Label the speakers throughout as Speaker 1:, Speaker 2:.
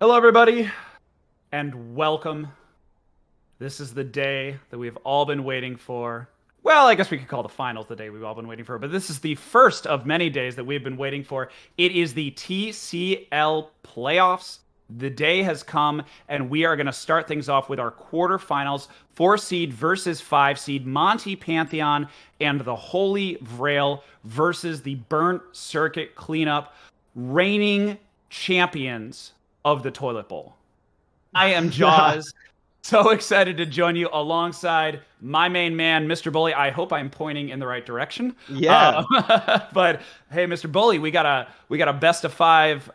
Speaker 1: Hello, everybody, and welcome. This is the day that we've all been waiting for. Well, I guess we could call the finals the day we've all been waiting for, but this is the first of many days that we've been waiting for. It is the TCL playoffs. The day has come, and we are going to start things off with our quarterfinals. 4 seed versus 5 seed, Monty Pantheon and the Holy Grail versus the Burnt Circuit Cleanup, reigning champions of the Toilet Bowl. I am Jaws. So excited to join you alongside my main man, Mr. Bully. I hope I'm pointing in the right direction.
Speaker 2: Yeah.
Speaker 1: But hey, Mr. Bully, we got a best of five.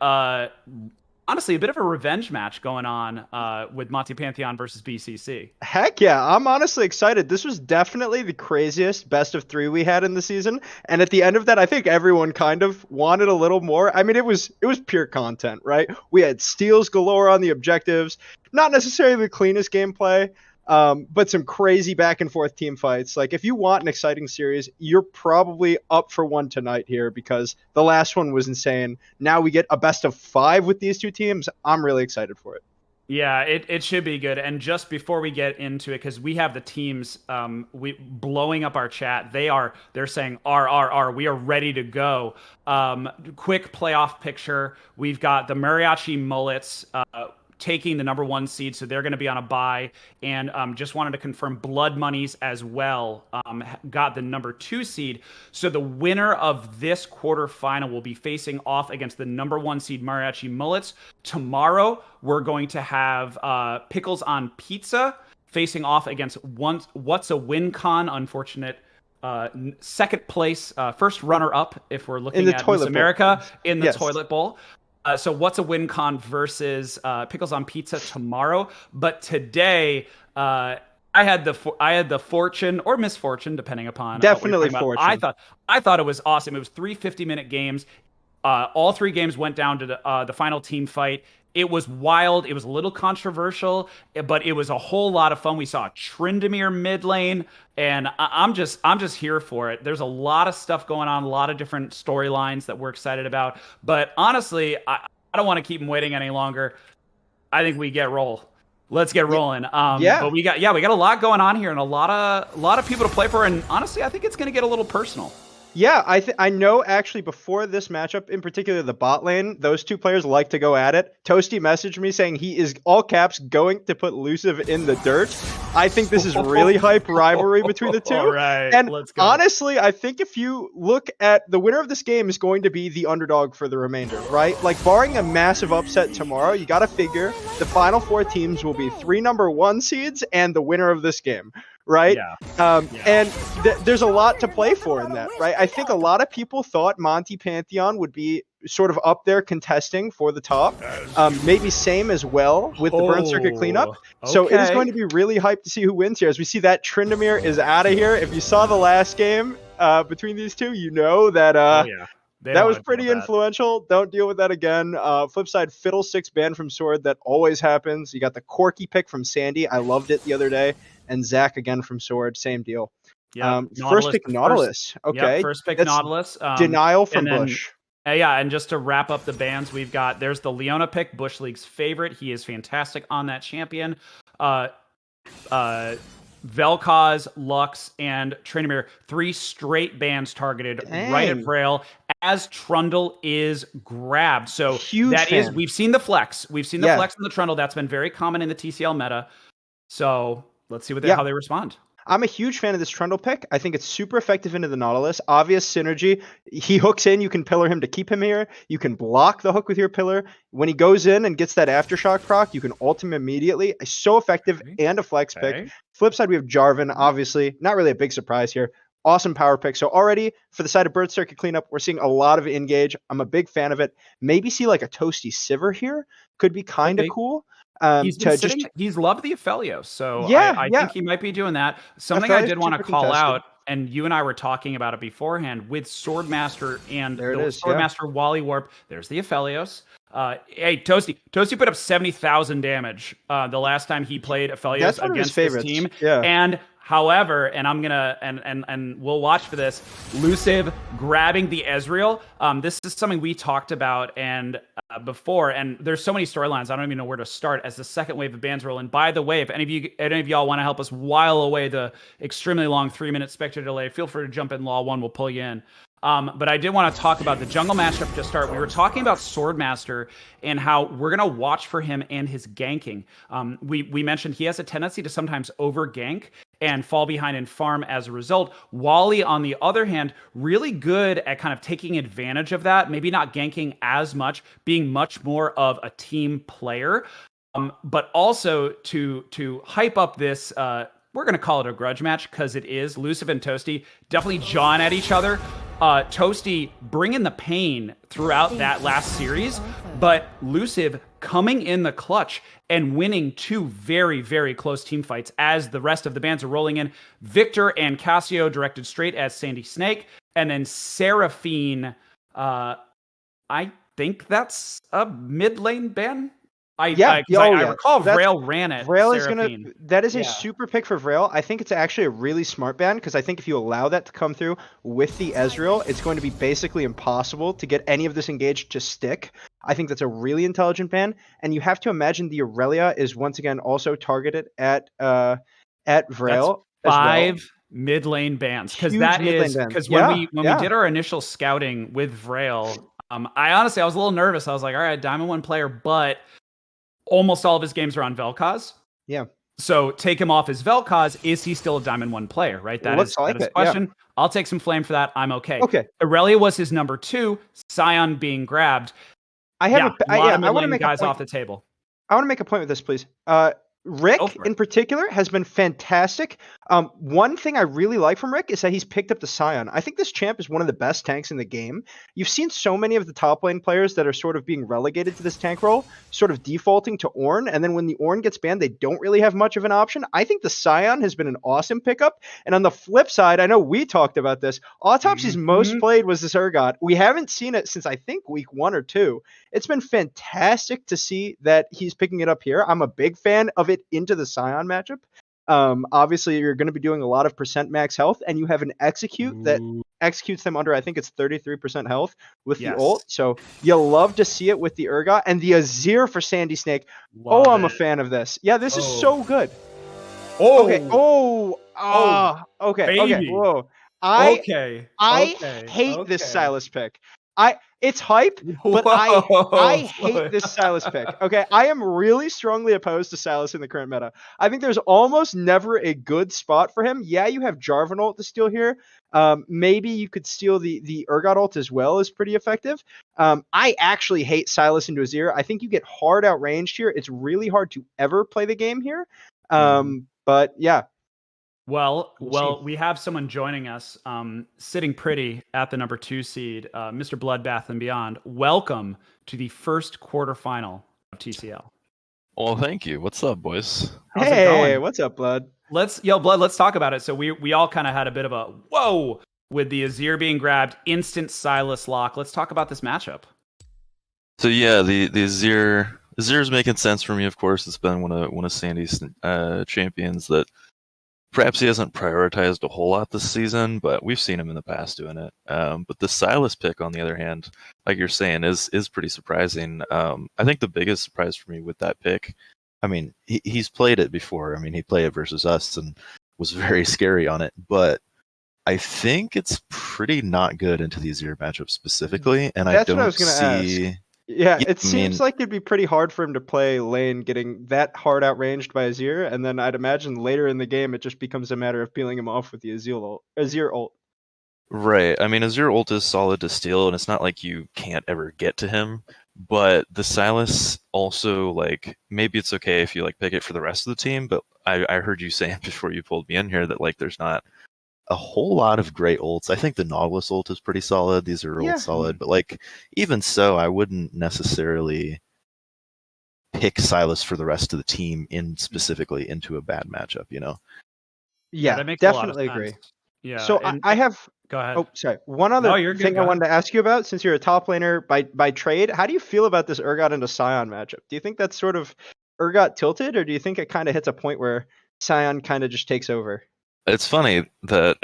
Speaker 1: Honestly, a bit of a revenge match going on with Monty Pantheon versus BCC.
Speaker 2: Heck yeah. I'm honestly excited. This was definitely the craziest best of three we had in the season. And at the end of that, I think everyone kind of wanted a little more. I mean, it was pure content, right? We had steals galore on the objectives, not necessarily the cleanest gameplay, but some crazy back and forth team fights. Like, if you want an exciting series, you're probably up for one tonight here because the last one was insane. Now we get a best of five with these two teams. I'm really excited for it.
Speaker 1: Yeah, it should be good. And just before we get into it, because we have the teams we blowing up our chat, they're saying R. We are ready to go. Quick playoff picture. We've got the Mariachi Mullets taking the #1 seed, so they're going to be on a bye. And just wanted to confirm Blood Monies as well got the #2 seed. So the winner of this quarterfinal will be facing off against the #1 seed Mariachi Mullets. Tomorrow, we're going to have Pickles on Pizza facing off against What's a Win Con. Unfortunate second place, first runner up if we're looking at Miss America in the Toilet Bowl. So What's a Win Con versus Pickles on Pizza tomorrow. But today, I had the fortune or misfortune, depending upon
Speaker 2: definitely fortune.
Speaker 1: I thought it was awesome. It was 3 50-minute games. All 3 games went down to the final team fight. It was wild. It was a little controversial, but it was a whole lot of fun. We saw Tryndamere mid lane, and I'm just here for it. There's a lot of stuff going on, a lot of different storylines that we're excited about. But honestly, I don't want to keep them waiting any longer. I think we get roll. Let's get rolling. But we got a lot going on here and a lot of people to play for. And honestly, I think it's going to get a little personal.
Speaker 2: Yeah, I know actually before this matchup, in particular the bot lane, those two players like to go at it. Toasty messaged me saying he is, all caps, going to put Luciv in the dirt. I think this is really hype rivalry between the two.
Speaker 1: All right,
Speaker 2: and
Speaker 1: let's go.
Speaker 2: Honestly, I think if you look at the winner of this game is going to be the underdog for the remainder, right? Like, barring a massive upset tomorrow, you got to figure the final 4 teams will be 3 #1 seeds and the winner of this game. Right?
Speaker 1: Yeah.
Speaker 2: And there's a lot to play for in that, right? I think a lot of people thought Monty Pantheon would be sort of up there contesting for the top. Maybe same as well with the Burnt Circuit Cleanup.
Speaker 1: Okay.
Speaker 2: So it is going to be really hyped to see who wins here. As we see that Tryndamere is out of here. If you saw the last game between these two, you know that that was pretty influential. Don't deal with that again. Flip side, Fiddlesticks banned from Sword. That always happens. You got the Corky pick from Sandy. I loved it the other day. And Zach again from Sword. Same deal.
Speaker 1: Yeah.
Speaker 2: First pick Nautilus. Okay.
Speaker 1: First pick Nautilus.
Speaker 2: Denial from Bush.
Speaker 1: And just to wrap up the bans, there's the Leona pick, Bush League's favorite. He is fantastic on that champion. Vel'Koz, Lux, and Tryndamere, 3 straight bans targeted right at Braille as Trundle is grabbed. So we've seen the flex. We've seen the flex in the Trundle. That's been very common in the TCL meta. So let's see how they respond.
Speaker 2: I'm a huge fan of this Trundle pick. I think it's super effective into the Nautilus. Obvious synergy. He hooks in. You can pillar him to keep him here. You can block the hook with your pillar. When he goes in and gets that Aftershock proc, you can ult him immediately. So effective and a flex pick. Flip side, we have Jarvan, obviously. Not really a big surprise here. Awesome power pick. So already, for the side of Burnt Circuit Cleanup, we're seeing a lot of engage. I'm a big fan of it. Maybe see like a Toasty Sivir here. Could be kind of cool.
Speaker 1: He's loved the Aphelios, so I think he might be doing that. Something I did want to call out, and you and I were talking about it beforehand, with Swordmaster and Swordmaster Wally Warp, there's the Aphelios. Hey, Toasty put up 70,000 damage the last time he played Aphelios against this team.
Speaker 2: Yeah.
Speaker 1: And however, and I'm gonna and we'll watch for this, Luciv grabbing the Ezreal. This is something we talked about, and before, and there's so many storylines I don't even know where to start as the second wave of bans roll in. By the way, if any of y'all want to help us while away the extremely long 3-minute spectator delay, feel free to jump in. Law One will pull you in. But I did want to talk about the jungle matchup to start. We were talking about Swordmaster and how we're going to watch for him and his ganking. We mentioned he has a tendency to sometimes over gank and fall behind in farm as a result. Wally, on the other hand, really good at kind of taking advantage of that, maybe not ganking as much, being much more of a team player, but also to hype up this, we're going to call it a grudge match because it is. Luciv and Toasty definitely jawing at each other. Toasty bringing the pain throughout that last series, but Luciv coming in the clutch and winning 2 very, very close team fights as the rest of the bans are rolling in. Victor and Cassio directed straight as Sandy Snake, and then Seraphine, I think that's a mid lane ban. I recall Vrail ran it.
Speaker 2: Vrail that is a
Speaker 1: Yeah.
Speaker 2: super pick for Vrail. I think it's actually a really smart ban because I think if you allow that to come through with the Ezreal, it's going to be basically impossible to get any of this engaged to stick. I think that's a really intelligent ban, and you have to imagine the Aurelia is once again also targeted at Vrail.
Speaker 1: That's 5 mid lane bans, because that is because when we did our initial scouting with Vrail, I was a little nervous. I was like, all right, Diamond 1 player, but almost all of his games are on Vel'Koz.
Speaker 2: Yeah.
Speaker 1: So take him off his Vel'Koz. Is he still a Diamond 1 player, right? That is the question. Yeah. I'll take some flame for that. I'm okay. Aurelia was his number 2, Sion being grabbed.
Speaker 2: I want to make
Speaker 1: guys off the table.
Speaker 2: I want to make a point with this, please. Rick, in particular, has been fantastic. One thing I really like from Rick is that he's picked up the Scion. I think this champ is one of the best tanks in the game. You've seen so many of the top lane players that are sort of being relegated to this tank role, sort of defaulting to Ornn, and then when the Ornn gets banned, they don't really have much of an option. I think the Scion has been an awesome pickup. And on the flip side, I know we talked about this, Autopsy's most played was this Urgot. We haven't seen it since I think week 1 or 2. It's been fantastic to see that he's picking it up here. I'm a big fan of it into the Scion matchup. Obviously, you're going to be doing a lot of percent max health, and you have an execute that executes them under, I think it's 33% health with the ult. So you'll love to see it with the Urgot and the Azir for Sandy Snake. I'm a fan of this. Yeah, this is so good. Okay. Okay. Whoa. I hate this Sylas pick. It's hype, but I hate this Sylas pick. Okay, I am really strongly opposed to Sylas in the current meta. I think there's almost never a good spot for him. Yeah, you have Jarvan ult to steal here. Maybe you could steal the Urgot ult as well, is pretty effective. I actually hate Sylas into Azir. I think you get hard outranged here. It's really hard to ever play the game here. But yeah.
Speaker 1: Well, we have someone joining us, sitting pretty at the number 2 seed, Mr. Bloodbath and Beyond. Welcome to the first quarterfinal of TCL.
Speaker 3: Well, thank you. What's up, boys?
Speaker 1: How's it going?
Speaker 2: What's up, Blood?
Speaker 1: Blood, let's talk about it. So we all kind of had a bit of a whoa with the Azir being grabbed, instant Sylas lock. Let's talk about this matchup.
Speaker 3: So yeah, the Azir's making sense for me. Of course, it's been one of Sandy's champions that perhaps he hasn't prioritized a whole lot this season, but we've seen him in the past doing it. But the Sylas pick, on the other hand, like you're saying, is pretty surprising. I think the biggest surprise for me with that pick, I mean, he's played it before. I mean, he played it versus us and was very scary on it. But I think it's pretty not good into the Azir matchup specifically, and I don't see.
Speaker 2: Yeah, it seems like it'd be pretty hard for him to play lane getting that hard outranged by Azir, and then I'd imagine later in the game it just becomes a matter of peeling him off with the Azir ult.
Speaker 3: Right. I mean, Azir ult is solid to steal, and it's not like you can't ever get to him, but the Sylas also, like, maybe it's okay if you like pick it for the rest of the team, but I heard you saying before you pulled me in here that like there's not a whole lot of great ults. I think the Nautilus ult is pretty solid. These are ults solid, but like even so, I wouldn't necessarily pick Sylas for the rest of the team specifically into a bad matchup, you know?
Speaker 2: Yeah, that makes definitely agree. Yeah. So I have.
Speaker 1: Go ahead.
Speaker 2: Oh, sorry. One other thing I wanted to ask you about, since you're a top laner by trade, how do you feel about this Urgot into Sion matchup? Do you think that's sort of Urgot tilted, or do you think it kind of hits a point where Sion kind of just takes over?
Speaker 3: It's funny that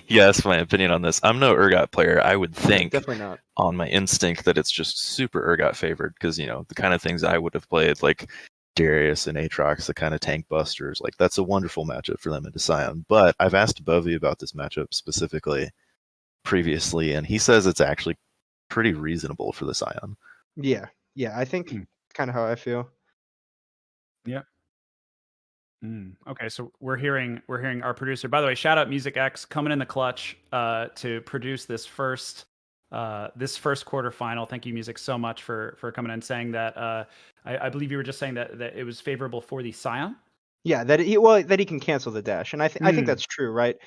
Speaker 3: you asked my opinion on this. I'm no Urgot player. I would think
Speaker 2: Definitely not.
Speaker 3: on my instinct that it's just super Urgot favored because, you know, the kind of things I would have played, like Darius and Aatrox, the kind of tank busters, like that's a wonderful matchup for them into Scion. But I've asked Bovey about this matchup specifically previously, and he says it's actually pretty reasonable for the Scion.
Speaker 2: Yeah, I think kind of how I feel.
Speaker 1: Yeah. Okay, so we're hearing our producer. By the way, shout out Music X coming in the clutch to produce this first quarterfinal. Thank you, Music, so much for coming in saying that. I believe you were just saying that it was favorable for the Scion.
Speaker 2: Yeah, that he can cancel the dash, and I think that's true, right?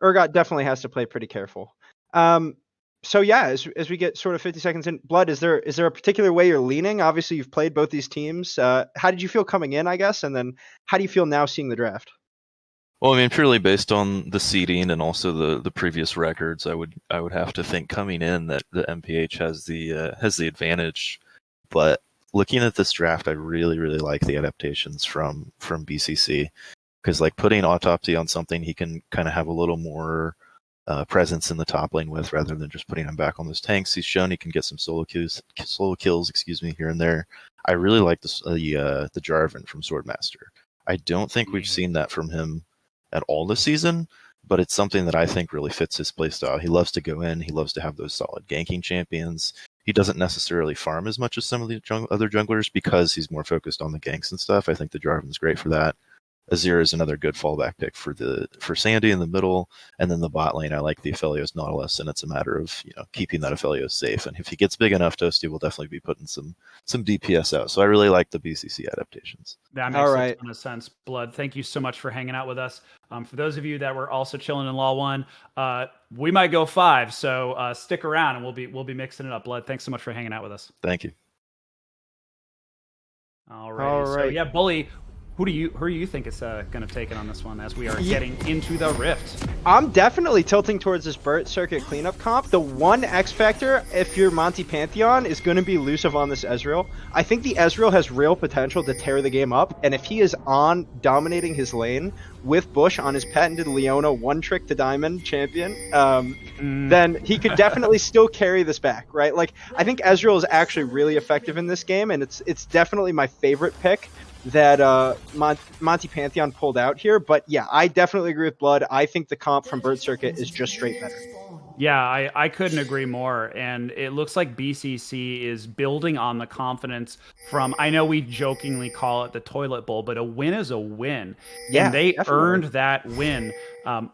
Speaker 2: Urgot definitely has to play pretty careful. So yeah, as we get sort of 50 seconds in, Blood, is there a particular way you're leaning? Obviously, you've played both these teams. How did you feel coming in, I guess, and then how do you feel now seeing the draft?
Speaker 3: Well, I mean, purely based on the seeding and also the previous records, I would have to think coming in that the MPH has the advantage. But looking at this draft, I really like the adaptations from BCC because like putting Autopsy on something he can kind of have a little more presence in the top lane with, rather than just putting him back on those tanks. He's shown he can get some solo kills, here and there. I really like the Jarvan from Swordmaster. I don't think we've seen that from him at all this season, but it's something that I think really fits his playstyle. He loves to go in. He loves to have those solid ganking champions. He doesn't necessarily farm as much as some of the other junglers because he's more focused on the ganks and stuff. I think the Jarvan's great for that. Azir is another good fallback pick for Sandy in the middle, and then the bot lane. I like the Aphelios Nautilus, and it's a matter of keeping that Aphelios safe. And if he gets big enough, Toasty will definitely be putting some DPS out. So I really like the BCC adaptations.
Speaker 1: That makes a ton of sense. Blood, thank you so much for hanging out with us. For those of you that were also chilling in Law 1, we might go 5, so stick around and we'll be mixing it up. Blood, thanks so much for hanging out with us.
Speaker 3: Thank you.
Speaker 1: All right. So yeah, Bully. Who do you think is going to take it on this one as we are getting into the Rift?
Speaker 2: I'm definitely tilting towards this Burt Circuit cleanup comp. The one X factor, if you're Monty Pantheon, is going to be Luciv on this Ezreal. I think the Ezreal has real potential to tear the game up, and if he is on dominating his lane with Bush on his patented Leona one trick to diamond champion, then he could definitely still carry this back, right? Like, I think Ezreal is actually really effective in this game, and it's definitely my favorite pick that Monty Pantheon pulled out here. But yeah, I definitely agree with Blood. I think the comp from Burt Circuit is just straight better.
Speaker 1: Yeah, I couldn't agree more. And it looks like BCC is building on the confidence from, I know we jokingly call it the toilet bowl, but a win is a win.
Speaker 2: Yeah,
Speaker 1: and they
Speaker 2: definitely
Speaker 1: earned that win.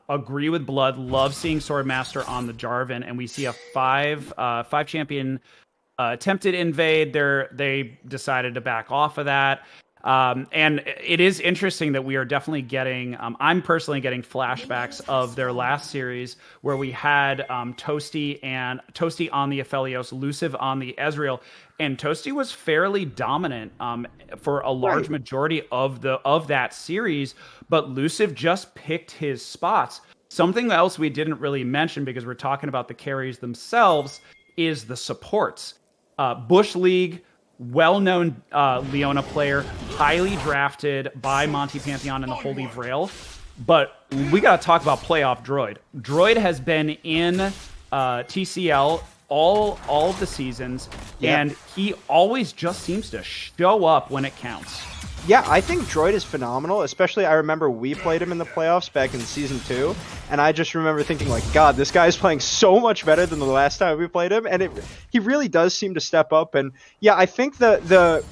Speaker 1: Agree with Blood. Love seeing Swordmaster on the Jarvan. And we see a five champion attempted invade. They decided to back off of that. And it is interesting that we are definitely getting, I'm personally getting flashbacks of their last series where we had Toasty on the Aphelios, Luciv on the Ezreal, and Toasty was fairly dominant for a large majority of that series, but Luciv just picked his spots. Something else we didn't really mention because we're talking about the carries themselves is the supports. Bush League, well-known Leona player, highly drafted by Monty Pantheon in the Holy Grail. But we got to talk about playoff Droid. Droid has been in TCL all of the seasons, and he always just seems to show up when it counts.
Speaker 2: Yeah, I think Droid is phenomenal, especially I remember we played him in the playoffs back in Season 2, and I just remember thinking, like, God, this guy is playing so much better than the last time we played him, and he really does seem to step up. And yeah, I think the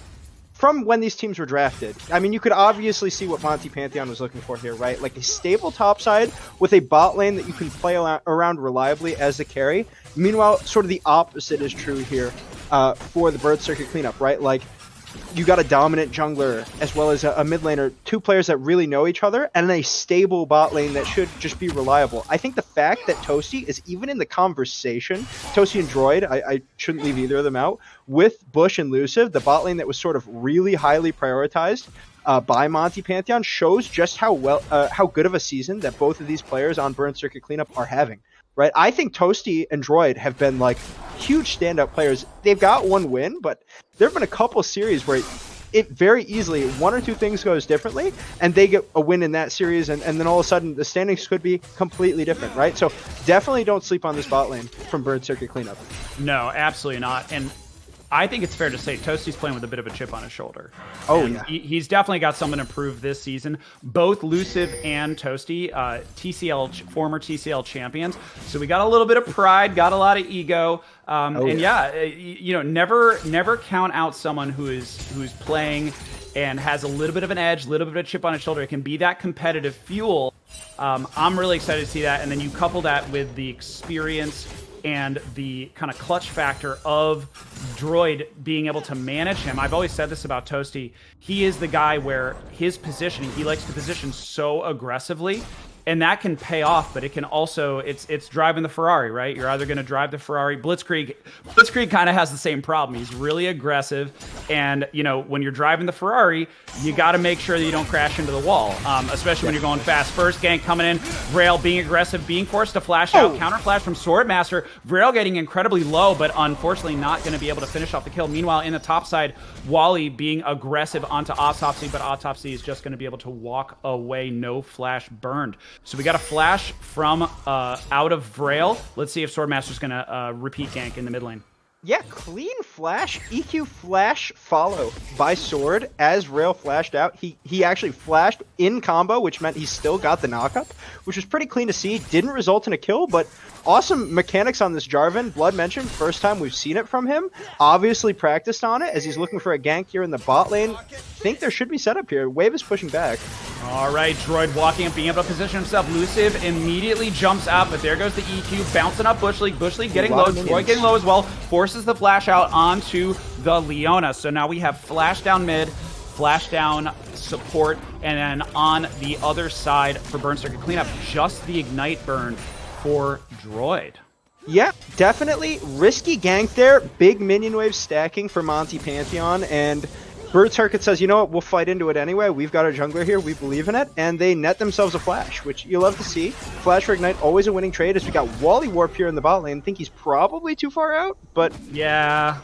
Speaker 2: from when these teams were drafted, I mean, you could obviously see what Monty Pantheon was looking for here, right? Like a stable topside with a bot lane that you can play around reliably as a carry. Meanwhile, sort of the opposite is true here for the Burt Circuit cleanup, right? Like, you got a dominant jungler as well as a mid laner, two players that really know each other, and a stable bot lane that should just be reliable. I think the fact that Toasty is even in the conversation, Toasty and Droid, I shouldn't leave either of them out, with Bush and Luciv, the bot lane that was sort of really highly prioritized by Monty Pantheon, shows just how good of a season that both of these players on Burn Circuit Cleanup are having. Right, I think Toasty and Droid have been like huge standout players. They've got one win, but there have been a couple series where it very easily, one or two things goes differently, and they get a win in that series, and then all of a sudden the standings could be completely different, right? So definitely don't sleep on this bot lane from Bird Circuit cleanup.
Speaker 1: No, absolutely not. And I think it's fair to say Toasty's playing with a bit of a chip on his shoulder.
Speaker 2: Oh,
Speaker 1: and
Speaker 2: yeah.
Speaker 1: He's definitely got something to prove this season. Both Luciv and Toasty, former TCL champions. So we got a little bit of pride, got a lot of ego. And you know, never count out someone who's playing and has a little bit of an edge, a little bit of a chip on his shoulder. It can be that competitive fuel. I'm really excited to see that. And then you couple that with the experience and the kind of clutch factor of Droid being able to manage him. I've always said this about Toasty. He is the guy where his positioning, he likes to position so aggressively, and that can pay off, but it can also, it's driving the Ferrari, right? You're either going to drive the Ferrari. Blitzkrieg kind of has the same problem. He's really aggressive, and you know, when you're driving the Ferrari, you got to make sure that you don't crash into the wall, especially when you're going fast. First gank coming in, Vrail being aggressive, being forced to flash out, counter flash from Swordmaster. Vrail getting incredibly low, but unfortunately not going to be able to finish off the kill. Meanwhile, in the top side, Wally being aggressive onto Autopsy, but Autopsy is just going to be able to walk away, no flash burned. So we got a flash from out of Vrail. Let's see if Swordmaster's going to repeat gank in the mid lane.
Speaker 2: Yeah, clean flash, EQ flash follow by Sword as Vrail flashed out. He actually flashed in combo, which meant he still got the knockup, which was pretty clean to see. Didn't result in a kill, but awesome mechanics on this Jarvan. Blood mentioned, first time we've seen it from him. Obviously practiced on it as he's looking for a gank here in the bot lane. Think there should be setup here. Wave is pushing back.
Speaker 1: All right, Droid walking up, being able to position himself. Luciv immediately jumps out, but there goes the EQ, bouncing up Bush League. Bush League getting low, Droid getting low as well. Forces the flash out onto the Leona. So now we have flash down mid, flash down support, and then on the other side for Burn Circuit cleanup, just the Ignite burn for Droid.
Speaker 2: Yeah, definitely risky gank there. Big minion wave stacking for Monty Pantheon, and Bird Circuit says, you know what, we'll fight into it anyway. We've got a jungler here. We believe in it. And they net themselves a flash, which you love to see. Flash for Ignite, always a winning trade, as we got Wally Warp here in the bot lane. I think he's probably too far out, but
Speaker 1: yeah,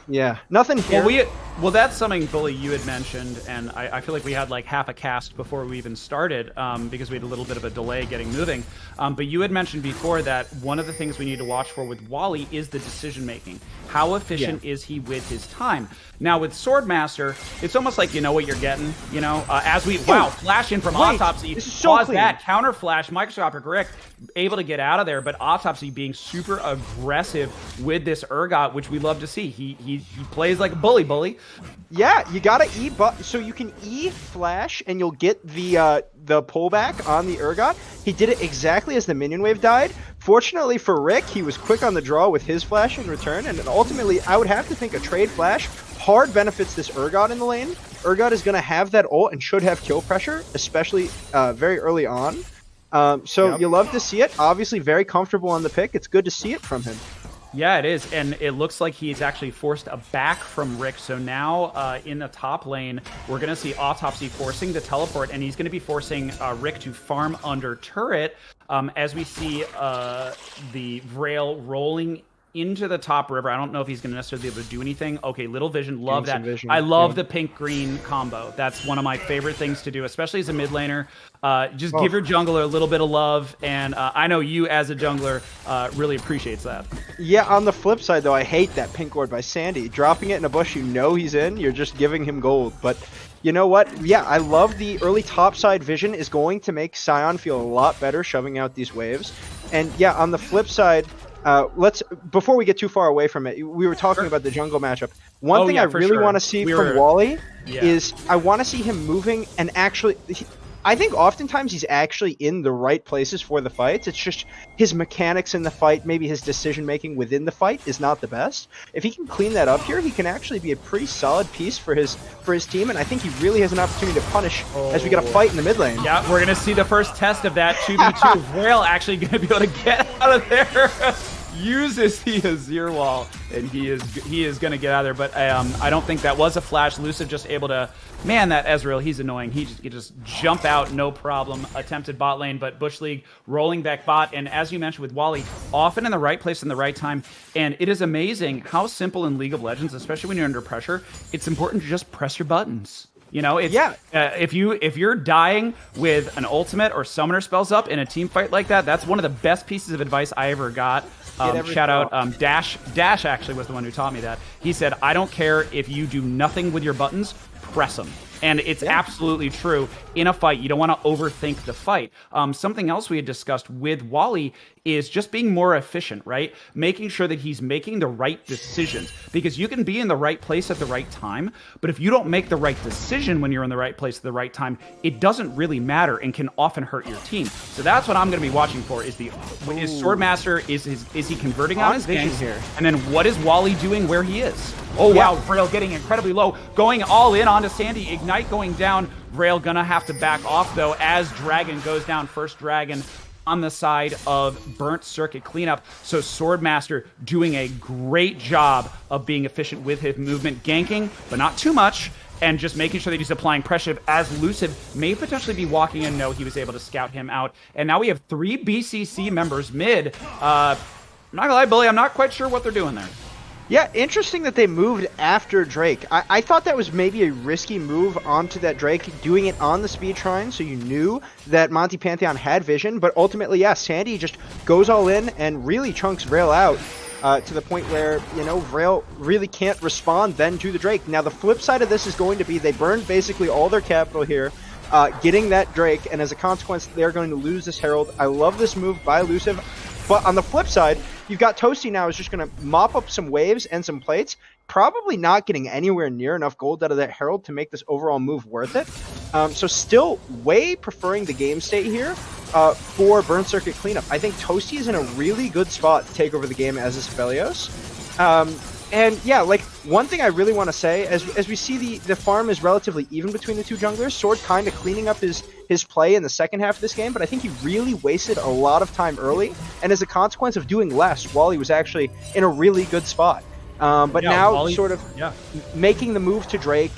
Speaker 2: nothing here.
Speaker 1: Well, that's something, Bully, you had mentioned, and I feel like we had like half a cast before we even started because we had a little bit of a delay getting moving. But you had mentioned before that one of the things we need to watch for with Wally is the decision making. How efficient is he with his time? Now with Swordmaster, it's almost like you know what you're getting. You know, as we flash in from Autopsy, pause that counter flash, microscopic Rick able to get out of there, but Autopsy being super aggressive with this Urgot, which we love to see. He plays like a bully.
Speaker 2: Yeah, you gotta E, so you can E flash and you'll get the pullback on the Urgot. He did it exactly as the minion wave died. Fortunately for Rick, he was quick on the draw with his flash in return, and ultimately I would have to think a trade flash hard benefits this Urgot in the lane. Urgot is gonna have that ult and should have kill pressure, especially very early on. You love to see it. Obviously very comfortable on the pick. It's good to see it from him.
Speaker 1: Yeah, it is, and it looks like he's actually forced a back from Rick. So now in the top lane, we're going to see Autopsy forcing the teleport, and he's going to be forcing Rick to farm under turret as we see the Vrail rolling into the top river. I don't know if he's going to necessarily be able to do anything. Okay, little vision, love that. I love the pink-green combo. That's one of my favorite things to do, especially as a mid laner. Just give your jungler a little bit of love, and I know you as a jungler really appreciates that.
Speaker 2: Yeah, on the flip side, though, I hate that pink ward by Sandy. Dropping it in a bush you know he's in, you're just giving him gold. But you know what? Yeah, I love the early topside vision is going to make Sion feel a lot better shoving out these waves. And yeah, on the flip side, before we get too far away from it, we were talking about the jungle matchup. One thing I really want to see from Wally is I want to see him moving and actually... I think oftentimes he's actually in the right places for the fights. It's just his mechanics in the fight, maybe his decision-making within the fight is not the best. If he can clean that up here, he can actually be a pretty solid piece for his team, and I think he really has an opportunity to punish as we get a fight in the mid lane.
Speaker 1: Yeah, we're going to see the first test of that 2v2. Vrail actually going to be able to get out of there. Uses the Azir wall, and he is going to get out of there. But I don't think that was a flash. Luciv just able to, man, that Ezreal, he's annoying. He just jump out, no problem. Attempted bot lane, but Bush League rolling back bot. And as you mentioned with Wally, often in the right place in the right time. And it is amazing how simple in League of Legends, especially when you're under pressure, it's important to just press your buttons. You know, it's if you're dying with an ultimate or summoner spells up in a team fight like that, that's one of the best pieces of advice I ever got. Shout out Dash. Dash actually was the one who taught me that. He said, "I don't care if you do nothing with your buttons, press them." And it's absolutely true. In a fight, you don't want to overthink the fight. Something else we had discussed with Wally is just being more efficient, right? Making sure that he's making the right decisions. Because you can be in the right place at the right time, but if you don't make the right decision when you're in the right place at the right time, it doesn't really matter and can often hurt your team. So that's what I'm going to be watching for: is Swordmaster, is he converting on his vision here? And then what is Wally doing where he is? Oh, wow, Vrail getting incredibly low, going all in onto Sandy. Ignite going down. Vrail gonna have to back off, though, as Dragon goes down. First Dragon on the side of Burnt Circuit cleanup. So Swordmaster doing a great job of being efficient with his movement, ganking, but not too much, and just making sure that he's applying pressure as Luciv may potentially be walking in. No, he was able to scout him out. And now we have 3 BCC members mid. I'm not gonna lie, Billy, I'm not quite sure what they're doing there.
Speaker 2: Yeah, interesting that they moved after Drake. I thought that was maybe a risky move onto that Drake, doing it on the speed shrine, so you knew that Monty Pantheon had vision, but ultimately, yeah, Sandy just goes all in and really chunks Vrail out to the point where, you know, Vrail really can't respond then to the Drake. Now, the flip side of this is going to be they burned basically all their capital here, getting that Drake, and as a consequence, they're going to lose this Herald. I love this move by Luciv. But on the flip side, you've got Toasty now is just going to mop up some waves and some plates, probably not getting anywhere near enough gold out of that Herald to make this overall move worth it. So still way preferring the game state here for Burn Circuit cleanup. I think Toasty is in a really good spot to take over the game as a Sibelius. And yeah, like, one thing I really want to say, as we see the farm is relatively even between the two junglers, Sword kind of cleaning up his play in the second half of this game, but I think he really wasted a lot of time early, and as a consequence of doing less, Wally was actually in a really good spot. But now Wally, sort of making the move to Drake,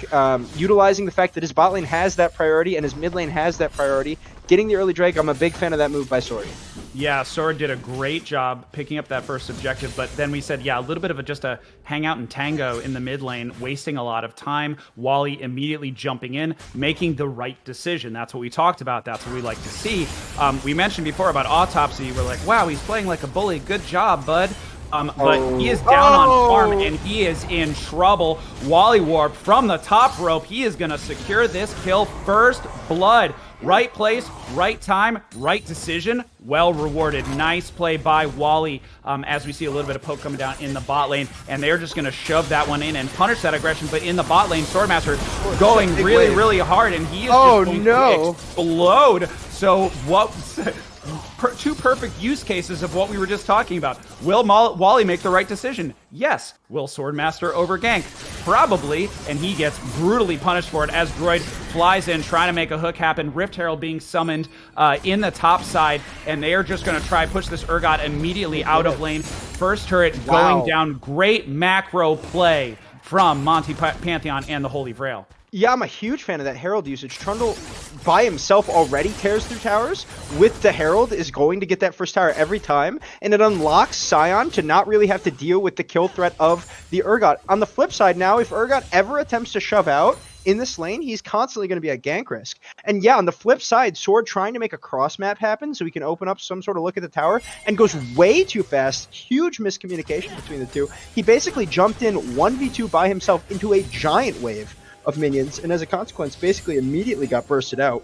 Speaker 2: utilizing the fact that his bot lane has that priority and his mid lane has that priority, getting the early Drake. I'm a big fan of that move by Sword.
Speaker 1: Yeah, Sword did a great job picking up that first objective, but then we said, yeah, a little bit of just a hangout and tango in the mid lane, wasting a lot of time. Wally immediately jumping in, making the right decision. That's what we talked about. That's what we like to see. We mentioned before about Autopsy. We're like, wow, he's playing like a bully. Good job, bud. But he is down on farm, and he is in trouble. Wally Warp from the top rope. He is going to secure this kill. First blood. Right place, right time, right decision. Well rewarded. Nice play by Wally as we see a little bit of poke coming down in the bot lane. And they're just going to shove that one in and punish that aggression. But in the bot lane, Swordmaster going really, really hard. And he is just going to explode. So what... Two perfect use cases of what we were just talking about. Will Wally make the right decision? Yes. Will Swordmaster overgank? Probably, and he gets brutally punished for it as Droid flies in, trying to make a hook happen. Rift Herald being summoned in the top side, and they are just going to try push this Urgot immediately out of lane. First turret going down. Great macro play from Monty Pantheon and the Holy Vrail.
Speaker 2: Yeah, I'm a huge fan of that Herald usage. Trundle by himself already tears through towers. With the Herald is going to get that first tower every time, and it unlocks Sion to not really have to deal with the kill threat of the Urgot. On the flip side now, if Urgot ever attempts to shove out in this lane, he's constantly going to be at gank risk. And yeah, on the flip side, Sword trying to make a cross map happen so he can open up some sort of look at the tower, and goes way too fast. Huge miscommunication between the two. He basically jumped in 1v2 by himself into a giant wave of minions, and as a consequence, basically immediately got bursted out.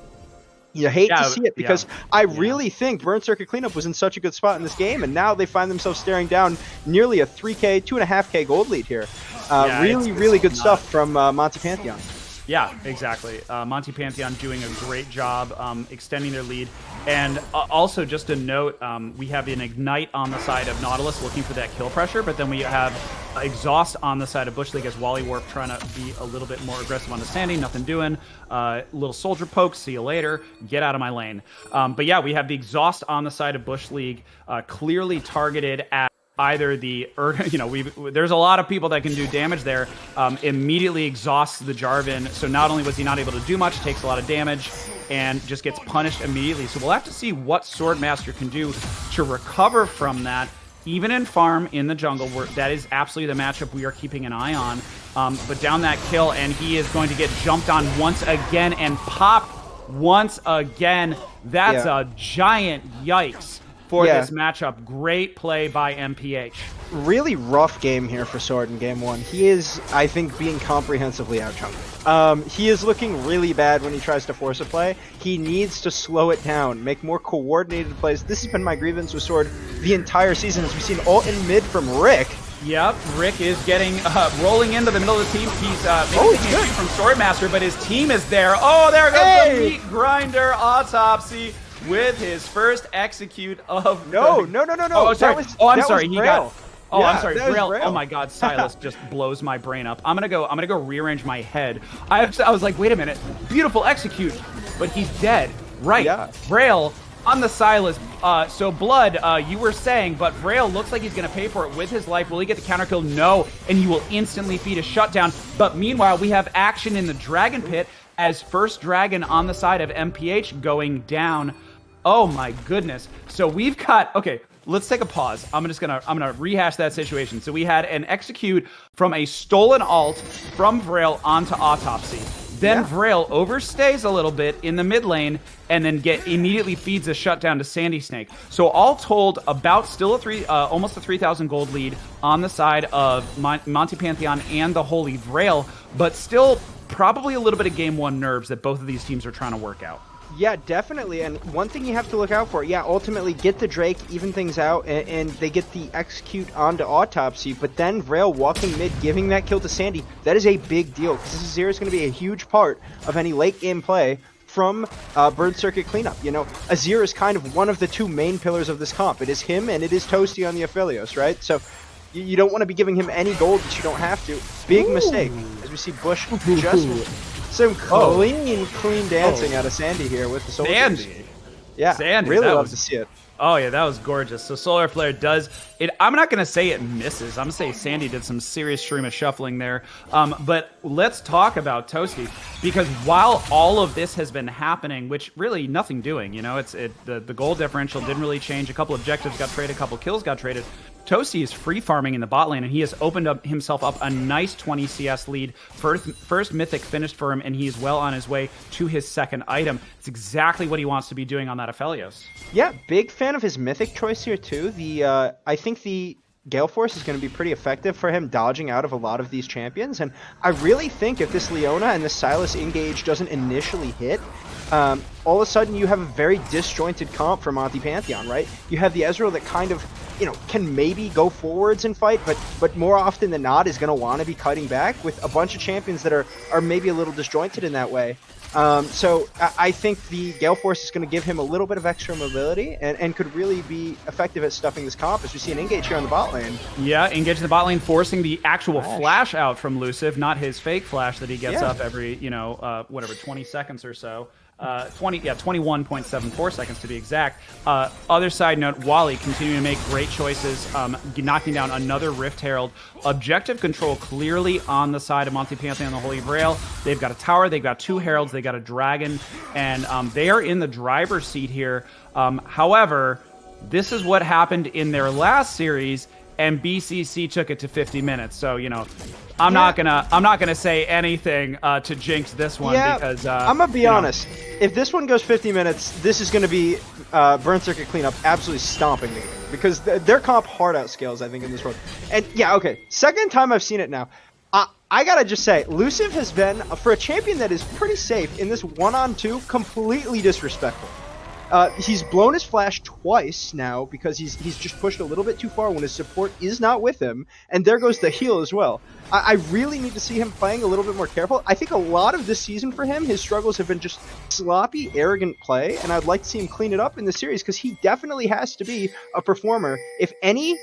Speaker 2: You hate to see it, because I really think Burn Circuit Cleanup was in such a good spot in this game, and now they find themselves staring down nearly a 3K, 2.5K gold lead here. Really good stuff from Monty Pantheon.
Speaker 1: Yeah, exactly. Monty Pantheon doing a great job extending their lead. And also, just a note, we have an Ignite on the side of Nautilus looking for that kill pressure, but then we have Exhaust on the side of Bush League as Wally Warp trying to be a little bit more aggressive on the standing, nothing doing. Little soldier poke, see you later, get out of my lane. But yeah, we have the Exhaust on the side of Bush League, clearly targeted at either the, there's a lot of people that can do damage there. Immediately exhausts the Jarvan, so not only was he not able to do much, takes a lot of damage, and just gets punished immediately. So we'll have to see what Swordmaster can do to recover from that. Even in farm, in the jungle, that is absolutely the matchup we are keeping an eye on. but down that kill, and he is going to get jumped on once again and popped once again. That's a giant yikes for this matchup. Great play by MPH.
Speaker 2: Really rough game here for Sword in game 1. He is, I think, being comprehensively outchunked. He is looking really bad when he tries to force a play. He needs to slow it down, make more coordinated plays. This has been my grievance with Sword the entire season, as we've seen ult in mid from Rick.
Speaker 1: Yep, Rick is getting rolling into the middle of the team. He's maybe taking a shoot from Swordmaster, but his team is there. Oh, there goes the meat grinder Autopsy with his first execute of
Speaker 2: No.
Speaker 1: Oh, sorry. I'm sorry. He got. Oh,
Speaker 2: yeah,
Speaker 1: I'm sorry.
Speaker 2: Braille.
Speaker 1: Oh my God, Silas just blows my brain up. I'm gonna go rearrange my head. I was like, wait a minute, beautiful execute, but he's dead. Right.
Speaker 2: Yeah.
Speaker 1: Braille on the Silas. So Blood, you were saying, but Braille looks like he's gonna pay for it with his life. Will he get the counter kill? No, and he will instantly feed a shutdown. But meanwhile, we have action in the Dragon Pit as first Dragon on the side of MPH going down. Oh my goodness. So we've got, okay, let's take a pause. I'm gonna rehash that situation. So we had an execute from a stolen ult from Vrail onto Autopsy. Then Vrail overstays a little bit in the mid lane and then immediately feeds a shutdown to Sandy Snake. So all told, about still almost a 3,000 gold lead on the side of Monty Pantheon and the Holy Vrail, but still probably a little bit of game 1 nerves that both of these teams are trying to work out.
Speaker 2: Yeah, definitely. And one thing you have to look out for, ultimately get the Drake, even things out, and they get the execute onto Autopsy, but then Vrail walking mid, giving that kill to Sandy, that is a big deal, because this Azir is going to be a huge part of any late game play from Bird Circuit cleanup. You know, Azir is kind of one of the 2 main pillars of this comp. It is him and it is Toasty on the Aphelios, right? So you don't want to be giving him any gold that you don't have to. Big mistake, as we see Bush just... Some clean dancing out of Sandy here with the soldiers.
Speaker 1: Sandy.
Speaker 2: Yeah,
Speaker 1: Sandy,
Speaker 2: really love to see it.
Speaker 1: Oh yeah, that was gorgeous. So Solar Flare does it. I'm not gonna say it misses. I'm gonna say Sandy did some serious stream of shuffling there. But let's talk about Toasty, because while all of this has been happening, which really nothing doing, you know, the gold differential didn't really change. A couple objectives got traded, a couple kills got traded. Toasty is free farming in the bot lane, and he has opened up himself up a nice 20 CS lead. First mythic finished for him, and he is well on his way to his second item. It's exactly what he wants to be doing on that Aphelios.
Speaker 2: Yeah, big fan of his mythic choice here too. I think the Gale Force is going to be pretty effective for him dodging out of a lot of these champions, and I really think if this Leona and this Silas engage doesn't initially hit, all of a sudden you have a very disjointed comp for Monty Pantheon, right? You have the Ezreal that kind of, you know, can maybe go forwards and fight, but more often than not is going to want to be cutting back with a bunch of champions that are maybe a little disjointed in that way. So I think the Gale Force is going to give him a little bit of extra mobility and could really be effective at stuffing this comp, as we see an engage here on the bot lane.
Speaker 1: Yeah, engage in the bot lane, forcing the actual flash out from Luciv, not his fake flash that he gets up every, 20 seconds or so. 21.74 seconds to be exact. Other side note, Wally continuing to make great choices, knocking down another Rift Herald. Objective control clearly on the side of Monty Pantheon and the Holy Grail. They've got a tower, they've got 2 Heralds, they got a Dragon, and they are in the driver's seat here. However, this is what happened in their last series, and BCC took it to 50 minutes. So, you know, I'm not gonna say anything to jinx this one, because
Speaker 2: I'm gonna be honest. If this one goes 50 minutes, this is gonna be Burn Circuit Cleanup absolutely stomping the game, because their comp hard outscales, I think, in this one. And second time I've seen it now. I gotta just say, Luciv has been, for a champion that is pretty safe in this 1-on-2, completely disrespectful. He's blown his flash twice now because he's just pushed a little bit too far when his support is not with him, and there goes the heal as well. I really need to see him playing a little bit more careful. I think a lot of this season for him, his struggles have been just sloppy, arrogant play, and I'd like to see him clean it up in the series, because he definitely has to be a performer. If any,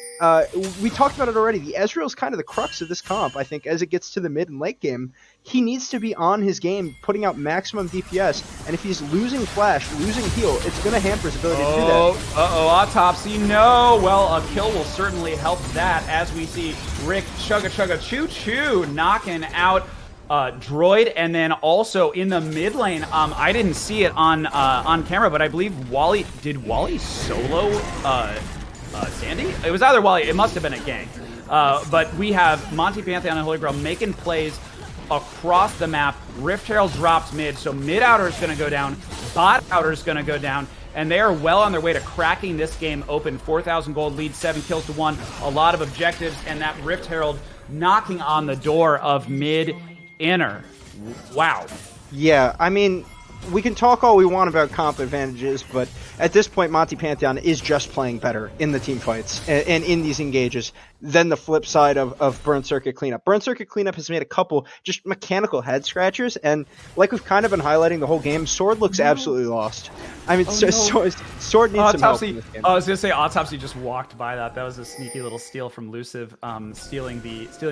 Speaker 2: we talked about it already, the Ezreal's kind of the crux of this comp, I think, as it gets to the mid and late game. He needs to be on his game, putting out maximum DPS, and if he's losing flash, losing heal, it's going to hamper his ability to do that.
Speaker 1: Autopsy, no! Well, a kill will certainly help that, as we see Rick choo-choo knocking out Droid, and then also in the mid lane, I didn't see it on camera, but I believe Wally solo Sandy? It was either Wally, it must have been a gank. But we have Monty Pantheon and Holy Grail making plays across the map. Rift Herald drops mid, so mid outer is going to go down, bot outer is going to go down, and they are well on their way to cracking this game open. 4,000 gold lead, 7 kills to 1, a lot of objectives, and that Rift Herald knocking on the door of mid inner. Wow.
Speaker 2: Yeah, I mean, we can talk all we want about comp advantages, but at this point, Monty Pantheon is just playing better in the team fights and in these engages than the flip side of Burn Circuit Cleanup. Burn Circuit Cleanup has made a couple just mechanical head scratchers, and like we've kind of been highlighting the whole game, Sword looks absolutely lost. I mean, Sword needs some help in this game.
Speaker 1: I was gonna say Autopsy just walked by that. That was a sneaky little steal from Luciv, stealing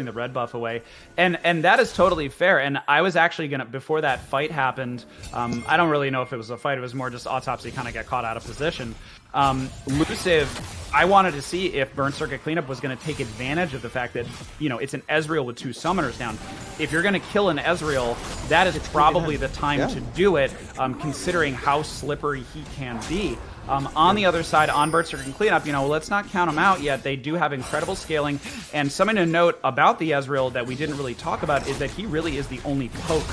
Speaker 1: the red buff away, and that is totally fair. And I was actually gonna, before that fight happened, I don't really know if it was a fight. It was more just Autopsy kind of got caught out of position. Luciv, I wanted to see if Burn Circuit Cleanup was going to take advantage of the fact that, you know, it's an Ezreal with 2 summoners down. If you're going to kill an Ezreal, that is probably the time to do it, considering how slippery he can be. On the other side, on Burn Circuit Cleanup, you know, let's not count them out yet. They do have incredible scaling, and something to note about the Ezreal that we didn't really talk about is that he really is the only poke.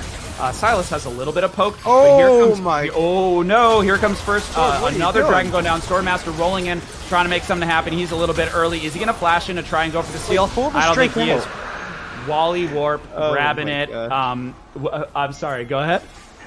Speaker 1: Silas has a little bit of poke. Oh no, here comes first another dragon going down. Swordmaster rolling in, trying to make something happen. He's a little bit early. Is he going to flash in to try and go for the steal? I don't think he is. Wally Warp grabbing it. I'm sorry, go ahead.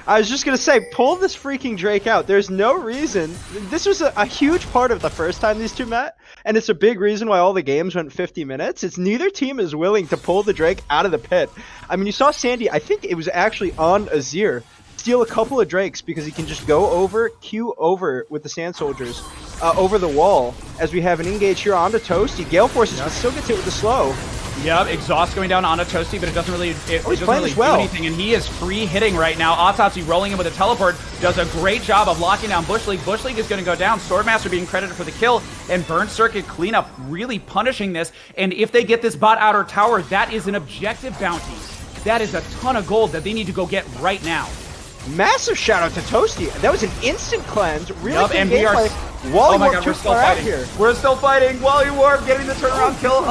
Speaker 2: I was just going to say, pull this freaking Drake out. There's no reason. This was a huge part of the first time these two met, and it's a big reason why all the games went 50 minutes. It's neither team is willing to pull the Drake out of the pit. I mean, you saw Sandy, I think it was actually on Azir, steal a couple of Drakes because he can just go over, Q over with the Sand Soldiers over the wall as we have an engage here onto Toasty. Gale Forces, but still gets hit with the slow.
Speaker 1: Yep, exhaust going down onto Toasty, but it doesn't really, do anything, and he is free hitting right now. Autopsy rolling in with a teleport, does a great job of locking down Bush League. Bush League is going to go down. Swordmaster being credited for the kill, and Burn Circuit Cleanup really punishing this. And if they get this bot outer tower, that is an objective bounty. That is a ton of gold that they need to go get right now.
Speaker 2: Massive shout out to Toasty. That was an instant cleanse. Really good
Speaker 1: and
Speaker 2: gameplay.
Speaker 1: Oh my god, we're still fighting. We're still fighting. Wally Warp getting the turnaround kill.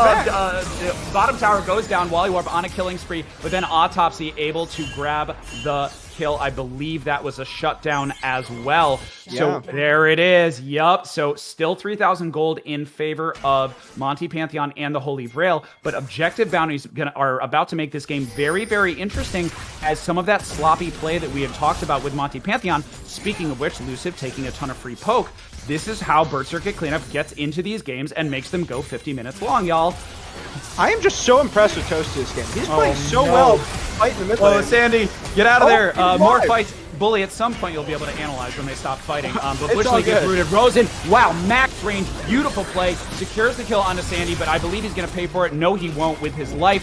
Speaker 1: Bottom tower goes down. Wally Warp on a killing spree, but then Autopsy able to grab the kill. I believe that was a shutdown as well. So there it is. Yup. So still 3,000 gold in favor of Monty Pantheon and the Holy Grail, but objective bounties are about to make this game very, very interesting as some of that sloppy play that we had talked about with Monty Pantheon. Speaking of which, Luciv taking a ton of free poke. This is how Burn Circuit Cleanup gets into these games and makes them go 50 minutes long, y'all.
Speaker 2: I am just so impressed with Toasty this game. He's playing so well fighting the mid lane.
Speaker 1: Oh, Sandy, get out of there. More fights. Bully, at some point you'll be able to analyze when they stop fighting. But Bush League gets rooted. Rosen, wow, max range, beautiful play. Secures the kill onto Sandy, but I believe he's going to pay for it. No, he won't with his life.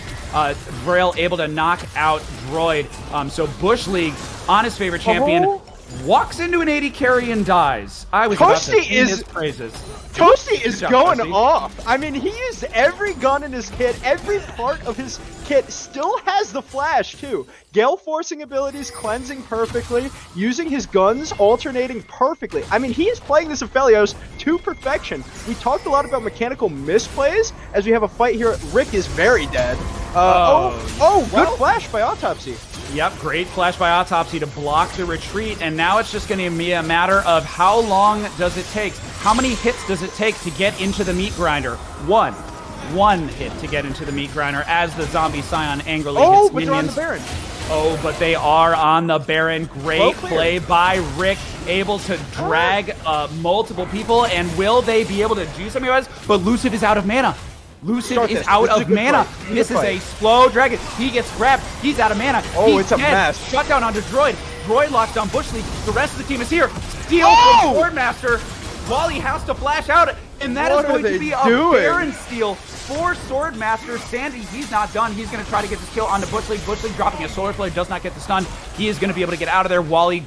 Speaker 1: Vrail able to knock out Droid. So Bush League, on his favorite champion, walks into an 80 carry and dies. I was about to sing his praises.
Speaker 2: Toasty is going off. I mean, he used every gun in his kit. Every part of his kit still has the flash, too. Gale forcing abilities, cleansing perfectly, using his guns, alternating perfectly. I mean, he is playing this Aphelios to perfection. We talked a lot about mechanical misplays as we have a fight here. Rick is very dead. Good flash by Autopsy.
Speaker 1: Yep, great flash by Autopsy to block the retreat, and now it's just going to be a matter of how long does it take? How many hits does it take to get into the meat grinder? One hit to get into the meat grinder as the zombie Scion angrily hits
Speaker 2: but
Speaker 1: minions.
Speaker 2: they're on the Baron.
Speaker 1: Oh, but they are on the Baron. Great play by Rick, able to drag multiple people, and will they be able to do something about this? But Luciv is out of mana. Luciv is out of mana. This is a slow dragon. He gets grabbed. He's out of mana.
Speaker 2: Oh, it's a mess.
Speaker 1: Shutdown onto Droid. Droid locks down Bush League. The rest of the team is here. Steal from Swordmaster. Wally has to flash out, and that is going to be a Baron steal for Swordmaster. Sandy, he's not done. He's going to try to get this kill onto Bush League. Bush League dropping a Solar Flare, does not get the stun. He is going to be able to get out of there. Wally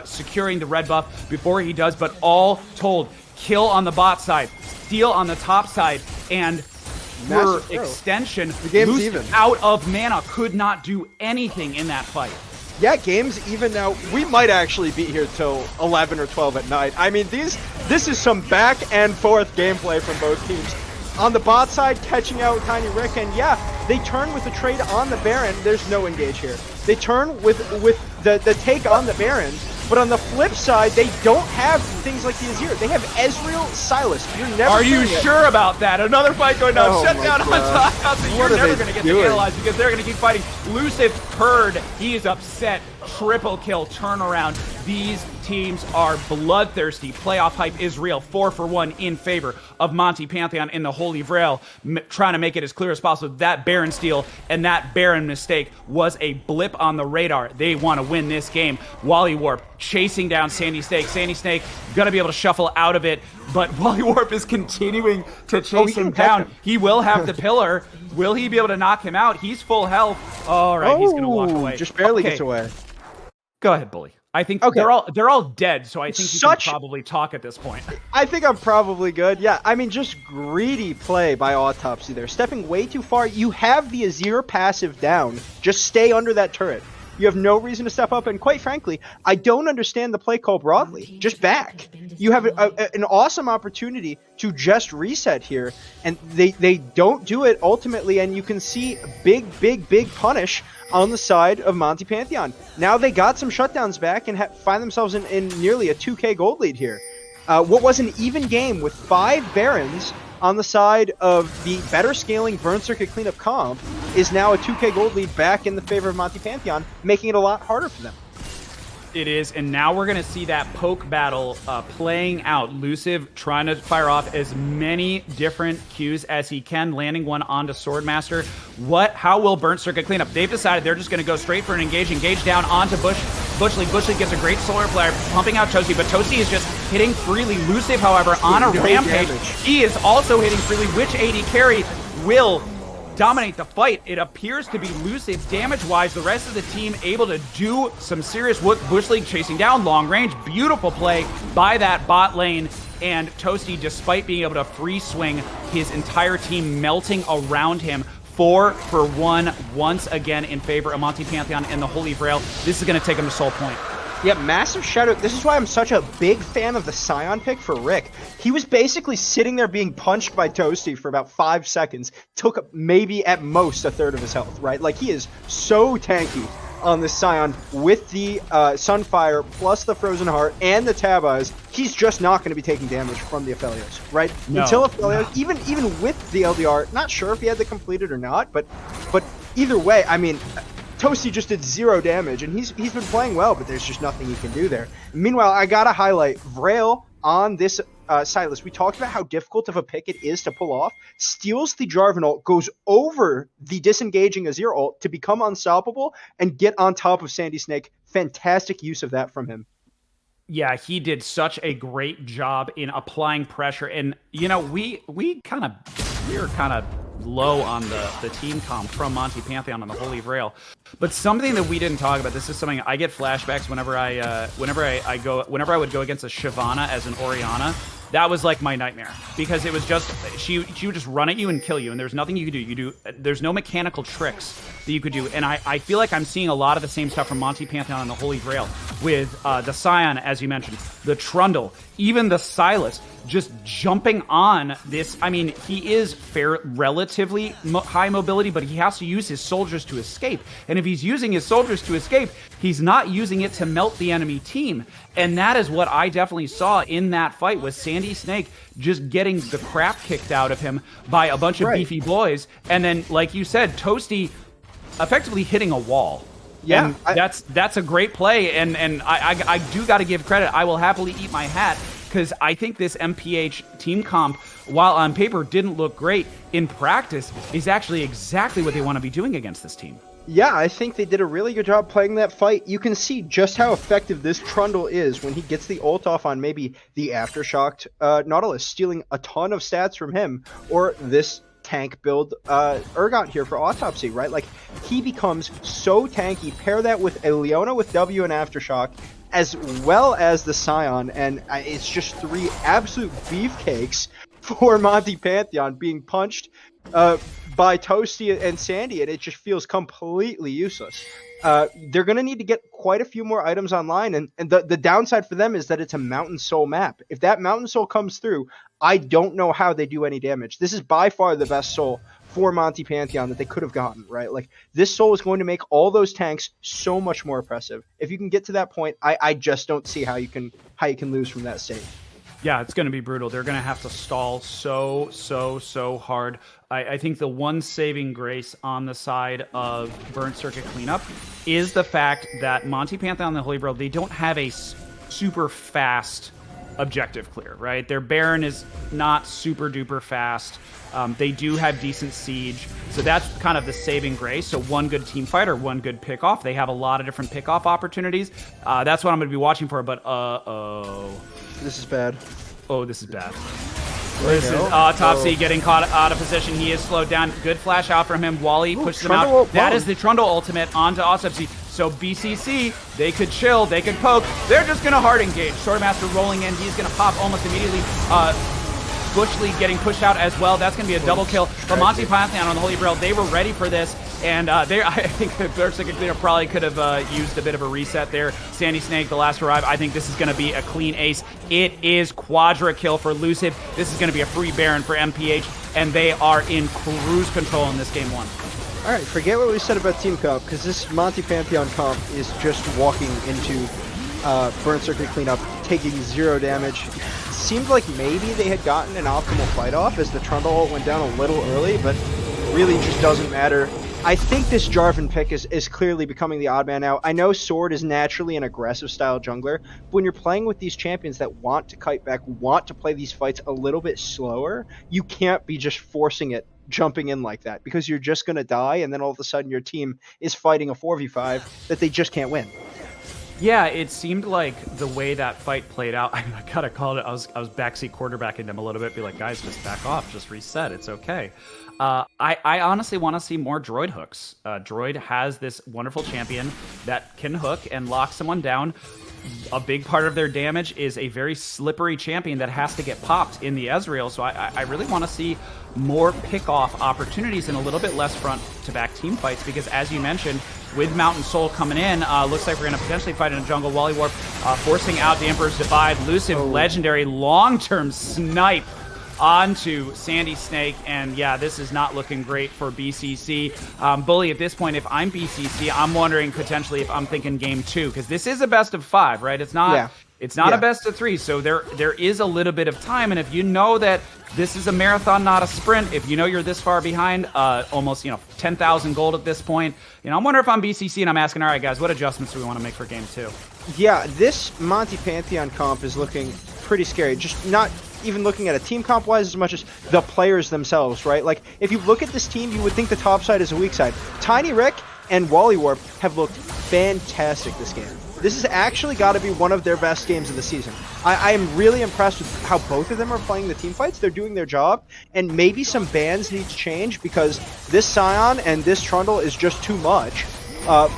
Speaker 1: securing the red buff before he does, but all told, kill on the bot side, steal on the top side, and for extension, Luciv out of mana could not do anything in that fight.
Speaker 2: Yeah, game's even now. We might actually be here till 11 or 12 at night. I mean, this is some back and forth gameplay from both teams. on the bot side, catching out Tiny Rick, and yeah, they turn with the trade on the Baron. There's no engage here. They turn with the take on the Baron, but on the flip side, they don't have things like the Azir. They have Ezreal, Sylas. You're never.
Speaker 1: Are you sure about that? Another fight going down.
Speaker 2: Oh
Speaker 1: Shut
Speaker 2: my
Speaker 1: down on
Speaker 2: God.
Speaker 1: top. So
Speaker 2: What
Speaker 1: you're
Speaker 2: are
Speaker 1: never
Speaker 2: they
Speaker 1: going to get
Speaker 2: doing?
Speaker 1: to analyze because they're going to keep fighting. Luciv heard. He is upset. Triple kill turnaround. These teams are bloodthirsty. Playoff hype is real. 4-for-1 in favor of Monty Pantheon in the Holy Grail, trying to make it as clear as possible. That Baron steal and that Baron mistake was a blip on the radar. They want to win this game. Wally Warp chasing down Sandy Snake. Sandy Snake gonna be able to shuffle out of it, but Wally Warp is continuing to chase him down. He will have the pillar. Will he be able to knock him out? He's full health. All right, he's gonna walk away.
Speaker 2: Just barely gets away.
Speaker 1: Go ahead, Bully. I think they're all dead, so I think you can probably talk at this point.
Speaker 2: I think I'm probably good. Yeah, I mean, just greedy play by Autopsy there. Stepping way too far. You have the Azir passive down. Just stay under that turret. You have no reason to step up, and quite frankly, I don't understand the play call broadly. Just back. You have an awesome opportunity to just reset here, and they don't do it ultimately, and you can see big punish on the side of Monty Pantheon. Now they got some shutdowns back and find themselves in nearly a 2k gold lead here. What was an even game with 5 Barons on the side of the better scaling Burn Circuit Cleanup comp is now a 2k gold lead back in the favor of Monty Pantheon, making it a lot harder for them.
Speaker 1: It is, and now we're going to see that poke battle playing out. Luciv trying to fire off as many different Qs as he can, landing one onto Swordmaster. How will Burnt Circuit clean up? They've decided they're just going to go straight for an engage. Engage down onto Bush League. Bush League gets a great solar flare, pumping out Toasty, but Toasty is just hitting freely. Luciv, however, on a rampage. He is also hitting freely. Which AD carry will dominate the fight? It appears to be Luciv damage-wise. The rest of the team able to do some serious work. Bush League chasing down long range. Beautiful play by that bot lane. And Toasty, despite being able to free swing his entire team, melting around him. 4-for-1 once again in favor of Monty Pantheon and the Holy Grail. This is going to take him to Soul Point.
Speaker 2: Yeah, massive shout out. This is why I'm such a big fan of the Scion pick for Rick. He was basically sitting there being punched by Toasty for about 5 seconds. Took maybe at most a third of his health, right? Like, he is so tanky on this Scion with the Sunfire plus the Frozen Heart and the Tab Eyes. He's just not going to be taking damage from the Aphelios, right? Until Aphelios, even with the LDR, not sure if he had to complete it or not, but either way, I mean, Toasty just did 0 damage, and he's been playing well, but there's just nothing he can do there. Meanwhile, I gotta highlight Vrail on this Sylas. We talked about how difficult of a pick it is to pull off. Steals the Jarvan ult, goes over the disengaging Azir ult to become unstoppable and get on top of Sandy Snake. Fantastic use of that from him.
Speaker 1: Yeah, he did such a great job in applying pressure, and you know, we were kind of low on the team comp from Monty Pantheon on the Holy Grail. But something that we didn't talk about, this is something I get flashbacks whenever I would go against a Shyvana as an Orianna. That was like my nightmare, because it was just she would just run at you and kill you, and there's nothing you could do. There's no mechanical tricks that you could do, and I feel like I'm seeing a lot of the same stuff from Monty Pantheon and the Holy Grail with the Scion, as you mentioned, the Trundle, even the Sylas, just jumping on this. I mean, he is relatively high mobility, but he has to use his soldiers to escape, and if he's using his soldiers to escape, he's not using it to melt the enemy team. And that is what I definitely saw in that fight, was Sandy Snake just getting the crap kicked out of him by a bunch of beefy boys. And then, like you said, Toasty effectively hitting a wall.
Speaker 2: Yeah.
Speaker 1: And that's a great play. And I do got to give credit. I will happily eat my hat, because I think this MPH team comp, while on paper didn't look great, in practice is actually exactly what they want to be doing against this team.
Speaker 2: Yeah, I think they did a really good job playing that fight. You can see just how effective this Trundle is when he gets the ult off on maybe the Aftershocked Nautilus, stealing a ton of stats from him, or this tank build Urgot here for Autopsy, right? Like, he becomes so tanky. Pair that with a Leona with W and Aftershock, as well as the Scion, and it's just 3 absolute beefcakes for Monty Pantheon, being punched by Toasty and Sandy, and it just feels completely useless. They're going to need to get quite a few more items online, and the downside for them is that it's a Mountain Soul map. If that Mountain Soul comes through, I don't know how they do any damage. This is by far the best soul for Monty Pantheon that they could have gotten, right? Like, this soul is going to make all those tanks so much more oppressive. If you can get to that point, I just don't see how you can lose from that state.
Speaker 1: Yeah, it's going to be brutal. They're going to have to stall so hard. I think the one saving grace on the side of Burnt Circuit Cleanup is the fact that Monty Pantheon and the Holy Grail, they don't have a super fast objective clear, right? Their Baron is not super duper fast. They do have decent siege, so that's kind of the saving grace. So one good team fight or one good pick off. They have a lot of different pick off opportunities. That's what I'm going to be watching for. But
Speaker 2: this is bad.
Speaker 1: Oh, this is bad. This is Topsy getting caught out of position. He is slowed down. Good flash out from him. Wally pushes him out. That is the Trundle ultimate onto Autopsy. So BCC, they could chill, they could poke. They're just going to hard engage. Swordmaster rolling in. He's going to pop almost immediately. Bush League getting pushed out as well. That's going to be a double kill. But Monty Pantheon on the Holy Grail, they were ready for this. And I think the Burnt Circuit Cleaner probably could have used a bit of a reset there. Sandy Snake, the last arrive. I think this is going to be a clean ace. It is quadra kill for Lucid. This is going to be a free Baron for MPH. And they are in cruise control in this game one.
Speaker 2: All right, forget what we said about team comp, because this Monty Pantheon comp is just walking into Burnt Circuit Cleanup, taking 0 damage. It seemed like maybe they had gotten an optimal fight off as the Trundle ult went down a little early, but really just doesn't matter. I think this Jarvan pick is clearly becoming the odd man out. I know Sword is naturally an aggressive style jungler, but when you're playing with these champions that want to kite back, want to play these fights a little bit slower, you can't be just forcing it, jumping in like that, because you're just going to die, and then all of a sudden your team is fighting a 4v5 that they just can't win.
Speaker 1: Yeah, it seemed like the way that fight played out, I gotta call it, I was backseat quarterbacking them a little bit, be like, guys, just back off, just reset, it's okay. I honestly want to see more droid hooks. Droid has this wonderful champion that can hook and lock someone down. A big part of their damage is a very slippery champion that has to get popped in the Ezreal, so I really want to see more pick-off opportunities and a little bit less front-to-back team fights, because as you mentioned, with Mountain Soul coming in, looks like we're going to potentially fight in a jungle. Wally Warp forcing out the Emperor's Divide. Lucid, legendary long-term snipe onto Sandy Snake, and yeah, this is not looking great for BCC. Bully, at this point, if I'm BCC, I'm wondering potentially if I'm thinking game 2, because this is a best of 5, right? It's not a best of 3, so there is a little bit of time, and if you know that this is a marathon, not a sprint, if you know you're this far behind, almost 10,000 gold at this point, I'm wondering if I'm BCC and I'm asking, all right, guys, what adjustments do we want to make for game 2?
Speaker 2: Yeah, this Monty Pantheon comp is looking pretty scary. Just not even looking at a team comp wise as much as the players themselves, right? Like, if you look at this team, you would think the top side is a weak side. Tiny Rick and Wally Warp have looked fantastic this game. This has actually got to be one of their best games of the season. I am really impressed with how both of them are playing the team fights. They're doing their job, and maybe some bans need to change, because this Scion and this Trundle is just too much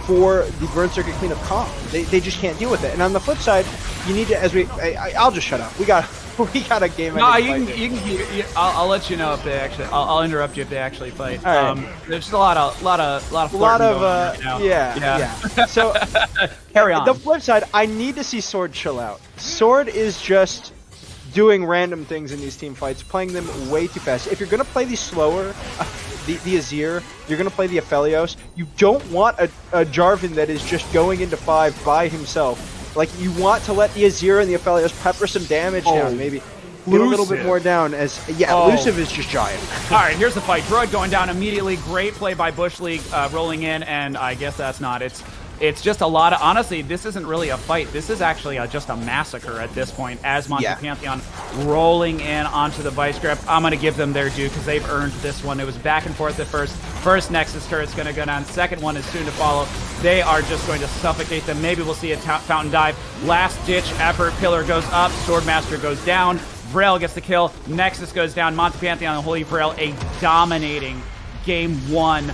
Speaker 2: for the Burnt Circuit Cleanup comp. They just can't deal with it. And on the flip side, you need to, I'll just shut up. We got a game.
Speaker 1: No, you can I'll let you know if they actually. I'll interrupt you if they actually fight.
Speaker 2: Right.
Speaker 1: There's just a lot of flirting going on right now.
Speaker 2: Yeah. So
Speaker 1: carry on.
Speaker 2: The flip side, I need to see Sword chill out. Sword is just doing random things in these team fights, playing them way too fast. If you're gonna play these slower, the Azir, you're gonna play the Aphelios. You don't want a Jarvan that is just going into 5 by himself. Like, you want to let the Azir and the Aphelios pepper some damage down, maybe get a little bit more down. Elusive is just giant.
Speaker 1: All right, here's the fight. Droid going down immediately. Great play by Bush League, rolling in, and I guess that's not. It's just a lot of, honestly, this isn't really a fight. This is actually just a massacre at this point, as Monty Pantheon rolling in onto the Vice Grip. I'm going to give them their due, because they've earned this one. It was back and forth at first. First Nexus turret's going to go down. Second one is soon to follow. They are just going to suffocate them. Maybe we'll see a fountain dive. Last ditch effort. Pillar goes up. Swordmaster goes down. Vrail gets the kill. Nexus goes down. Monty Pantheon and Holy Vrail, a dominating game 1.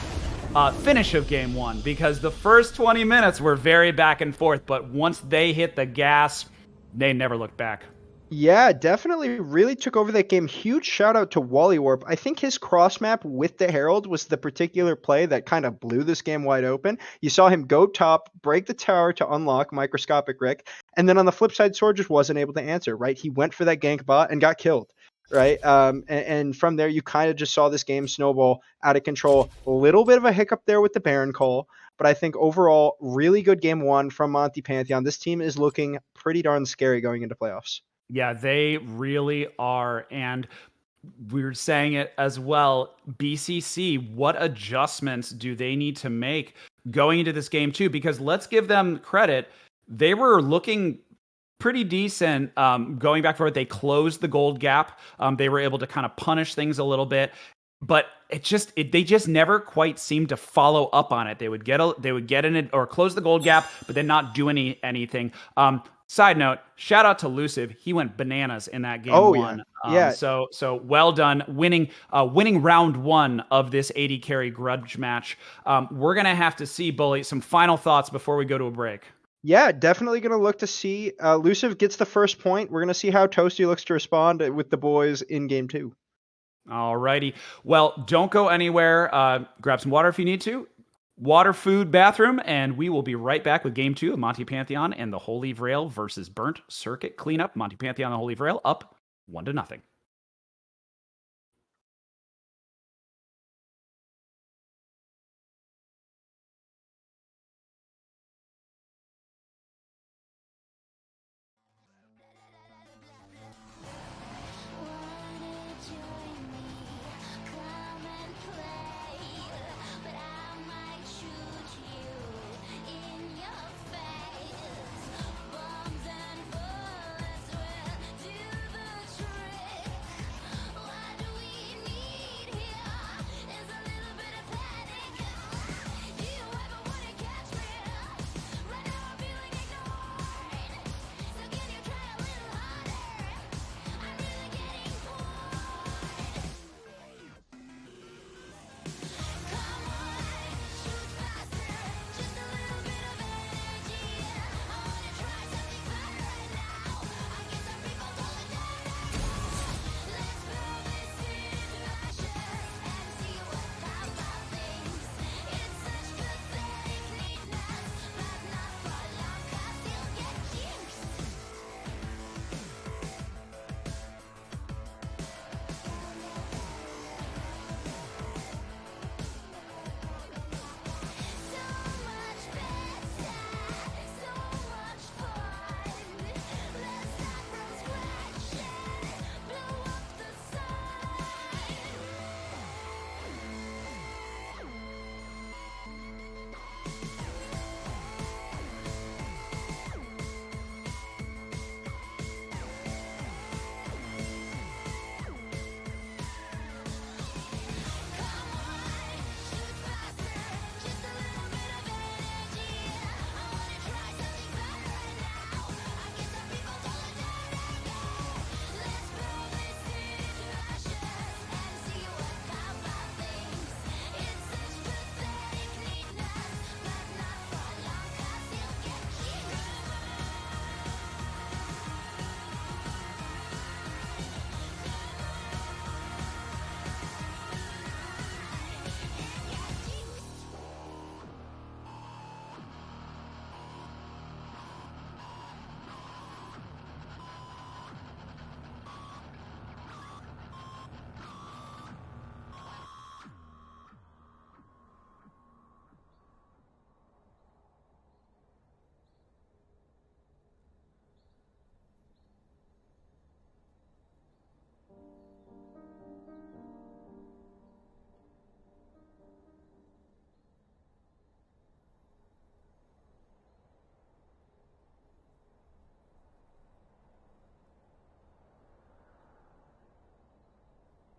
Speaker 1: Finish of game 1, because the first 20 minutes were very back and forth, but once they hit the gas, they never looked back.
Speaker 2: Yeah, definitely really took over that game. Huge shout out to Wally Warp. I think his cross map with the Herald was the particular play that kind of blew this game wide open. You saw him go top, break the tower to unlock Microscopic Rick, and then on the flip side, Sword just wasn't able to answer, right? He went for that gank bot and got killed, right? And from there, you kind of just saw this game snowball out of control. A little bit of a hiccup there with the Baron call, but I think overall, really good game one from Monty Pantheon. This team is looking pretty darn scary going into playoffs.
Speaker 1: Yeah, they really are. And we're saying it as well. BCC, what adjustments do they need to make going into this game, too? Because let's give them credit. They were looking pretty decent going back forward. They closed the gold gap. They were able to kind of punish things a little bit. But they just never quite seemed to follow up on it. They would get in it or close the gold gap, but then not do anything. Side note, shout out to Luciv. He went bananas in that game one.
Speaker 2: Yeah.
Speaker 1: So well done winning round one of this 80 carry grudge match. We're gonna have to see, Bully, some final thoughts before we go to a break.
Speaker 2: Yeah, definitely going to look to see. Luciv gets the first point. We're going to see how Toasty looks to respond with the boys in game two.
Speaker 1: Alrighty. Well, don't go anywhere. Grab some water if you need to. Water, food, bathroom, and we will be right back with game two of Monty Pantheon and the Holy Grail versus Burnt Circuit Cleanup. Monty Pantheon and the Holy Grail up 1-0.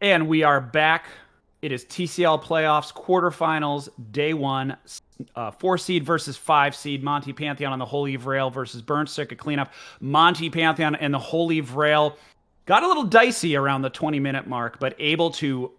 Speaker 1: And we are back. It is TCL playoffs, quarterfinals, day one. 4 seed versus 5 seed. Monty Pantheon on the Holy Grail versus Burnt Circuit Cleanup. Monty Pantheon and the Holy Grail got a little dicey around the 20-minute mark, but able to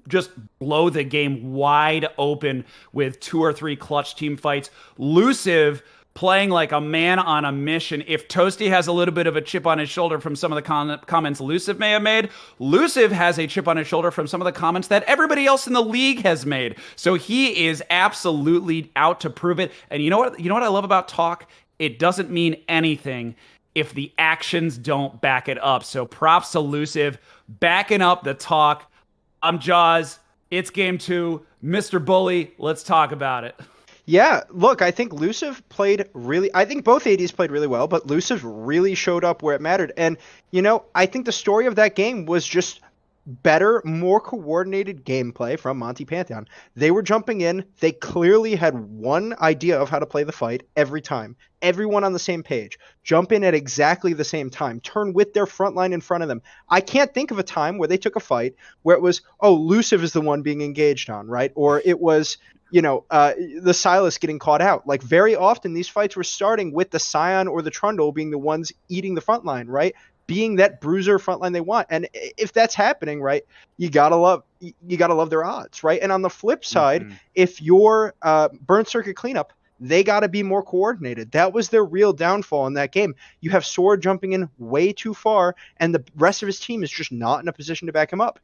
Speaker 1: just blow the game wide open with 2 or 3 clutch team fights. Luciv playing like a man on a mission. If Toasty has a little bit of a chip on his shoulder from some of the comments Luciv may have made, Luciv has a chip on his shoulder from some of the comments that everybody else in the league has made. So he is absolutely out to prove it. And you know what? You know what I love about talk? It doesn't mean anything if the actions don't back it up. So props to Luciv backing up the talk. I'm Jaws. It's game 2. Mr. Bully, let's talk about it.
Speaker 2: Yeah, look, I think Luciv I think both ADs played really well, but Luciv really showed up where it mattered. And, I think the story of that game was just better, more coordinated gameplay from Monty Pantheon. They were jumping in. They clearly had one idea of how to play the fight every time. Everyone on the same page. Jump in at exactly the same time. Turn with their front line in front of them. I can't think of a time where they took a fight where it was, Luciv is the one being engaged on, right? Or it was, the Silas getting caught out. Like, very often these fights were starting with the Scion or the Trundle being the ones eating the front line, right? Being that bruiser front line they want. And if that's happening, right, you gotta love their odds, right? And on the flip side, if you're Burnt Circuit Cleanup, they got to be more coordinated. That was their real downfall in that game. You have Sword jumping in way too far, and the rest of his team is just not in a position to back him up.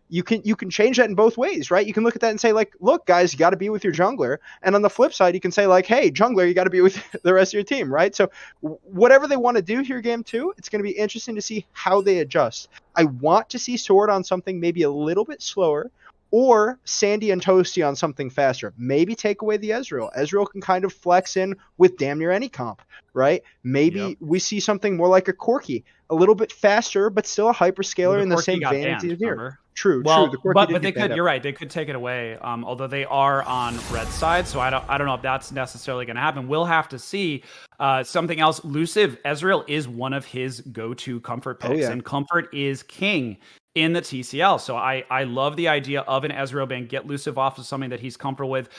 Speaker 2: You can change that in both ways, right? You can look at that and say, like, look, guys, you got to be with your jungler. And on the flip side, you can say, like, hey, jungler, you got to be with the rest of your team, right? So whatever they want to do here game 2, it's going to be interesting to see how they adjust. I want to see Sword on something maybe a little bit slower, or Sandy and Toasty on something faster. Maybe take away the Ezreal. Ezreal can kind of flex in with damn near any comp, right? Maybe we see something more like a Corki, a little bit faster, but still a hyperscaler in the same vein as here. True.
Speaker 1: The but they could. You're right. They could take it away. Although they are on red side, so I don't know if that's necessarily going to happen. We'll have to see. Something else. Luciv Ezreal is one of his go-to comfort picks, and comfort is king in the TCL. So I love the idea of an Ezreal ban. Get Luciv off of something that he's comfortable with.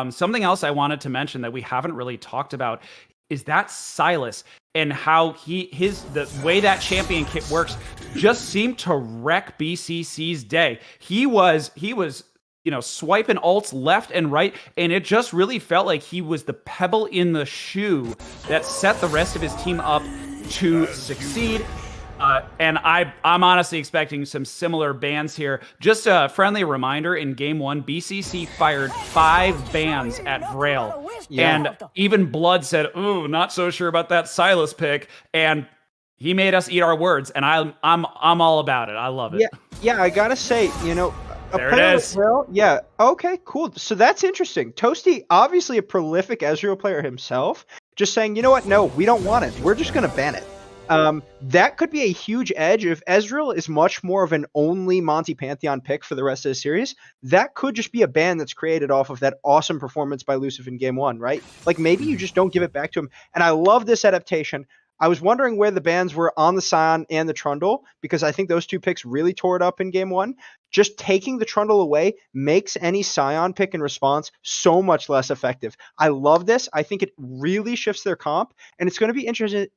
Speaker 1: Something else I wanted to mention that we haven't really talked about is that Silas and how the way that champion kit works just seemed to wreck BCC's day. He was swiping ults left and right, and it just really felt like he was the pebble in the shoe that set the rest of his team up to succeed. And I'm honestly expecting some similar bans here. Just a friendly reminder, in game 1, BCC fired 5 bans at Vrail. Yeah. And even Blood said, ooh, not so sure about that Silas pick. And he made us eat our words, and I'm all about it. I love it.
Speaker 2: Yeah, I gotta say,
Speaker 1: there it is.
Speaker 2: Yeah, okay, cool. So that's interesting. Toasty, obviously a prolific Ezreal player himself, just saying, you know what? No, we don't want it. We're just gonna ban it. That could be a huge edge. If Ezreal is much more of an only Monty Pantheon pick for the rest of the series, that could just be a ban that's created off of that awesome performance by Luciv in game 1, right? Like, maybe you just don't give it back to him. And I love this adaptation. I was wondering where the bans were on the Scion and the Trundle, because I think those two picks really tore it up in game 1. Just taking the Trundle away makes any Scion pick in response so much less effective. I love this. I think it really shifts their comp, and it's going to be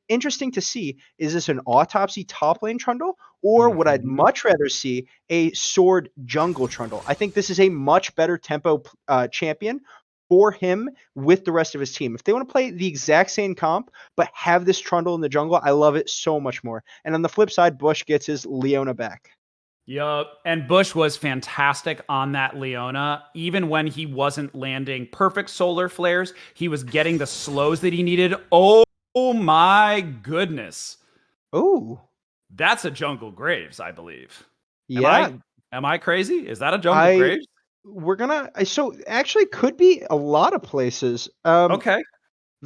Speaker 2: interesting to see, is this an Autopsy top lane Trundle, or would I much rather see a Sword jungle Trundle? I think this is a much better tempo champion for him with the rest of his team. If they want to play the exact same comp, but have this Trundle in the jungle, I love it so much more. And on the flip side, Bush gets his Leona back.
Speaker 1: Yup. And Bush was fantastic on that Leona. Even when he wasn't landing perfect solar flares, he was getting the slows that he needed. Oh my goodness.
Speaker 2: Oh.
Speaker 1: That's a jungle Graves, I believe.
Speaker 2: Yeah.
Speaker 1: Am I crazy? Is that a jungle Graves?
Speaker 2: So actually could be a lot of places.
Speaker 1: Okay.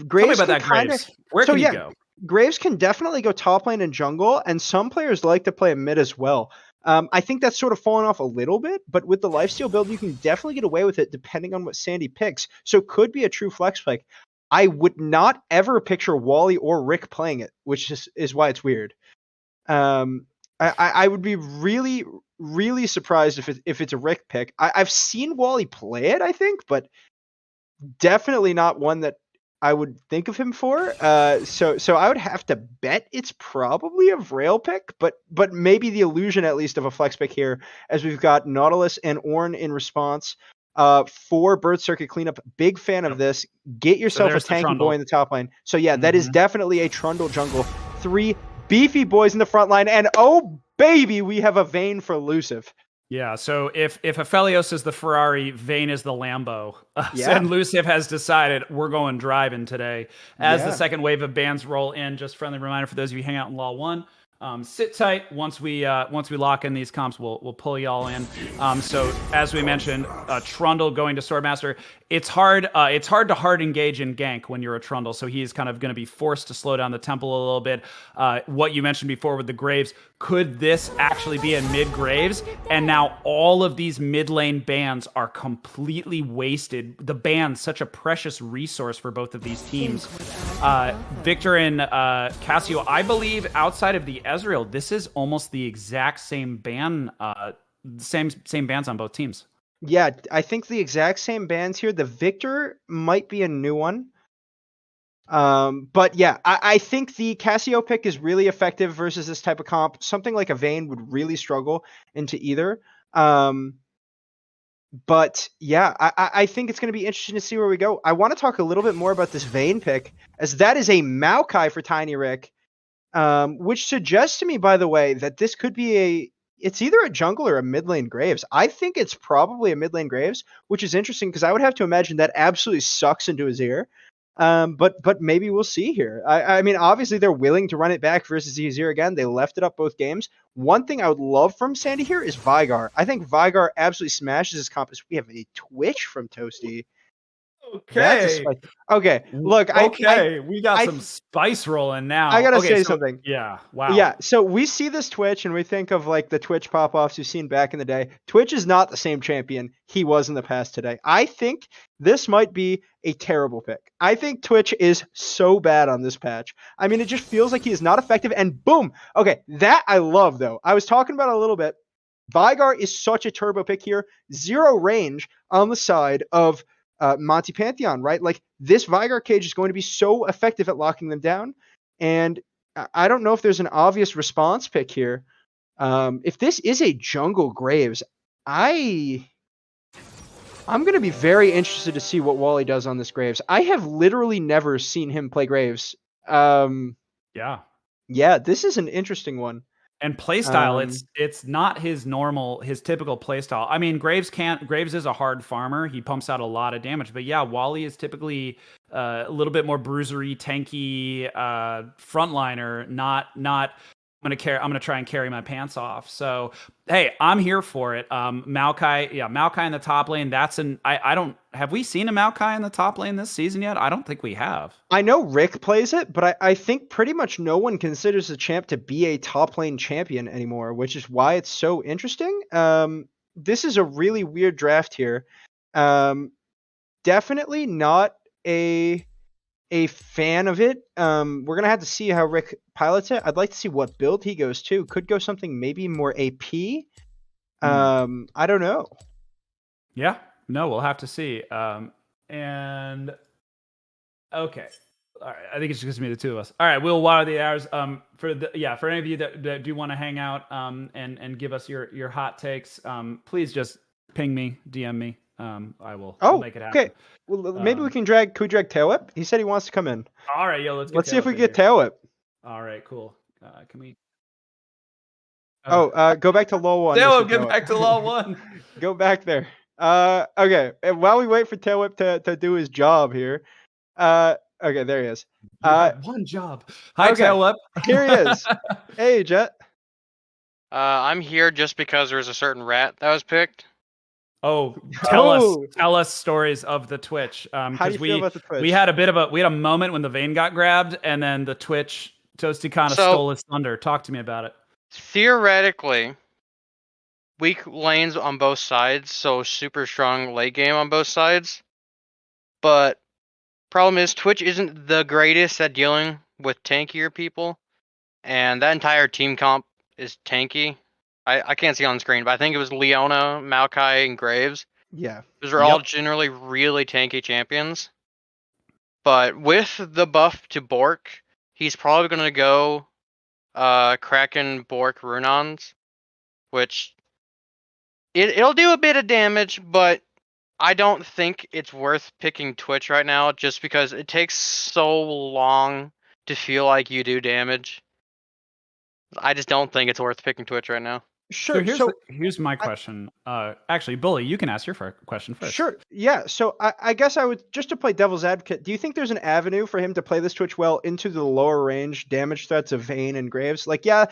Speaker 2: Graves.
Speaker 1: Tell me about that Graves. Where can he go?
Speaker 2: Graves can definitely go top lane and jungle, and some players like to play a mid as well. I think that's sort of fallen off a little bit, but with the lifesteal build, you can definitely get away with it depending on what Sandy picks. So could be a true flex pick. I would not ever picture Wally or Rick playing it, which is why it's weird. I would be really, really surprised if it's a Rick pick. I've seen Wally play it, I think, but definitely not one that I would think of him for. So I would have to bet it's probably a Vrail pick, but maybe the illusion at least of a flex pick here, as we've got Nautilus and Ornn in response. for Bird Circuit cleanup. Big fan of this. Get yourself a
Speaker 1: there's the
Speaker 2: tanky boy
Speaker 1: Trundle.
Speaker 2: in the top lane. So yeah, that is definitely a Trundle jungle. 3 beefy boys in the front line, and oh baby, we have a Vayne for elusive.
Speaker 1: Yeah, so if Aphelios is the Ferrari, Vayne is the Lambo.
Speaker 2: Yeah.
Speaker 1: And Luciv has decided we're going driving today. As the
Speaker 2: Yeah.
Speaker 1: second wave of bans roll in, just friendly reminder for those of you who hang out in Law 1, sit tight. Once we lock in these comps, we'll pull y'all in. So as we mentioned, Trundle going to Swordmaster. It's hard to hard engage in gank when you're a Trundle. So he's kind of going to be forced to slow down the temple a little bit. What you mentioned before with the Graves, could this actually be a mid Graves? And now all of these mid lane bans are completely wasted. The ban's such a precious resource for both of these teams. Victor and Cassio, I believe outside of the Ezreal, this is almost the exact same ban, same bans on both teams.
Speaker 2: Yeah, I think the exact same bans here. The Victor might be a new one. But yeah, I think the Cassio pick is really effective versus this type of comp. Something like a Vayne would really struggle into either. But yeah, I think it's going to be interesting to see where we go. I want to talk a little bit more about this Vayne pick, as that is a Maokai for Tiny Rick, which suggests to me, by the way, that this could be it's either a jungle or a mid lane Graves. I think it's probably a mid lane Graves, which is interesting because I would have to imagine that absolutely sucks into his ear. But maybe we'll see here. I mean, obviously they're willing to run it back versus Azir again. They left it up both games. One thing I would love from Sandy here is Vigar. I think Vigar absolutely smashes his comp. We have a Twitch from Toasty.
Speaker 1: Okay.
Speaker 2: Okay. Look,
Speaker 1: we got some spice rolling now.
Speaker 2: I gotta say something.
Speaker 1: Yeah. Wow.
Speaker 2: Yeah. So we see this Twitch and we think of like the Twitch pop-offs you've seen back in the day. Twitch is not the same champion he was in the past today. I think this might be a terrible pick. I think Twitch is so bad on this patch. I mean, it just feels like he is not effective, and boom. Okay, that I love though. I was talking about it a little bit. Vigar is such a turbo pick here. 0 range on the side of Monty Pantheon, right? Like this Vigar cage is going to be so effective at locking them down. And I don't know if there's an obvious response pick here. If this is a jungle Graves, I'm going to be very interested to see what Wally does on this Graves. I have literally never seen him play Graves.
Speaker 1: Yeah,
Speaker 2: this is an interesting one.
Speaker 1: And playstyle, it's not his typical playstyle. I mean, Graves is a hard farmer. He pumps out a lot of damage. But yeah, Wally is typically a little bit more bruisery, tanky frontliner. Not I'm gonna try and carry my pants off. So hey, I'm here for it. Maokai in the top lane. Have we seen a Maokai in the top lane this season yet? I don't think we have.
Speaker 2: I know Rick plays it, but I think pretty much no one considers the champ to be a top lane champion anymore, which is why it's so interesting. This is a really weird draft here. Definitely not a fan of it. We're gonna have to see how Rick pilots it. I'd like to see what build he goes to. Could go something maybe more AP. I don't know.
Speaker 1: Yeah, no, we'll have to see. And okay, all right. I think it's just gonna be the two of us. All right, we'll water the hours. For any of you that do want to hang out, and give us your hot takes, please just ping me, DM me. I will make it happen.
Speaker 2: Okay. Well, maybe we can drag Tail Whip. He said he wants to come in.
Speaker 1: All right, yo, let's
Speaker 2: see if we get Tail Whip.
Speaker 1: All right, cool. Can we?
Speaker 2: Go back to LoL 1.
Speaker 1: Tail Whip, get back to LoL 1.
Speaker 2: Go back there. Okay. And while we wait for Tail Whip to do his job here, okay, there he is.
Speaker 1: One job. Hi, Tail Whip.
Speaker 2: Here he is. Hey, Jet.
Speaker 4: I'm here just because there was a certain rat that was picked.
Speaker 1: Oh, tell us stories of the Twitch.
Speaker 2: How do you feel about the Twitch?
Speaker 1: We had a moment when the Vayne got grabbed, and then the Twitch Toasty kind of stole his thunder. Talk to me about it.
Speaker 4: Theoretically, weak lanes on both sides, so super strong late game on both sides. But problem is, Twitch isn't the greatest at dealing with tankier people, and that entire team comp is tanky. I can't see on screen, but I think it was Leona, Maokai, and Graves.
Speaker 2: Yeah.
Speaker 4: Those are all generally really tanky champions. But with the buff to Bork, he's probably going to go Kraken, Bork, Runons, which it'll do a bit of damage, but I don't think it's worth picking Twitch right now just because it takes so long to feel like you do damage. I just don't think it's worth picking Twitch right now.
Speaker 2: Sure.
Speaker 1: So here's my question. Actually, Bully, you can ask your question first.
Speaker 2: Sure. Yeah. So I guess I would, just to play devil's advocate, do you think there's an avenue for him to play this Twitch well into the lower range damage threats of Vayne and Graves? Like, yeah,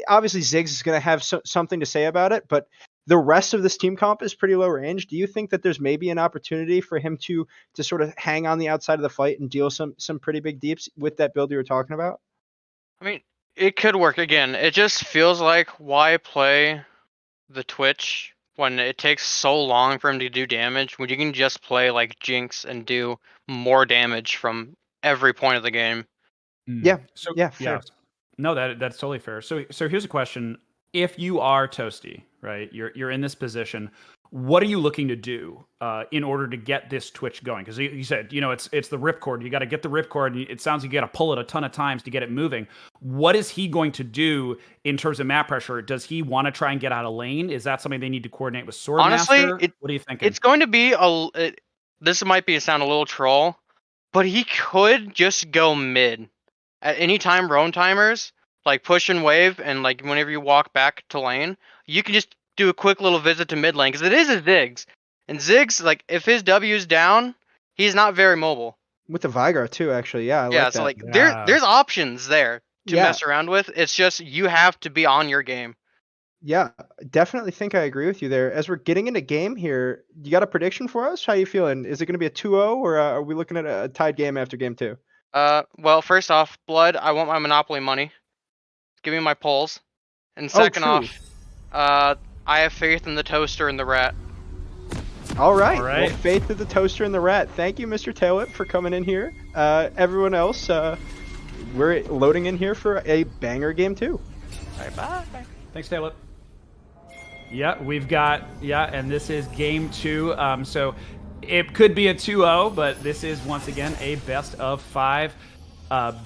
Speaker 2: obviously Ziggs is going to have something to say about it, but the rest of this team comp is pretty low range. Do you think that there's maybe an opportunity for him to sort of hang on the outside of the fight and deal some pretty big deeps with that build you were talking about?
Speaker 4: I mean, it could work again. It just feels like why play the Twitch when it takes so long for him to do damage when you can just play like Jinx and do more damage from every point of the game.
Speaker 2: Yeah.
Speaker 1: So
Speaker 2: yeah, fair.
Speaker 1: No, that's totally fair. So here's a question. If you are Toasty, right, you're in this position, what are you looking to do in order to get this Twitch going? Because you said, it's the ripcord. You got to get the ripcord, and it sounds like you got to pull it a ton of times to get it moving. What is he going to do in terms of map pressure? Does he want to try and get out of lane? Is that something they need to coordinate with Swordmaster?
Speaker 4: Honestly,
Speaker 1: what are you thinking?
Speaker 4: It's going to be this might sound a little troll, but he could just go mid at any time. Roam timers like push and wave, and like whenever you walk back to lane, you can just do a quick little visit to mid lane because it is a Ziggs, and Ziggs, like if his W is down, he's not very mobile.
Speaker 2: With the Vigar too, actually, yeah.
Speaker 4: So like there's options there to mess around with. It's just you have to be on your game.
Speaker 2: Yeah, definitely think I agree with you there. As we're getting into game here, you got a prediction for us? How you feeling? Is it going to be a 2-0 or are we looking at a tied game after game 2?
Speaker 4: Well, first off, Blood, I want my Monopoly money. Give me my polls. And second off, I have faith in the toaster and the rat.
Speaker 2: All right. Well, faith in the toaster and the rat. Thank you, Mr. Tailwhip, for coming in here. Everyone else, we're loading in here for a banger game 2.
Speaker 4: All right, bye.
Speaker 1: Thanks, Tailwhip. Yeah, we've got, and this is game 2. So it could be a 2-0, but this is once again a best of 5.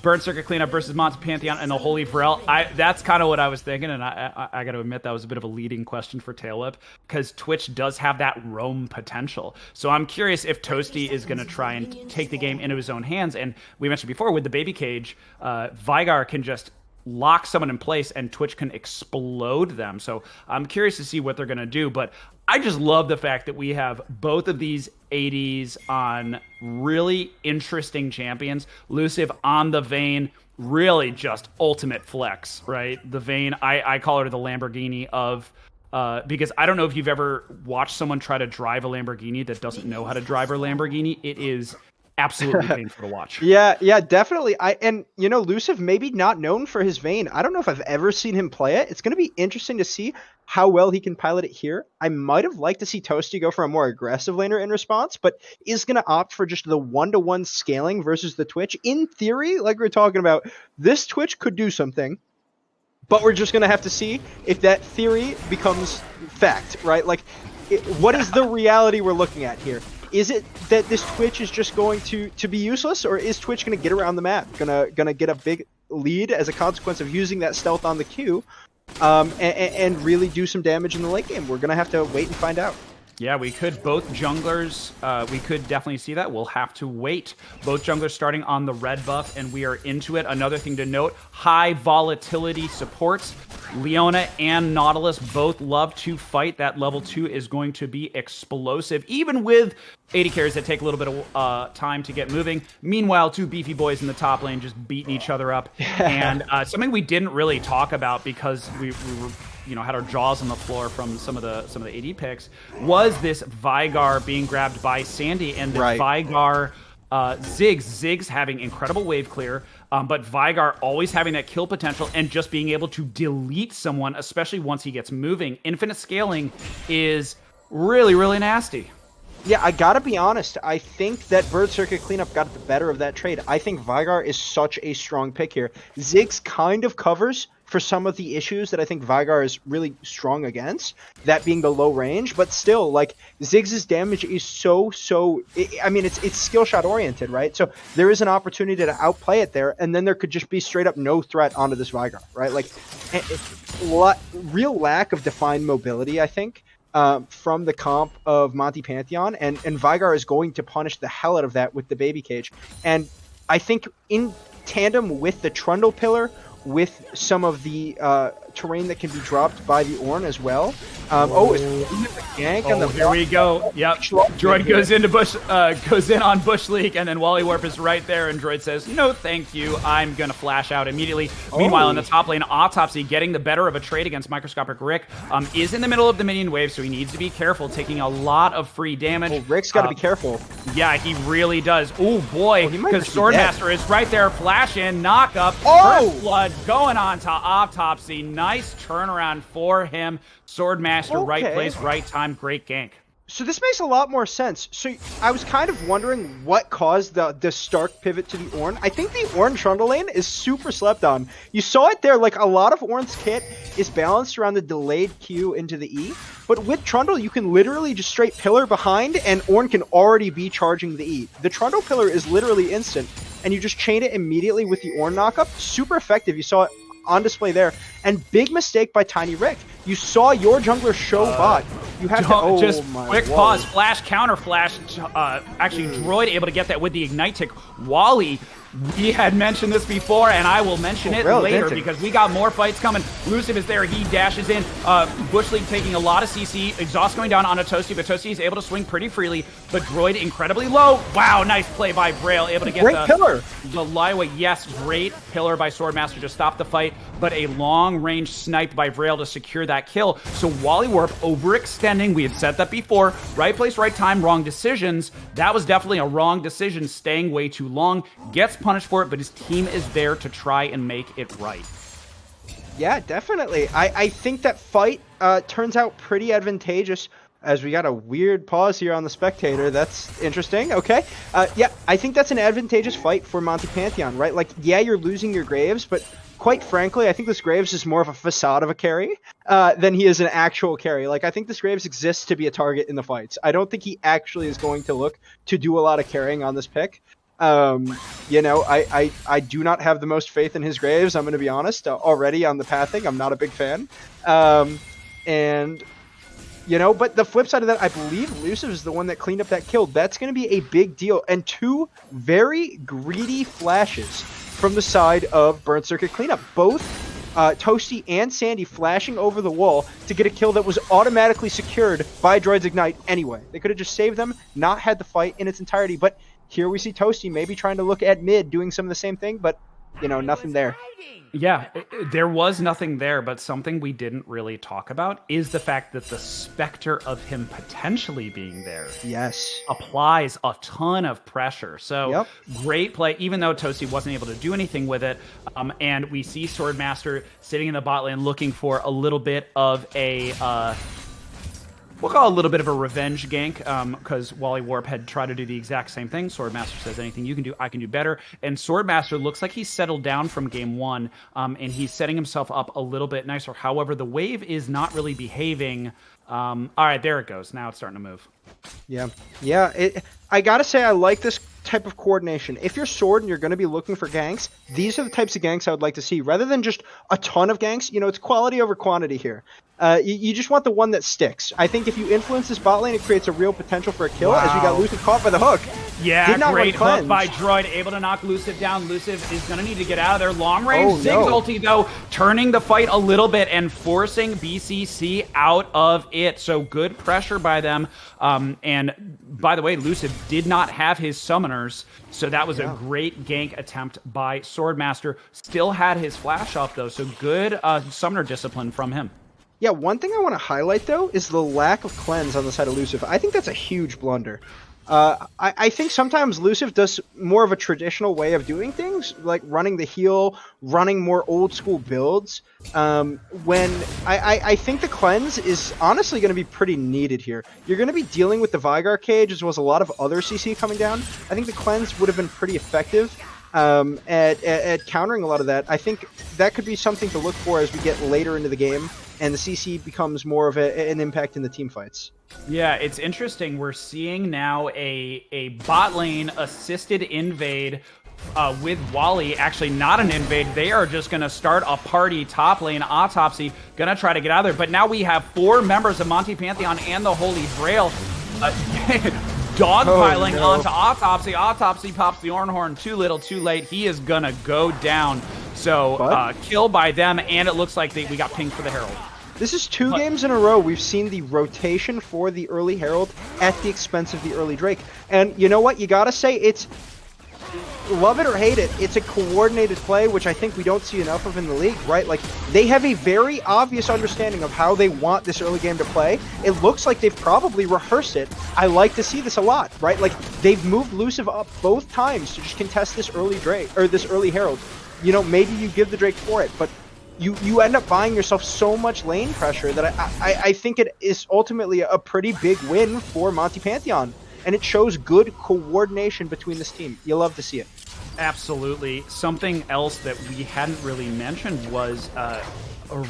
Speaker 1: Burn Circuit Cleanup versus Monty Pantheon and the Holy Pharrell. That's kind of what I was thinking, and I got to admit that was a bit of a leading question for Tailwhip because Twitch does have that roam potential. So I'm curious if Toasty is going to try and take the game into his own hands. And we mentioned before with the baby cage, Vigar can just lock someone in place and Twitch can explode them. So I'm curious to see what they're going to do, but I just love the fact that we have both of these 80s on really interesting champions. Luciv on the Vayne, really just ultimate flex, right? The Vayne, I call her the Lamborghini of because I don't know if you've ever watched someone try to drive a Lamborghini that doesn't know how to drive her Lamborghini. It is absolutely painful to watch.
Speaker 2: Yeah, definitely. Luciv maybe not known for his Vayne. I don't know if I've ever seen him play it. It's going to be interesting to see how well he can pilot it here. I might have liked to see Toasty go for a more aggressive laner in response, but is going to opt for just the 1-to-1 scaling versus the Twitch. In theory, like we were talking about, this Twitch could do something, but we're just going to have to see if that theory becomes fact, right? Like, what is the reality we're looking at here? Is it that this Twitch is just going to be useless, or is Twitch going to get around the map, gonna get a big lead as a consequence of using that stealth on the Q, and really do some damage in the late game? We're gonna have to wait and find out.
Speaker 1: Yeah, we could. Both junglers, we could definitely see that. We'll have to wait. Both junglers starting on the red buff, and we are into it. Another thing to note, high volatility supports. Leona and Nautilus both love to fight. That level 2 is going to be explosive, even with 80 carries that take a little bit of time to get moving. Meanwhile, 2 beefy boys in the top lane just beating each other up. And something we didn't really talk about because we were had our jaws on the floor from some of the AD picks, was this Vigar being grabbed by Sandy and the Vigar Ziggs having incredible wave clear, but Vigar always having that kill potential and just being able to delete someone, especially once he gets moving. Infinite scaling is really, really nasty.
Speaker 2: Yeah, I gotta be honest. I think that Bird Circuit Cleanup got the better of that trade. I think Vigar is such a strong pick here. Ziggs kind of covers for some of the issues that I think Vigar is really strong against, that being the low range, but still, like, Ziggs' damage is it's skill shot oriented, right? So there is an opportunity to outplay it there, and then there could just be straight up no threat onto this Vigar, right? Like, real lack of defined mobility, I think, from the comp of Monty Pantheon, and Vigar is going to punish the hell out of that with the baby cage. And I think in tandem with the Trundle Pillar, with some of the terrain that can be dropped by the Ornn as well. It's gank on the
Speaker 1: here we go. Yep. Droid goes in on Bush League, and then Wally Warp is right there, and Droid says, "No, thank you. I'm gonna flash out immediately." Meanwhile, in the top lane, Autopsy getting the better of a trade against Microscopic Rick is in the middle of the minion wave, so he needs to be careful, taking a lot of free damage.
Speaker 2: Well, Rick's got to be careful.
Speaker 1: Yeah, he really does. Oh boy, because Swordmaster is right there, flash in, knock up, First Blood going on to Autopsy. Nice turnaround for him. Swordmaster, right place, right time, great gank.
Speaker 2: So this makes a lot more sense. So I was kind of wondering what caused the Stark pivot to the Ornn. I think the Ornn Trundle lane is super slept on. You saw it there, like a lot of Ornn's kit is balanced around the delayed Q into the E, but with Trundle you can literally just straight pillar behind and Ornn can already be charging the E. The Trundle pillar is literally instant, and you just chain it immediately with the Ornn knockup. Super effective. You saw it on display there, and big mistake by Tiny Rick. You saw your jungler show bot. You have to
Speaker 1: just quick pause, flash, counter flash. Actually, Droid able to get that with the ignite tick. Wally, we had mentioned this before, and I will mention it later because we got more fights coming. Luciv is there, he dashes in. Bush League taking a lot of CC. Exhaust going down onto Toasty, but Toasty is able to swing pretty freely. But Droid incredibly low. Wow, nice play by Braille, able to get
Speaker 2: the pillar.
Speaker 1: The Laiwa, yes, great pillar by Swordmaster to stop the fight, but a long-range snipe by Braille to secure that kill. So Wally Warp overextending. We had said that before. Right place, right time, wrong decisions. That was definitely a wrong decision, staying way too long. Gets punished for it, but his team is there to try and make it right.
Speaker 2: Yeah, definitely. I think that fight turns out pretty advantageous, as we got a weird pause here on the spectator. That's interesting. Okay. Yeah, I think that's an advantageous fight for Monty Pantheon, right? Like, yeah, you're losing your Graves, but quite frankly, I think this Graves is more of a facade of a carry than he is an actual carry. Like, I think this Graves exists to be a target in the fights. I don't think he actually is going to look to do a lot of carrying on this pick. You know, I do not have the most faith in his Graves, I'm going to be honest. Already on the pathing, I'm not a big fan. And, you know, but the flip side of that, I believe Luciv is the one that cleaned up that kill. That's going to be a big deal. And two very greedy flashes from the side of Burnt Circuit Cleanup. Both Toasty and Sandy flashing over the wall to get a kill that was automatically secured by Droid's Ignite anyway. They could have just saved them, not had the fight in its entirety, but here we see Toasty maybe trying to look at mid, doing some of the same thing, but, you know, nothing there.
Speaker 1: Yeah, there was nothing there, but something we didn't really talk about is the fact that the specter of him potentially being there applies a ton of pressure. So great play, even though Toasty wasn't able to do anything with it. And we see Swordmaster sitting in the bot lane looking for a little bit of a... we'll call it a little bit of a revenge gank, because Wally Warp had tried to do the exact same thing. Swordmaster says, anything you can do, I can do better. And Swordmaster looks like he's settled down from game one, and he's setting himself up a little bit nicer. However, the wave is not really behaving. All right, there it goes. Now it's starting to move.
Speaker 2: Yeah. I gotta say, I like this type of coordination. If you're Sword and you're going to be looking for ganks, these are the types of ganks I would like to see. Rather than just a ton of ganks, you know, it's quality over quantity here. You just want the one that sticks. I think if you influence this bot lane, it creates a real potential for a kill, as we got Luciv caught by the hook.
Speaker 1: Yeah, great hook by Droid, able to knock Luciv down. Luciv is going to need to get out of there. Long range Ziggs ulti, though, turning the fight a little bit and forcing BCC out of it. So good pressure by them. And by the way, Luciv did not have his summoners, so that was a great gank attempt by Swordmaster. Still had his flash off, though, so good summoner discipline from him.
Speaker 2: Yeah, one thing I want to highlight, though, is the lack of cleanse on the side of Luciv. I think that's a huge blunder. I think sometimes Luciv does more of a traditional way of doing things, like running the heal, running more old school builds, when I think the cleanse is honestly going to be pretty needed here. You're going to be dealing with the Vigar cage as well as a lot of other CC coming down. I think the cleanse would have been pretty effective at countering a lot of that. I think that could be something to look for as we get later into the game and the CC becomes more of an impact in the team fights.
Speaker 1: Yeah, it's interesting. We're seeing now a bot lane assisted invade with Wally, actually not an invade. They are just going to start a party top lane. Autopsy going to try to get out of there. But now we have 4 members of Monty Pantheon and the Holy Grail dogpiling onto Autopsy. Autopsy pops the Ornhorn too little, too late. He is going to go down. So kill by them, and it looks like we got pinged for the Herald.
Speaker 2: This is 2 games in a row we've seen the rotation for the early Herald at the expense of the early Drake. And you know what? You gotta say, it's... love it or hate it, it's a coordinated play, which I think we don't see enough of in the league, right? Like, they have a very obvious understanding of how they want this early game to play. It looks like they've probably rehearsed it. I like to see this a lot, right? Like, they've moved Luciv up both times to just contest this early Drake, or this early Herald. You know, maybe you give the Drake for it, but you end up buying yourself so much lane pressure that I think it is ultimately a pretty big win for Monty Pantheon. And it shows good coordination between this team. You love to see it.
Speaker 1: Absolutely. Something else that we hadn't really mentioned was a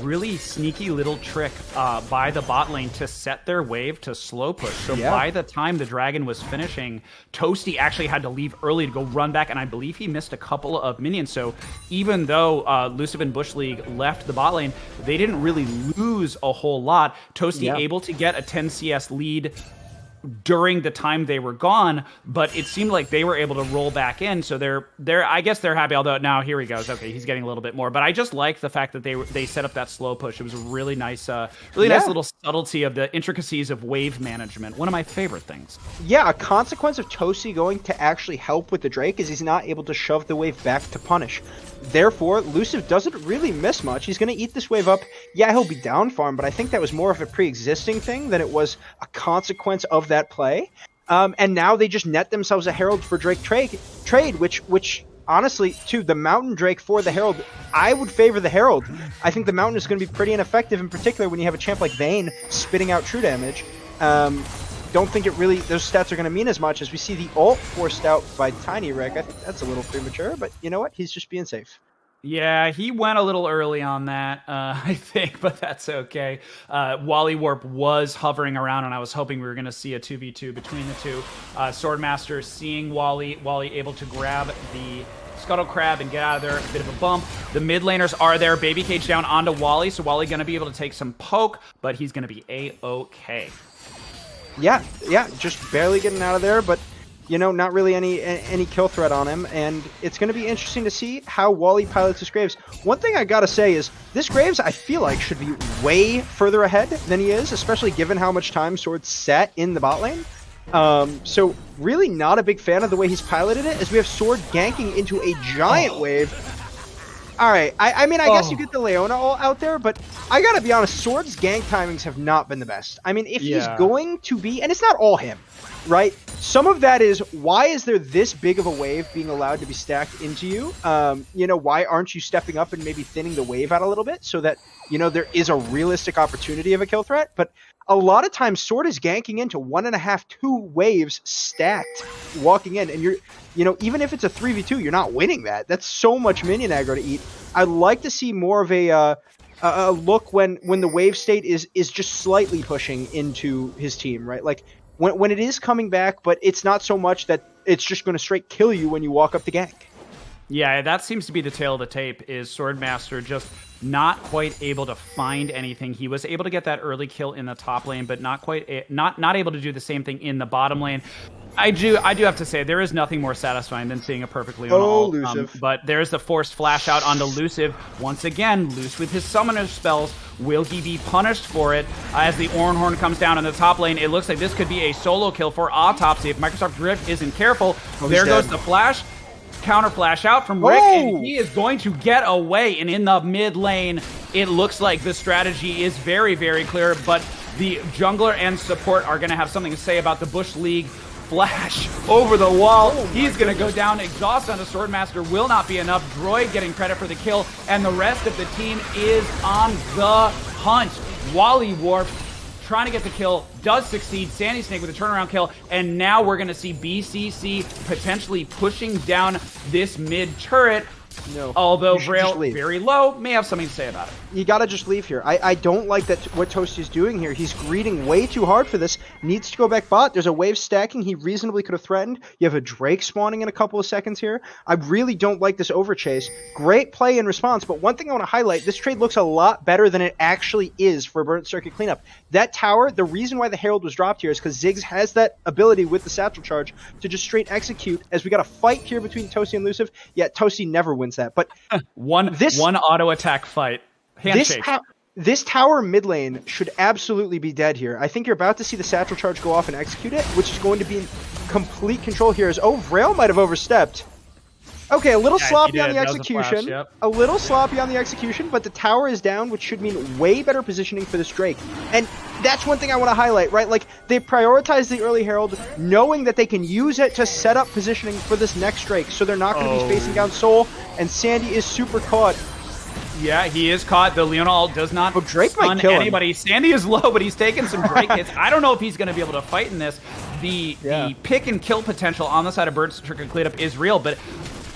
Speaker 1: really sneaky little trick by the bot lane to set their wave to slow push. So by the time the dragon was finishing, Toasty actually had to leave early to go run back, and I believe he missed a couple of minions. So even though Luciv and Bush League left the bot lane, they didn't really lose a whole lot. Toasty able to get a 10 CS lead during the time they were gone, but it seemed like they were able to roll back in, so they're I guess they're happy. Although now here he goes. Okay, he's getting a little bit more, but I just like the fact that they set up that slow push. It was a really nice, nice little subtlety of the intricacies of wave management. One of my favorite things. Yeah,
Speaker 2: a consequence of Toasty going to actually help with the Drake is he's not able to shove the wave back to punish. Therefore, Luciv doesn't really miss much. He's going to eat this wave up. Yeah, he'll be down farm, but I think that was more of a pre-existing thing than it was a consequence of that play. And now they just net themselves a Herald for Drake trade, which honestly, too, the Mountain Drake for the Herald, I would favor the Herald. I think the Mountain is going to be pretty ineffective, in particular when you have a champ like Vayne spitting out true damage. Don't think it really, those stats are going to mean as much as we see the ult forced out by Tiny Rick. I think that's a little premature, but you know what? He's just being safe.
Speaker 1: Yeah, he went a little early on that, I think, but that's okay. Wally Warp was hovering around, and I was hoping we were going to see a 2v2 between the two. Swordmaster seeing Wally able to grab the Scuttle Crab and get out of there. A bit of a bump. The mid laners are there. Baby Cage down onto Wally, so Wally going to be able to take some poke, but he's going to be A-okay.
Speaker 2: Yeah, just barely getting out of there, but you know, not really any kill threat on him, and it's going to be interesting to see how Wally pilots his Graves. One thing I gotta say is, this Graves, I feel like, should be way further ahead than he is, especially given how much time Sword sat in the bot lane. So really not a big fan of the way he's piloted it, as we have Sword ganking into a giant wave. Alright, I mean, I guess you get the Leona ult out there, but I gotta be honest, Sword's gank timings have not been the best. I mean, if he's going to be, and it's not all him, right? Some of that is, why is there this big of a wave being allowed to be stacked into you? You know, why aren't you stepping up and maybe thinning the wave out a little bit so that, you know, there is a realistic opportunity of a kill threat? But a lot of times, Sword is ganking into 1.5, 2 waves stacked, walking in, and you're, you know, even if it's a 3v2, you're not winning that. That's so much minion aggro to eat. I'd like to see more of a look when the wave state is just slightly pushing into his team, right? Like, when it is coming back, but it's not so much that it's just going to straight kill you when you walk up the gank.
Speaker 1: Yeah, that seems to be the tail of the tape, is Swordmaster just not quite able to find anything. He was able to get that early kill in the top lane, but not able to do the same thing in the bottom lane. I do have to say, there is nothing more satisfying than seeing a perfectly on ult.
Speaker 2: Luciv.
Speaker 1: But there's the forced flash out onto Luciv. Once again, loose with his summoner spells. Will he be punished for it? As the Ornhorn comes down in the top lane, it looks like this could be a solo kill for Autopsy. If Microsoft Drift isn't careful, there goes the flash. Counter flash out from Rick, and he is going to get away. And in the mid lane, it looks like the strategy is very, very clear, but the jungler and support are going to have something to say about the Bush League flash over the wall. He's going to go down. Exhaust on the Swordmaster will not be enough. Droid getting credit for the kill, and the rest of the team is on the hunt. Wally Warp trying to get the kill, does succeed. Sandy Snake with a turnaround kill, and now we're going to see BCC potentially pushing down this mid turret.
Speaker 2: No.
Speaker 1: Although
Speaker 2: You should just
Speaker 1: Vrail,
Speaker 2: leave.
Speaker 1: very low, may have something to say about it.
Speaker 2: You gotta just leave here. I don't like that what Toasty's doing here. He's greeting way too hard for this. Needs to go back bot. There's a wave stacking he reasonably could have threatened. You have a Drake spawning in a couple of seconds here. I really don't like this overchase. Great play in response, but one thing I want to highlight, this trade looks a lot better than it actually is for Burnt Circuit cleanup. That tower, the reason why the Herald was dropped here is because Ziggs has that ability with the satchel charge to just straight execute, as we got a fight here between Toasty and Luciv, yet Toasty never wins that. But
Speaker 1: one auto attack fight. Handshake.
Speaker 2: This tower mid lane should absolutely be dead here. I think you're about to see the satchel charge go off and execute it, which is going to be in complete control here. As Vrail might have overstepped. Okay, a little sloppy on the execution. A little sloppy on the execution, but the tower is down, which should mean way better positioning for this Drake. And that's one thing I want to highlight, right? Like, they prioritize the early Herald, knowing that they can use it to set up positioning for this next Drake, so they're not going to be facing down Soul, and Sandy is super caught.
Speaker 1: Yeah, he is caught. The Leonal does not
Speaker 2: Drake might kill
Speaker 1: anybody. Sandy is low, but he's taking some Drake hits. I don't know if he's going to be able to fight in this. The pick and kill potential on the side of Burnt Circuit cleanup is real, but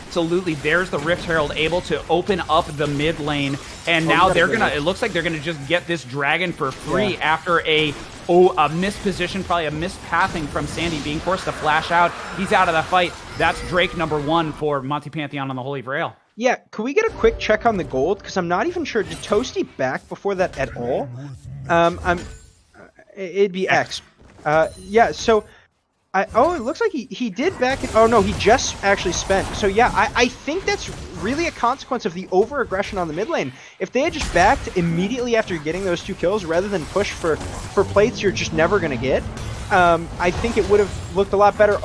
Speaker 1: absolutely, there's the Rift Herald able to open up the mid lane, and now they're gonna. It looks like they're gonna just get this dragon for free after a misposition, probably a mispathing from Sandy, being forced to flash out. He's out of the fight. That's Drake -- 1 for Monty Pantheon on the Holy Grail.
Speaker 2: Yeah, could we get a quick check on the gold? Because I'm not even sure. Did Toasty back before that at all? It'd be X. Yeah, so. It looks like he did back in, oh no, he just actually spent. So yeah, I think that's really a consequence of the over-aggression on the mid lane. If they had just backed immediately after getting those 2 kills, rather than push for plates you're just never going to get, I think it would have looked a lot better.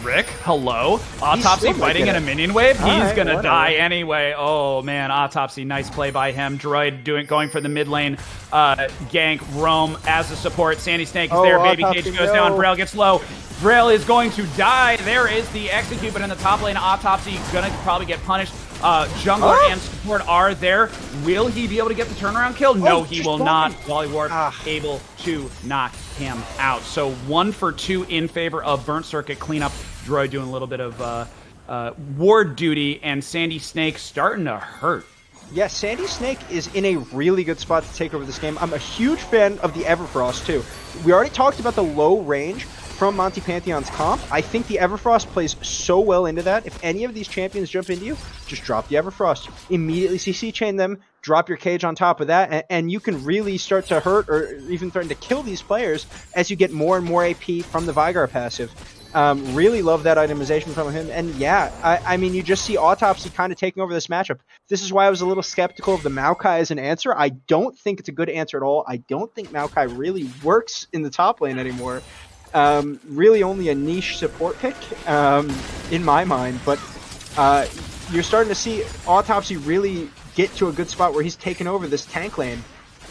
Speaker 1: Rick, hello? Autopsy fighting in a minion wave? He's gonna die anyway. Oh man, Autopsy, nice play by him. Droid going for the mid lane. Gank, roam as a support. Sandy Snake is there. Baby Cage goes down. Vrail gets low. Vrail is going to die. There is the execute, but in the top lane, Autopsy gonna probably get punished. Jungler and support are there. Will he be able to get the turnaround kill? No, he will not. Wally Ward able to knock him out. So 1 for 2 in favor of Burnt Circuit cleanup. Droid doing a little bit of ward duty, and Sandy Snake starting to hurt.
Speaker 2: Yeah, Sandy Snake is in a really good spot to take over this game. I'm a huge fan of the Everfrost, too. We already talked about the low range from Monty Pantheon's comp. I think the Everfrost plays so well into that. If any of these champions jump into you, just drop the Everfrost. Immediately CC chain them, drop your cage on top of that, and you can really start to hurt or even threaten to kill these players as you get more and more AP from the Vigar passive. Really love that itemization from him. And yeah, I mean, you just see Autopsy kind of taking over this matchup. This is why I was a little skeptical of the Maokai as an answer. I don't think it's a good answer at all. I don't think Maokai really works in the top lane anymore. Really only a niche support pick in my mind. But you're starting to see Autopsy really get to a good spot where he's taken over this tank lane.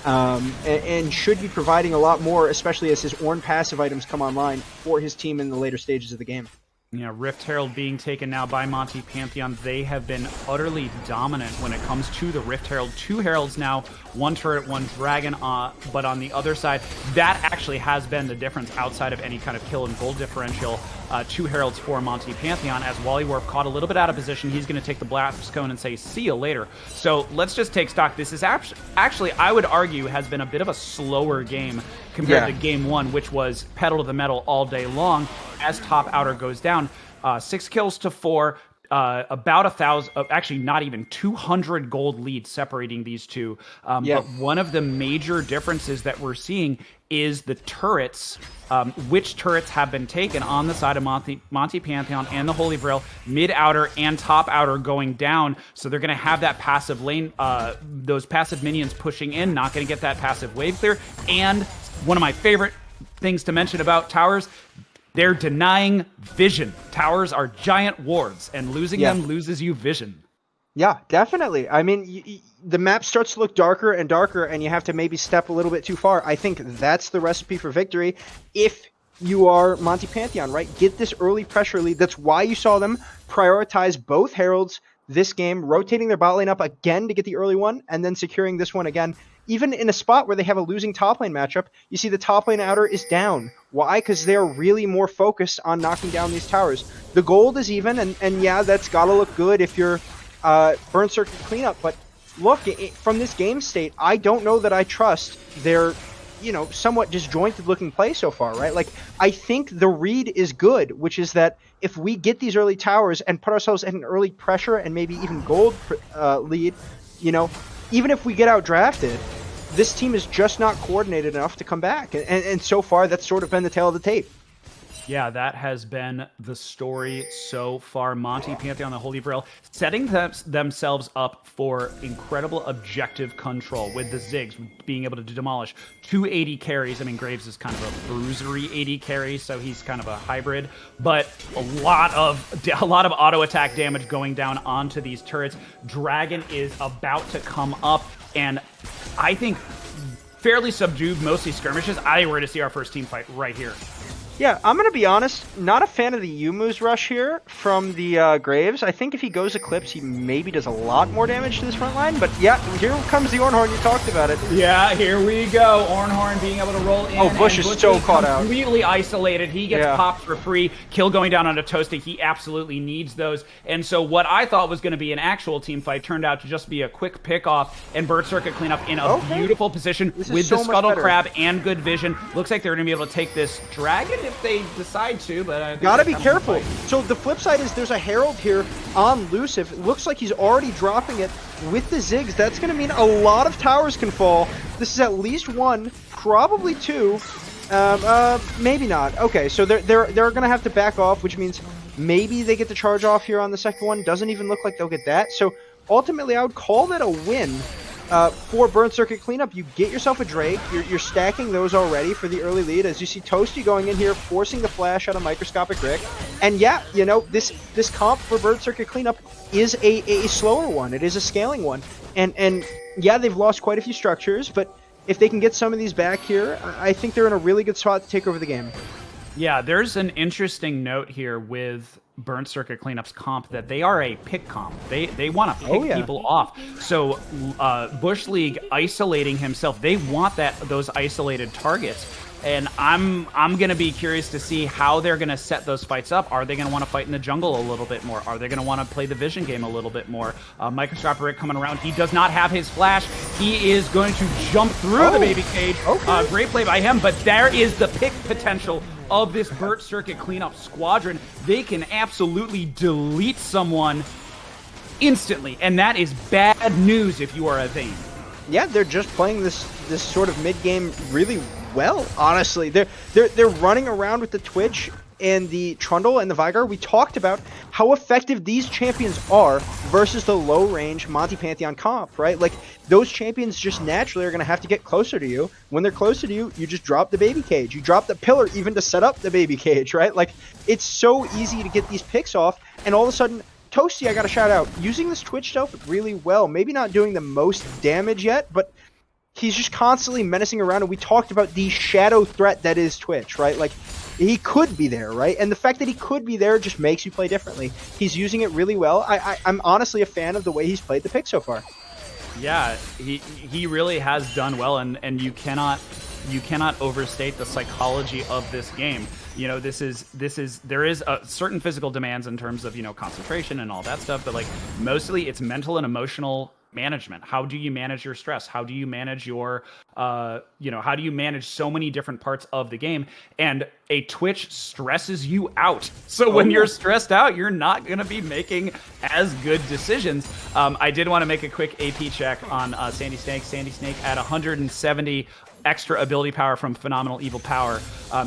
Speaker 2: And should be providing a lot more, especially as his Ornn passive items come online for his team in the later stages of the game.
Speaker 1: Yeah, Rift Herald being taken now by Monty Pantheon. They have been utterly dominant when it comes to the Rift Herald. 2 Heralds now, 1 turret, 1 dragon, but on the other side, that actually has been the difference outside of any kind of kill and gold differential. 2 Heralds for Monty Pantheon. As Wally Warp caught a little bit out of position, he's going to take the Blast Cone and say, see you later. So let's just take stock. This is actually, I would argue, has been a bit of a slower game compared to game 1, which was pedal to the metal all day long as top outer goes down. 6 kills to 4, about 1,000, actually not even 200 gold lead separating these two. But one of the major differences that we're seeing is the turrets, which turrets have been taken on the side of Monty Pantheon and the Holy Grail, mid outer and top outer going down. So they're going to have that passive lane, those passive minions pushing in, not going to get that passive wave clear. And one of my favorite things to mention about towers, they're denying vision. Towers are giant wards, and losing them loses you vision.
Speaker 2: Yeah, definitely. I mean, the map starts to look darker and darker, and you have to maybe step a little bit too far. I think that's the recipe for victory if you are Monty Pantheon, right? Get this early pressure lead. That's why you saw them prioritize both Heralds this game, rotating their bot lane up again to get the early one, and then securing this one again. even in a spot where they have a losing top lane matchup, you see the top lane outer is down. Why? Because they're really more focused on knocking down these towers. The gold is even, and yeah, that's got to look good if you're Burn Circuit cleanup, but look, from this game state, I don't know that I trust their, somewhat disjointed looking play so far, right? Like, I think the read is good, which is that if we get these early towers and put ourselves at an early pressure and maybe even gold lead, even if we get outdrafted, this team is just not coordinated enough to come back. And so far, that's sort of been the tale of the tape.
Speaker 1: Yeah, that has been the story so far. Monty Pantheon, the Holy Grail, setting themselves up for incredible objective control with the Ziggs, being able to demolish 280 carries. I mean, Graves is kind of a bruisery 80 carry, so he's kind of a hybrid, but a lot of auto attack damage going down onto these turrets. Dragon is about to come up, and I think fairly subdued, mostly skirmishes. I think we're going to see our first team fight right here.
Speaker 2: Yeah, I'm going to be honest, not a fan of the Yumu's rush here from the Graves. I think if he goes Eclipse, he maybe does a lot more damage to this front line. But yeah, here comes the Ornhorn, you talked about it.
Speaker 1: Yeah, here we go. Ornhorn being able to roll in.
Speaker 2: Oh, Bush is so caught out.
Speaker 1: Completely isolated. He gets popped for free. Kill going down onto Toasty. He absolutely needs those. And so what I thought was going to be an actual team fight turned out to just be a quick pick-off and Bird Circuit cleanup in a beautiful position with the Scuttle Crab and good vision. Looks like they're going to be able to take this Dragon if they decide to, but I
Speaker 2: gotta be careful. So the flip side is there's a Herald here on Luciv. It looks like he's already dropping it with the Ziggs. That's gonna mean a lot of towers can fall. This is at least one, probably two, maybe not. Okay, so they're gonna have to back off, which means maybe they get the charge off here on the second one. Doesn't even look like they'll get that. So ultimately, I would call that a win. For Burn Circuit cleanup, you get yourself a Drake. You're stacking those already for the early lead. As you see Toasty going in here, forcing the flash out of Microscopic Rick. And yeah, this comp for Burn Circuit cleanup is a slower one. It is a scaling one. And yeah, they've lost quite a few structures, but if they can get some of these back here, I think they're in a really good spot to take over the game.
Speaker 1: Yeah, there's an interesting note here with Burn Circuit Cleanup's comp that they are a pick comp. They want to pick people off. So Bush League isolating himself, they want those isolated targets. And I'm going to be curious to see how they're going to set those fights up. Are they going to want to fight in the jungle a little bit more? Are they going to want to play the vision game a little bit more? Microscopic Rick coming around. He does not have his flash. He is going to jump through the baby cage. Okay. Great play by him, but there is the pick potential of this Burn Circuit Cleanup squadron. They can absolutely delete someone instantly, and that is bad news if you are a Vayne.
Speaker 2: Yeah, they're just playing this sort of mid-game really well, honestly. They're running around with the Twitch and the Trundle and the Vigar. We talked about how effective these champions are versus the low-range Monty Pantheon comp, right? Like, those champions just naturally are going to have to get closer to you. When they're closer to you, you just drop the baby cage. You drop the pillar even to set up the baby cage, right? Like, it's so easy to get these picks off, and all of a sudden, Toasty, I got to shout out, using this Twitch stealth really well. Maybe not doing the most damage yet, but he's just constantly menacing around, and we talked about the shadow threat that is Twitch, right? Like, he could be there, right? And the fact that he could be there just makes you play differently. He's using it really well. I'm honestly a fan of the way he's played the pick so far.
Speaker 1: Yeah, he really has done well, and you cannot overstate the psychology of this game. You know, there is a certain physical demands in terms of, concentration and all that stuff, but like mostly it's mental and emotional management. How do you manage your stress? How do you manage your, how do you manage so many different parts of the game? And a Twitch stresses you out. So when you're stressed out, you're not going to be making as good decisions. I did want to make a quick AP check on Sandy Snake. Sandy Snake at 170 extra ability power from Phenomenal Evil Power.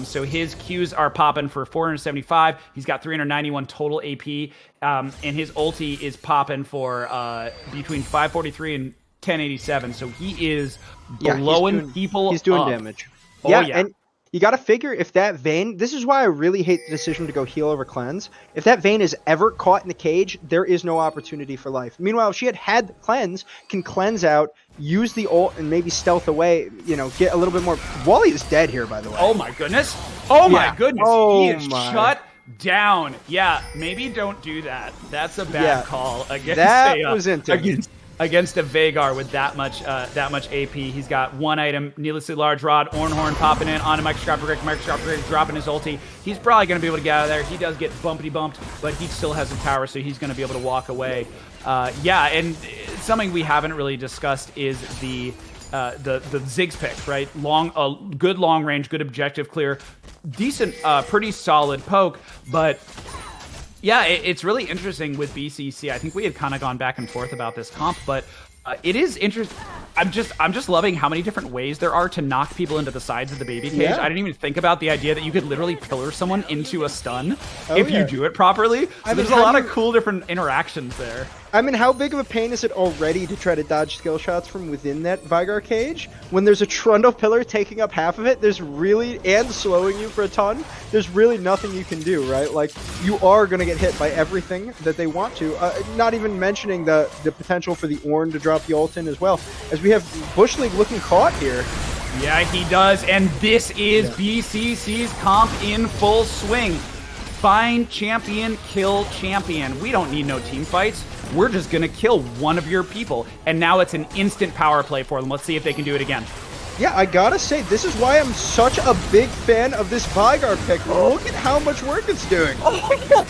Speaker 1: So his Qs are popping for 475. He's got 391 total AP. And his ulti is popping for between 543 and 1087. So he is blowing people
Speaker 2: He's doing
Speaker 1: up.
Speaker 2: damage.
Speaker 1: Oh,
Speaker 2: yeah, and you got to figure if that Vayne, this is why I really hate the decision to go heal over cleanse. If that Vayne is ever caught in the cage, there is no opportunity for life. Meanwhile, if she had the cleanse, can cleanse out, use the ult, and maybe stealth away, get a little bit more. Wally is dead here, by the way.
Speaker 1: Oh my goodness. Oh my goodness.
Speaker 2: Oh,
Speaker 1: he is shut down. Yeah, maybe don't do that. That's a bad call against
Speaker 2: that was intense.
Speaker 1: against a Vagar with that much AP. He's got one item, needlessly large rod, Ornhorn popping in onto Microscopic Rick dropping his ulti. He's probably going to be able to get out of there. He does get bumpity bumped, but he still has a tower, so he's going to be able to walk away. Yeah, and something we haven't really discussed is the Ziggs pick, right? Good long range, good objective clear, decent, pretty solid poke, but yeah, it's really interesting with BCC. I think we had kind of gone back and forth about this comp, but it is interesting. I'm just loving how many different ways there are to knock people into the sides of the baby cage.
Speaker 2: Yeah.
Speaker 1: I didn't even think about the idea that you could literally pillar someone into a stun if you do it properly. So there's a lot of cool different interactions there.
Speaker 2: I mean, how big of a pain is it already to try to dodge skill shots from within that Vigar cage? When there's a Trundle pillar taking up half of it, there's really, and slowing you for a ton, there's really nothing you can do, right? Like, you are going to get hit by everything that they want to. Not even mentioning the potential for the Ornn to drop the ult in as well. As we have Bush League looking caught here.
Speaker 1: Yeah, he does, and this is BCC's comp in full swing. Find champion, kill champion. We don't need no team fights. We're just going to kill one of your people. And now it's an instant power play for them. Let's see if they can do it again.
Speaker 2: Yeah, I gotta say, this is why I'm such a big fan of this Vigar pick. Look at how much work it's doing.
Speaker 1: Oh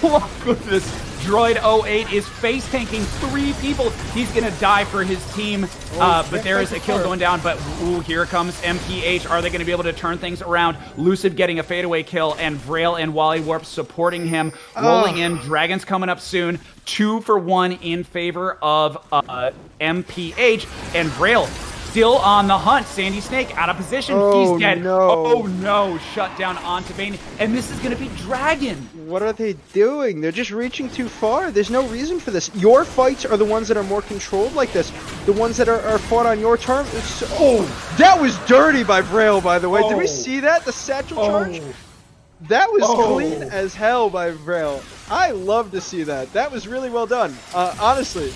Speaker 1: my goodness. Droid 08 is face tanking 3 people. He's going to die for his team. But there is a kill going down. But ooh, here comes MPH. Are they going to be able to turn things around? Luciv getting a fadeaway kill, and Vrail and Wally Warp supporting him. Rolling in. Dragon's coming up soon. 2 for 1 in favor of MPH. And Vrail still on the hunt. Sandy Snake out of position. He's dead.
Speaker 2: No.
Speaker 1: Oh no. Shut down onto Bane. And this is going to be Dragon.
Speaker 2: What are they doing? They're just reaching too far. There's no reason for this. Your fights are the ones that are more controlled like this. The ones that are fought on your terms. That was dirty by Vrail, by the way. Did we see that? The satchel charge? That was clean as hell by Vrail. I love to see that. That was really well done. Honestly,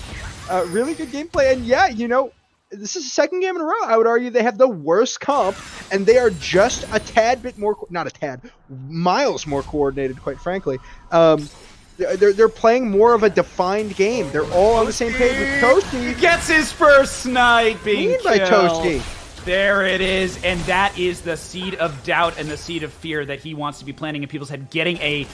Speaker 2: really good gameplay. And yeah, you know, this is the second game in a row. I would argue they have the worst comp, and they are just a tad bit more, not a tad, miles more coordinated, quite frankly. They're playing more of a defined game. They're all on the same page with Toasty.
Speaker 1: Gets his first sniping kill.
Speaker 2: By Toasty.
Speaker 1: There it is, and that is the seed of doubt and the seed of fear that he wants to be planting in people's head. Getting a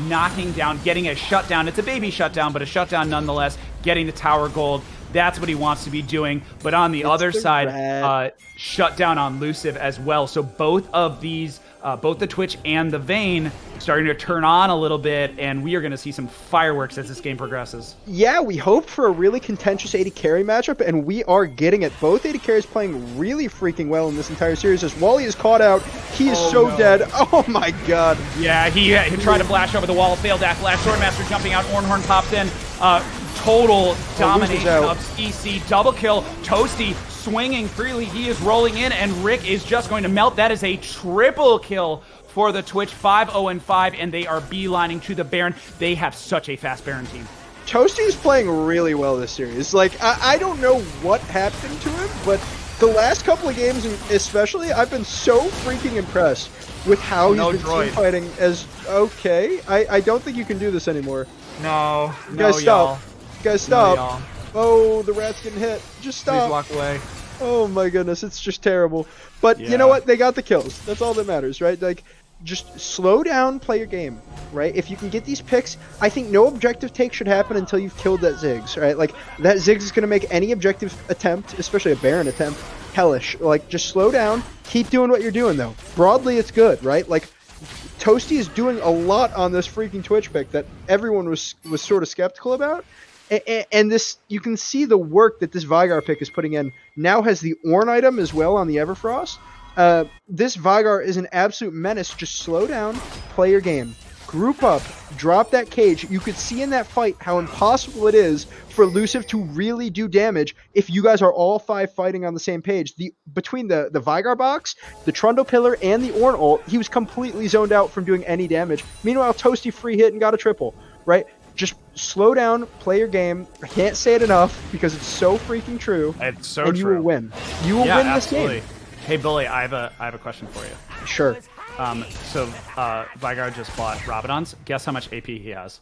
Speaker 1: knocking down, getting a shutdown. It's a baby shutdown, but a shutdown nonetheless. Getting the tower gold. That's what he wants to be doing. But on the other side, shut down on Luciv as well. So both of these, both the Twitch and the Vayne, starting to turn on a little bit, and we are going to see some fireworks as this game progresses.
Speaker 2: Yeah, we hope for a really contentious AD carry matchup, and we are getting it. Both AD carries playing really freaking well in this entire series. As Wally is caught out, he is dead. Oh my god.
Speaker 1: Yeah, he tried to flash over the wall, failed that flash. Swordmaster jumping out, Ornhorn pops in. Total domination of CC. Double kill. Toasty swinging freely. He is rolling in, and Rick is just going to melt. That is a triple kill for the Twitch. 5-0-5, and they are beelining to the Baron. They have such a fast Baron team.
Speaker 2: Toasty is playing really well this series. Like, I don't know what happened to him, but the last couple of games especially, I've been so freaking impressed with how he's been team fighting as, okay, I don't think you can do this anymore.
Speaker 1: No,
Speaker 2: you guys stop. You guys stop. Oh, the rat's getting hit. Just stop.
Speaker 1: Please walk away.
Speaker 2: Oh my goodness, it's just terrible. But you know what? They got the kills. That's all that matters, right? Like, just slow down, play your game, right? If you can get these picks, I think no objective take should happen until you've killed that Ziggs, right? Like, that Ziggs is going to make any objective attempt, especially a Baron attempt, hellish. Like, just slow down. Keep doing what you're doing, though. Broadly, it's good, right? Like, Toasty is doing a lot on this freaking Twitch pick that everyone was sort of skeptical about. And this, you can see the work that this Vigar pick is putting in. Now has the Ornn item as well on the Everfrost. This Vigar is an absolute menace. Just slow down, play your game. Group up, drop that cage. You could see in that fight how impossible it is for Luciv to really do damage if you guys are all 5 fighting on the same page. Between the Vigar box, the Trundle pillar, and the Ornn ult, he was completely zoned out from doing any damage. Meanwhile, Toasty free hit and got a triple, right? Just slow down, play your game. I can't say it enough because it's so freaking true.
Speaker 1: It's so
Speaker 2: and
Speaker 1: true.
Speaker 2: You will win. You will win
Speaker 1: absolutely.
Speaker 2: This game.
Speaker 1: Hey, Bully, I have a question for you.
Speaker 2: Sure.
Speaker 1: So Vigar just bought Rabadon's. Guess how much AP he has?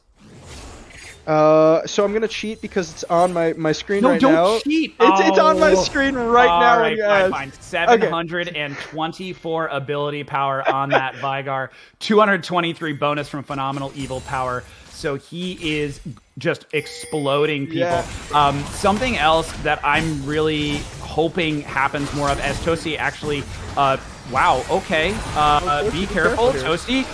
Speaker 2: So I'm gonna cheat because it's on my screen
Speaker 1: No,
Speaker 2: right
Speaker 1: don't
Speaker 2: now.
Speaker 1: cheat.
Speaker 2: It's on my
Speaker 1: Oh.
Speaker 2: screen right
Speaker 1: All
Speaker 2: now.
Speaker 1: right,
Speaker 2: Yes.
Speaker 1: fine. 724 ability power on that Vigar. 223 bonus from Phenomenal Evil Power. So he is just exploding people.
Speaker 2: Yeah.
Speaker 1: Something else that I'm really hoping happens more of as Toasty actually. Wow. Okay. Be careful,
Speaker 2: here.
Speaker 1: Toasty.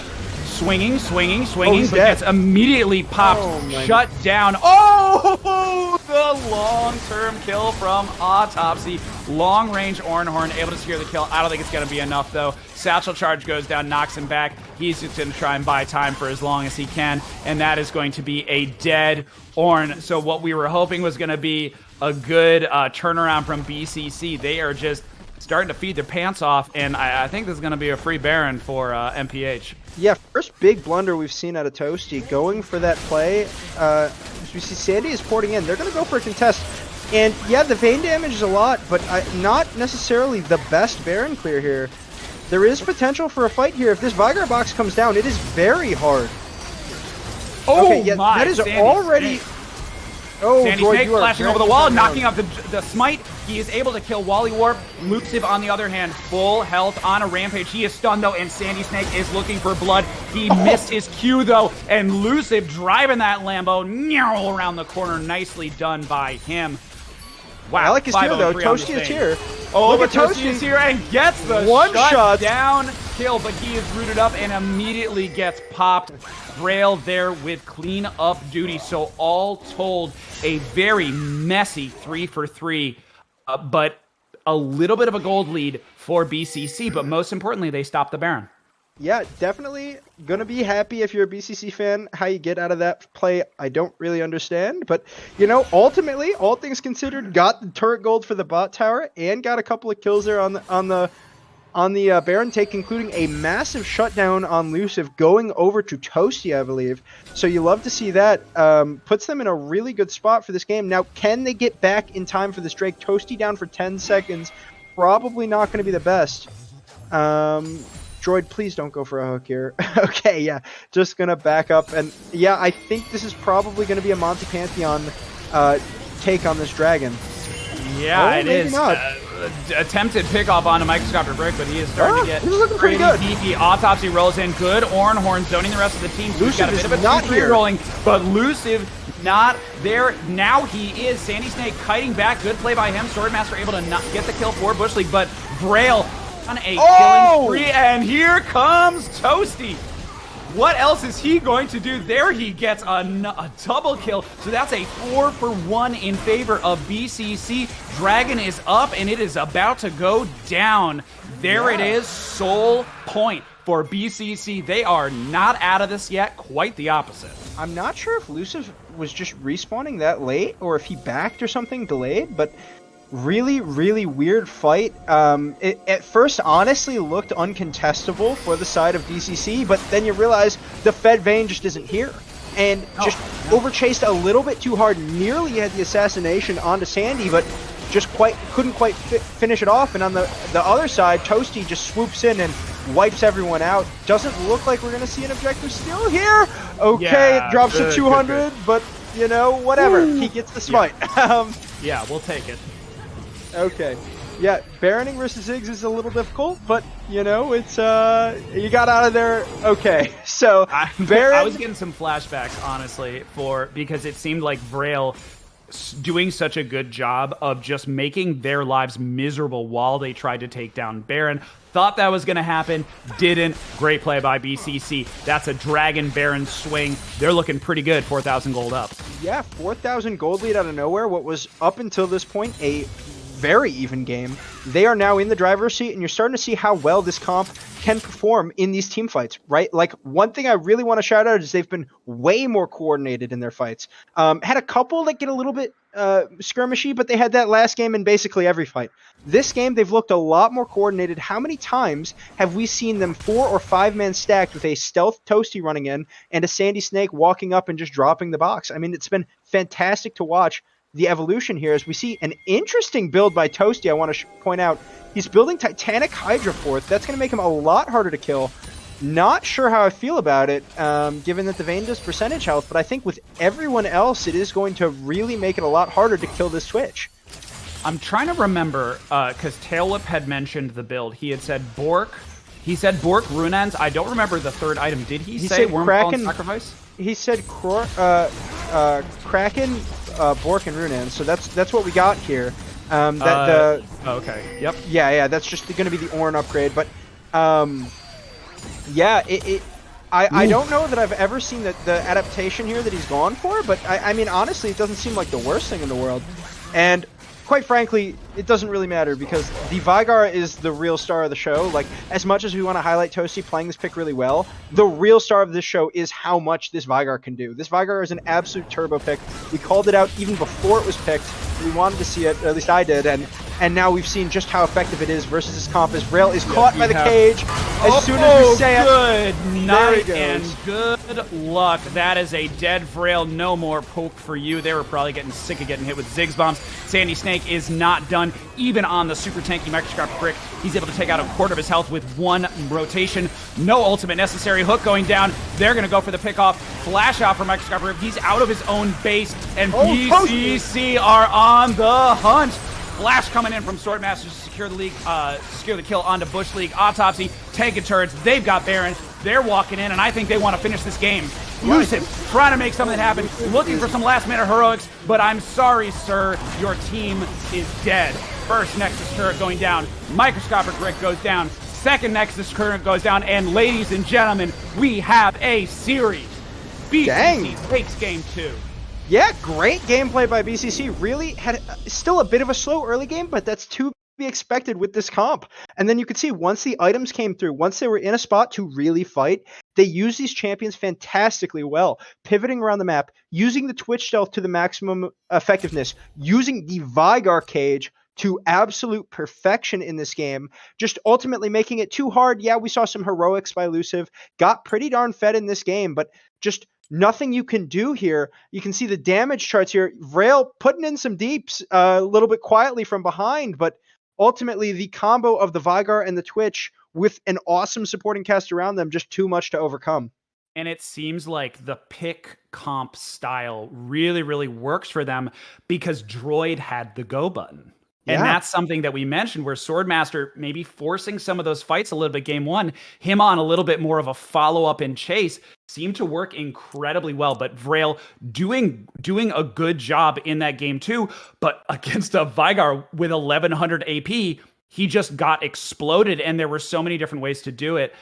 Speaker 1: Swinging,
Speaker 2: he's
Speaker 1: but
Speaker 2: dead.
Speaker 1: gets immediately popped,
Speaker 2: my
Speaker 1: shut down. Oh, the long-term kill from Autopsy. Long-range Ornhorn, able to secure the kill. I don't think it's going to be enough, though. Satchel Charge goes down, knocks him back. He's just going to try and buy time for as long as he can, and that is going to be a dead Ornn. So what we were hoping was going to be a good turnaround from BCC, they are just starting to feed their pants off, and I think this is going to be a free Baron for MPH.
Speaker 2: Yeah, first big blunder we've seen out of Toasty, going for that play. We see Sandy is porting in. They're going to go for a contest. And yeah, the Vayne damage is a lot, but not necessarily the best Baron clear here. There is potential for a fight here. If this Vigar box comes down, it is very hard.
Speaker 1: Oh
Speaker 2: okay, yeah,
Speaker 1: my!
Speaker 2: that is
Speaker 1: Sandy
Speaker 2: already...
Speaker 1: Snake.
Speaker 2: Oh,
Speaker 1: Sandy
Speaker 2: Droid,
Speaker 1: Snake
Speaker 2: you are
Speaker 1: flashing
Speaker 2: very
Speaker 1: over the wall,
Speaker 2: down.
Speaker 1: knocking off the smite. He is able to kill Wally Warp. Luxiv, on the other hand, full health on a rampage. He is stunned, though, and Sandy Snake is looking for blood. He missed his Q, though, and Luxiv driving that Lambo around the corner. Nicely done by him. Wow,
Speaker 2: I like his tier, though.
Speaker 1: 503 on
Speaker 2: Toasty
Speaker 1: the
Speaker 2: is
Speaker 1: thing.
Speaker 2: here.
Speaker 1: Oh,
Speaker 2: Look
Speaker 1: but
Speaker 2: at
Speaker 1: Toasty is
Speaker 2: Toasty.
Speaker 1: here and gets the
Speaker 2: One shot.
Speaker 1: down kill, but he is rooted up and immediately gets popped. Braille there with clean up duty. So all told, a very messy 3 for 3, but a little bit of a gold lead for BCC. But most importantly, they stopped the Baron.
Speaker 2: Yeah, definitely gonna be happy if you're a BCC fan. How you get out of that play, I don't really understand. But, you know, ultimately, all things considered, got the turret gold for the bot tower and got a couple of kills there on the Baron take, including a massive shutdown on Luciv going over to Toasty, I believe. So you love to see that. Puts them in a really good spot for this game. Now, can they get back in time for this Drake? Toasty down for 10 seconds. Probably not going to be the best. Droid, please don't go for a hook here. Okay, yeah, just gonna back up. And yeah, I think this is probably gonna be a Monty Pantheon take on this dragon.
Speaker 1: Yeah,
Speaker 2: Oh,
Speaker 1: it
Speaker 2: maybe
Speaker 1: is.
Speaker 2: not.
Speaker 1: Attempted pickoff onto Microscopic Brick, but he is starting to get
Speaker 2: this is looking pretty good.
Speaker 1: beefy. Autopsy rolls in. Good Ornhorn zoning the rest of the team. He's got a bit
Speaker 2: is
Speaker 1: of a
Speaker 2: not
Speaker 1: 2-3
Speaker 2: here.
Speaker 1: rolling, but Luciv not there. Now he is. Sandy Snake kiting back. Good play by him. Swordmaster able to not get the kill for Bush League, but Braille on a killing spree, and here comes Toasty. What else is he going to do? There he gets a double kill. So that's a 4 for 1 in favor of BCC. Dragon is up, and it is about to go down. There it is, soul point for BCC. They are not out of this yet, quite the opposite.
Speaker 2: I'm not sure if Luciv was just respawning that late or if he backed or something delayed, but really, really weird fight. It at first honestly looked uncontestable for the side of BCC, but then you realize the Fed Vayne just isn't here. And just overchased a little bit too hard, nearly had the assassination onto Sandy, but just couldn't quite finish it off. And on the other side, Toasty just swoops in and wipes everyone out. Doesn't look like we're going to see an objective still here. Okay,
Speaker 1: Yeah,
Speaker 2: it drops
Speaker 1: good,
Speaker 2: to 200, but, you know, whatever. He gets the smite.
Speaker 1: Yeah, we'll take it.
Speaker 2: Okay. Yeah, Baroning versus Ziggs is a little difficult, but, you know, it's, you got out of there okay. So, Baron...
Speaker 1: I was getting some flashbacks, honestly, because it seemed like Braille doing such a good job of just making their lives miserable while they tried to take down Baron. Thought that was going to happen, didn't. Great play by BCC. That's a Dragon Baron swing. They're looking pretty good, 4,000 gold up.
Speaker 2: Yeah, 4,000 gold lead out of nowhere. What was, up until this point, a very even game. They are now in the driver's seat, and you're starting to see how well this comp can perform in these team fights, right? Like, one thing I really want to shout out is they've been way more coordinated in their fights. Had a couple that get a little bit skirmishy, but they had that last game in basically every fight. This game, they've looked a lot more coordinated. How many times have we seen them 4 or 5 man stacked with a stealth Toasty running in and a Sandy Snake walking up and just dropping the box? I mean, it's been fantastic to watch the evolution here as we see an interesting build by Toasty. I want to point out he's building Titanic Hydra Fourth. That's going to make him a lot harder to kill. Not sure how I feel about it, given that the Vayne does percentage health, but I think with everyone else, it is going to really make it a lot harder to kill this Twitch.
Speaker 1: I'm trying to remember, because Tailwhip had mentioned the build. He had said Bork. He said Bork, Runeends. I don't remember the third item. Did he say Wormfall and Sacrifice?
Speaker 2: He said Kraken, Bork, and Runeends. So that's what we got here.
Speaker 1: Okay. Yep.
Speaker 2: Yeah. That's just going to be the Ornn upgrade, but yeah, I don't know that I've ever seen the adaptation here that he's gone for, but I mean, honestly, it doesn't seem like the worst thing in the world. And quite frankly, it doesn't really matter because the Vygar is the real star of the show. Like, as much as we want to highlight Toasty playing this pick really well, the real star of this show is how much this Vygar can do. This Vygar is an absolute turbo pick. We called it out even before it was picked. We wanted to see it, or at least I did, and now we've seen just how effective it is versus this comp as Rail is caught by the cage as soon as we say it.
Speaker 1: Good night and good luck. That is a dead Frail. No more poke for you. They were probably getting sick of getting hit with Ziggs bombs. Sandy Snake is not done. Even on the super tanky microscopic brick, he's able to take out a quarter of his health with one rotation. No ultimate necessary. Hook going down. They're going to go for the pickoff. Flash out for microscopic brick. He's out of his own base, and BCC are on the hunt. Flash coming in from Swordmaster to secure the league, secure the kill onto Bush League. Autopsy, tanking turrets. They've got Baron. They're walking in, and I think they want to finish this game. Lucid trying to make something happen, looking for some last-minute heroics, but I'm sorry, sir, your team is dead. First Nexus turret going down. Microscopic brick goes down. Second Nexus turret goes down, and ladies and gentlemen, we have a series. BCC takes game 2.
Speaker 2: Yeah, great gameplay by BCC. Really had still a bit of a slow early game, but that's to be expected with this comp. And then you could see once the items came through, once they were in a spot to really fight, they used these champions fantastically well, pivoting around the map, using the Twitch stealth to the maximum effectiveness, using the Vygar cage to absolute perfection in this game, just ultimately making it too hard. Yeah, we saw some heroics by Elusive, got pretty darn fed in this game, but just nothing you can do here. You can see the damage charts here. Vrail putting in some deeps a little bit quietly from behind, but ultimately the combo of the Vygar and the Twitch with an awesome supporting cast around them, just too much to overcome.
Speaker 1: And it seems like the pick comp style really, really works for them because Droid had the go button. And that's something that we mentioned where Swordmaster maybe forcing some of those fights a little bit game 1, him on a little bit more of a follow-up and chase seemed to work incredibly well. But Vrail doing a good job in that game 2, but against a Vygar with 1100 AP, he just got exploded, and there were so many different ways to do it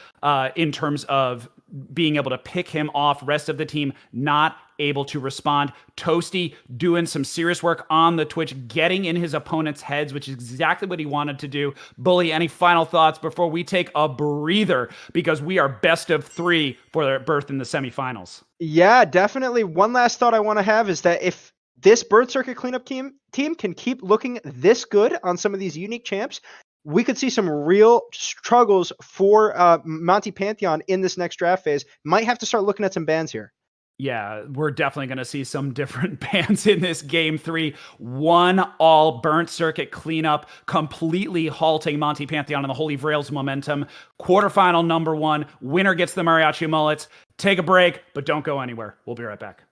Speaker 1: in terms of being able to pick him off. Rest of the team not able to respond. Toasty doing some serious work on the Twitch, getting in his opponent's heads, which is exactly what he wanted to do. Bully, any final thoughts before we take a breather? Because we are best of 3 for their berth in the semifinals.
Speaker 2: Yeah, definitely. One last thought I want to have is that if this Bird Circuit cleanup team can keep looking this good on some of these unique champs, we could see some real struggles for Monty Pantheon in this next draft phase. Might have to start looking at some bans here.
Speaker 1: Yeah, we're definitely going to see some different bans in this game 3. 1 all burnt circuit cleanup, completely halting Monty Pantheon and the Holy Vrail's momentum. Quarterfinal number 1, winner gets the Mariachi Mullets. Take a break, but don't go anywhere. We'll be right back.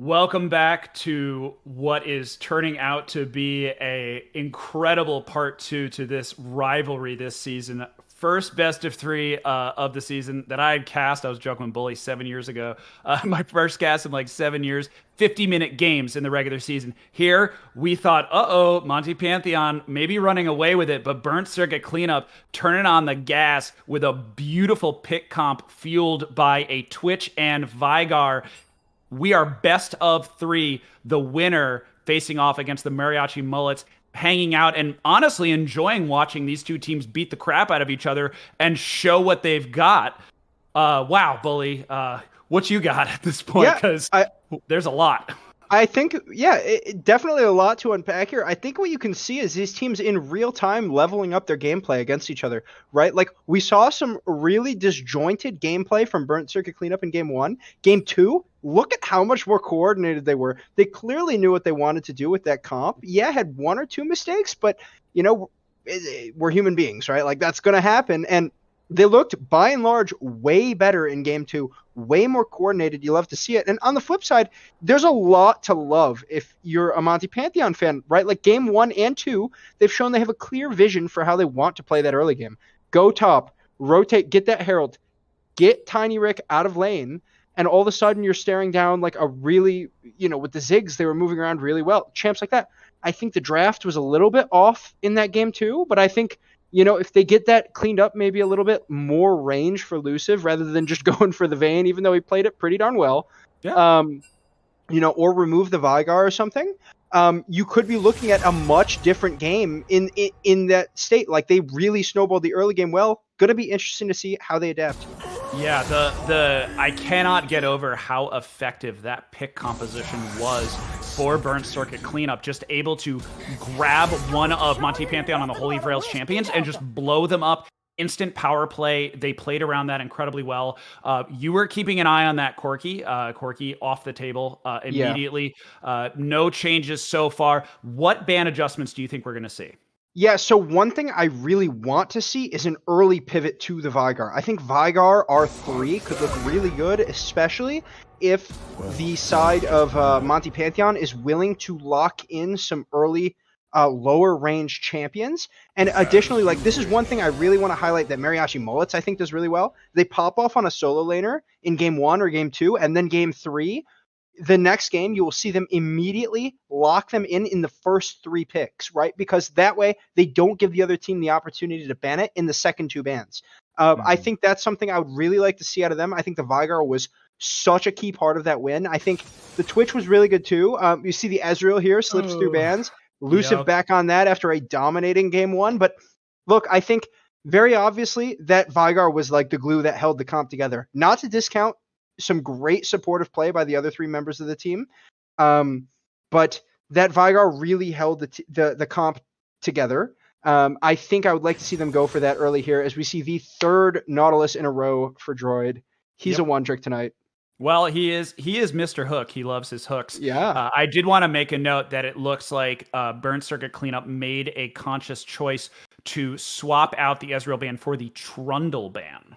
Speaker 1: Welcome back to what is turning out to be a incredible part 2 to this rivalry this season. First best of 3 of the season that I had cast. I was joking with Bully 7 years ago. My first cast in like 7 years. 50-minute games in the regular season. Here, we thought, uh-oh, Monty Pantheon maybe running away with it, but Burnt Circuit Cleanup turning on the gas with a beautiful pick comp fueled by a Twitch and Vigar. We are best of 3, the winner facing off against the Mariachi Mullets, hanging out and honestly enjoying watching these two teams beat the crap out of each other and show what they've got. Wow, Bully, what you got at this point? Because there's a lot.
Speaker 2: I think, definitely a lot to unpack here. I think what you can see is these teams in real time leveling up their gameplay against each other, right? Like, we saw some really disjointed gameplay from Burnt Circuit Cleanup in Game 1. Game 2, look at how much more coordinated they were. They clearly knew what they wanted to do with that comp. Yeah, had 1 or 2 mistakes, but, we're human beings, right? Like, that's going to happen. And they looked, by and large, way better in Game 2, way more coordinated. You love to see it. And on the flip side, there's a lot to love if you're a Monty Pantheon fan, right? Like Game 1 and 2, they've shown they have a clear vision for how they want to play that early game. Go top, rotate, get that Herald, get Tiny Rick out of lane, and all of a sudden you're staring down like a really, with the Ziggs, they were moving around really well. Champs like that. I think the draft was a little bit off in that game too, but I think if they get that cleaned up, maybe a little bit more range for Luciv rather than just going for the Vayne, even though he played it pretty darn well, or remove the Vigar or something, you could be looking at a much different game in that state. Like, they really snowballed the early game well. Going to be interesting to see how they adapt.
Speaker 1: Yeah, I cannot get over how effective that pick composition was for Burnt Circuit Cleanup. Just able to grab one of Monty Pantheon on the Holy Grail's champions and just blow them up. Instant power play. They played around that incredibly well. You were keeping an eye on that Corky. Corky off the table immediately. Yeah. No changes so far. What ban adjustments do you think we're going to see?
Speaker 2: Yeah, so one thing I really want to see is an early pivot to the Vigar. I think Vigar R3 could look really good, especially if the side of Monty Pantheon is willing to lock in some early lower range champions. And additionally, like, this is one thing I really want to highlight that Mariachi Mullets I think does really well. They pop off on a solo laner in Game 1 or Game 2, and then Game 3. The next game, you will see them immediately lock them in the first 3 picks, right? Because that way they don't give the other team the opportunity to ban it in the second 2 bans. I think that's something I would really like to see out of them. I think the Vigar was such a key part of that win. I think the Twitch was really good too. You see the Ezreal here slips through bans. Luciv back on that after a dominating Game 1. But look, I think very obviously that Vigar was like the glue that held the comp together. Not to discount some great supportive play by the other 3 members of the team. But that Vigar really held the comp together. I think I would like to see them go for that early here as we see the 3rd Nautilus in a row for Droid. He's a one trick tonight.
Speaker 1: Well, he is Mr. Hook. He loves his hooks.
Speaker 2: Yeah.
Speaker 1: I did want to make a note that it looks like Burnt Circuit Cleanup made a conscious choice to swap out the Ezreal ban for the Trundle ban.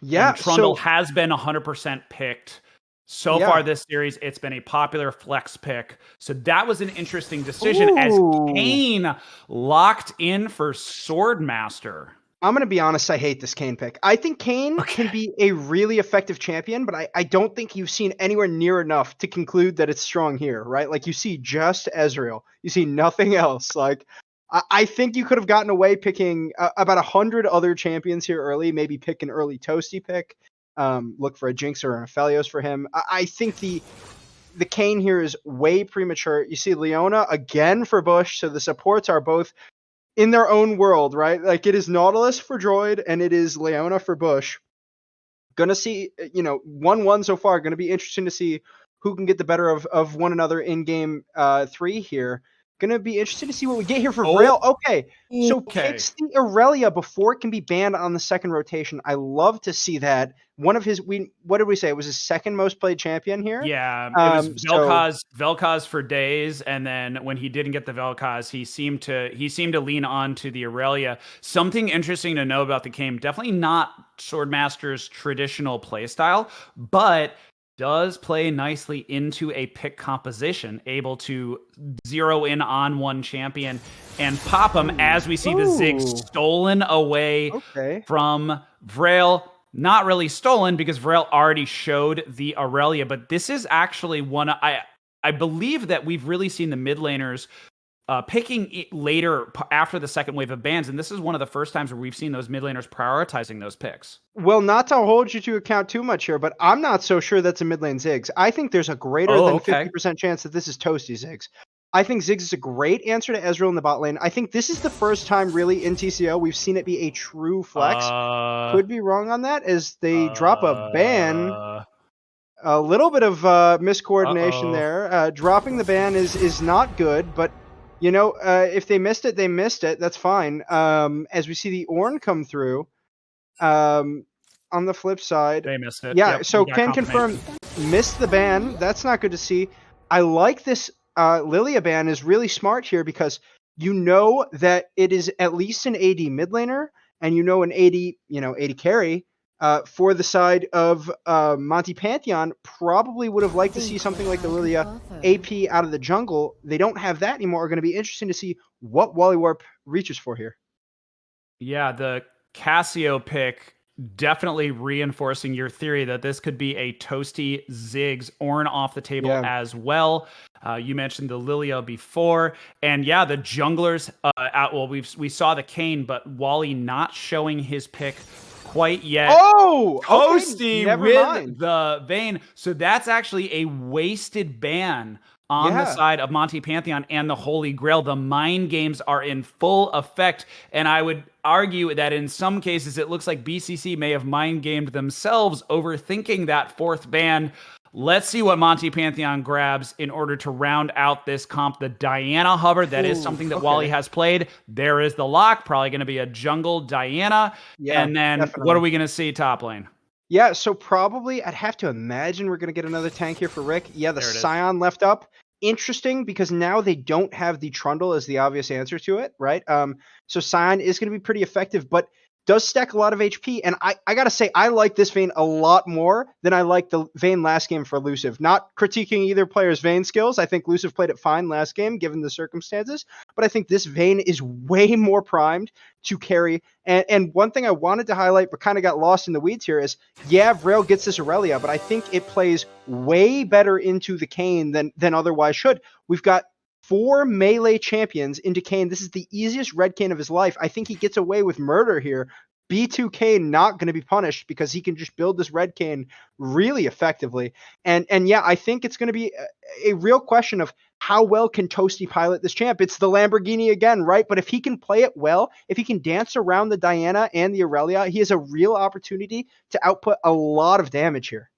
Speaker 2: Yeah,
Speaker 1: and Trundle has been 100% picked. So far this series, it's been a popular flex pick. So that was an interesting decision as Kayn locked in for Swordmaster.
Speaker 2: I'm going to be honest, I hate this Kayn pick. I think Kayn can be a really effective champion, but I don't think you've seen anywhere near enough to conclude that it's strong here, right? Like, you see just Ezreal. You see nothing else. Like, I think you could have gotten away picking about 100 other champions here early, maybe pick an early Toasty pick, look for a Jinx or an Aphelios for him. I think the Kayn here is way premature. You see Leona again for Bush, so the supports are both in their own world, right? Like, it is Nautilus for Droid, and it is Leona for Bush. Gonna see, 1-1 so far. Gonna be interesting to see who can get the better of one another in Game 3 here. Gonna be interesting to see what we get here for Vrail. Okay, so picks the Aurelia before it can be banned on the second rotation. I love to see that. One of his, what did we say? It was his second most played champion here.
Speaker 1: Yeah, it was Vel'Koz for days, and then when he didn't get the Vel'Koz, he seemed to lean on to the Aurelia. Something interesting to know about the game, definitely not Swordmaster's traditional playstyle, but does play nicely into a pick composition, able to zero in on one champion and pop him as we see the Zig stolen away from Vrail. Not really stolen because Vrail already showed the Aurelia, but this is actually one I believe that we've really seen the mid laners picking it later after the second wave of bans, and this is one of the first times where we've seen those mid laners prioritizing those picks.
Speaker 2: Well, not to hold you to account too much here, but I'm not so sure that's a mid lane Ziggs. I think there's a greater than 50% chance that this is Toasty Ziggs. I think Ziggs is a great answer to Ezreal in the bot lane. I think this is the first time really in TCO we've seen it be a true flex. Could be wrong on that as they drop a ban. A little bit of miscoordination there. Dropping the ban is not good, but you know, if they missed it, they missed it. That's fine. As we see the Ornn come through, on the flip side,
Speaker 1: they missed it.
Speaker 2: Yeah, so can confirm missed the ban. That's not good to see. I like this Lilia ban is really smart here because you know that it is at least an AD mid laner and you know an AD carry. For the side of Monty Pantheon, probably would have liked to see something like the Lilia AP out of the jungle. They don't have that anymore. Are going to be interesting to see what Wally Warp reaches for here.
Speaker 1: Yeah, the Cassio pick definitely reinforcing your theory that this could be a Toasty Ziggs Ornn off the table as well. You mentioned the Lilia before, and yeah, the junglers. We saw the Kayn, but Wally not showing his pick quite yet.
Speaker 2: Oh,
Speaker 1: Toasty with the Vayne. So that's actually a wasted ban on the side of Monty Pantheon and the Holy Grail. The mind games are in full effect, and I would argue that in some cases it looks like BCC may have mind gamed themselves, overthinking that fourth ban. Let's see what Monty Pantheon grabs in order to round out this comp. The Diana hover, that is something that Wally has played. There is the lock, probably going to be a jungle Diana. Yeah, and then what are we going to see top lane?
Speaker 2: Yeah, so probably I'd have to imagine we're going to get another tank here for Rick. Yeah, the Scion left up. Interesting because now they don't have the Trundle as the obvious answer to it, right? So Scion is going to be pretty effective, but does stack a lot of HP, and I gotta say, I like this Vayne a lot more than I liked the Vayne last game for Elusive. Not critiquing either player's Vayne skills. I think Elusive played it fine last game, given the circumstances, but I think this Vayne is way more primed to carry. And one thing I wanted to highlight, but kind of got lost in the weeds here is, yeah, Vrail gets this Aurelia, but I think it plays way better into the Kayn than otherwise should. We've got 4 melee champions into Kayn. This is the easiest red Kayn of his life. I think he gets away with murder here. B2 Kayn not going to be punished because he can just build this red Kayn really effectively. And yeah, I think it's going to be a real question of how well can Toasty pilot this champ. It's the Lamborghini again, right? But if he can play it well, if he can dance around the Diana and the Aurelia, he has a real opportunity to output a lot of damage here.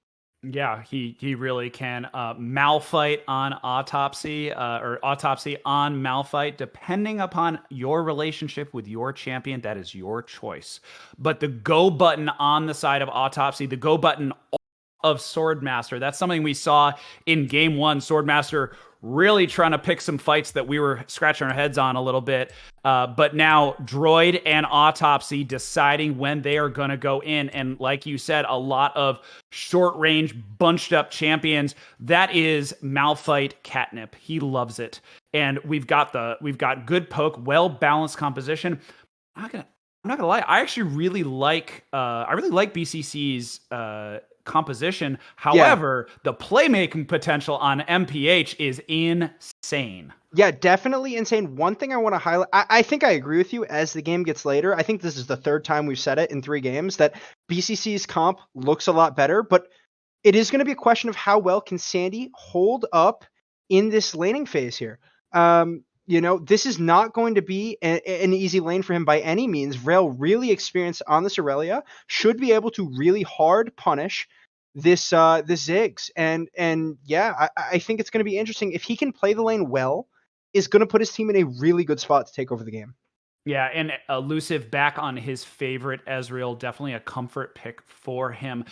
Speaker 1: Yeah, he really can. Malphite on Autopsy, or Autopsy on Malphite, depending upon your relationship with your champion, that is your choice. But the go button on the side of Autopsy, the go button of Swordmaster, that's something we saw in game 1. Swordmaster really trying to pick some fights that we were scratching our heads on a little bit. But now Droid and Autopsy deciding when they are going to go in. And like you said, a lot of short range, bunched up champions. That is Malphite catnip. He loves it. And we've got good poke, well balanced composition. I'm not gonna lie. I actually really like BCC's composition. However, the playmaking potential on MPH is insane.
Speaker 2: Yeah, definitely insane. One thing I want to highlight, I think I agree with you as the game gets later. I think this is the third time we've said it in 3 games that BCC's comp looks a lot better, but it is going to be a question of how well can Sandy hold up in this laning phase here. This is not going to be an easy lane for him by any means. Vrail, really experienced on this Aurelia, should be able to really hard punish this Ziggs. And yeah, I think it's going to be interesting. If he can play the lane well, is going to put his team in a really good spot to take over the game.
Speaker 1: Yeah, and Elusive back on his favorite Ezreal, definitely a comfort pick for him.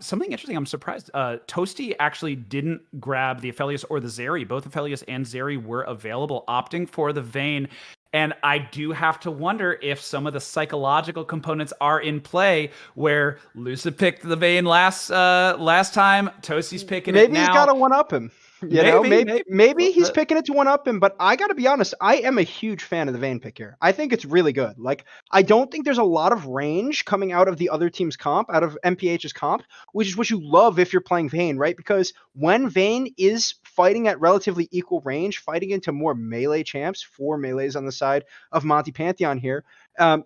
Speaker 1: Something interesting, I'm surprised. Toasty actually didn't grab the Aphelios or the Zeri. Both Aphelios and Zeri were available, opting for the Vayne. And I do have to wonder if some of the psychological components are in play, where Luciv picked the Vayne last time, Toasty's picking it
Speaker 2: Maybe
Speaker 1: now.
Speaker 2: he's got to one-up him. You know, maybe he's picking it to one-up him, but I got to be honest, I am a huge fan of the Vayne pick here. I think it's really good. Like, I don't think there's a lot of range coming out of the other team's comp, out of MPH's comp, which is what you love if you're playing Vayne, right? Because when Vayne is fighting at relatively equal range, fighting into more melee champs, 4 melees on the side of Monty Pantheon here,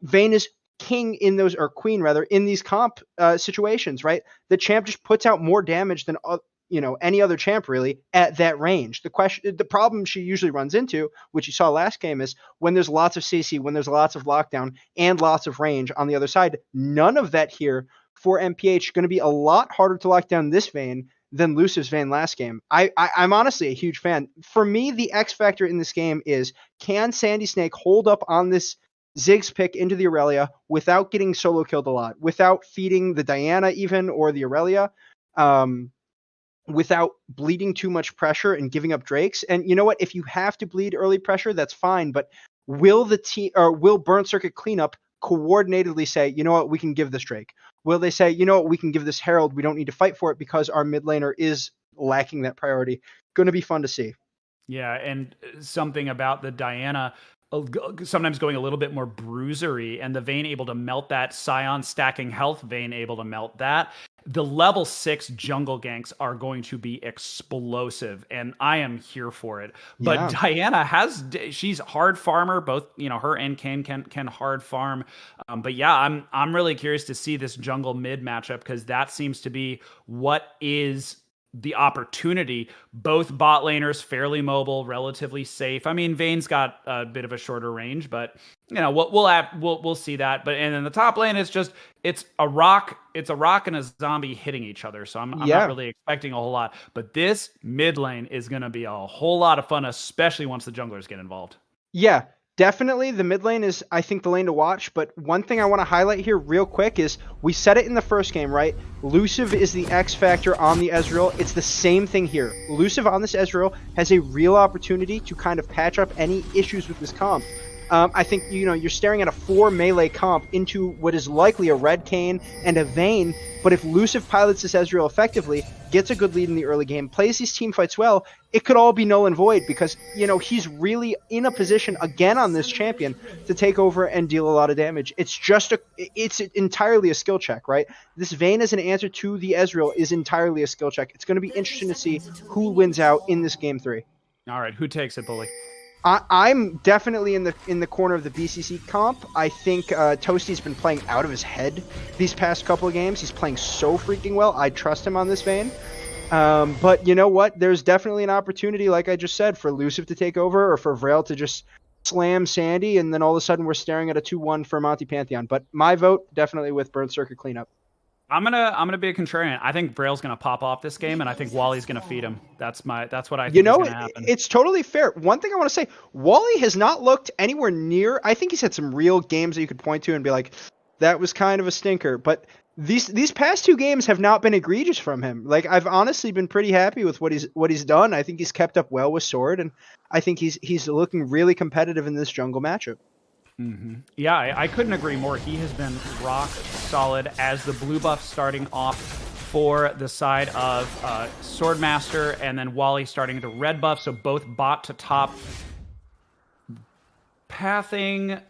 Speaker 2: Vayne is king in those, or queen rather, in these comp situations, right? The champ just puts out more damage than any other champ really at that range. The problem she usually runs into, which you saw last game, is when there's lots of CC, when there's lots of lockdown and lots of range on the other side. None of that here for MPH. Going to be a lot harder to lock down this Vayne than Luciv's Vayne last game. I'm honestly a huge fan. For me, the X factor in this game is, can Sandy Snake hold up on this Ziggs pick into the Aurelia without getting solo killed a lot, without feeding the Diana even, or the Aurelia, without bleeding too much pressure and giving up Drakes? And you know what? If you have to bleed early pressure, that's fine. But will Burn Circuit Cleanup coordinatedly say, you know what, we can give this Drake? Will they say, you know what, we can give this Herald, we don't need to fight for it because our mid laner is lacking that priority? Going to be fun to see.
Speaker 1: Yeah, and something about the Diana sometimes going a little bit more bruisery, and the Vayne able to melt that, Scion stacking health, Vayne able to melt that. The level 6 jungle ganks are going to be explosive, and I am here for it. But yeah. Diana she's hard farmer, both, her and Kane can hard farm. But yeah, I'm really curious to see this jungle mid matchup, because that seems to be what is the opportunity. Both bot laners fairly mobile, relatively safe. I mean, Vayne's got a bit of a shorter range, but we'll see that. But and in the top lane, it's a rock and a zombie hitting each other. So I'm not really expecting a whole lot. But this mid lane is going to be a whole lot of fun, especially once the junglers get involved.
Speaker 2: Yeah. Definitely, the mid lane is, I think, the lane to watch. But one thing I want to highlight here real quick is, we said it in the first game, right? Luciv is the X factor on the Ezreal. It's the same thing here. Luciv on this Ezreal has a real opportunity to kind of patch up any issues with this comp. I think, you're staring at a 4 melee comp into what is likely a red Kayn and a Vayne. But if Luciv pilots this Ezreal effectively, gets a good lead in the early game, plays these team fights well, it could all be null and void, because, he's really in a position again on this champion to take over and deal a lot of damage. It's entirely a skill check, right? This Vayne as an answer to the Ezreal is entirely a skill check. It's going to be interesting to see who wins out in this game 3.
Speaker 1: All right, who takes it, Bully?
Speaker 2: I'm definitely in the corner of the BCC comp. I think Toasty's been playing out of his head these past couple of games. He's playing so freaking well. I trust him on this Vayne. But you know what? There's definitely an opportunity, like I just said, for Luciv to take over, or for Vrail to just slam Sandy, and then all of a sudden we're staring at a 2-1 for Monty Pantheon. But my vote, definitely with Burn Circuit Cleanup.
Speaker 1: I'm gonna be a contrarian. I think Vrail's gonna pop off this game, and I think Wally's gonna feed him. That's what I think is gonna happen.
Speaker 2: It's totally fair. One thing I want to say, Wally has not looked anywhere near. I think he's had some real games that you could point to and be like, that was kind of a stinker. But these past 2 games have not been egregious from him. Like, I've honestly been pretty happy with what he's done. I think he's kept up well with Sword, and I think he's looking really competitive in this jungle matchup.
Speaker 1: Mm-hmm. Yeah, I couldn't agree more. He has been rock solid as the blue buff starting off for the side of Swordmaster, and then Wally starting to red buff, so both bot to top pathing.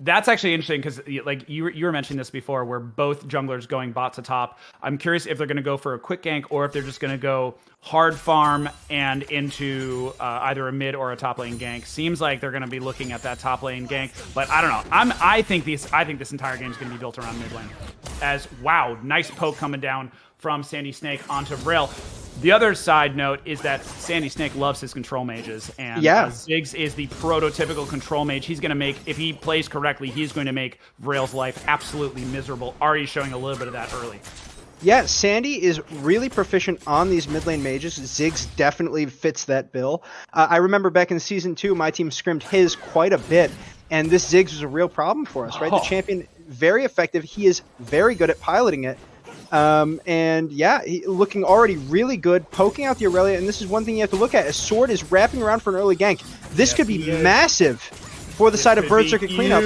Speaker 1: That's actually interesting, because like you were mentioning this before, where both junglers going bot to top. I'm curious if they're going to go for a quick gank, or if they're just going to go hard farm and into either a mid or a top lane gank. Seems like they're going to be looking at that top lane gank, but I don't know. I think this entire game is going to be built around mid lane. As wow, nice poke coming down from Sandy Snake onto Vrail. The other side note is that Sandy Snake loves his control mages, and Ziggs is the prototypical control mage. He's going to make, if he plays correctly, he's going to make Vrail's life absolutely miserable. Already showing a little bit of that early.
Speaker 2: Yeah, Sandy is really proficient on these mid lane mages. Ziggs definitely fits that bill. I remember back in Season 2, my team scrimmed his quite a bit, and this Ziggs was a real problem for us, right? The champion, very effective. He is very good at piloting it. And yeah, looking already really good, poking out the Aurelia, and this is one thing you have to look at, as Sword is wrapping around for an early gank. This could be massive for the side of Bird Circuit cleanup.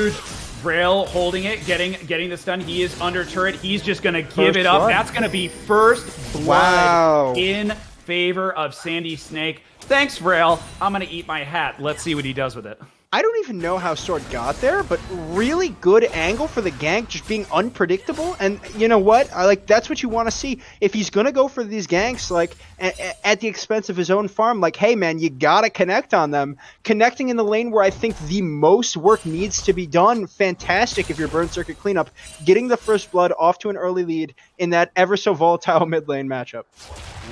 Speaker 1: Rail holding it, getting the stun. He is under turret. He's just going to give it up.
Speaker 2: Blood.
Speaker 1: That's going to be first blood in favor of Sandy Snake. Thanks, Rail. I'm going to eat my hat. Let's see what he does with it.
Speaker 2: I don't even know how Sword got there, but really good angle for the gank, just being unpredictable. And you know what? That's what you want to see. If he's gonna go for these ganks, like at the expense of his own farm, like, hey man, you gotta connect on them. Connecting in the lane where I think the most work needs to be done. Fantastic if you're Burn Circuit cleanup, getting the first blood off to an early lead in that ever so volatile mid lane matchup.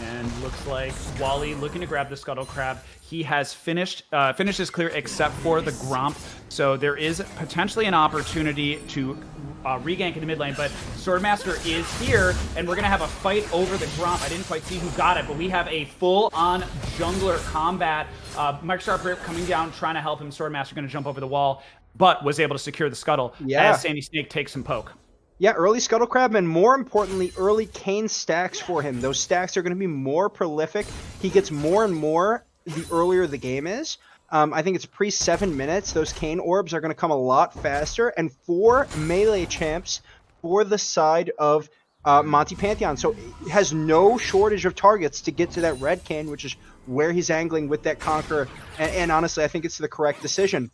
Speaker 1: And looks like Wally looking to grab the Scuttle Crab. He has finished his clear except for the Gromp, so there is potentially an opportunity to regank in the mid lane, but Swordmaster is here, and we're going to have a fight over the Gromp. I didn't quite see who got it, but we have a full-on jungler combat. Microstar Grip coming down, trying to help him. Swordmaster going to jump over the wall, but was able to secure the Scuttle as Sandy Snake takes some poke.
Speaker 2: Yeah, early Scuttle Crab, and more importantly, early Kayn stacks for him. Those stacks are going to be more prolific. He gets more and more the earlier the game is. I think it's pre-7 minutes. Those Kayn orbs are going to come a lot faster. And 4 melee champs for the side of Monty Pantheon. So he has no shortage of targets to get to that red Kayn, which is where he's angling with that Conqueror. And honestly, I think it's the correct decision.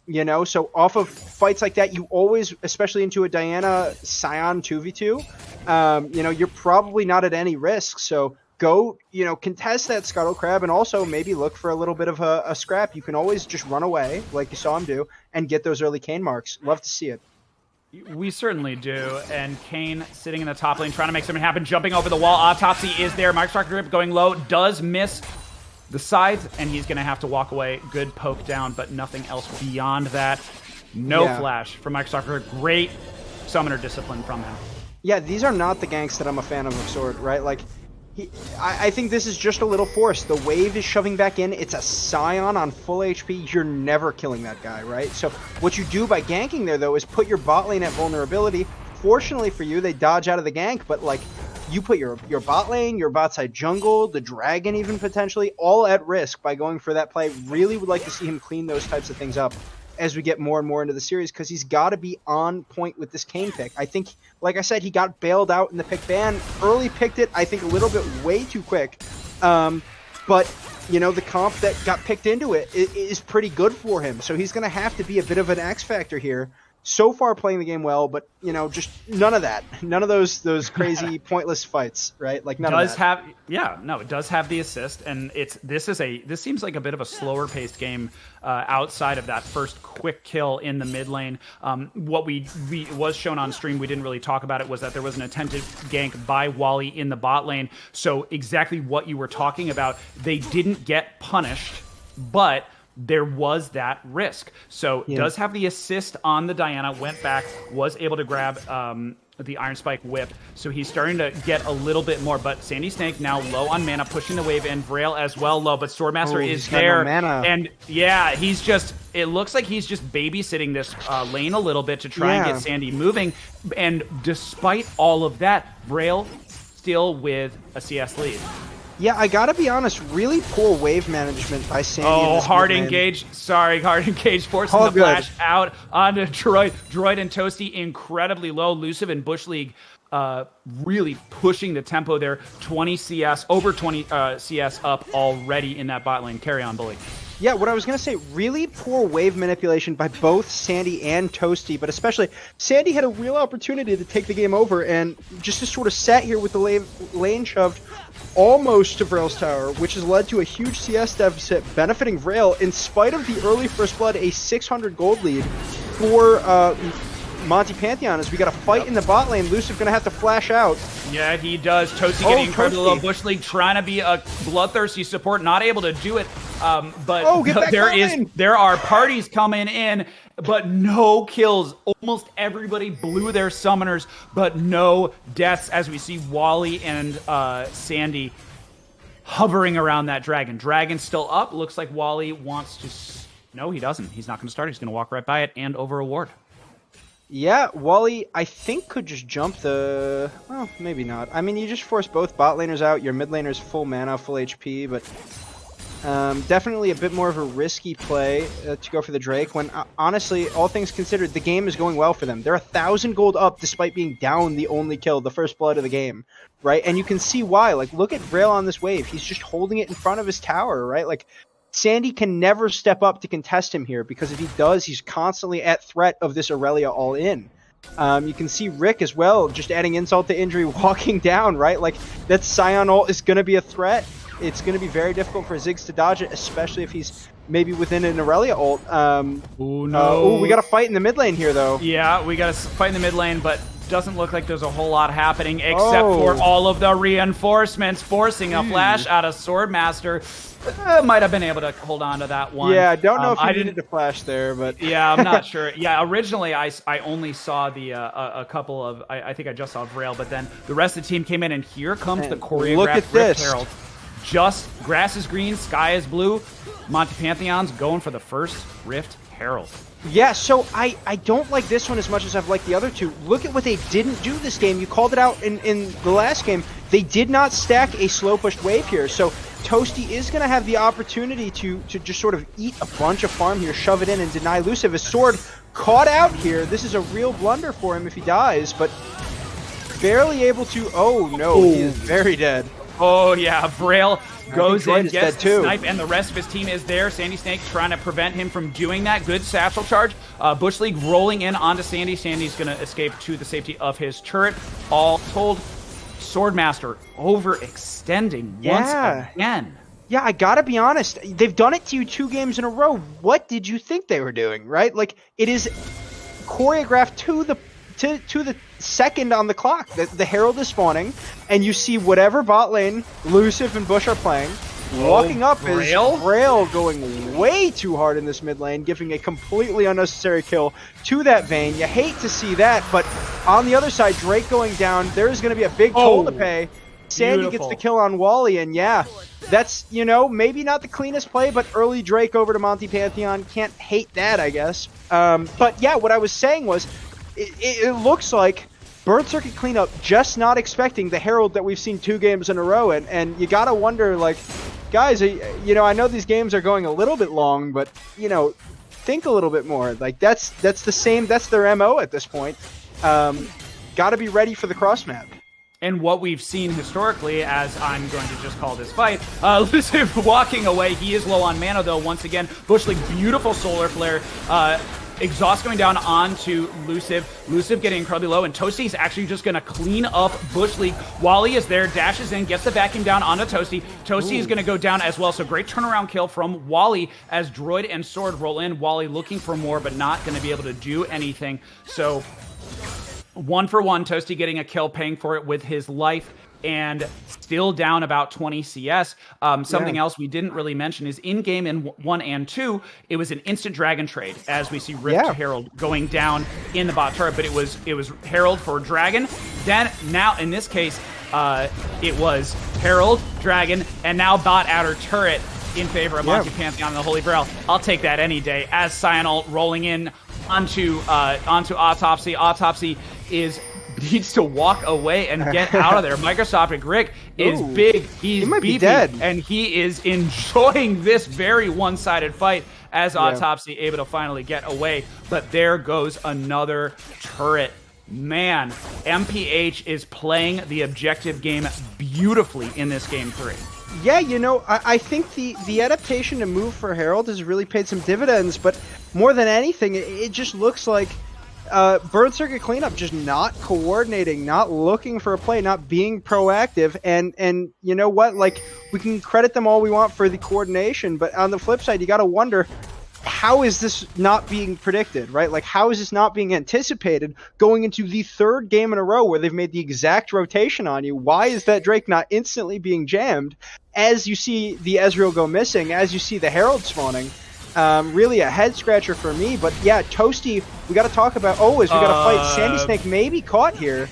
Speaker 2: You know, so off of fights like that, you always, especially into a Diana Scion 2v2, you know, you're probably not at any risk. So go, you know, contest that Scuttle Crab and also maybe look for a little bit of a scrap. You can always just run away, like you saw him do, and get those early Kayn marks. Love to see it.
Speaker 1: We certainly do. And Kayn sitting in the top lane, trying to make something happen, jumping over the wall. Autopsy is there. Microstar Grip going low, does miss the sides, and he's going to have to walk away. Good poke down, but nothing else beyond that. No flash from Microstar Grip. Great summoner discipline from him.
Speaker 2: Yeah, these are not the ganks that I'm a fan of Sword, right? Like, I think this is just a little forced. The wave is shoving back in. It's a Scion on full HP. You're never killing that guy, right? So what you do by ganking there, though, is put your bot lane at vulnerability. Fortunately for you, they dodge out of the gank, but, like, you put your bot lane, your bot side jungle, the dragon even potentially, all at risk by going for that play. Really would like to see him clean those types of things up as we get more and more into the series, because he's got to be on point with this Kayn pick. I think, like I said, he got bailed out in the pick ban. Early picked it, I think, a little bit way too quick. But, you know, the comp that got picked into it is pretty good for him. So he's going to have to be a bit of an X factor here. So far playing the game well, but, you know, just none of that. None of those crazy pointless fights, right? Like, none of that. It does have the assist, and this seems like a bit of a slower paced game outside of that first quick kill in the mid lane. What was shown on stream, we didn't really talk about it, was that there was an attempted gank by Wally in the bot lane. So exactly what you were talking about, they didn't get punished, but there was that risk. So does have the assist on the Diana, went back, was able to grab the Iron Spike whip. So he's starting to get a little bit more, but Sandy Snake now low on mana, pushing the wave in. Vrail as well low, but Swordmaster is there. No mana.
Speaker 1: And yeah, it looks like he's just babysitting this lane a little bit to try and get Sandy moving. And despite all of that, Vrail still with a CS lead.
Speaker 2: Yeah, I gotta be honest, really poor wave management by Sandy.
Speaker 1: Oh, hard engage. Sorry, hard engage, forcing the flash out onto Droid. Droid and Toasty incredibly low. Luciv and Bush League really pushing the tempo there. 20 CS, over 20 CS up already in that bot lane. Carry on, Bully.
Speaker 2: Yeah, what I was going to say, really poor wave manipulation by both Sandy and Toasty, but especially Sandy had a real opportunity to take the game over and just sort of sat here with the lane shoved almost to Vrail's tower, which has led to a huge CS deficit benefiting Vrail in spite of the early first blood, a 600 gold lead for Monty Pantheon as we got a fight in the bot lane. Luciv going to have to flash out.
Speaker 1: Yeah, he does. Toasty getting incredibly low. Bush League trying to be a bloodthirsty support, not able to do it. But there are parties coming in, but no kills. Almost everybody blew their summoners, but no deaths as we see Wally and Sandy hovering around that dragon. Dragon's still up. Looks like Wally wants to... No, he doesn't. He's not going to start. He's going to walk right by it and over a ward.
Speaker 2: Yeah, Wally, I think, could just jump the... Well, maybe not. I mean, you just force both bot laners out. Your mid laner's full mana, full HP, but... Definitely a bit more of a risky play to go for the Drake when, honestly, all things considered, the game is going well for them. They're 1,000 gold up despite being down the only kill, the first blood of the game, right? And you can see why. Like, look at Vrail on this wave. He's just holding it in front of his tower, right? Like, Sandy can never step up to contest him here because if he does, he's constantly at threat of this Aurelia all in. You can see Rick as well, just adding insult to injury, walking down, right? Like, that Scion ult is going to be a threat. It's going to be very difficult for Ziggs to dodge it, especially if he's maybe within an Aurelia ult.
Speaker 1: Ooh, no.
Speaker 2: We got to fight in the mid lane here, though.
Speaker 1: Yeah, we got to fight in the mid lane, but doesn't look like there's a whole lot happening except for all of the reinforcements forcing a flash out of Swordmaster. Might have been able to hold on to that one.
Speaker 2: Yeah, I don't know if I needed to flash there, but
Speaker 1: yeah, I'm not sure. Yeah, originally I only saw the a couple of I think I just saw Vrail, but then the rest of the team came in, and here comes the choreographed
Speaker 2: look at
Speaker 1: Rift
Speaker 2: this.
Speaker 1: Herald. Just grass is green, sky is blue. Monty Pantheon's going for the first Rift Herald.
Speaker 2: Yeah, so I don't like this one as much as I've liked the other two. Look at what they didn't do this game. You called it out in the last game. They did not stack a slow pushed wave here. So Toasty is going to have the opportunity to just sort of eat a bunch of farm here, shove it in, and deny Luciv. His sword caught out here. This is a real blunder for him if he dies, but barely able to... Oh, no, he is very dead.
Speaker 1: Oh, yeah, Vrail goes in, gets the snipe,
Speaker 2: too.
Speaker 1: and the rest of his team is there. Sandy Snake trying to prevent him from doing that. Good satchel charge. Bush League rolling in onto Sandy. Sandy's going to escape to the safety of his turret. All told, Swordmaster overextending once again.
Speaker 2: Yeah, I gotta be honest. They've done it to you 2 games in a row. What did you think they were doing, right? Like, it is choreographed to the second on the clock. The Herald is spawning, and you see whatever bot lane Luciv and Bush are playing. Walking up is Vrail going way too hard in this mid lane, giving a completely unnecessary kill to that Vayne. You hate to see that, but on the other side, Drake going down, there's going to be a big toll to pay. Sandy gets the kill on Wally, and yeah, that's, you know, maybe not the cleanest play, but early Drake over to Monty Pantheon. Can't hate that, I guess. But yeah, what I was saying was, it looks like Bird Circuit Cleanup just not expecting the Herald that we've seen 2 games in a row, and you gotta wonder, like, guys, you know, I know these games are going a little bit long, but, you know, think a little bit more. Like, that's their MO at this point. Gotta be ready for the cross map.
Speaker 1: And what we've seen historically, as I'm going to just call this fight, Luciv walking away. He is low on mana, though, once again. Bush League, beautiful solar flare. Exhaust going down onto Luciv. Luciv getting incredibly low, and Toasty is actually just going to clean up Bush League. Wally is there, dashes in, gets the vacuum down onto Toasty. Toasty is going to go down as well, so great turnaround kill from Wally as Droid and Sword roll in. Wally looking for more, but not going to be able to do anything. So 1 for 1, Toasty getting a kill, paying for it with his life, and still down about 20 CS. Something else we didn't really mention is in game in 1 and 2, it was an instant dragon trade, as we see Rift to Herald going down in the bot turret, but it was Herald for dragon. Then now in this case, it was Herald, dragon, and now bot outer turret in favor of Monty Pantheon and the Holy Grail. I'll take that any day. As Cyanol rolling in onto Autopsy. Autopsy needs to walk away and get out of there. Microscopic Rick is big. He's beefy, and he is enjoying this very one-sided fight as Autopsy able to finally get away. But there goes another turret. Man, MPH is playing the objective game beautifully in this game 3.
Speaker 2: Yeah, you know, I think the adaptation to move for Herald has really paid some dividends, but more than anything, it just looks like Bird Circuit Cleanup just not coordinating, not looking for a play, not being proactive, and you know what? Like, we can credit them all we want for the coordination, but on the flip side, you got to wonder, how is this not being predicted, right? Like, how is this not being anticipated going into the 3rd game in a row where they've made the exact rotation on you? Why is that Drake not instantly being jammed as you see the Ezreal go missing, as you see the Herald spawning? Really a head scratcher for me, but yeah, Toasty, we got to talk about, we got to fight. Sandy Snake may be caught here.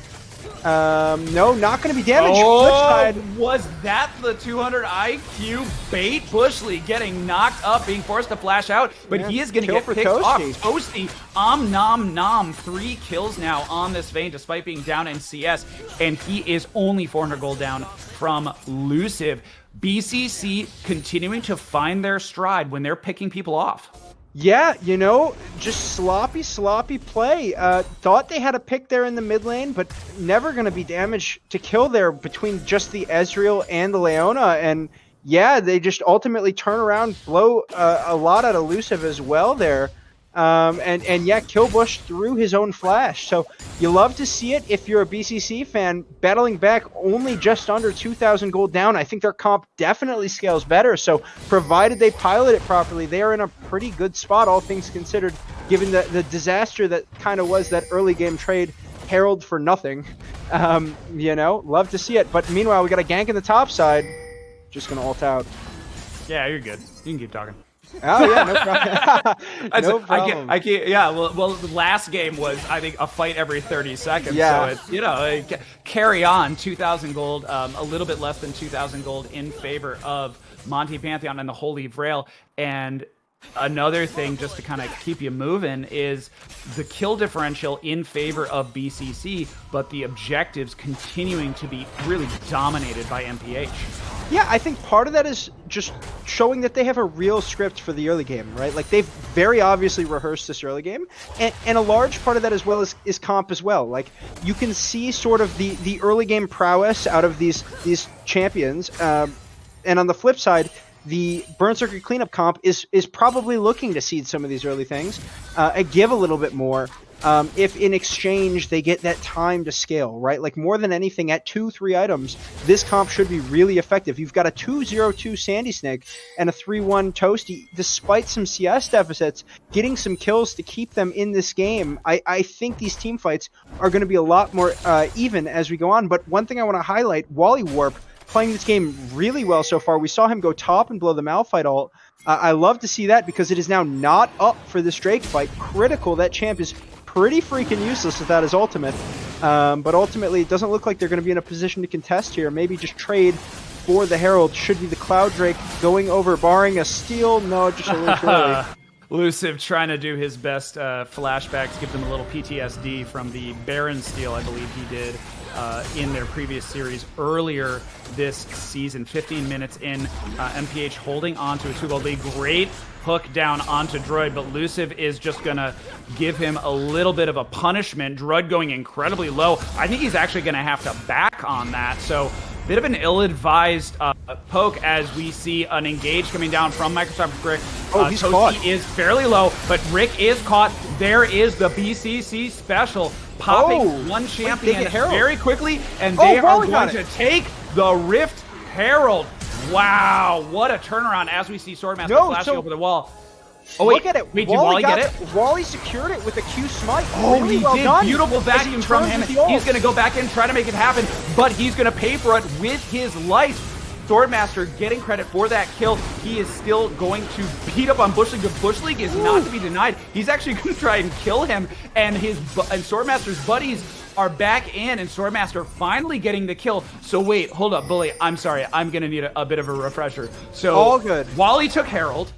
Speaker 2: No, not going to be damaged.
Speaker 1: Oh,
Speaker 2: Flip side.
Speaker 1: was that the 200 IQ bait? Bushly getting knocked up, being forced to flash out, but he is going to get picked off. Toasty, nom nom, 3 kills now on this Vayne, despite being down in CS, and he is only 400 gold down from Luciv. BCC continuing to find their stride when they're picking people off.
Speaker 2: Yeah, you know, just sloppy play. Thought they had a pick there in the mid lane, but never going to be damaged to kill there between just the Ezreal and the Leona. And yeah, they just ultimately turn around, blow a lot out of Luciv as well there. And yeah, kill Bush through his own flash. So you love to see it if you're a BCC fan. Battling back only just under 2,000 gold down. I think their comp definitely scales better. So provided they pilot it properly, they are in a pretty good spot, all things considered, given the disaster that kind of was that early game trade Herald for nothing. You know, love to see it. But meanwhile, we got a gank in the top side. Just going to ult out.
Speaker 1: Yeah, you're good. You can keep talking.
Speaker 2: Oh yeah, no problem. No problem.
Speaker 1: I can't. Yeah, well, the last game was, I think, a fight every 30 seconds.
Speaker 2: Yeah.
Speaker 1: So it's, you know, carry on. 2,000 gold, a little bit less than 2,000 gold in favor of Monty Pantheon and the Holy Grail. And another thing, just to kind of keep you moving, is the kill differential in favor of BCC, but the objectives continuing to be really dominated by MPH.
Speaker 2: Yeah, I think part of that is just showing that they have a real script for the early game, right? Like, they've very obviously rehearsed this early game, and a large part of that as well is comp as well. Like, you can see sort of the early game prowess out of these champions, and on the flip side, the Burn Circuit Cleanup comp is probably looking to seed some of these early things, and give a little bit more. If in exchange they get that time to scale, right? Like, more than anything, at 2-3 items, this comp should be really effective. You've got a 2-0-2 Sandy Snake and a 3-1 Toasty, despite some CS deficits, getting some kills to keep them in this game. I think these team fights are going to be a lot more even as we go on. But one thing I want to highlight, Wally Warp playing this game really well so far. We saw him go top and blow the Malphite ult. I love to see that because it is now not up for this Drake fight. Critical. That champ is pretty freaking useless without his ultimate. But ultimately, it doesn't look like they're going to be in a position to contest here. Maybe just trade for the Herald. Should be the Cloud Drake going over, barring a steal. No, just a little too early.
Speaker 1: Luciv trying to do his best flashbacks, give them a little PTSD from the Baron steal, I believe he did in their previous series earlier this season. 15 minutes in, MPH holding on to a 2-gold lead. Great hook down onto Droid, but Luciv is just going to give him a little bit of a punishment. Droid going incredibly low. I think he's actually going to have to back on that, so bit of an ill-advised poke as we see an engage coming down from Microsoft Rick.
Speaker 2: Oh, he's caught.
Speaker 1: He is fairly low, but Rick is caught. There is the BCC special, popping one champion very quickly, and they are going to take the Rift Herald. Wow, what a turnaround as we see Swordmaster flashing over the wall. Oh,
Speaker 2: look at it.
Speaker 1: Wait, did Wally get it?
Speaker 2: Wally secured it with a Q smite.
Speaker 1: Oh,
Speaker 2: really
Speaker 1: he
Speaker 2: well
Speaker 1: did.
Speaker 2: Done.
Speaker 1: Beautiful vacuum from him. He's going to go back in, try to make it happen, but he's going to pay for it with his life. Swordmaster getting credit for that kill. He is still going to beat up on Bush League. The Bush League is not to be denied. He's actually going to try and kill him, and Swordmaster's buddies are back in, and Swordmaster finally getting the kill. So wait, hold up, Bully. I'm sorry. I'm going to need a bit of a refresher. So
Speaker 2: all good.
Speaker 1: Wally took Herald.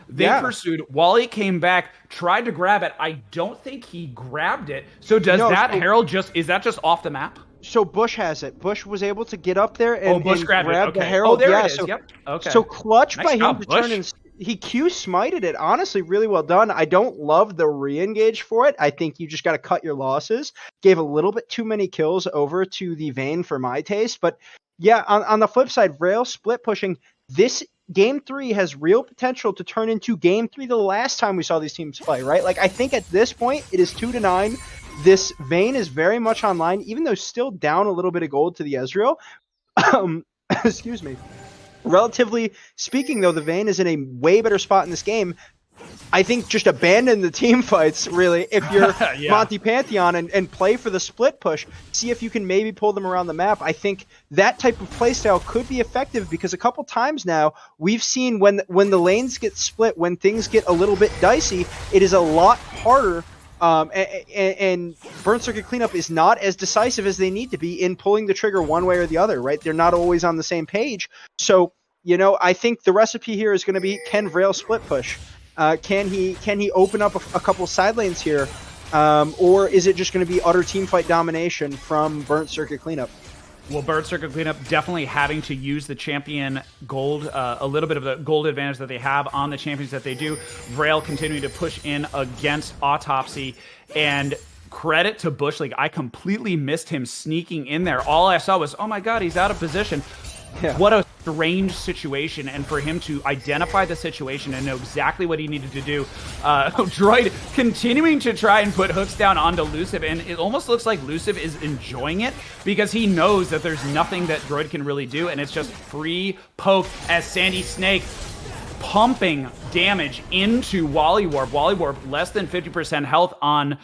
Speaker 1: They pursued. Wally came back, tried to grab it. I don't think he grabbed it. So does Herald is that just off the map?
Speaker 2: So Bush has it. Bush was able to get up there and,
Speaker 1: Bush grabbed
Speaker 2: the Herald.
Speaker 1: Oh, there it is. Yep. Okay.
Speaker 2: So clutch
Speaker 1: Nice
Speaker 2: by
Speaker 1: job,
Speaker 2: him to
Speaker 1: Bush.
Speaker 2: turn and he Q smited it. Honestly, really well done. I don't love the re-engage for it. I think you just got to cut your losses. Gave a little bit too many kills over to the Vayne for my taste. But yeah, on the flip side, Rail split pushing. This Game 3 has real potential to turn into Game 3 the last time we saw these teams play, right? Like, I think at this point, it is 2-9. This Vayne is very much online, even though still down a little bit of gold to the Ezreal. Excuse me. Relatively speaking, though, the Vayne is in a way better spot in this game. I think just abandon the team fights, really, if you're Monty Pantheon, and play for the split push. See if you can maybe pull them around the map. I think that type of playstyle could be effective because a couple times now we've seen when the lanes get split, when things get a little bit dicey, it is a lot harder And Burnt Circuit Cleanup is not as decisive as they need to be in pulling the trigger one way or the other, right? They're not always on the same page. So, you know, I think the recipe here is going to be, can Vrail split push? Can he open up a couple side lanes here? Or is it just going to be utter teamfight domination from Burnt Circuit Cleanup?
Speaker 1: Well, Burnt Circuit Cleanup definitely having to use the champion gold, a little bit of the gold advantage that they have on the champions that they do. Vrail continuing to push in against Autopsy, and credit to Bush League. I completely missed him sneaking in there. All I saw was, oh my god, he's out of position. Yeah. What a strange situation, and for him to identify the situation and know exactly what he needed to do. Droid continuing to try and put hooks down onto Luciv, and it almost looks like Luciv is enjoying it because he knows that there's nothing that Droid can really do, and it's just free poke as Sandy Snake pumping damage into Wally Warp. Wally Warp less than 50% health on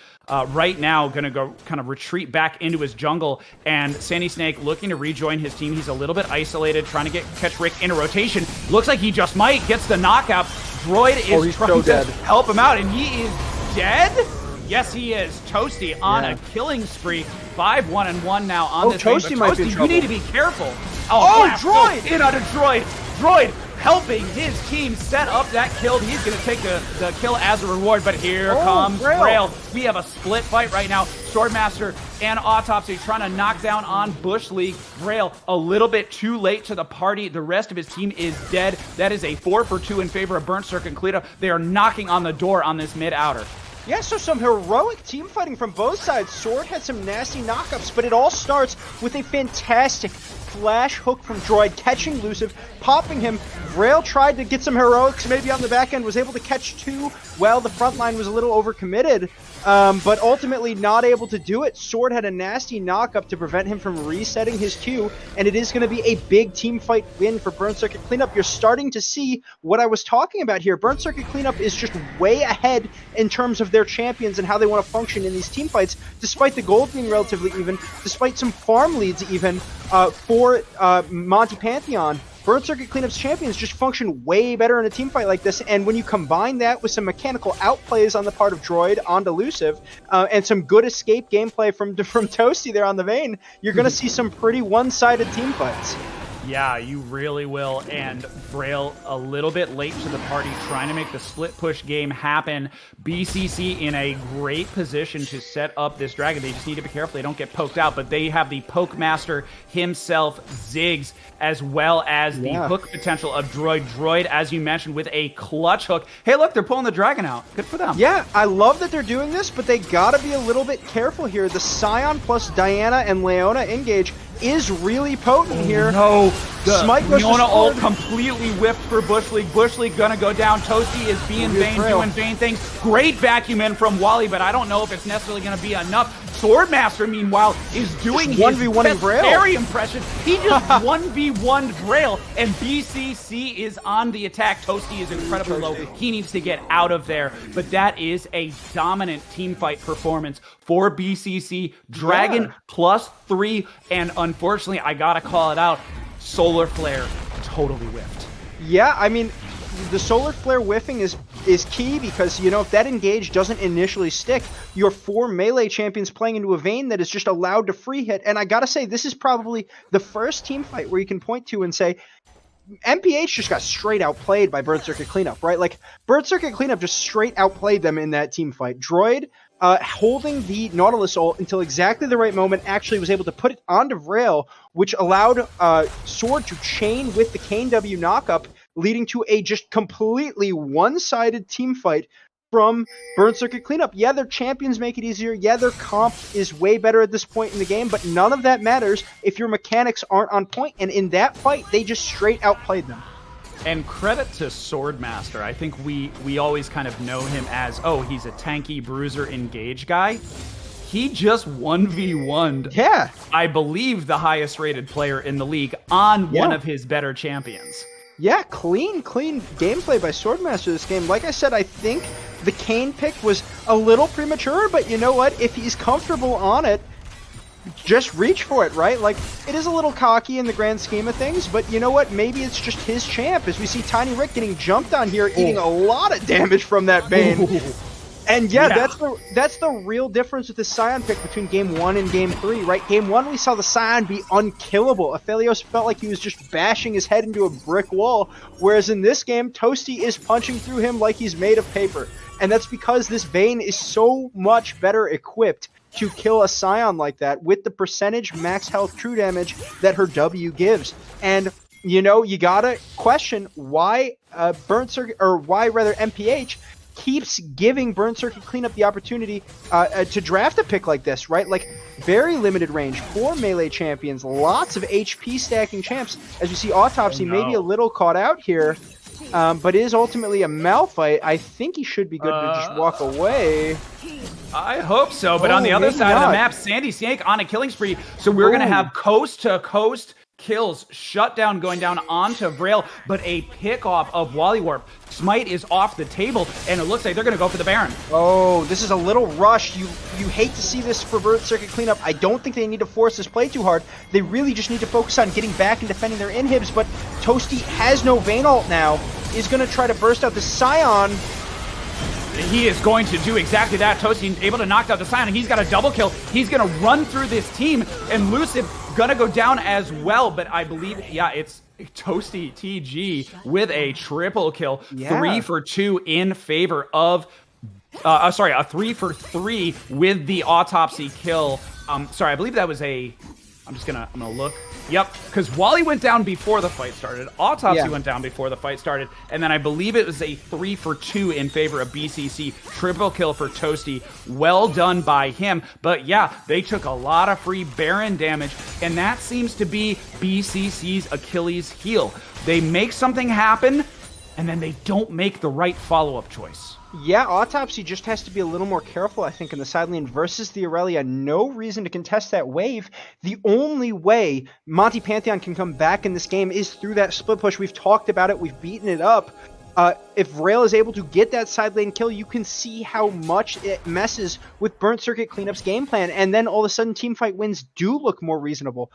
Speaker 1: right now, gonna go kind of retreat back into his jungle, and Sandy Snake looking to rejoin his team. He's a little bit isolated, trying to catch Rick in a rotation. Looks like he just might, gets the knockout. Droid is trying to help him out, and he is dead? Yes, he is. Toasty on a killing spree. 5-1-1 now on this
Speaker 2: Toasty
Speaker 1: thing.
Speaker 2: might be in trouble.
Speaker 1: You need to be careful.
Speaker 2: Droid!
Speaker 1: In on a Droid. Droid helping his team set up that kill. He's going to take the kill as a reward, but here comes Vrail. We have a split fight right now. Swordmaster and Autopsy trying to knock down on Bush League. Vrail a little bit too late to the party. The rest of his team is dead. That is a 4-for-2 in favor of Burnt Circuit Cleanup. They are knocking on the door on this mid-outer.
Speaker 2: Yeah, so some heroic team fighting from both sides. Sword had some nasty knockups, but it all starts with a fantastic flash hook from Droid, catching Luciv, popping him. Vrail tried to get some heroics, maybe on the back end, was able to catch two. Well, the front line was a little overcommitted, but ultimately not able to do it. Sword had a nasty knockup to prevent him from resetting his Q, and it is going to be a big team fight win for Burnt Circuit Cleanup. You're starting to see what I was talking about here. Burnt Circuit Cleanup is just way ahead in terms of their champions and how they want to function in these team fights, despite the gold being relatively even, despite some farm leads even for Monty Pantheon. Burnt Circuit Cleanup's champions just function way better in a team fight like this, and when you combine that with some mechanical outplays on the part of Droid onto Luciv, and some good escape gameplay from Toasty there on the Vayne, you're going to see some pretty one-sided team fights.
Speaker 1: Yeah, you really will. And Vrail a little bit late to the party, trying to make the split push game happen. BCC in a great position to set up this dragon. They just need to be careful they don't get poked out, but they have the poke master himself, Ziggs, as well as the hook potential of Droid. Droid, as you mentioned, with a clutch hook. Hey, look, they're pulling the dragon out. Good for them.
Speaker 2: Yeah, I love that they're doing this, but they gotta be a little bit careful here. The Scion plus Diana and Leona engage is really potent here.
Speaker 1: No,
Speaker 2: Smite goes
Speaker 1: Leona ult completely whiffed for Bush League. Bush League gonna go down. Toasty is being Vayne, doing Vayne things. Great vacuum in from Wally, but I don't know if it's necessarily gonna be enough. Swordmaster, meanwhile, is doing his
Speaker 2: 1v1 Vrail.
Speaker 1: Very impressive. He just 1v1'd Vrail, and BCC is on the attack. Toasty is incredibly low. He needs to get out of there, but that is a dominant team fight performance for BCC. Dragon +3, and unfortunately, I gotta call it out, Solar Flare totally whiffed.
Speaker 2: Yeah, I mean, the Solar Flare whiffing is key because, you know, if that engage doesn't initially stick, your 4 melee champions playing into a Vayne that is just allowed to free hit. And I gotta say, this is probably the first team fight where you can point to and say, MPH just got straight outplayed by Burnt Circuit Cleanup, right? Like, Burnt Circuit Cleanup just straight outplayed them in that team fight. Droid, holding the Nautilus ult until exactly the right moment, actually was able to put it onto Vrail, which allowed Sword to chain with the Kane W knockup, leading to a just completely one-sided team fight from Burnt Circuit Cleanup. Yeah, their champions make it easier. Yeah, their comp is way better at this point in the game, but none of that matters if your mechanics aren't on point, and in that fight, they just straight outplayed them.
Speaker 1: And credit to Swordmaster. I think we always kind of know him as, oh, he's a tanky bruiser engage guy. He just 1v1'd, I believe, the highest rated player in the league on one of his better champions.
Speaker 2: Yeah, clean gameplay by Swordmaster this game. Like I said, I think the Kane pick was a little premature, but you know what? If he's comfortable on it, just reach for it, right? Like, it is a little cocky in the grand scheme of things, but you know what? Maybe it's just his champ, as we see Tiny Rick getting jumped on here, eating a lot of damage from that Vayne. And yeah, that's the real difference with the Scion pick between Game 1 and Game 3, right? Game 1, we saw the Scion be unkillable. Aphelios felt like he was just bashing his head into a brick wall, whereas in this game, Toasty is punching through him like he's made of paper. And that's because this Vayne is so much better equipped to kill a Scion like that with the percentage max health true damage that her W gives. And you know, you gotta question why Burnt Circuit, or why rather MPH keeps giving Burnt Circuit Cleanup the opportunity to draft a pick like this, right? Like, very limited range, 4 melee champions, lots of HP stacking champs. As you see, Autopsy maybe a little caught out here, but is ultimately a Malphite. I think he should be good to just walk away.
Speaker 1: I hope so, but on the other side of the map, Sandy Snake on a killing spree, so we're going to have coast-to-coast kills, shutdown going down onto Vrail, but a pick off of Wally Warp. Smite is off the table, and it looks like they're going to go for the Baron.
Speaker 2: Oh, this is a little rushed. You hate to see this for Burnt Circuit Cleanup. I don't think they need to force this play too hard. They really just need to focus on getting back and defending their inhibs, but Toasty has no Vayne ult now. Is going to try to burst out the Scion.
Speaker 1: He is going to do exactly that. Toasty able to knock out the Scion, and he's got a double kill. He's going to run through this team, and Lucid gonna go down as well, but I believe, yeah, it's Toasty TG with a triple kill. 3 for 2 in favor of, sorry, a 3 for 3 with the Autopsy kill. Sorry, I believe that was a, I'm gonna look. Yep, because Wally went down before the fight started. Autopsy went down before the fight started. And then I believe it was a 3 for 2 in favor of BCC. Triple kill for Toasty. Well done by him. But yeah, they took a lot of free Baron damage. And that seems to be BCC's Achilles heel. They make something happen, and then they don't make the right follow-up choice.
Speaker 2: Yeah, Autopsy just has to be a little more careful, I think, in the side lane versus the Aurelia. No reason to contest that wave. The only way Monty Pantheon can come back in this game is through that split push. We've talked about it. We've beaten it up. If Vrail is able to get that side lane kill, you can see how much it messes with Burnt Circuit Cleanup's game plan. And then all of a sudden, teamfight wins do look more reasonable.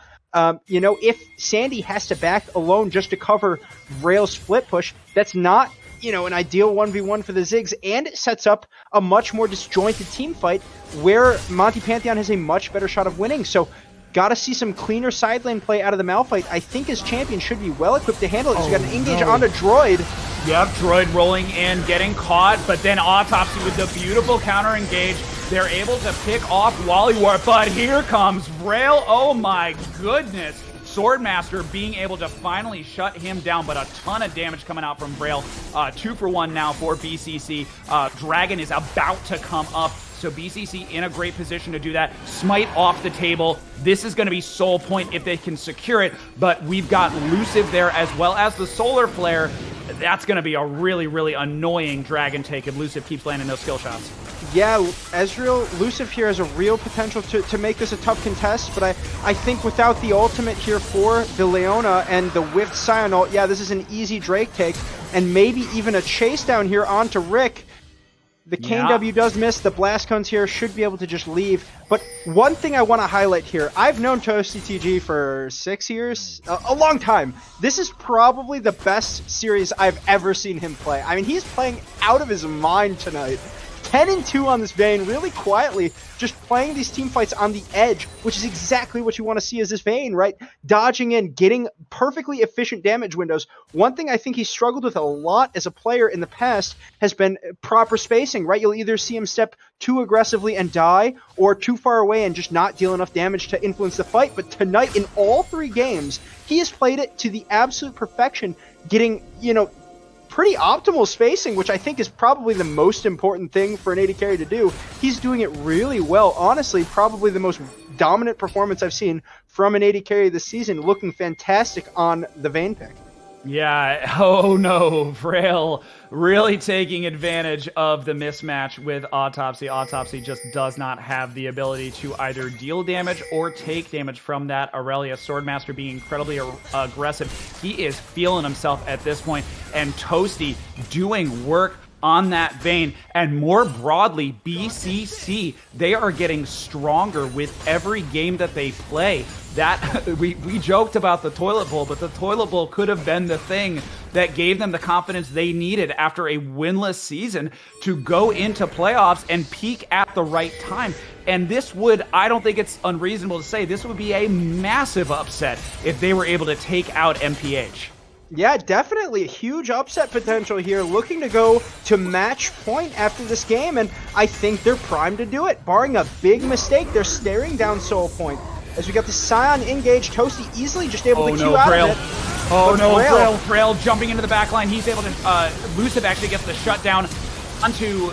Speaker 2: You know, if Sandy has to back alone just to cover Vrail's split push, that's not, you know, an ideal 1v1 for the Ziggs, and it sets up a much more disjointed team fight where Monty Pantheon has a much better shot of winning. So, gotta see some cleaner side lane play out of the Malphite. I think his champion should be well equipped to handle it. So, you got an engage on a Droid.
Speaker 1: Yep, Droid rolling in, getting caught, but then Autopsy with the beautiful counter engage. They're able to pick off Wally Warp, but here comes Vrail. Oh my goodness. Swordmaster being able to finally shut him down, but a ton of damage coming out from Vrail. 2 for 1 now for BCC. Dragon is about to come up, so BCC in a great position to do that. Smite off the table. This is going to be Soul Point if they can secure it, but we've got Luciv there as well as the Solar Flare. That's going to be a really, really annoying Dragon take if Luciv keeps landing those skill shots.
Speaker 2: Yeah, Ezreal, Luciv here has a real potential to make this a tough contest, but I think without the ultimate here for the Leona and the Whiffed Scion ult, yeah, this is an easy Drake take, and maybe even a chase down here onto Rick. The Kane W does miss. The Blast Cones here should be able to just leave. But one thing I want to highlight here, I've known Toasty TG for 6 years, a long time. This is probably the best series I've ever seen him play. I mean, he's playing out of his mind tonight. 10-2 on this Vayne, really quietly, just playing these team fights on the edge, which is exactly what you want to see as this Vayne, right? Dodging in, getting perfectly efficient damage windows. One thing I think he struggled with a lot as a player in the past has been proper spacing, right? You'll either see him step too aggressively and die, or too far away and just not deal enough damage to influence the fight. But tonight, in all 3 games, he has played it to the absolute perfection, getting, you know, pretty optimal spacing, which I think is probably the most important thing for an AD carry to do. He's doing it really well. Honestly, probably the most dominant performance I've seen from an AD carry this season, looking fantastic on the Vayne pick.
Speaker 1: Yeah, oh no, Vrail really taking advantage of the mismatch with Autopsy. Autopsy just does not have the ability to either deal damage or take damage from that Aurelia. Swordmaster being incredibly aggressive. He is feeling himself at this point, and Toasty doing work on that Vayne. And more broadly, BCC, they are getting stronger with every game that they play. that we joked about the toilet bowl, but the toilet bowl could have been the thing that gave them the confidence they needed after a winless season to go into playoffs and peak at the right time. And this would, I don't think it's unreasonable to say, this would be a massive upset if they were able to take out MPH.
Speaker 2: Yeah, definitely a huge upset potential here, looking to go to match point after this game, and I think they're primed to do it. Barring a big mistake, they're staring down Soul Point. As we got the Scion engaged, Toasty easily just able to queue out of it.
Speaker 1: Oh no, Frail jumping into the back line. He's able to, Luciv actually gets the shutdown onto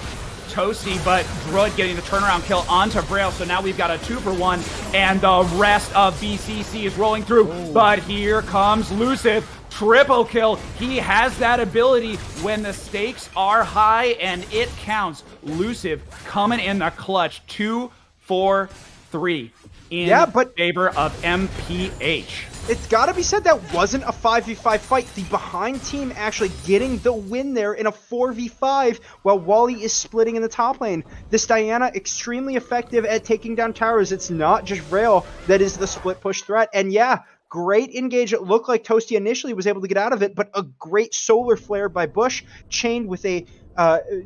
Speaker 1: Toasty, but Droid getting the turnaround kill onto Braille, so now we've got a 2-for-1, and the rest of BCC is rolling through. Ooh. But here comes Luciv. Triple kill. He has that ability when the stakes are high and it counts. Luciv coming in the clutch. 2-4-3 in favor of MPH.
Speaker 2: It's got to be said that wasn't a 5v5 fight. The behind team actually getting the win there in a 4v5 while Wally is splitting in the top lane. This Diana extremely effective at taking down towers. It's not just Vrail that is the split push threat. And yeah, great engage. It looked like Toasty initially was able to get out of it, but a great solar flare by Bush, chained with a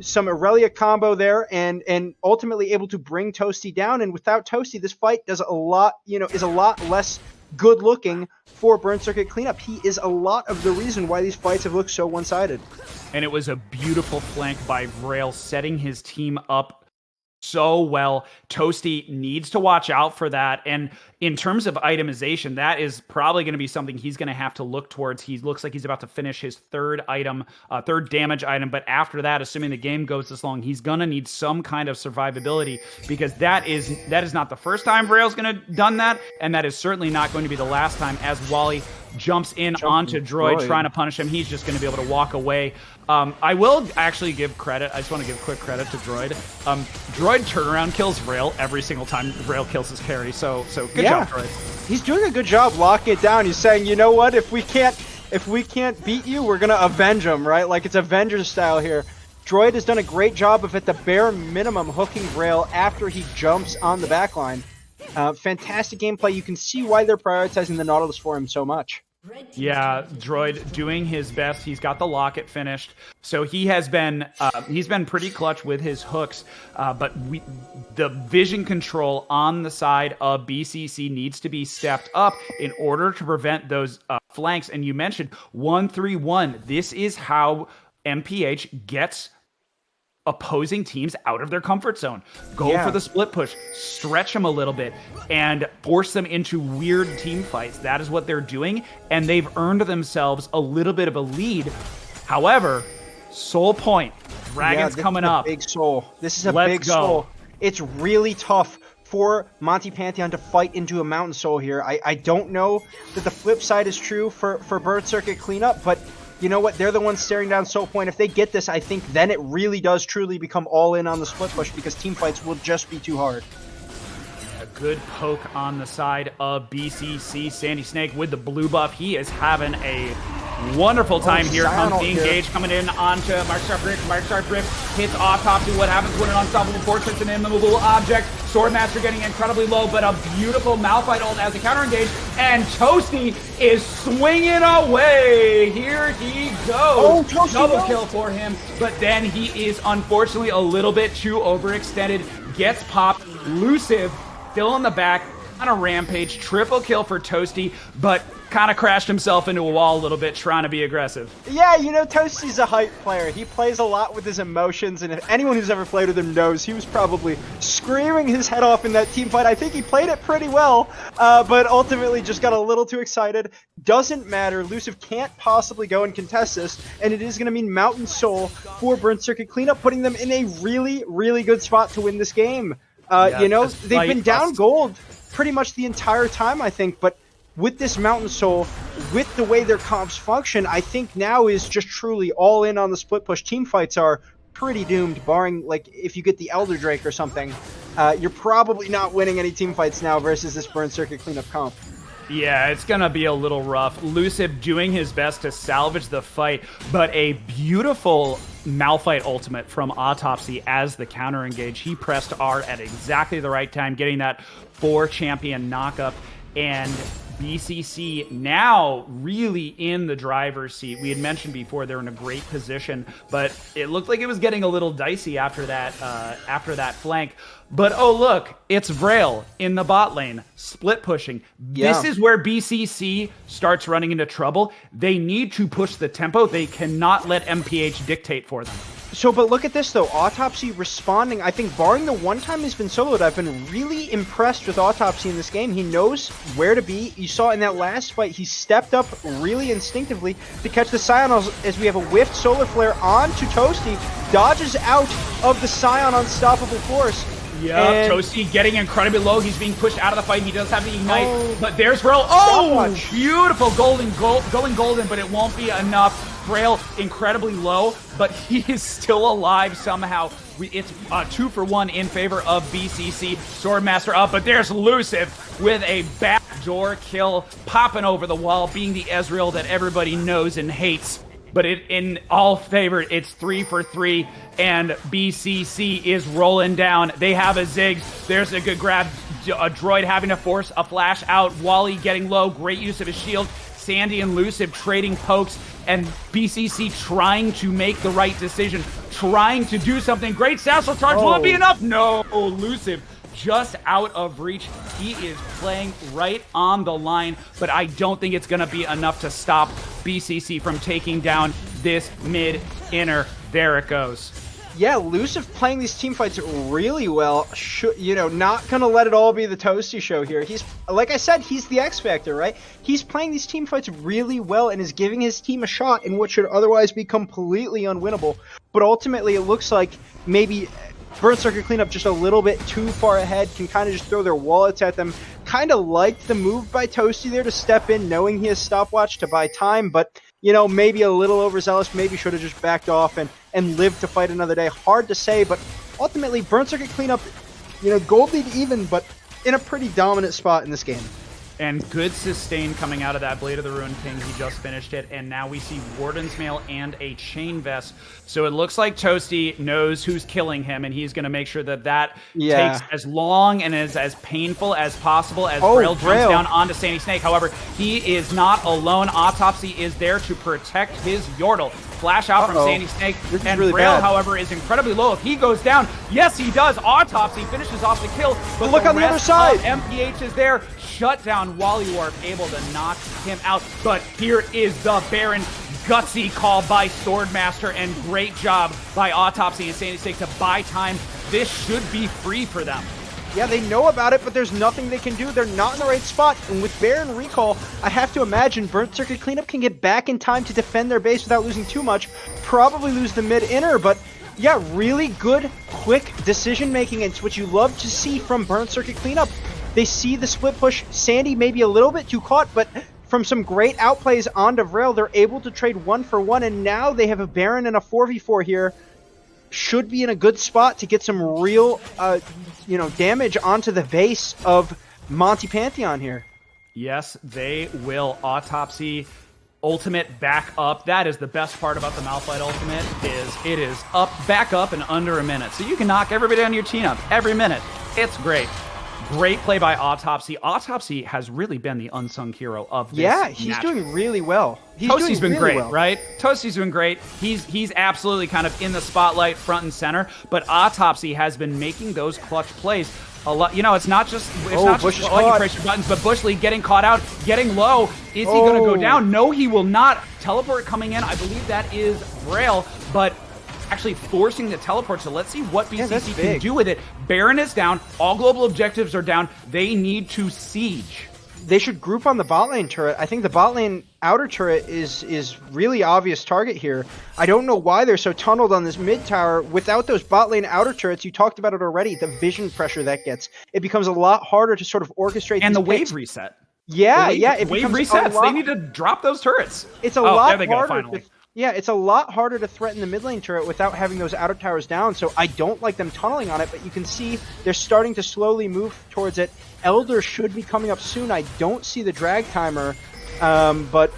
Speaker 2: some Aurelia combo there, and ultimately able to bring Toasty down. And without Toasty, this fight does a lot, is a lot less good looking for Burn Circuit Cleanup. He is a lot of the reason why these fights have looked so one-sided.
Speaker 1: And it was a beautiful flank by Vrail, setting his team up so well. Toasty needs to watch out for that. And in terms of itemization, that is probably going to be something he's going to have to look towards. He looks like he's about to finish his third damage item. But after that, assuming the game goes this long, he's going to need some kind of survivability, because that is not the first time Vrail's going to done that. And that is certainly not going to be the last time, as Wally jumps in onto Droid, trying to punish him. He's just going to be able to walk away. I will actually give credit. I just want to give quick credit to Droid. Droid turnaround kills Vrail every single time Vrail kills his carry. So good job, Droid.
Speaker 2: He's doing a good job locking it down. He's saying, you know what? If we can't beat you, we're gonna avenge him, right? Like it's Avengers style here. Droid has done a great job of, at the bare minimum, hooking Vrail after he jumps on the backline. Fantastic gameplay. You can see why they're prioritizing the Nautilus for him so much.
Speaker 1: Yeah, Droid doing his best. He's got the locket finished, so he has been he's been pretty clutch with his hooks. But the vision control on the side of BCC needs to be stepped up in order to prevent those flanks. And you mentioned 1-3-1. This is how MPH gets opposing teams out of their comfort zone. Go for the split push, stretch them a little bit, and force them into weird team fights. That is what they're doing, and they've earned themselves a little bit of a lead. However, Soul Point, Dragon's coming up.
Speaker 2: Big soul. This is a big soul. It's really tough for Monty Pantheon to fight into a Mountain Soul here. I don't know that the flip side is true for Bird Circuit Cleanup, but you know what? They're the ones staring down Soul Point. If they get this, I think then it really does truly become all in on the split push, because team fights will just be too hard.
Speaker 1: A good poke on the side of BCC. Sandy Snake with the blue buff. He is having a wonderful time here. Comes the engage coming in onto Mark Sharp Rift. Mark Sharp Rift hits Autopsy. What happens when an unstoppable force hits an immovable object? Swordmaster getting incredibly low, but a beautiful Malphite ult as a counter engage. And Toasty is swinging away. Here he goes. Double kill for him, but then he is unfortunately a little bit too overextended. Gets popped. Luciv still in the back on a rampage. Triple kill for Toasty, but kind of crashed himself into a wall a little bit trying to be aggressive.
Speaker 2: Yeah, Toasty's a hype player. He plays a lot with his emotions, and if anyone who's ever played with him knows, he was probably screaming his head off in that team fight. I think he played it pretty well, but ultimately just got a little too excited. Doesn't matter. Luciv can't possibly go and contest this, and it is going to mean Mountain Soul for Burnt Circuit Cleanup, putting them in a really, really good spot to win this game. They've been down gold pretty much the entire time, I think, but with this Mountain Soul, with the way their comps function, I think now is just truly all in on the split push. Team fights are pretty doomed, barring, like, if you get the Elder Drake or something. You're probably not winning any team fights now versus this Burn Circuit Cleanup comp.
Speaker 1: Yeah, it's going to be a little rough. Luciv doing his best to salvage the fight, but a beautiful Malphite ultimate from Autopsy as the counter engage. He pressed R at exactly the right time, getting that 4-champion knockup. and BCC now really in the driver's seat. We had mentioned before they're in a great position, but it looked like it was getting a little dicey after that flank. But oh look, it's Vrail in the bot lane, split pushing.
Speaker 2: Yeah.
Speaker 1: This is where BCC starts running into trouble. They need to push the tempo. They cannot let MPH dictate for them.
Speaker 2: So, but look at this though, Autopsy responding. I think barring the one time he's been soloed, I've been really impressed with Autopsy in this game. He knows where to be. You saw in that last fight, he stepped up really instinctively to catch the Scion as we have a whiffed Solar Flare onto Toasty, dodges out of the Scion Unstoppable Force.
Speaker 1: Yeah, Toasty getting incredibly low. He's being pushed out of the fight. He does have the Ignite, but there's Vrail. Oh, beautiful going golden, but it won't be enough. Vrail incredibly low, but he is still alive somehow. It's 2-for-1 in favor of BCC. Swordmaster up, but there's Luciv with a backdoor kill, popping over the wall, being the Ezreal that everybody knows and hates. But in all favor, it's 3-for-3, and BCC is rolling down. They have a Ziggs. There's a good grab. A Droid having to force a flash out. Wally getting low. Great use of his shield. Sandy and Luciv trading pokes, and BCC trying to make the right decision, trying to do something. Great Sassel charge. Will it be enough? No, Luciv just out of reach. He is playing right on the line, but I don't think it's going to be enough to stop BCC from taking down this mid-inner. There it goes.
Speaker 2: Yeah, Luciv playing these team fights really well. Not gonna let it all be the Toasty show here. He's, like I said, he's the X Factor, right? He's playing these team fights really well and is giving his team a shot in what should otherwise be completely unwinnable. But ultimately, it looks like maybe Burnt Circuit Cleanup just a little bit too far ahead, can kind of just throw their wallets at them. Kind of liked the move by Toasty there to step in, knowing he has stopwatch to buy time, but maybe a little overzealous, maybe should have just backed off and lived to fight another day. Hard to say, but ultimately, Burnt Circuit Cleanup, gold lead even, but in a pretty dominant spot in this game.
Speaker 1: And good sustain coming out of that Blade of the Ruined King. He just finished it, and now we see Warden's Mail and a Chain Vest. So it looks like Toasty knows who's killing him, and he's going to make sure that takes as long and is as painful as possible as Vrail jumps down onto Sandy Snake. However, he is not alone. Autopsy is there to protect his Yordle. Flash out from Sandy Snake, and
Speaker 2: really
Speaker 1: Vrail, however, is incredibly low. If he goes down, yes, he does. Autopsy finishes off the kill, but
Speaker 2: look on the other side.
Speaker 1: MPH is there. Shut down Wally Warp, able to knock him out. But here is the Baron. Gutsy call by Swordmaster, and great job by Autopsy and Sandy Snake to buy time. This should be free for them.
Speaker 2: Yeah, they know about it, but there's nothing they can do. They're not in the right spot. And with Baron recall, I have to imagine Burnt Circuit Cleanup can get back in time to defend their base without losing too much. Probably lose the mid-inner, but yeah, really good, quick decision-making. It's what you love to see from Burnt Circuit Cleanup. They see the split push. Sandy maybe a little bit too caught, but from some great outplays onto Vrail, they're able to trade 1-for-1, and now they have a Baron and a 4v4 here. Should be in a good spot to get some real, damage onto the base of Monty Pantheon here.
Speaker 1: Yes, they will. Autopsy ultimate back up. That is the best part about the Malphite ultimate, is it is back up in under a minute. So you can knock everybody on your team up every minute. It's great. Great play by Autopsy. Autopsy has really been the unsung hero of this
Speaker 2: he's
Speaker 1: match.
Speaker 2: doing really well.
Speaker 1: Toasty's been great, right? Toasty's been great. He's absolutely kind of in the spotlight, front and center. But Autopsy has been making those clutch plays a lot. It's not just all you press your buttons, but Bush League getting caught out, getting low. Is he going to go down? No, he will not. Teleport coming in. I believe that is Vrail, but actually forcing the teleport, so let's see what BCC can do with it. Baron is down. All global objectives are down. They need to siege.
Speaker 2: They should group on the bot lane turret. I think the bot lane outer turret is really obvious target here. I don't know why they're so tunneled on this mid tower. Without those bot lane outer turrets, you talked about it already, the vision pressure that gets. It becomes a lot harder to sort of orchestrate.
Speaker 1: And
Speaker 2: these
Speaker 1: the wave reset.
Speaker 2: Yeah,
Speaker 1: it wave resets. They need to drop those turrets.
Speaker 2: It's a lot harder. It's a lot harder to threaten the mid lane turret without having those outer towers down, so I don't like them tunneling on it, but you can see they're starting to slowly move towards it. Elder should be coming up soon. I don't see the drag timer, but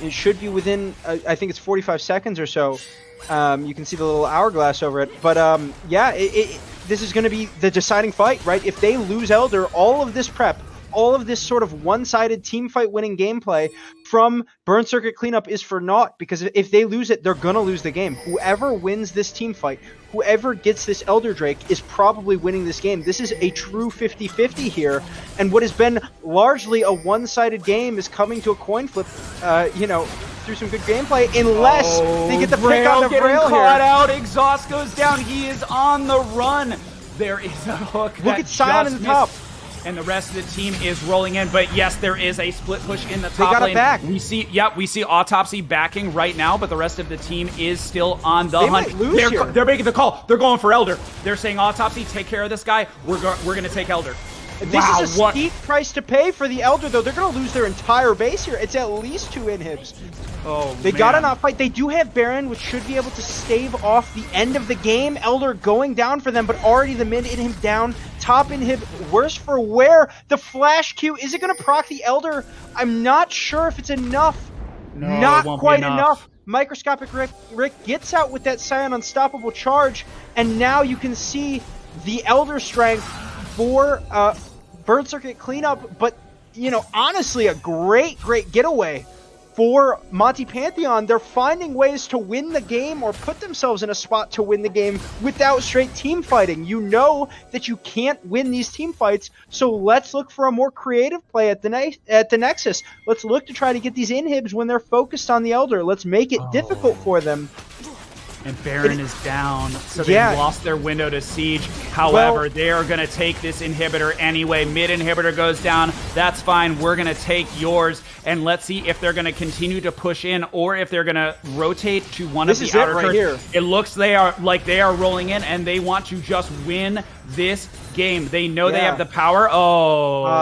Speaker 2: it should be within, I think it's 45 seconds or so. You can see the little hourglass over it. But this is going to be the deciding fight, right? If they lose Elder, all of this prep all of this sort of one-sided team fight winning gameplay from Burn Circuit Cleanup is for naught, because if they lose it, they're going to lose the game. Whoever wins this team fight, whoever gets this Elder Drake is probably winning this game. This is a true 50-50 here, and what has been largely a one-sided game is coming to a coin flip, through some good gameplay, unless they get the pick on the rail
Speaker 1: caught
Speaker 2: here.
Speaker 1: out. Exhaust goes down. He is on the run. There is a hook.
Speaker 2: Look at Sion in the top.
Speaker 1: And the rest of the team is rolling in, but yes, there is a split push in the top
Speaker 2: got
Speaker 1: lane.
Speaker 2: it back.
Speaker 1: We see Autopsy backing right now, but the rest of the team is still on the hunt.
Speaker 2: Might lose here.
Speaker 1: They're making the call. They're going for Elder. They're saying, Autopsy, take care of this guy. We're going to take Elder.
Speaker 2: This is a steep price to pay for the Elder, though. They're going to lose their entire base here. It's at least 2 inhibs.
Speaker 1: Oh,
Speaker 2: They got to not fight. They do have Baron, which should be able to stave off the end of the game. Elder going down for them, but already the mid inhib down. Top inhib, worse for wear. The flash Q, is it going to proc the Elder? I'm not sure if it's enough.
Speaker 1: No,
Speaker 2: Not
Speaker 1: it won't be
Speaker 2: quite
Speaker 1: enough.
Speaker 2: Microscopic Rick gets out with that Scion Unstoppable charge, and now you can see the Elder strength for Burn Circuit Cleanup, but, honestly, a great getaway for Monty Pantheon. They're finding ways to win the game or put themselves in a spot to win the game without straight team fighting. You know that you can't win these team fights, so let's look for a more creative play at the Nexus. Let's look to try to get these inhibs when they're focused on the Elder. Let's make it difficult for them.
Speaker 1: And Baron is down, so they lost their window to siege. However, they are going to take this inhibitor anyway. Mid inhibitor goes down. That's fine. We're going to take yours. And let's see if they're going to continue to push in or if they're going to rotate to one of the outer turrets.
Speaker 2: Here.
Speaker 1: It looks they are rolling in, and they want to just win this game. They know they have the power.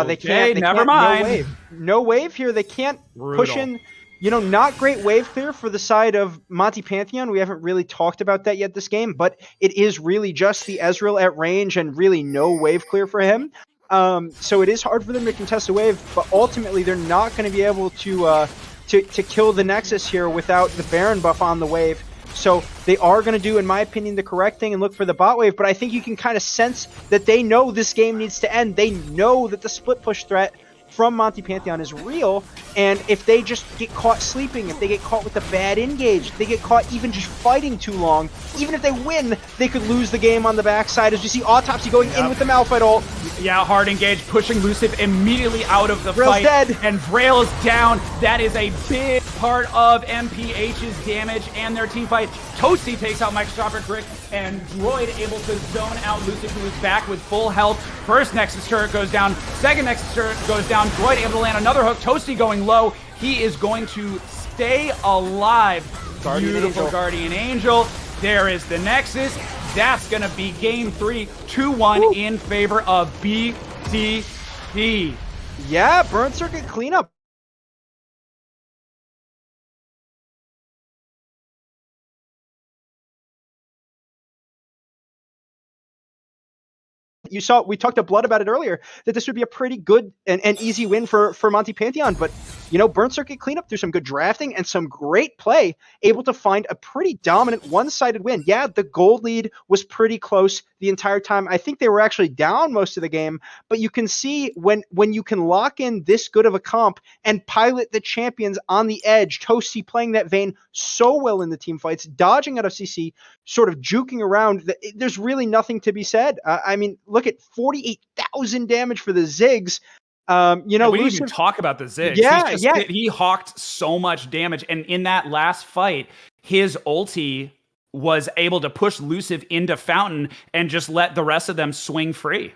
Speaker 2: They can't.
Speaker 1: Never mind.
Speaker 2: No wave here. They can't push in. Not great wave clear for the side of Monty Pantheon. We haven't really talked about that yet this game, but it is really just the Ezreal at range and really no wave clear for him. So it is hard for them to contest the wave, but ultimately they're not going to be able to kill the Nexus here without the Baron buff on the wave. So they are going to do, in my opinion, the correct thing and look for the bot wave, but I think you can kind of sense that they know this game needs to end. They know that the split push threat from Monty Pantheon is real, and if they just get caught sleeping, if they get caught with a bad engage, if they get caught even just fighting too long, even if they win, they could lose the game on the backside, as you see Autopsy going in with the Malphite ult.
Speaker 1: Yeah, hard engage, pushing Luciv immediately out of the fight.
Speaker 2: Dead.
Speaker 1: And Vrail is down. That is a big part of MPH's damage and their team fight. Toasty takes out Microscopic Rick, and Droid able to zone out Luciv, who is back with full health. First Nexus turret goes down. Second Nexus turret goes down. Droid able to land another hook. Toasty going low. He is going to stay alive. Beautiful Guardian Angel. There is the Nexus. That's going to be game 3, 2-1 in favor of BCD.
Speaker 2: Yeah, Burn Circuit Cleanup. You saw, we talked to Blood about it earlier, that this would be a pretty good and easy win for Monty Pantheon. But, Burn Circuit Cleanup through some good drafting and some great play, able to find a pretty dominant one-sided win. Yeah, the gold lead was pretty close the entire time. I think they were actually down most of the game, but you can see when you can lock in this good of a comp and pilot the champions on the edge, Toasty playing that vein so well in the team fights, dodging out of CC, sort of juking around, there's really nothing to be said. I mean, look at 48,000 damage for the Ziggs.
Speaker 1: We didn't even talk about the Ziggs.
Speaker 2: Yeah,
Speaker 1: He hawked so much damage, and in that last fight, his ulti was able to push Luciv into Fountain and just let the rest of them swing free.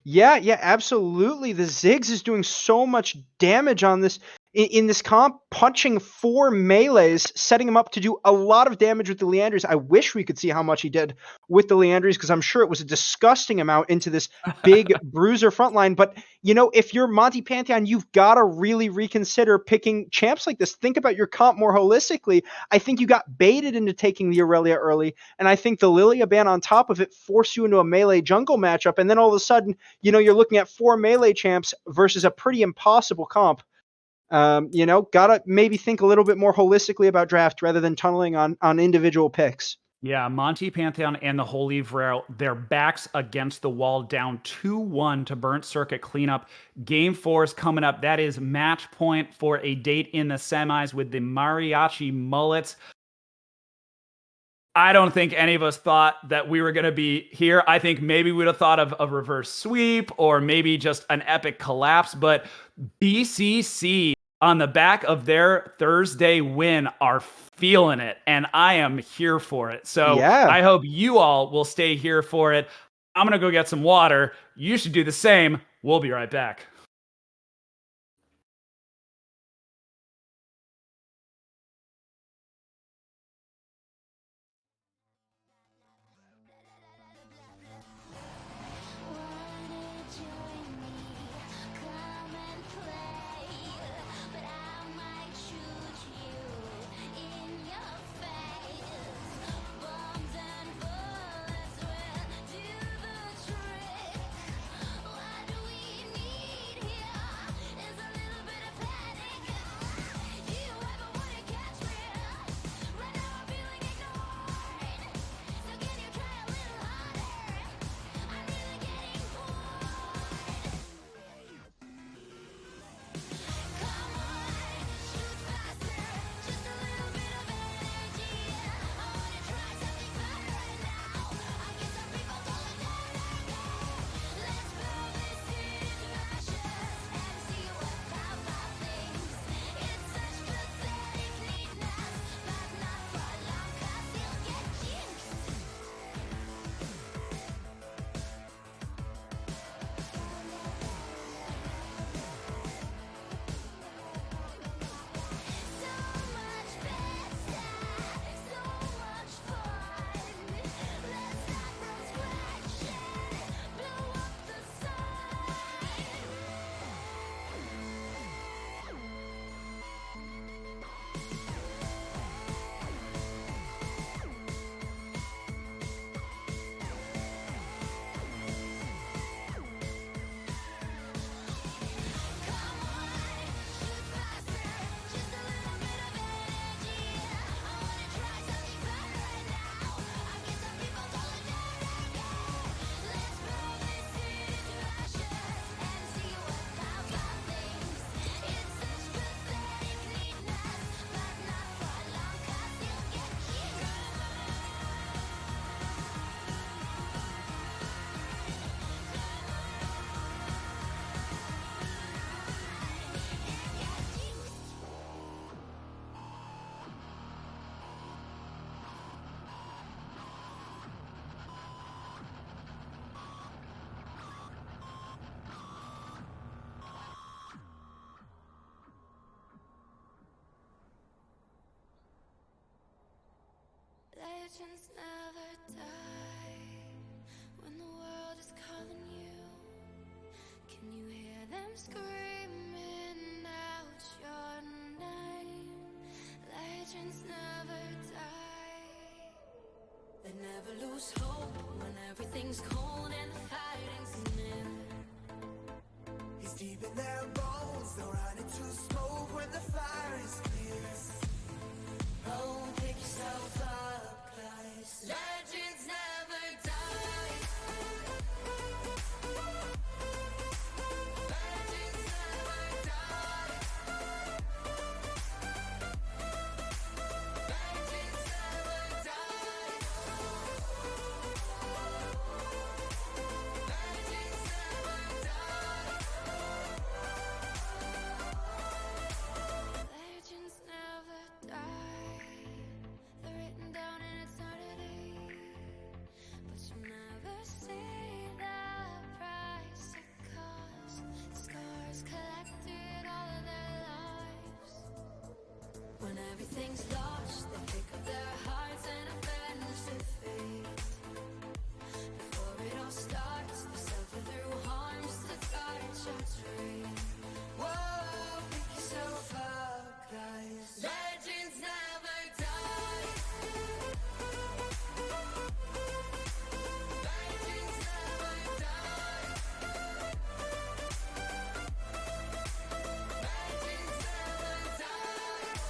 Speaker 2: Yeah, absolutely. The Ziggs is doing so much damage on this in this comp, punching 4 melees, setting him up to do a lot of damage with the Leandries. I wish we could see how much he did with the Leandries, because I'm sure it was a disgusting amount into this big bruiser frontline. But, if you're Monty Pantheon, you've got to really reconsider picking champs like this. Think about your comp more holistically. I think you got baited into taking the Aurelia early, and I think the Lilia ban on top of it forced you into a melee jungle matchup, and then all of a sudden, you're looking at 4 melee champs versus a pretty impossible comp. Gotta maybe think a little bit more holistically about draft rather than tunneling on individual picks.
Speaker 1: Yeah, Monty Pantheon and the Holy Grail, their backs against the wall, down 2-1 to Burnt Circuit cleanup. Game 4 is coming up. That is match point for a date in the semis with the Mariachi Mullets. I don't think any of us thought that we were going to be here. I think maybe we'd have thought of a reverse sweep or maybe just an epic collapse. But BCC, on the back of their Thursday win, are feeling it. And I am here for it. So
Speaker 2: Yeah.
Speaker 1: I hope you all will stay here for it. I'm going to go get some water. You should do the same. We'll be right back.
Speaker 5: Legends never die when the world is calling you. Can you hear them screaming out your name? Legends never die. They never lose hope when everything's cold and the fighting's near.
Speaker 6: It's deep in their bones, they'll run into smoke when the fire is fierce. Oh, pick yourself up, guys. Legends never die. Legends never die. Legends never die. Legends never die.
Speaker 5: Legends never die. They're written down in eternity, but you never see the price it cost. Scars collected all of their lives. When everything's lost, they pick up their hearts and avenge defeat. Before it all starts, they suffer through harms to touch your tree.
Speaker 6: Whoa, pick yourself up, guys. Legends never die. Legends never die. Legends never die.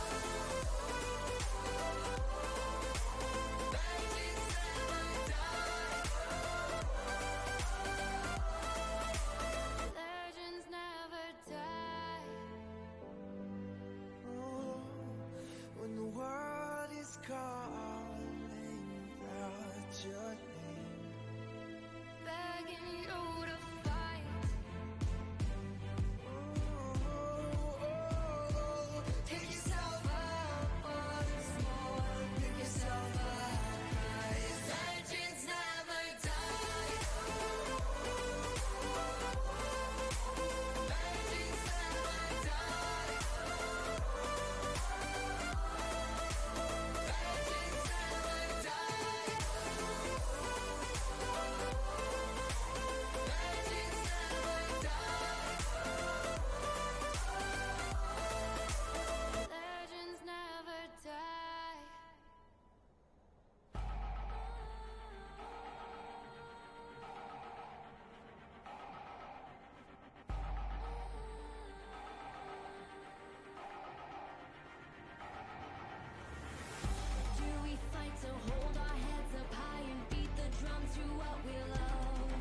Speaker 5: what we love.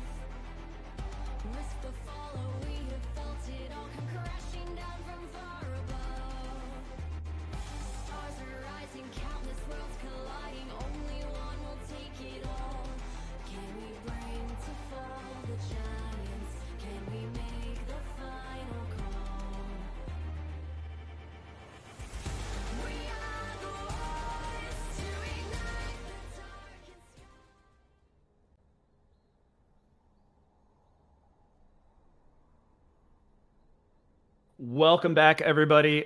Speaker 5: Risk the follow, we have felt it all come crashing down from far above. Stars are rising, countless worlds colliding, only one will take it all. Can we bring to fall the giants? Can we make the final call? We are the ones to ignite the darkest sky.
Speaker 1: Welcome back, everybody.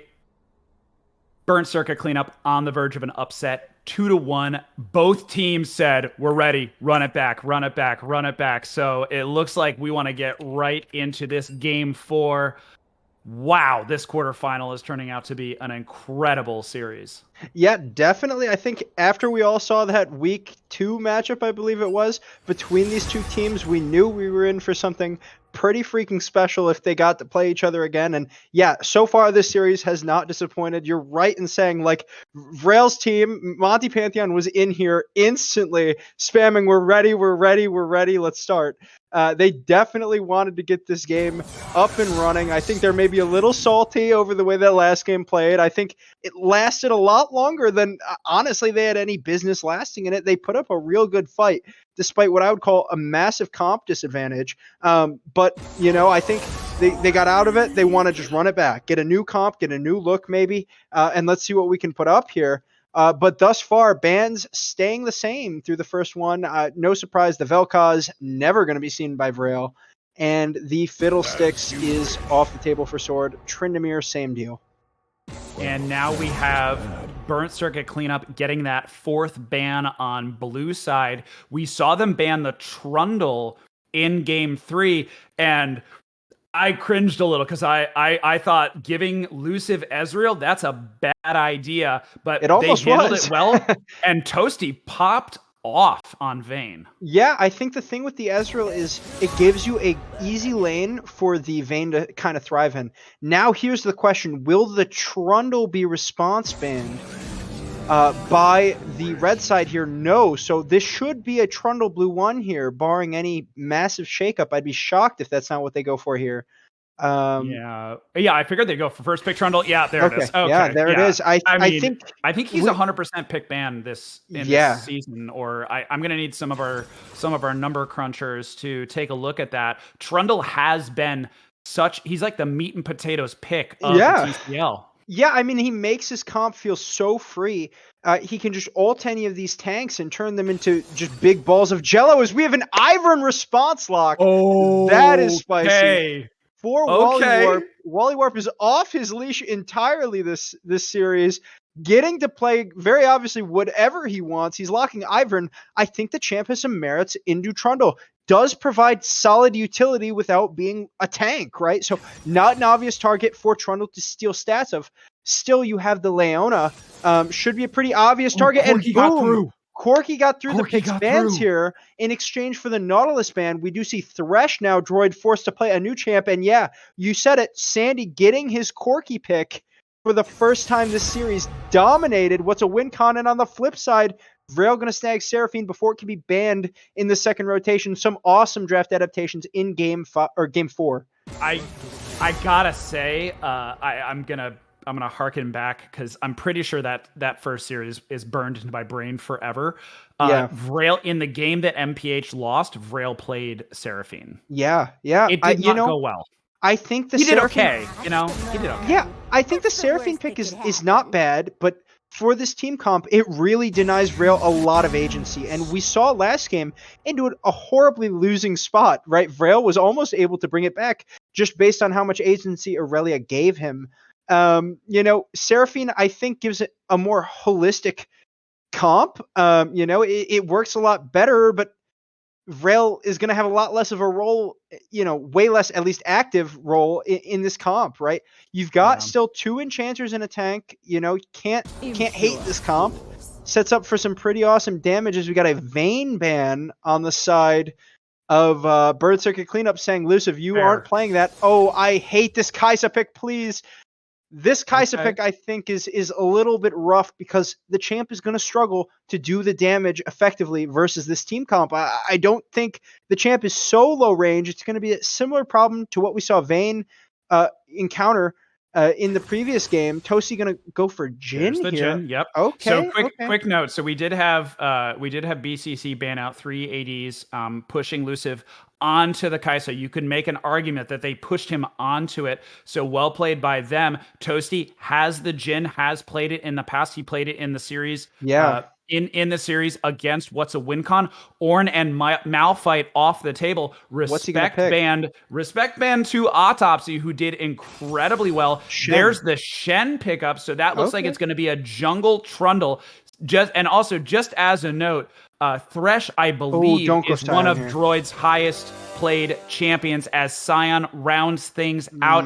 Speaker 1: Burnt Circuit cleanup on the verge of an upset, 2-1. Both teams said, we're ready, run it back, run it back, run it back. So it looks like we want to get right into this game 4. Wow, this quarterfinal is turning out to be an incredible series.
Speaker 2: Yeah, definitely. I think after we all saw that week 2 matchup, I believe it was, between these two teams, we knew we were in for something pretty freaking special if they got to play each other again. And yeah, so far this series has not disappointed. You're right in saying, like, Vrail's team, Monty Pantheon, was in here instantly spamming, we're ready, we're ready, we're ready, let's start. They definitely wanted to get this game up and running. I think they're maybe a little salty over the way that last game played. I think it lasted a lot longer than, honestly, they had any business lasting in it. They put up a real good fight, despite what I would call a massive comp disadvantage. But, you know, I think they got out of it. They want to just run it back, get a new comp, get a new look maybe, and let's see what we can put up here. But thus far, bans staying the same through the first one. No surprise, the Vel'Koz never going to be seen by Vrail. And the Fiddlesticks is off the table for Sword. Tryndamere, same deal.
Speaker 1: And now we have Burnt Circuit cleanup getting that 4th ban on blue side. We saw them ban the Trundle in game 3, and I cringed a little because I thought giving Luciv Ezreal, that's a bad idea, but
Speaker 2: It almost
Speaker 1: they handled
Speaker 2: was.
Speaker 1: it well, and Toasty popped off on Vayne.
Speaker 2: Yeah, I think the thing with the Ezreal is it gives you a easy lane for the Vayne to kind of thrive in. Now here's the question, will the Trundle be response banned by the red side here? No, so this should be a Trundle blue 1 here, barring any massive shakeup. I'd be shocked if that's not what they go for here.
Speaker 1: Yeah, I figured they'd go for first pick Trundle. Yeah, there it is. Okay,
Speaker 2: yeah, there it is. I
Speaker 1: think he's 100% pick ban this season, or I'm gonna need some of our number crunchers to take a look at that. Trundle has been he's like the meat and potatoes pick of the TCL.
Speaker 2: Yeah, I mean, he makes his comp feel so free. He can just ult any of these tanks and turn them into just big balls of jello, as we have an Ivern response lock.
Speaker 1: Oh,
Speaker 2: that is spicy.
Speaker 1: Okay.
Speaker 2: For Wally Warp. Wally Warp is off his leash entirely this series, getting to play very obviously whatever he wants. He's locking Ivern. I think the champ has some merits into Trundle. Does provide solid utility without being a tank, right? So not an obvious target for Trundle to steal stats of. Still, you have the Leona. Should be a pretty obvious target. And boom! Corki got through the picks bans here in exchange for the Nautilus ban. We do see Thresh now, Droid, forced to play a new champ. And yeah, you said it, Sandy getting his Corki pick for the first time this series, dominated. What's a win con? And on the flip side, Vrail going to snag Seraphine before it can be banned in the second rotation. Some awesome draft adaptations in game 4.
Speaker 1: I gotta say, I'm gonna harken back because I'm pretty sure that first series is burned into my brain forever. Vrail, in the game that MPH lost, Vrail played Seraphine.
Speaker 2: Yeah.
Speaker 1: It did not go well.
Speaker 2: I think
Speaker 1: he did okay. He did okay.
Speaker 2: Yeah, I think the Seraphine pick is not bad, but for this team comp, it really denies Vrail a lot of agency. And we saw last game into a horribly losing spot, right? Vrail was almost able to bring it back just based on how much agency Aurelia gave him. Seraphine, I think, gives it a more holistic comp. It works a lot better, but Vrail is going to have a lot less of a role, way less, at least active role in this comp, right? You've got still 2 enchanters in a tank, can't hate this comp. Sets up for some pretty awesome damage as we got a Vayne ban on the side of Burnt Circuit Cleanup saying, Luciv, you aren't playing that. Oh, I hate this Kaisa pick, please. This Kai'Sa
Speaker 1: Okay.
Speaker 2: pick, I think, is a little bit rough because the champ is going to struggle to do the damage effectively versus this team comp. I don't think the champ is so low range. It's going to be a similar problem to what we saw Vayne encounter in the previous game. Toasty going to go for Jin
Speaker 1: There's the
Speaker 2: here.
Speaker 1: Jin. Yep.
Speaker 2: Okay.
Speaker 1: So quick note. So we did have BCC ban out 3 ADs, pushing Luciv onto the Kai'Sa. You could make an argument that they pushed him onto it. So well played by them. Toasty has the Jin, has played it in the past. He played it in the series.
Speaker 2: Yeah.
Speaker 1: In the series against what's a win con. Ornn and Malphite off the table.
Speaker 2: What's he gonna pick?
Speaker 1: Respect band to Autopsy, who did incredibly well.
Speaker 2: Shen.
Speaker 1: There's the Shen pickup, so that looks like
Speaker 2: Okay.
Speaker 1: it's going to be a jungle Trundle. Just as a note, Thresh, I believe,
Speaker 2: don't go
Speaker 1: is one
Speaker 2: Sion
Speaker 1: of
Speaker 2: here.
Speaker 1: Droid's highest played champions as Scion rounds things out.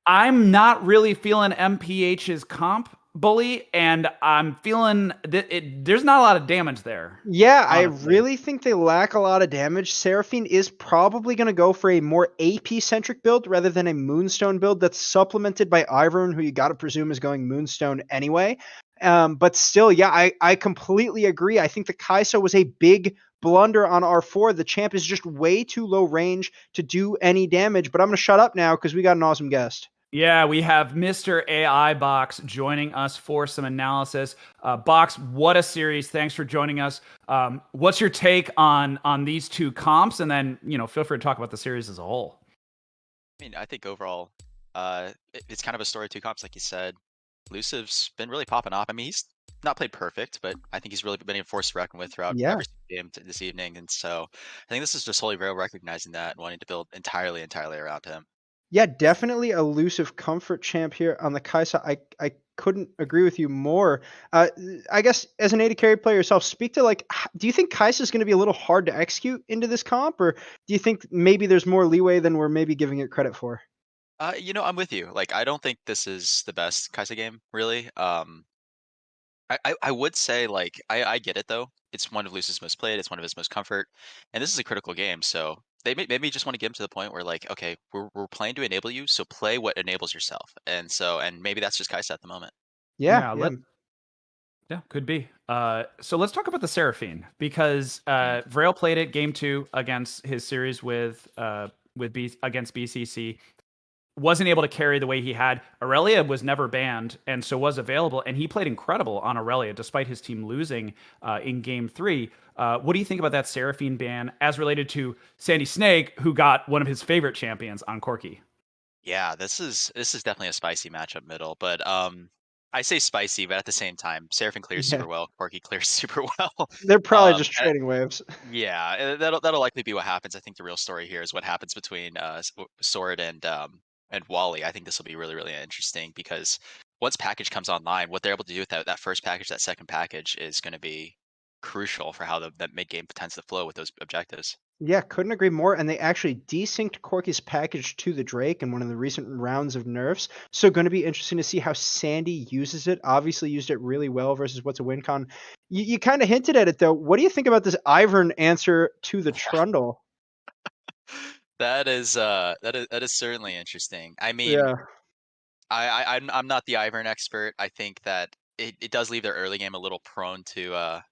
Speaker 1: I'm not really feeling MPH's comp bully, and I'm feeling there's not a lot of damage there.
Speaker 2: Yeah, I
Speaker 1: honestly.
Speaker 2: really think they lack a lot of damage. Seraphine is probably going to go for a more AP-centric build rather than a Moonstone build that's supplemented by Ivern, who you got to presume is going Moonstone anyway. But still, yeah, I completely agree. I think the Kai'Sa was a big blunder on R4. The champ is just way too low range to do any damage. But I'm going to shut up now because we got an awesome guest.
Speaker 1: Yeah, we have Mr. AI Box joining us for some analysis. Box, what a series! Thanks for joining us. What's your take on these two comps, and then feel free to talk about the series as a whole.
Speaker 7: I mean, I think overall, it's kind of a story of two comps, like you said. Luciv's been really popping off. I mean, he's not played perfect, but I think he's really been a force to reckon with throughout
Speaker 2: Yeah.
Speaker 7: every game this evening. And so I think this is just Holy Grail recognizing that and wanting to build entirely around him.
Speaker 2: Yeah, definitely elusive comfort champ here on the Kai'Sa. I couldn't agree with you more. I guess as an AD carry player yourself, speak to do you think Kai'Sa is going to be a little hard to execute into this comp, or do you think maybe there's more leeway than we're maybe giving it credit for?
Speaker 7: I'm with you. Like, I don't think this is the best Kai'Sa game, really. I would say, like, I get it though. It's one of Luce's most played. It's one of his most comfort, and this is a critical game. So they maybe just want to get him to the point where, like, okay, we're playing to enable you, so play what enables yourself. And maybe that's just Kai'Sa at the moment.
Speaker 2: Yeah.
Speaker 1: Yeah, could be. So let's talk about the Seraphine, because Vrail played it game 2 against his series against BCC. Wasn't able to carry the way he had. Aurelia was never banned, and so was available, and he played incredible on Aurelia despite his team losing in game 3. What do you think about that Seraphine ban as related to Sandy Snake, who got one of his favorite champions on Corki?
Speaker 7: Yeah, this is definitely a spicy matchup middle, but I say spicy, but at the same time, Seraphine clears
Speaker 2: Yeah.
Speaker 7: super well, Corki clears super well.
Speaker 2: They're probably just trading waves.
Speaker 7: Yeah, that'll likely be what happens. I think the real story here is what happens between Sword and Wally. I think this will be really, really interesting because once package comes online, what they're able to do with that first package, that second package, is going to be crucial for how that mid game tends to flow with those objectives.
Speaker 2: Yeah, couldn't agree more. And they actually desynced Corky's package to the Drake in one of the recent rounds of nerfs. So going to be interesting to see how Sandy uses it. Obviously used it really well versus what's a win con. You kind of hinted at it though. What do you think about this Ivern answer to the Trundle?
Speaker 7: That is certainly interesting. I mean,
Speaker 2: Yeah.
Speaker 7: I'm not the Ivern expert. I think that it does leave their early game a little prone to a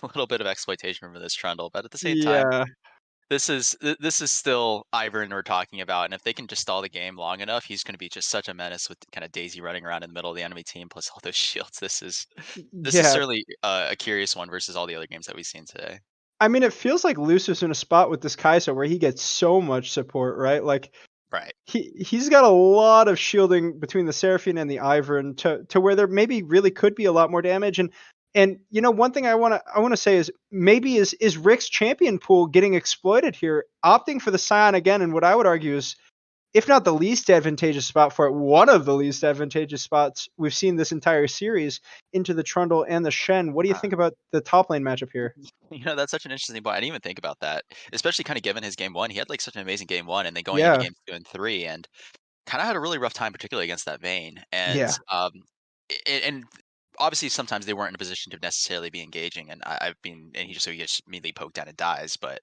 Speaker 7: little bit of exploitation from this Trundle, but at the same time,
Speaker 2: Yeah.
Speaker 7: this is still Ivern we're talking about, and if they can just stall the game long enough, he's going to be just such a menace with kind of Daisy running around in the middle of the enemy team plus all those shields. This is certainly a curious one versus all the other games that we've seen today.
Speaker 2: I mean, it feels like Lucius in a spot with this Kai'Sa where he gets so much support, right? Like,
Speaker 7: right.
Speaker 2: He's got a lot of shielding between the Seraphine and the Ivern to where there maybe really could be a lot more damage. And one thing I want to say is maybe is Rick's champion pool getting exploited here, opting for the Scion again, and what I would argue is, if not the least advantageous spot for it, one of the least advantageous spots we've seen this entire series into the Trundle and the Shen. What do you think about the top lane matchup here?
Speaker 7: That's such an interesting point. I didn't even think about that, especially kind of given his game 1. He had like such an amazing game 1, and then going into games 2 and 3, and kind of had a really rough time, particularly against that Vayne. And and obviously sometimes they weren't in a position to necessarily be engaging, and he just immediately poked down and dies, but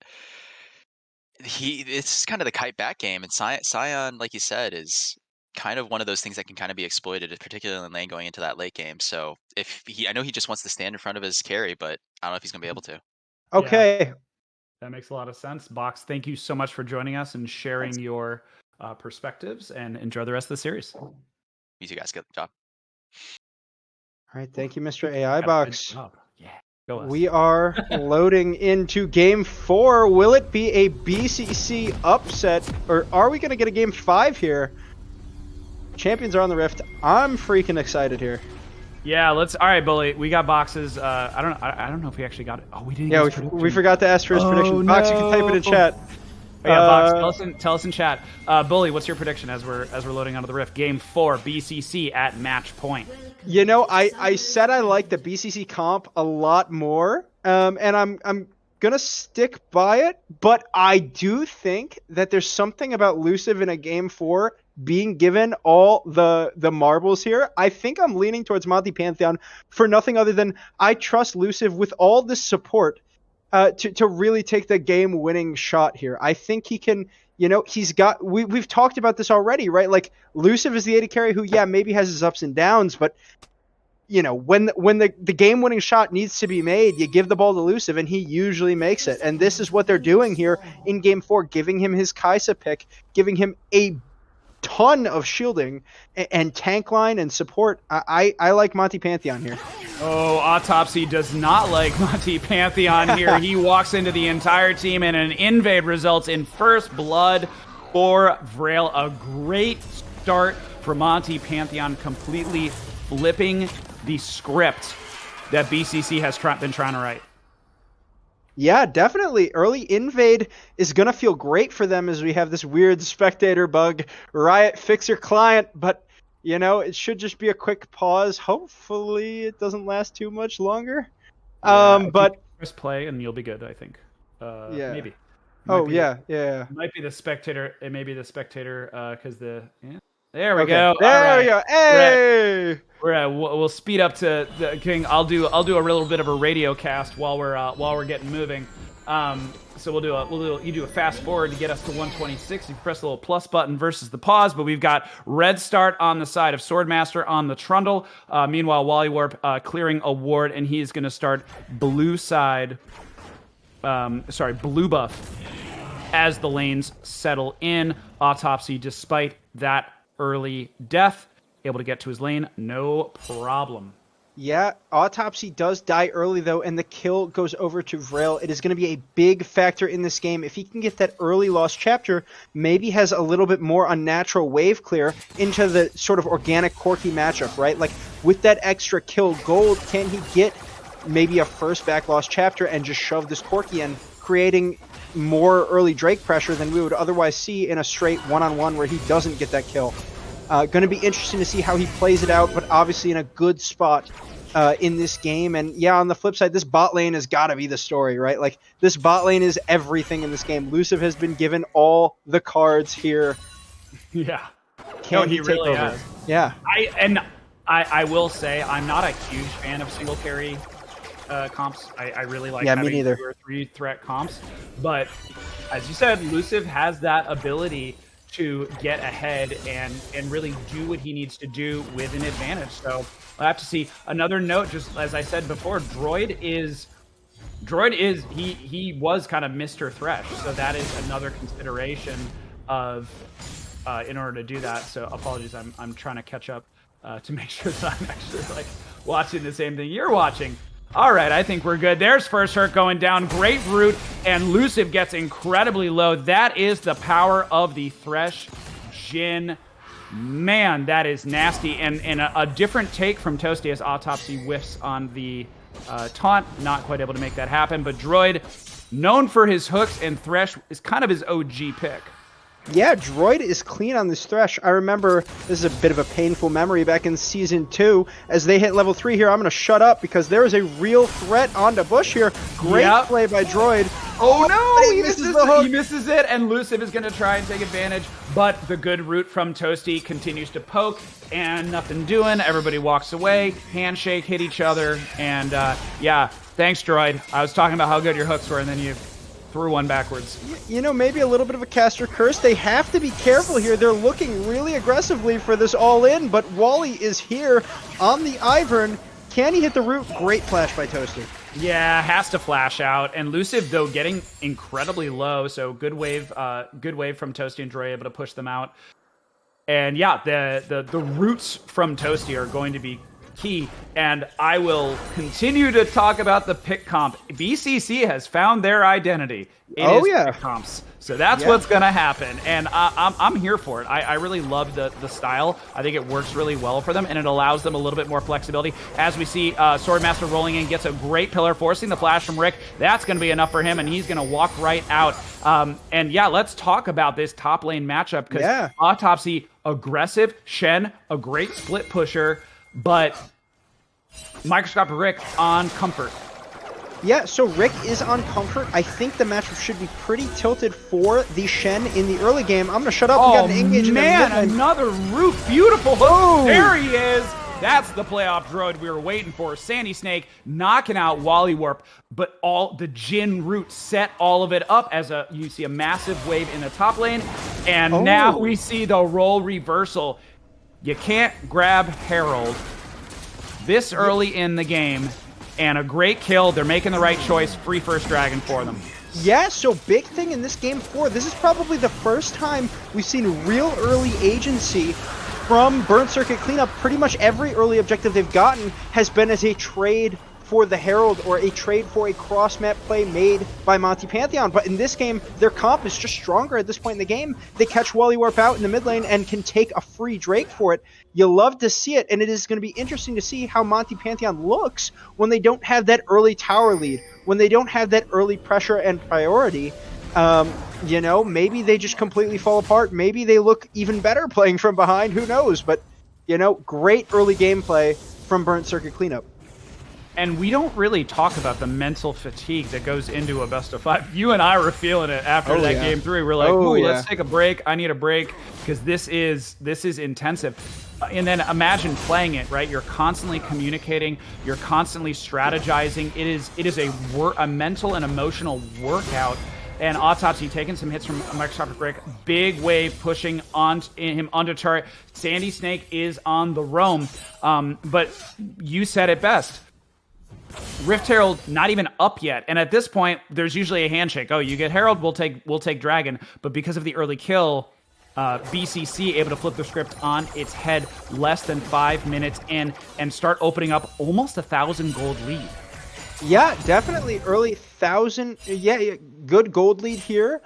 Speaker 7: it's kind of the kite back game, and Scion, like you said, is kind of one of those things that can kind of be exploited, particularly in lane going into that late game. So I know he just wants to stand in front of his carry, but I don't know if he's gonna be able to.
Speaker 2: Okay.
Speaker 1: That makes a lot of sense. Box, thank you so much for joining us and sharing your perspectives, and enjoy the rest of the series.
Speaker 7: You two guys get the job.
Speaker 2: All right. Thank you, Mr. AI
Speaker 1: Good
Speaker 2: Box.
Speaker 1: job. Yeah. Go us.
Speaker 2: We are loading into game 4. Will it be a BCC upset, or are we going to get a game 5 here? Champions are on the Rift. I'm freaking excited here.
Speaker 1: Yeah, let's. All right, Bully. We got boxes. I don't know if we actually got it. Oh, we didn't.
Speaker 2: Yeah,
Speaker 1: get his
Speaker 2: we forgot to ask for his prediction. Box, you can type it in chat.
Speaker 1: Oh, yeah, Box. Tell us in chat. Bully, what's your prediction as we're loading onto the Rift? Game 4, BCC at match point.
Speaker 2: You know, I said I like the BCC comp a lot more, and I'm gonna stick by it. But I do think that there's something about Luciv in a game 4 being given all the marbles here. I think I'm leaning towards Monty Pantheon for nothing other than I trust Luciv with all this support to really take the game-winning shot here. I think he can. You know, he's got. We've talked about this already, right? Like Luciv is the AD carry who, yeah, maybe has his ups and downs, but you know, when the game-winning shot needs to be made, you give the ball to Luciv, and he usually makes it. And this is what they're doing here in Game 4, giving him his Kai'Sa pick, giving him a ton of shielding and tank line and support. I like Monty Pantheon here.
Speaker 1: Oh, Autopsy does not like Monty Pantheon here. He walks into the entire team, and an invade results in first blood for Vrail. A great start for Monty Pantheon, completely flipping the script that BCC has been trying to write.
Speaker 2: Yeah, definitely. Early invade is going to feel great for them as we have this weird spectator bug. Riot, fix your client, but, you know, it should just be a quick pause. Hopefully it doesn't last too much longer.
Speaker 1: Yeah,
Speaker 2: but
Speaker 1: press play and you'll be good, I think.
Speaker 2: Yeah.
Speaker 1: Maybe.
Speaker 2: Yeah.
Speaker 1: It might be the spectator. It may be the spectator because yeah. There we
Speaker 2: Okay.
Speaker 1: go.
Speaker 2: There we go. Hey!
Speaker 1: We'll speed up to the King. I'll do a little bit of a radio cast while we're getting moving. So you do a fast forward to get us to 126. You press the little plus button versus the pause, but we've got red start on the side of Swordmaster on the Trundle. Meanwhile, Wally Warp clearing a ward, and he is going to start blue side. Blue buff as the lanes settle in. Autopsy, despite that early death, able to get to his lane, no problem.
Speaker 2: Yeah, Autopsy does die early, though, and the kill goes over to Vrail. It is going to be a big factor in this game. If he can get that early lost chapter, maybe has a little bit more unnatural wave clear into the sort of organic Corki matchup, right? Like, with that extra kill gold, can he get maybe a first back lost chapter and just shove this Corki in, creating more early Drake pressure than we would otherwise see in a straight one-on-one where he doesn't get that kill. Going to be interesting to see how he plays it out, but obviously in a good spot in this game. And yeah, on the flip side, this bot lane has got to be the story, right? Like, this bot lane is everything in this game. Luciv has been given all the cards here.
Speaker 1: Yeah.
Speaker 2: Can he
Speaker 1: he
Speaker 2: take
Speaker 1: really
Speaker 2: over?
Speaker 1: has.
Speaker 2: Yeah.
Speaker 1: I will say I'm not a huge fan of single carry comps. I really like
Speaker 2: Yeah, me
Speaker 1: having
Speaker 2: neither.
Speaker 1: 2 or 3 threat comps. But as you said, Luciv has that ability to get ahead and really do what he needs to do with an advantage. So I'll have to see. Another note, just as I said before, Droid is he was kind of Mr. Thresh, so that is another consideration of in order to do that. So apologies, I'm trying to catch up to make sure that I'm actually like watching the same thing you're watching. All right, I think we're good. There's first hurt going down. Great root, and Luciv gets incredibly low. That is the power of the Thresh Jhin. Man, that is nasty. And a different take from Toasty as Autopsy whiffs on the taunt. Not quite able to make that happen, but Droid, known for his hooks, and Thresh is kind of his OG pick.
Speaker 2: Yeah, Droid is clean on this Thresh. I remember, this is a bit of a painful memory, back in Season 2, as they hit level 3 here, I'm going to shut up because there is a real threat onto Bush here. Great play by Droid.
Speaker 1: Oh no,
Speaker 2: he misses the hook.
Speaker 1: He misses it, and Luciv is going to try and take advantage, but the good root from Toasty continues to poke, and nothing doing. Everybody walks away, handshake, hit each other, and yeah, thanks, Droid. I was talking about how good your hooks were, and then you threw one backwards.
Speaker 2: You know, maybe a little bit of a caster curse. They have to be careful here. They're looking really aggressively for this all-in, but Wally is here on the Ivern. Can he hit the root? Great flash by Toasty.
Speaker 1: Yeah, has to flash out. And Luciv, though, getting incredibly low. So good wave from Toasty and Droy, able to push them out. And yeah, the roots from Toasty are going to be key. And I will continue to talk about the pick comp. BCC has found their identity. It is pick comps. So that's what's going to happen. And I'm here for it. I really love the style. I think it works really well for them, and it allows them a little bit more flexibility. As we see Swordmaster rolling in, gets a great pillar, forcing the flash from Rick. That's going to be enough for him, and he's going to walk right out. And yeah, let's talk about this top lane matchup, because Autopsy, aggressive. Shen, a great split pusher, but Microscopic Rick on comfort.
Speaker 2: Yeah, so Rick is on comfort. I think the matchup should be pretty tilted for the Shen in the early game. I'm going to shut up. We got an engage in the mid-lane.
Speaker 1: Another root. Beautiful hook. Oh. There he is. That's the playoff droid we were waiting for. Sandy Snake knocking out Wally Warp, but all the Jin root set all of it up as you see a massive wave in the top lane, and now we see the role reversal. You can't grab Herald this early in the game. And a great kill. They're making the right choice. Free first dragon for them.
Speaker 2: Yeah, so big thing in this game 4. This is probably the first time we've seen real early agency from Burnt Circuit Cleanup. Pretty much every early objective they've gotten has been as a trade for the Herald or a trade for a cross-map play made by Monty Pantheon. But in this game, their comp is just stronger at this point in the game. They catch Wally Warp out in the mid lane and can take a free Drake for it. You love to see it, and it is going to be interesting to see how Monty Pantheon looks when they don't have that early tower lead, when they don't have that early pressure and priority. You know, maybe they just completely fall apart. Maybe they look even better playing from behind. Who knows? But, you know, great early gameplay from Burnt Circuit Cleanup.
Speaker 1: And we don't really talk about the mental fatigue that goes into a best of 5. You and I were feeling it after that game 3. We're like, let's take a break. I need a break, because this is intensive. And then imagine playing it, right? You're constantly communicating. You're constantly strategizing. It is a mental and emotional workout. And Autopsy taking some hits from Microscopic Rick. Big wave pushing him onto turret. Sandy Snake is on the roam. But you said it best. Rift Herald not even up yet, and at this point there's usually a handshake. Oh, you get Herald, we'll take Dragon. But because of the early kill, BCC able to flip the script on its head less than 5 minutes in and start opening up almost 1,000 gold lead.
Speaker 2: Yeah, definitely early 1,000. Yeah, good gold lead here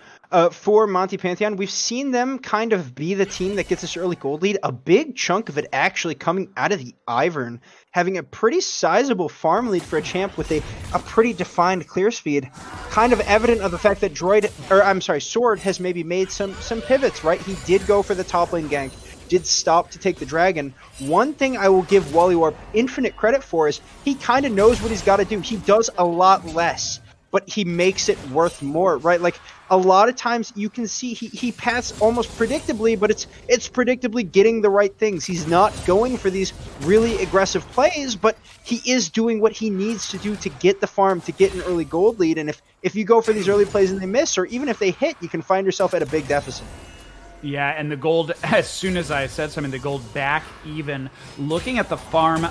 Speaker 2: for Monty Pantheon. We've seen them kind of be the team that gets this early gold lead. A big chunk of it actually coming out of the Ivern, having a pretty sizable farm lead for a champ with a pretty defined clear speed. Kind of evident of the fact that Sword has maybe made some pivots, right? He did go for the top lane gank, did stop to take the dragon. One thing I will give Wally Warp infinite credit for is he kind of knows what he's got to do. He does a lot less, but he makes it worth more, right? Like, a lot of times you can see he passes almost predictably, but it's predictably getting the right things. He's not going for these really aggressive plays, but he is doing what he needs to do to get the farm, to get an early gold lead. And if you go for these early plays and they miss, or even if they hit, you can find yourself at a big deficit.
Speaker 1: Yeah, and the gold, as soon as I said something, the gold back even. Looking at the farm,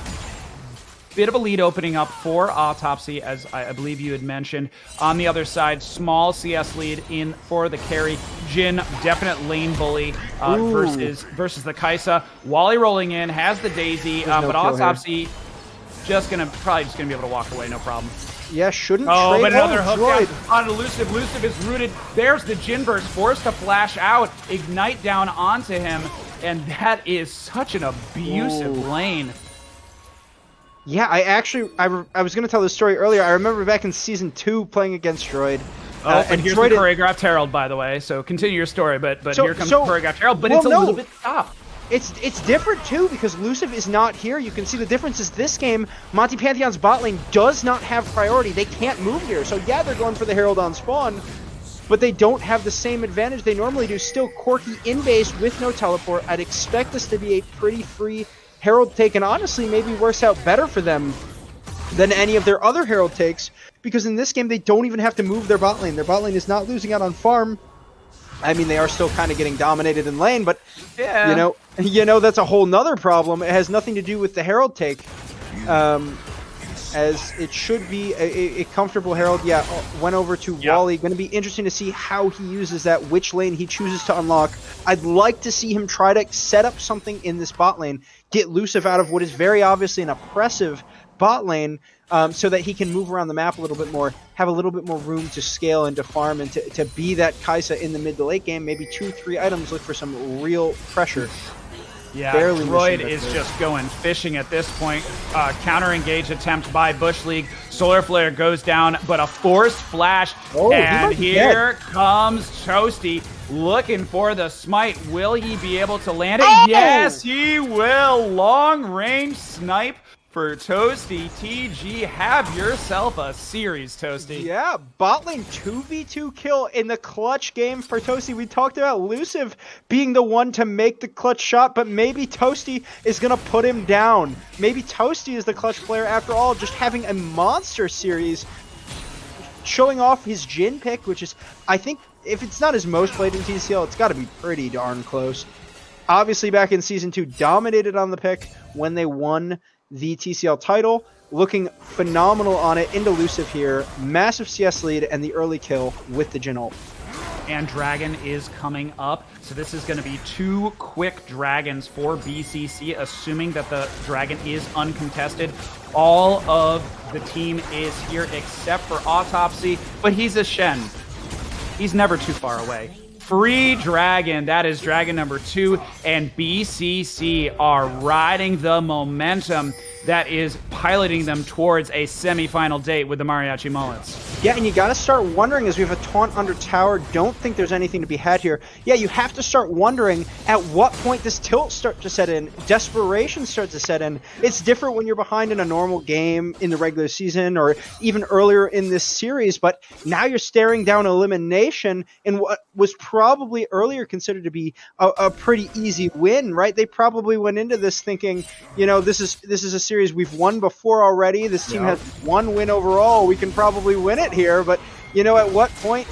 Speaker 1: bit of a lead opening up for Autopsy, as I believe you had mentioned. On the other side, small CS lead in for the carry. Jin, definite lane bully versus the Kaisa. Wally rolling in, has the Daisy, but Autopsy probably just gonna be able to walk away, no problem.
Speaker 2: Yeah, shouldn't
Speaker 1: trade.
Speaker 2: But
Speaker 1: another hook down on Elusive. Elusive is rooted. There's the Jin burst, forced to flash out, ignite down onto him, and that is such an abusive lane.
Speaker 2: Yeah, I was going to tell this story earlier. I remember back in Season 2 playing against Droid.
Speaker 1: And here's Droid the choreographed Herald, by the way. So continue your story, but here comes the choreographed Herald, but it's a little bit tough.
Speaker 2: It's different, too, because Luciv is not here. You can see the difference is this game, Monty Pantheon's bot lane does not have priority. They can't move here. So, yeah, they're going for the Herald on spawn, but they don't have the same advantage they normally do. Still Corki in base with no teleport. I'd expect this to be a pretty free Herald take, and honestly maybe works out better for them than any of their other Herald takes, because in this game they don't even have to move their bot lane. Their bot lane is not losing out on farm. I mean, they are still kind of getting dominated in lane, but
Speaker 1: Yeah.
Speaker 2: you know that's a whole nother problem. It has nothing to do with the Herald take, as it should be a comfortable Herald. Yeah, went over to Wally. Going to be interesting to see how he uses that, which lane he chooses to unlock. I'd like to see him try to set up something in this bot lane, get Luciv out of what is very obviously an oppressive bot lane, so that he can move around the map a little bit more, have a little bit more room to scale and to farm and to be that Kai'Sa in the mid to late game. Maybe 2-3 items, look for some real pressure.
Speaker 1: Yeah,
Speaker 2: Barely
Speaker 1: Droid
Speaker 2: missing
Speaker 1: is
Speaker 2: that
Speaker 1: just going fishing at this point. Counter engage attempt by Bush League. Solar Flare goes down, but a forced flash.
Speaker 2: Oh, he
Speaker 1: and
Speaker 2: might be
Speaker 1: here comes Toasty looking for the smite. Will he be able to land it?
Speaker 2: Oh!
Speaker 1: Yes, he will. Long range snipe for Toasty. TG, have yourself a series, Toasty.
Speaker 2: Yeah, bot lane 2v2 kill in the clutch game for Toasty. We talked about Luciv being the one to make the clutch shot, but maybe Toasty is going to put him down. Maybe Toasty is the clutch player after all, just having a monster series, showing off his Jhin pick, which is, I think, if it's not his most played in TCL, it's got to be pretty darn close. Obviously, back in Season 2, dominated on the pick when they won the TCL title, looking phenomenal on it. Into Luciv here, massive CS lead and the early kill with the Jhin ult.
Speaker 1: And Dragon is coming up, so this is going to be 2 quick Dragons for BCC, assuming that the Dragon is uncontested. All of the team is here except for Autopsy, but he's a Shen. He's never too far away. Free Dragon, that is Dragon number 2, and BCC are riding the momentum that is piloting them towards a semi-final date with the Mariachi Mullets.
Speaker 2: Yeah, and you got to start wondering, as we have a taunt under tower, don't think there's anything to be had here. Yeah, you have to start wondering at what point does tilt start to set in, desperation starts to set in. It's different when you're behind in a normal game in the regular season or even earlier in this series, but now you're staring down elimination in what was probably earlier considered to be a pretty easy win, right? They probably went into this thinking, you know, this is a series we've won before already. This team has 1 win overall. We can probably win it here, but you know, at what point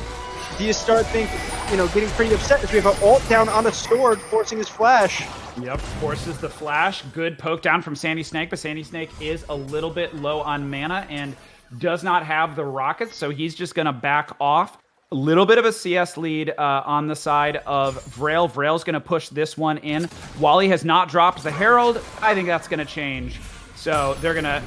Speaker 2: do you start thinking, you know, getting pretty upset as we have an ult down on a sword forcing his flash?
Speaker 1: Yep, forces the flash. Good poke down from Sandy Snake, but Sandy Snake is a little bit low on mana and does not have the rockets, so he's just going to back off. A little bit of a CS lead on the side of Vrail. Vrail's going to push this one in. Wally has not dropped the Herald. I think that's going to change. So they're going to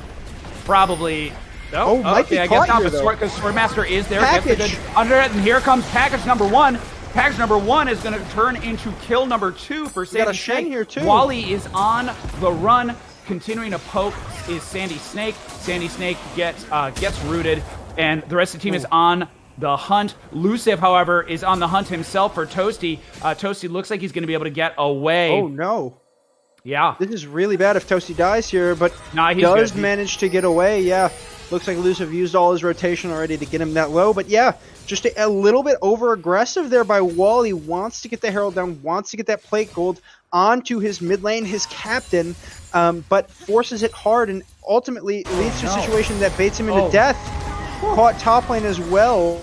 Speaker 1: probably...
Speaker 2: might be
Speaker 1: I
Speaker 2: caught
Speaker 1: guess not,
Speaker 2: here,
Speaker 1: because Swordmaster is there.
Speaker 2: Package.
Speaker 1: Gets the good under it, and here comes package number 1. Package number 1 is going to turn into kill number 2 for Sandy
Speaker 2: got a Shen
Speaker 1: Snake.
Speaker 2: here, too.
Speaker 1: Wally is on the run. Continuing to poke is Sandy Snake. Sandy Snake gets rooted, and the rest of the team is on the hunt. Luciv, however, is on the hunt himself for Toasty. Toasty looks like he's going to be able to get away.
Speaker 2: Oh, no.
Speaker 1: Yeah.
Speaker 2: This is really bad if Toasty dies here, but
Speaker 1: Nah, he's
Speaker 2: does
Speaker 1: good.
Speaker 2: manage to get away. Yeah, looks like Luciv used all his rotation already to get him that low. But yeah, just a little bit over-aggressive there by Wally. Wants to get the Herald down, wants to get that plate gold onto his mid lane, his captain, but forces it hard and ultimately leads to a situation that baits him into death. Caught top lane as well.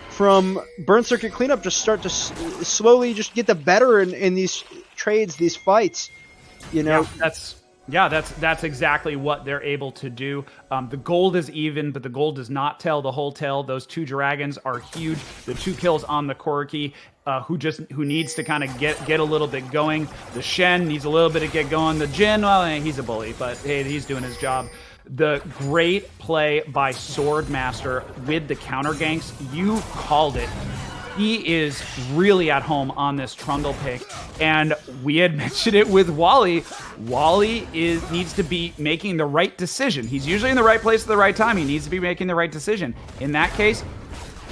Speaker 2: From Burn Circuit Cleanup, just start to slowly just get the better in these trades, these fights. You know,
Speaker 1: that's exactly what they're able to do. The gold is even, but the gold does not tell the whole tale. Those 2 dragons are huge. The 2 kills on the Corki, who needs to kind of get a little bit going. The Shen needs a little bit to get going. The Jhin, well, he's a bully, but hey, he's doing his job. The great play by Swordmaster with the counter ganks. You called it. He is really at home on this Trundle pick, and we had mentioned it with Wally. Wally needs to be making the right decision. He's usually in the right place at the right time. He needs to be making the right decision. In that case,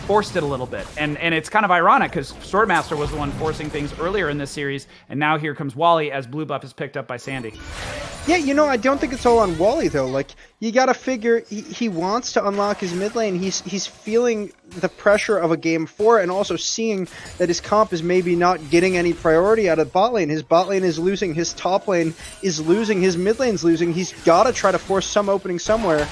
Speaker 1: forced it a little bit, and it's kind of ironic because Swordmaster was the one forcing things earlier in this series, and now here comes Wally as blue buff is picked up by Sandy.
Speaker 2: Yeah, I don't think it's all on Wally though. Like, you gotta figure he wants to unlock his mid lane. He's feeling the pressure of a game 4, and also seeing that his comp is maybe not getting any priority out of bot lane. His bot lane is losing, his top lane is losing, his mid lane's losing. He's gotta try to force some opening somewhere.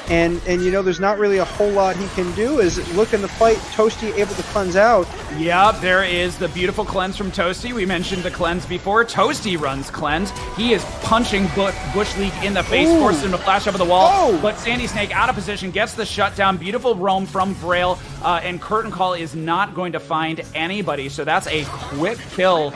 Speaker 2: And there's not really a whole lot he can do. Is look in the fight, Toasty able to cleanse out.
Speaker 1: Yep, there is the beautiful cleanse from Toasty. We mentioned the cleanse before. Toasty runs cleanse. He is punching Bush League in the face, forcing him to flash over the wall. But Sandy Snake out of position, gets the shutdown. Beautiful roam from Vrail, and Curtain Call is not going to find anybody. So that's a quick kill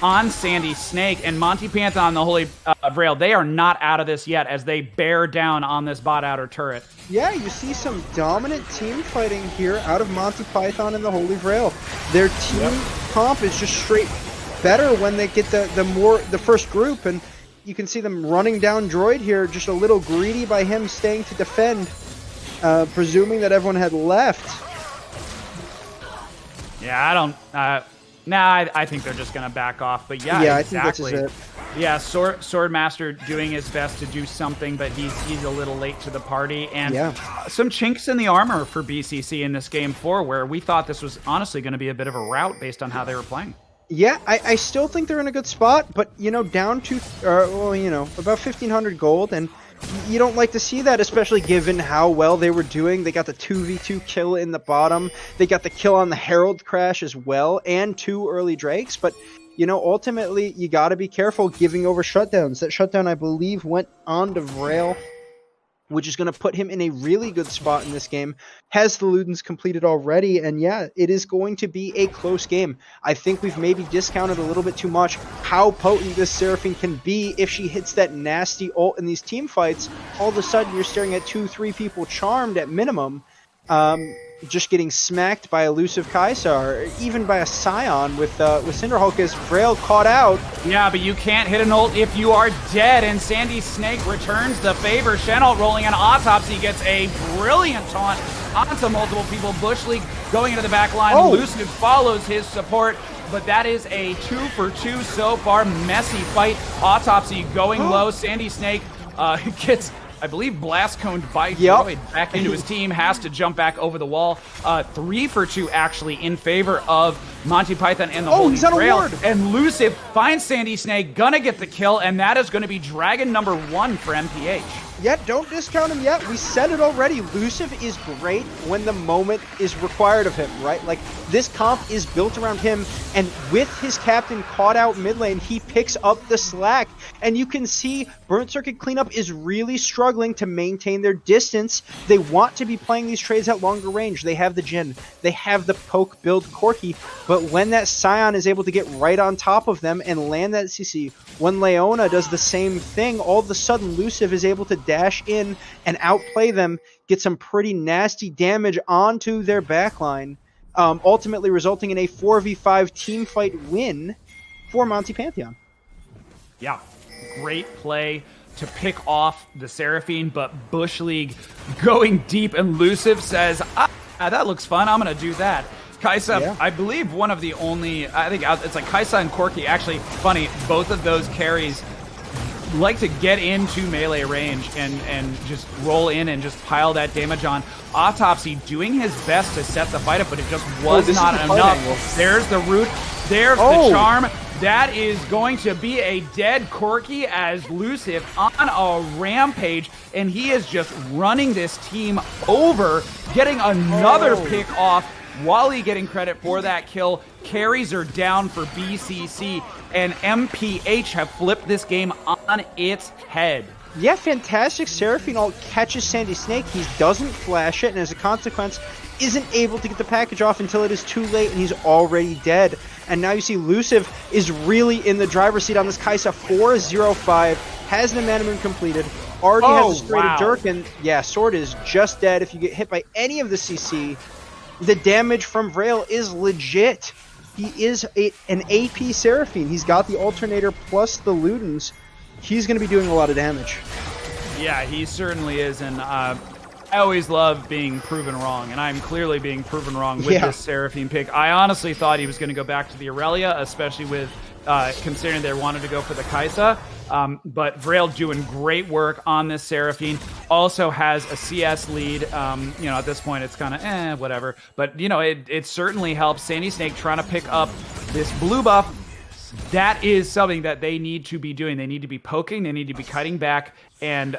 Speaker 1: on Sandy Snake, and Monty Python and the Holy Vrail, they are not out of this yet as they bear down on this bot outer turret.
Speaker 2: Yeah, you see some dominant team fighting here out of Monty Python and the Holy Vrail. Their team comp is just straight better when they get the first group, and you can see them running down Droid here, just a little greedy by him staying to defend, presuming that everyone had left.
Speaker 1: Yeah, I don't... I think they're just going to back off. But yeah, exactly.
Speaker 2: I think that's it.
Speaker 1: Yeah, Swordmaster doing his best to do something, but he's a little late to the party. And some chinks in the armor for BCC in this game 4, where we thought this was honestly going to be a bit of a rout based on how they were playing.
Speaker 2: Yeah, I still think they're in a good spot, but, down to, about 1,500 gold, and you don't like to see that, especially given how well they were doing. They got the 2v2 kill in the bottom. They got the kill on the Herald crash as well, and 2 early Drakes. But, ultimately, you got to be careful giving over shutdowns. That shutdown, I believe, went on to Vrail, which is going to put him in a really good spot in this game. Has the Ludens completed already? And yeah, it is going to be a close game. I think we've maybe discounted a little bit too much how potent this Seraphine can be if she hits that nasty ult in these team fights. All of a sudden, you're staring at 2-3 people charmed at minimum. Just getting smacked by elusive Kaisar, even by a Scion with Cinderhulk as Vrail caught out.
Speaker 1: Yeah, but you can't hit an ult if you are dead, and Sandy Snake returns the favor. Shenalt rolling on Autopsy gets a brilliant taunt onto multiple people. Bush League going into the back line. Lucid follows his support, but that is a 2-for-2 so far. Messy fight. Autopsy going low. Sandy Snake gets, I believe, blast coned by Droid back into his team, has to jump back over the wall. 3-for-2 actually in favor of Monty Python and the Holy Grail. And Luciv finds Sandy Snake, gonna get the kill, and that is gonna be Dragon number 1 for MPH.
Speaker 2: Yeah, don't discount him yet. We said it already. Luciv is great when the moment is required of him, right? Like, this comp is built around him, and with his captain caught out mid lane, he picks up the slack. And you can see Burnt Circuit Cleanup is really struggling to maintain their distance. They want to be playing these trades at longer range. They have the Jhin, they have the poke build Corki, but when that Scion is able to get right on top of them and land that CC, when Leona does the same thing, all of a sudden Luciv is able to dash in and outplay them, get some pretty nasty damage onto their backline, ultimately resulting in a 4v5 team fight win for Monty Pantheon.
Speaker 1: Yeah, great play to pick off the Seraphine, but Bush League going deep, and Luciv says, that looks fun, I'm going to do that. Kaisa, I believe one of the only, I think it's like Kaisa and Corki, actually funny, both of those carries like to get into melee range and just roll in and just pile that damage on. Autopsy doing his best to set the fight up, but it just was not enough. There's the root, there's the charm. That is going to be a dead Corki as Luciv on a rampage, and he is just running this team over, getting another pick off. Wally getting credit for that kill. Carries are down for BCC, and MPH have flipped this game on its head.
Speaker 2: Yeah, fantastic. Seraphine ult catches Sandy Snake. He doesn't flash it, and as a consequence, isn't able to get the package off until it is too late, and he's already dead. And now you see Luciv is really in the driver's seat on this Kaisa. 4-0-5, has the Mana Moon completed, already has a straight Dirk, and yeah, Sword is just dead. If you get hit by any of the CC, the damage from Vrail is legit. He is an AP Seraphine. He's got the Alternator plus the Ludens. He's going to be doing a lot of damage.
Speaker 1: Yeah, he certainly is, and I always love being proven wrong, and I'm clearly being proven wrong with this Seraphine pick. I honestly thought he was going to go back to the Aurelia, especially with considering they wanted to go for the Kaisa. But Vrail doing great work on this Seraphine. Also has a CS lead. At this point, it's kind of whatever. But, it certainly helps. Sandy Snake trying to pick up this blue buff. That is something that they need to be doing. They need to be poking. They need to be cutting back. And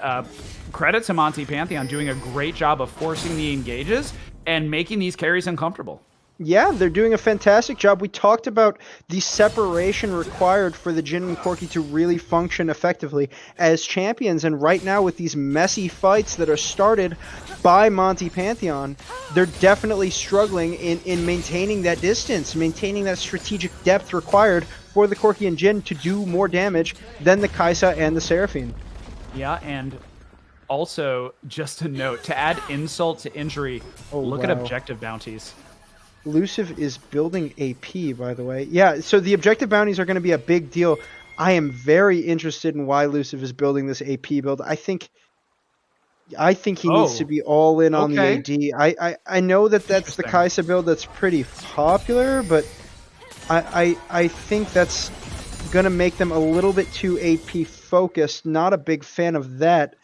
Speaker 1: credit to Monty Pantheon doing a great job of forcing the engages and making these carries uncomfortable.
Speaker 2: Yeah, they're doing a fantastic job. We talked about the separation required for the Jin and Corki to really function effectively as champions, and right now with these messy fights that are started by Monty Pantheon, they're definitely struggling in maintaining that distance, maintaining that strategic depth required for the Corki and Jin to do more damage than the Kaisa and the Seraphine.
Speaker 1: Yeah, and also, just a note, to add insult to injury, look at objective bounties.
Speaker 2: Luciv is building AP, by the way. Yeah, so the objective bounties are going to be a big deal. I am very interested in why Luciv is building this AP build. I think he needs to be all in on the AD. I know that's the Kaisa build that's pretty popular, but I think that's going to make them a little bit too AP focused. Not a big fan of that.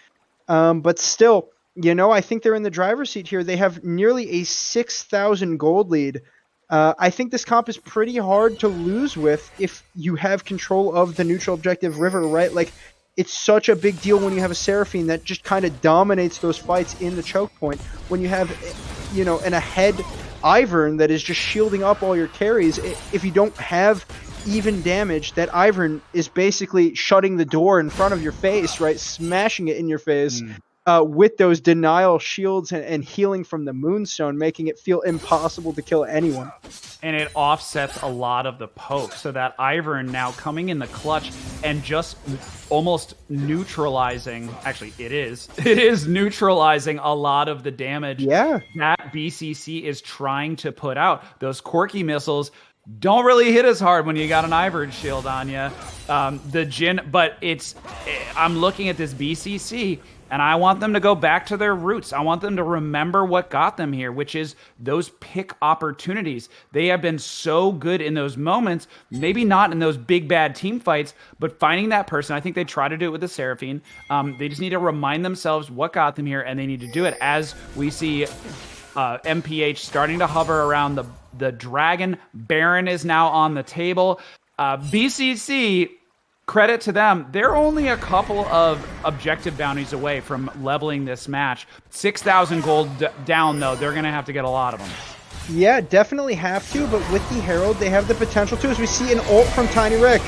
Speaker 2: But still, I think they're in the driver's seat here. They have nearly a 6,000 gold lead. I think this comp is pretty hard to lose with if you have control of the neutral objective river, right? Like, it's such a big deal when you have a Seraphine that just kind of dominates those fights in the choke point. When you have, an ahead Ivern that is just shielding up all your carries, if you don't have even damage, that Ivern is basically shutting the door in front of your face, right? Smashing it in your face. With those denial shields and healing from the Moonstone, making it feel impossible to kill anyone.
Speaker 1: And it offsets a lot of the poke, so that Ivern now coming in the clutch and just almost neutralizing, actually it is neutralizing a lot of the damage that BCC is trying to put out. Those Corki missiles don't really hit as hard when you got an Ivern shield on you. The Jin, but I'm looking at this BCC, and I want them to go back to their roots. I want them to remember what got them here, which is those pick opportunities. They have been so good in those moments, maybe not in those big bad team fights, but finding that person. I think they try to do it with the Seraphine. They just need to remind themselves what got them here, and they need to do it as we see MPH starting to hover around the Dragon. Baron is now on the table. BCC, credit to them, they're only a couple of objective bounties away from leveling this match. 6,000 gold down, though. They're going to have to get a lot of them.
Speaker 2: Yeah, definitely have to, but with the Herald, they have the potential to, as we see an ult from Tiny Rick.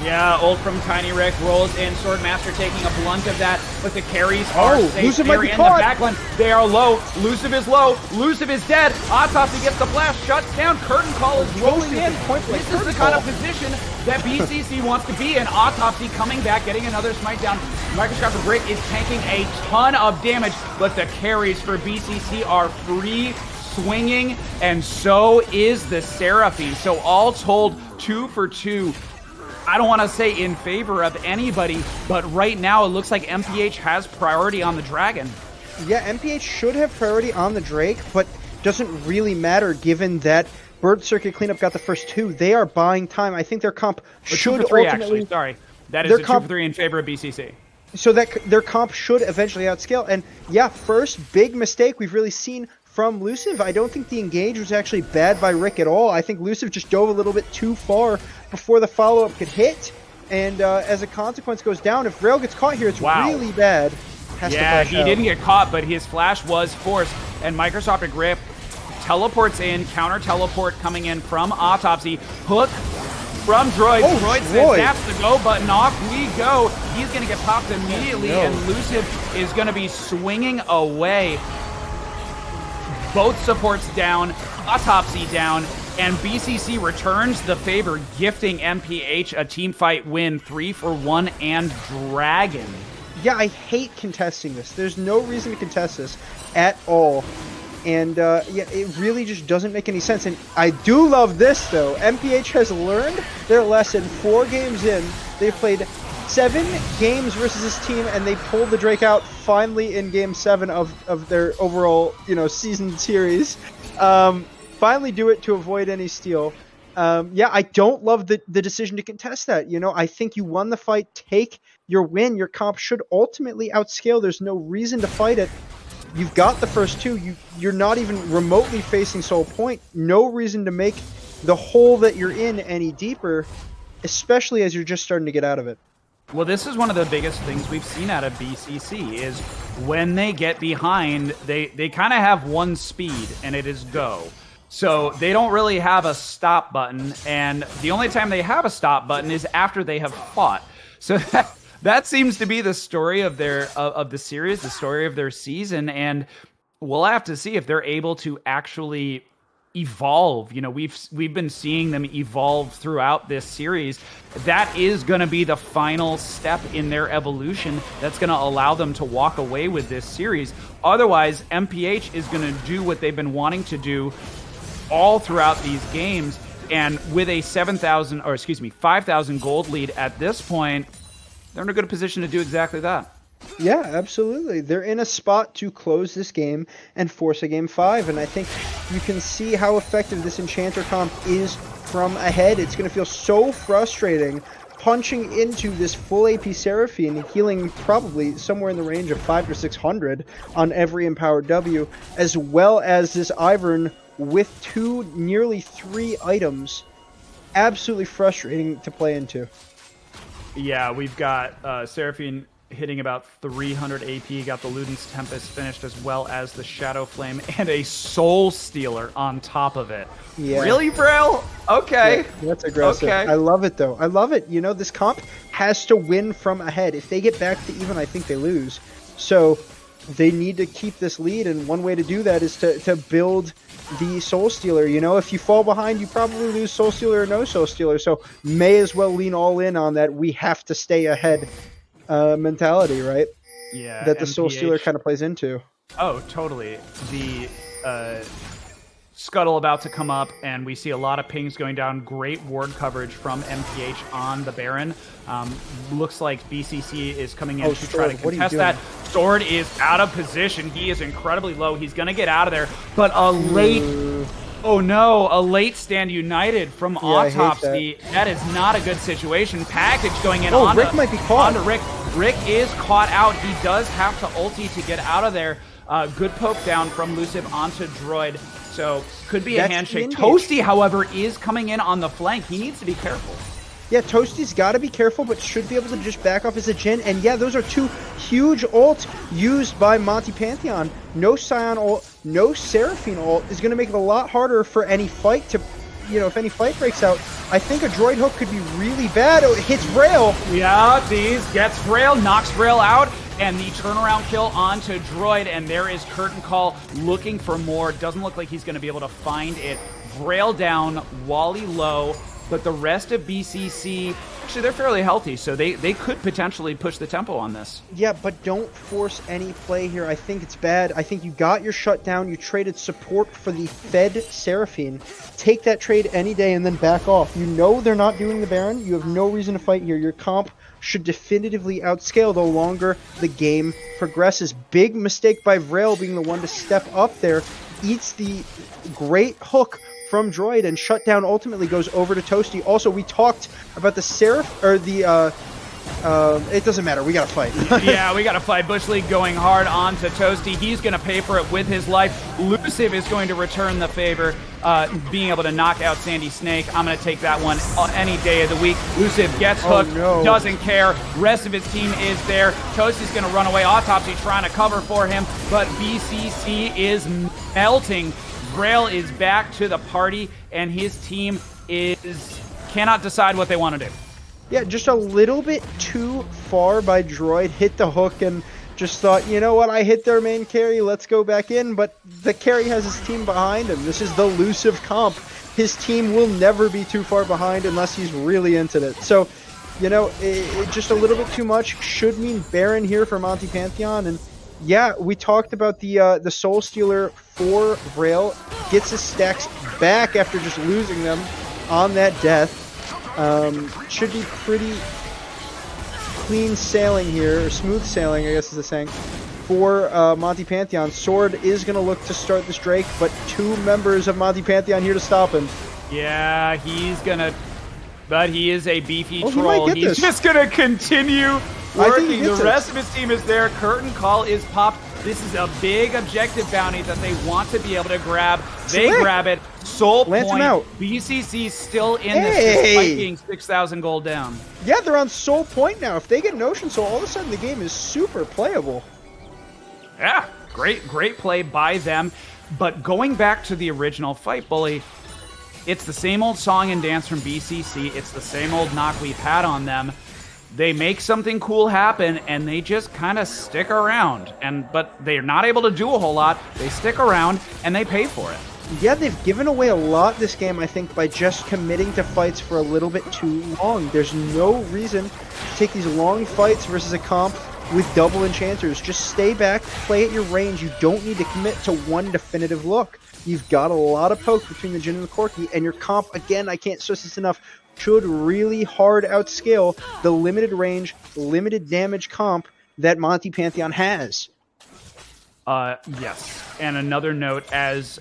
Speaker 1: Yeah, ult from Tiny Rick rolls in. Swordmaster taking a blunt of that, but the carries are safe.
Speaker 2: Luciv
Speaker 1: They're
Speaker 2: might be
Speaker 1: in
Speaker 2: caught.
Speaker 1: the backline. They are low. Luciv is low. Luciv is dead. Autopsy gets the flash, shuts down. Curtain Call is rolling in. This is the kind of position that BCC wants to be in. Autopsy coming back, getting another smite down. Microscopic Break is tanking a ton of damage, but the carries for BCC are free swinging, and so is the Seraphine. So all told, 2 for 2. I don't want to say in favor of anybody, but right now it looks like MPH has priority on the Dragon.
Speaker 2: Yeah, MPH should have priority on the Drake, but doesn't really matter given that Bird Circuit Cleanup got the first 2. They are buying time. I think their comp should
Speaker 1: 2 for 3,
Speaker 2: ultimately...
Speaker 1: actually, sorry. That is a 2 for 3 in favor of BCC.
Speaker 2: So that their comp should eventually outscale. And yeah, first big mistake we've really seen from Luciv. I don't think the engage was actually bad by Rick at all. I think Luciv just dove a little bit too far before the follow-up could hit. And as a consequence goes down. If Rail gets caught here, it's really bad.
Speaker 1: Yeah, he didn't get caught, but his flash was forced. And Microscopic Grip teleports in, counter teleport coming in from Autopsy. Hook from Droid. Droid says taps the go button off. We go. He's going to get popped immediately, and Luciv is going to be swinging away. Both supports down, Autopsy down, and BCC returns the favor, gifting MPH a team fight win, 3 for 1 and Dragon.
Speaker 2: Yeah, I hate contesting this. There's no reason to contest this at all. And yeah, it really just doesn't make any sense. And I do love this, though. MPH has learned their lesson 4 games in. They've played 7 games versus this team, and they pulled the Drake out finally in Game 7 of their overall, season series. Finally do it to avoid any steal. Yeah, I don't love the decision to contest that. You know, I think you won the fight. Take your win. Your comp should ultimately outscale. There's no reason to fight it. You've got the first two. You're not even remotely facing Soul Point. No reason to make the hole that you're in any deeper, especially as you're just starting to get out of it.
Speaker 1: Well, this is one of the biggest things we've seen out of BCC is when they get behind, they kind of have one speed, and it is go. So they don't really have a stop button, and the only time they have a stop button is after they have fought. So that seems to be the story of the series, the story of their season, and we'll have to see if they're able to actually evolve. You know, we've been seeing them evolve throughout this series. That is going to be the final step in their evolution that's going to allow them to walk away with this series. Otherwise, MPH is going to do what they've been wanting to do all throughout these games, and with a 5,000 gold lead at this point, they're in a good position to do exactly that.
Speaker 2: Yeah, absolutely. They're in a spot to close this game and force a game 5, and I think you can see how effective this Enchanter comp is from ahead. It's going to feel so frustrating punching into this full AP Seraphine, healing probably somewhere in the range of 500 to 600 on every empowered W, as well as this Ivern with 2, nearly 3 items. Absolutely frustrating to play into.
Speaker 1: Yeah, we've got Seraphine hitting about 300 AP, got the Luden's Tempest finished, as well as the Shadow Flame, and a Soul Stealer on top of it.
Speaker 2: Yeah.
Speaker 1: Really, Braille? Okay.
Speaker 2: Yeah, that's aggressive.
Speaker 1: Okay.
Speaker 2: I love it, though. I love it. You know, this comp has to win from ahead. If they get back to even, I think they lose. So they need to keep this lead, and one way to do that is to build the Soul Stealer. You know, if you fall behind, you probably lose Soul Stealer or no Soul Stealer, so may as well lean all in on that we have to stay ahead mentality, right?
Speaker 1: Yeah.
Speaker 2: That the
Speaker 1: MPH.
Speaker 2: Soul Stealer kind of plays into.
Speaker 1: Oh, totally. The Scuttle about to come up, and we see a lot of pings going down. Great ward coverage from MPH on the Baron. Looks like BCC is coming in to try to contest that. Sword is out of position. He is incredibly low. He's going to get out of there, but a late... Oh no, a late stand United from Autopsy. That is not a good situation. Package going in on
Speaker 2: Rick might be caught.
Speaker 1: Rick. Rick is caught out. He does have to ulti to get out of there. Good poke down from Luciv onto Droid. So could be a handshake. Toasty, however, is coming in on the flank. He needs to be careful.
Speaker 2: Yeah, Toasty's got to be careful, but should be able to just back off as a Jhin. And yeah, those are 2 huge ults used by Monty Pantheon. No Scion ult, no Seraphine ult is going to make it a lot harder for any fight to, you know, if any fight breaks out. I think a Droid hook could be really bad. Oh, it hits Braille.
Speaker 1: Yeah, these gets Braille, knocks Braille out, and the turnaround kill onto Droid, and there is Curtain Call looking for more. Doesn't look like he's going to be able to find it. Braille down, Wally low. But the rest of BCC, actually, they're fairly healthy, so they could potentially push the tempo on this.
Speaker 2: Yeah, but don't force any play here. I think it's bad. I think you got your shutdown. You traded support for the fed Seraphine. Take that trade any day and then back off. You know they're not doing the Baron. You have no reason to fight here. Your comp should definitively outscale the longer the game progresses. Big mistake by Vrail being the one to step up there. Eats the great hook from Droid, and shutdown ultimately goes over to Toasty. Also, we talked about the Seraph, or the, it doesn't matter, we gotta fight.
Speaker 1: Yeah, we gotta fight. Bush League going hard on to Toasty. He's gonna pay for it with his life. Luciv is going to return the favor, being able to knock out Sandy Snake. I'm gonna take that one any day of the week. Luciv gets hooked, doesn't care. Rest of his team is there. Toasty's gonna run away. Autopsy trying to cover for him, but BCC is melting. Braille is back to the party, and his team cannot decide what they want to do.
Speaker 2: Yeah, just a little bit too far by Droid. Hit the hook and just thought, you know what, I hit their main carry, let's go back in. But the carry has his team behind him. This is the Luciv comp. His team will never be too far behind unless he's really into it. So, you know, it just a little bit too much. Should mean Baron here for Monty Pantheon. And yeah, we talked about the Soul Stealer for Vrail. Gets his stacks back after just losing them on that death. Should be pretty clean sailing here, or smooth sailing, I guess is the saying, for Monty Pantheon. Sword is going to look to start this Drake, but 2 members of Monty Pantheon here to stop him.
Speaker 1: Yeah, he's gonna. But he is a beefy
Speaker 2: Oh, he might
Speaker 1: troll.
Speaker 2: get
Speaker 1: He's
Speaker 2: this.
Speaker 1: just gonna continue
Speaker 2: think he
Speaker 1: working. The
Speaker 2: gets it.
Speaker 1: rest of his team is there. Curtain call is popped. This is a big objective bounty that they want to be able to grab. They
Speaker 2: Slick.
Speaker 1: grab it. Soul
Speaker 2: Lance him
Speaker 1: point.
Speaker 2: out.
Speaker 1: BCC still in this
Speaker 2: Hey.
Speaker 1: despite being 6,000 gold down.
Speaker 2: Yeah, they're on Soul Point now. If they get Notion Soul, all of a sudden the game is super playable.
Speaker 1: Yeah, great play by them. But going back to the original fight, Bully, it's the same old song and dance from BCC. It's the same old knock we've had on them. They make something cool happen, and they just kind of stick around. But they're not able to do a whole lot. They stick around, and they pay for it.
Speaker 2: Yeah, they've given away a lot this game, I think, by just committing to fights for a little bit too long. There's no reason to take these long fights versus a comp with double enchanters. Just stay back, play at your range. You don't need to commit to one definitive look. You've got a lot of poke between the Jhin and the Corki, and your comp, again, I can't stress this enough, should really hard outscale the limited range, limited damage comp that Monty Pantheon has.
Speaker 1: Yes. And another note, as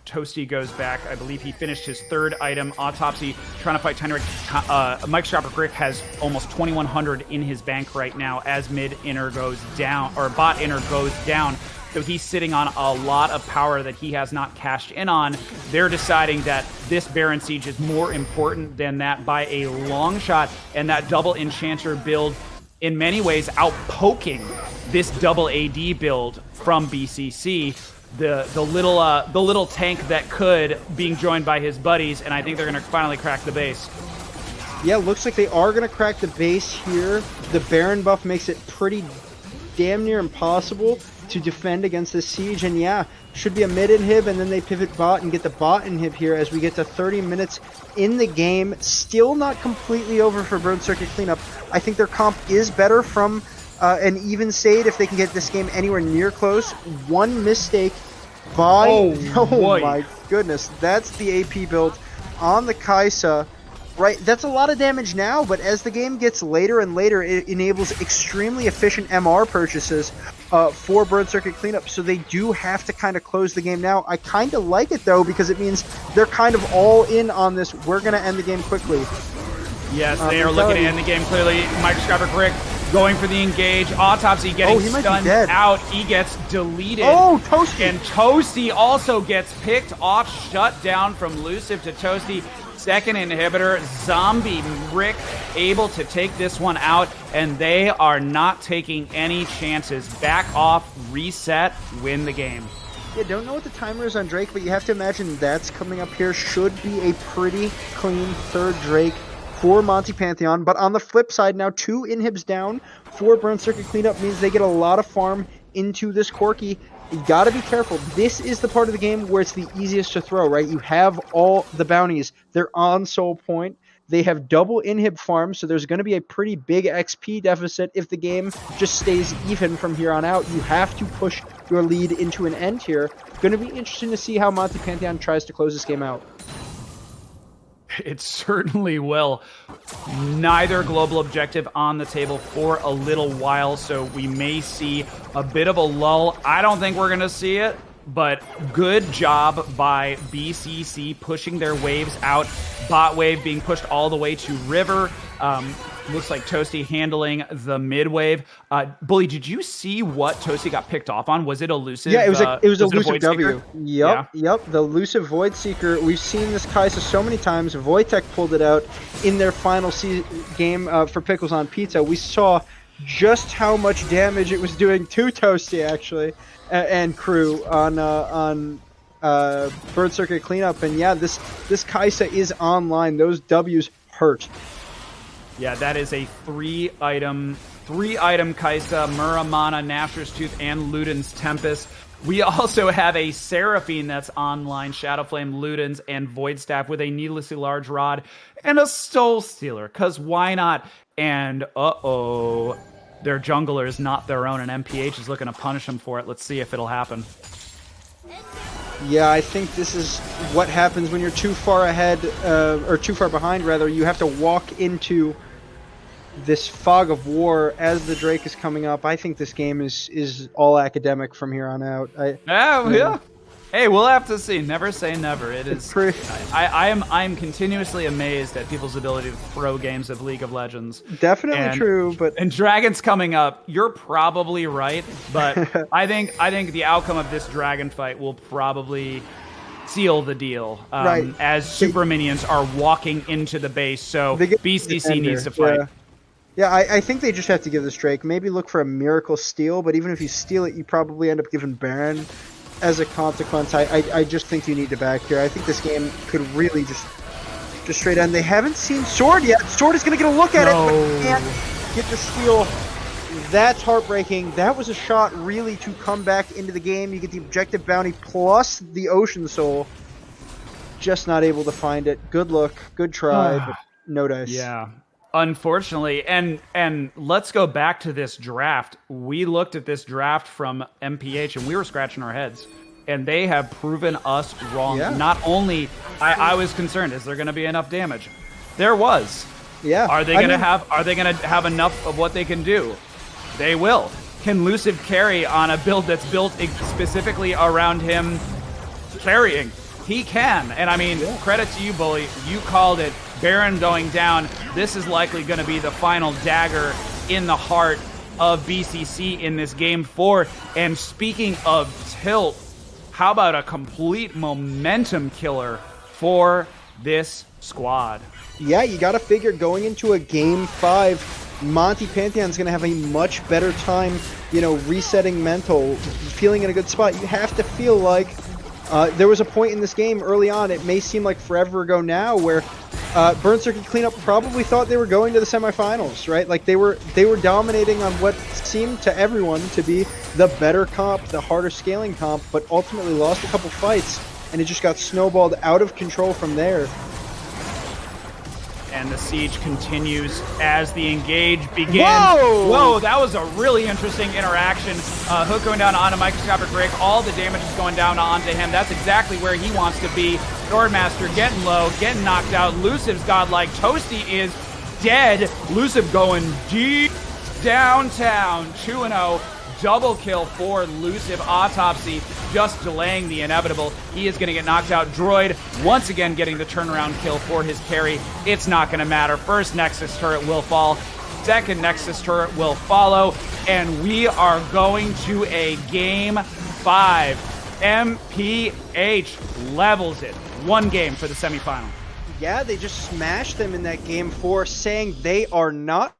Speaker 1: Toasty goes back, I believe he finished his third item, Autopsy, trying to fight Tynric. Mike Scrapper Crick has almost 2,100 in his bank right now as mid inner goes down, or bot inner goes down. So he's sitting on a lot of power that he has not cashed in on. They're deciding that this Baron Siege is more important than that by a long shot, and that double enchanter build in many ways outpoking this double AD build from BCC. The little tank that could, being joined by his buddies, and I think they're going to finally crack the base.
Speaker 2: Yeah, looks like they are going to crack the base here. The Baron buff makes it pretty damn near impossible to defend against this siege, and yeah, should be a mid inhib, and then they pivot bot and get the bot inhib here as we get to 30 minutes in the game. Still not completely over for Burn Circuit Cleanup. I think their comp is better from an even Sade if they can get this game anywhere near close. One mistake by... Oh
Speaker 1: boy.
Speaker 2: My goodness, that's the AP build on the Kaisa. Right, that's a lot of damage now, but as the game gets later and later, it enables extremely efficient MR purchases for Burn Circuit Cleanup, so they do have to kind of close the game now. I kind of like it, though, because it means they're kind of all in on this. We're going to end the game quickly.
Speaker 1: Yes, they are looking to end the game clearly. Mike Scrapper Crick going for the engage. Autopsy getting
Speaker 2: he might be
Speaker 1: stunned
Speaker 2: dead.
Speaker 1: out. He gets deleted.
Speaker 2: Oh, Toasty!
Speaker 1: And Toasty also gets picked off, shut down from Luciv to Toasty. Second inhibitor, Zombie Rick able to take this one out, and they are not taking any chances. Back off, reset, win the game.
Speaker 2: Yeah, don't know what the timer is on Drake, but you have to imagine that's coming up here. Should be a pretty clean third Drake for Monty Pantheon. But on the flip side now, 2 inhibs down for Burn Circuit Cleanup means they get a lot of farm into this Corki. You gotta be careful. This is the part of the game where it's the easiest to throw, right? You have all the bounties. They're on Soul Point. They have double inhib farm, so there's going to be a pretty big XP deficit if the game just stays even from here on out. You have to push your lead into an end here. Going to be interesting to see how Monty Pantheon tries to close this game out.
Speaker 1: It certainly will. Neither global objective on the table for a little while, so we may see a bit of a lull. I don't think we're going to see it, but good job by BCC pushing their waves out. Bot wave being pushed all the way to river. Looks like Toasty handling the mid wave. Bully, did you see what Toasty got picked off on? Was it elusive?
Speaker 2: Yeah, it was a elusive
Speaker 1: Void
Speaker 2: W.
Speaker 1: Seeker?
Speaker 2: Yep. The elusive Void Seeker. We've seen this Kaisa so many times. Voitech pulled it out in their final game for Pickles on Pizza. We saw just how much damage it was doing to Toasty, actually, and crew on Burn Circuit Cleanup. And yeah, this Kaisa is online. Those W's hurt.
Speaker 1: Yeah, that is a three item Kaisa, Muramana, Nashor's Tooth, and Luden's Tempest. We also have a Seraphine that's online, Shadowflame, Luden's, and Void Staff with a needlessly large rod and a Soul Stealer, because why not? And uh-oh, their jungler is not their own, and MPH is looking to punish them for it. Let's see if it'll happen.
Speaker 2: Yeah, I think this is what happens when you're too far ahead, or too far behind, rather. You have to walk into this fog of war as the Drake is coming up. I think this game is all academic from here on out.
Speaker 1: Yeah. Hey, we'll have to see. Never say never. It is.
Speaker 2: Pretty-
Speaker 1: I'm continuously amazed at people's ability to throw games of League of Legends.
Speaker 2: Definitely
Speaker 1: And-
Speaker 2: true, but
Speaker 1: And Dragon's coming up. You're probably right, but I think the outcome of this Dragon fight will probably seal the deal.
Speaker 2: Right.
Speaker 1: As super minions are walking into the base, so
Speaker 2: They get
Speaker 1: BCC
Speaker 2: defender,
Speaker 1: needs to fight.
Speaker 2: Yeah, I think they just have to give this Drake. Maybe look for a miracle steal, but even if you steal it, you probably end up giving Baron as a consequence. I just think you need to back here. I think this game could really just straight end. They haven't seen Sword yet. Sword is going to get a look at it, but can't get the steal. That's heartbreaking. That was a shot really to come back into the game. You get the objective bounty plus the Ocean Soul. Just not able to find it. Good look, good try, but no dice.
Speaker 1: Yeah. Unfortunately, and let's go back to this draft. We looked at this draft from MPH and we were scratching our heads. And they have proven us wrong.
Speaker 2: Yeah.
Speaker 1: Not only I was concerned, is there going to be enough damage? There was.
Speaker 2: Yeah.
Speaker 1: Are they going to have enough of what they can do? They will. Can Luciv carry on a build that's built specifically around him carrying? He can. And I mean, credit to you, Bully. You called it. Baron going down. This is likely going to be the final dagger in the heart of BCC in this game 4. And speaking of tilt, how about a complete momentum killer for this squad?
Speaker 2: Yeah, you got to figure going into a game 5, Monty Pantheon's going to have a much better time, resetting mental, feeling in a good spot. You have to feel like there was a point in this game early on, it may seem like forever ago now, where Burn Circuit Cleanup probably thought they were going to the semifinals, right? Like they were dominating on what seemed to everyone to be the better comp, the harder scaling comp, but ultimately lost a couple fights, and it just got snowballed out of control from there.
Speaker 1: And the siege continues as the engage begins.
Speaker 2: Whoa!
Speaker 1: That was a really interesting interaction. Hook going down onto Microscopic Break. All the damage is going down onto him. That's exactly where he wants to be. Swordmaster getting low, getting knocked out. Luciv's godlike. Toasty is dead. Luciv going deep downtown. 2-0. Double kill for Luciv. Autopsy just delaying the inevitable. He is going to get knocked out. Droid once again getting the turnaround kill for his carry. It's not going to matter. First Nexus turret will fall. Second Nexus turret will follow. And we are going to a game 5. MPH levels it. One game for the semifinal.
Speaker 2: Yeah, they just smashed them in that game 4, saying they are not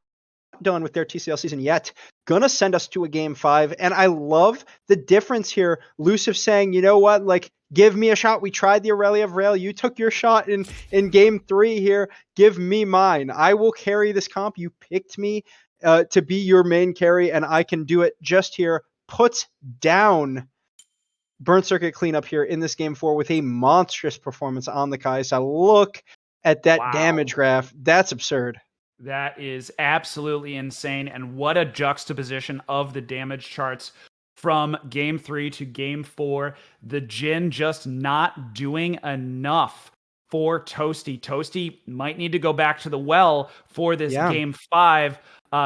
Speaker 2: done with their TCL season yet. Gonna send us to a game 5, and I love the difference here. Luciv saying, you know what, like, give me a shot. We tried the Aurelia of Rail. You took your shot in game 3 here. Give me mine. I will carry this comp. You picked me to be your main carry, and I can do it just here. Puts down Burn Circuit Cleanup here in this game 4 with a monstrous performance on the Kai'Sa. Look at that damage graph. That's absurd.
Speaker 1: That is absolutely insane. And what a juxtaposition of the damage charts from game 3 to game 4. The Jhin just not doing enough for Toasty. Toasty might need to go back to the well for this game 5.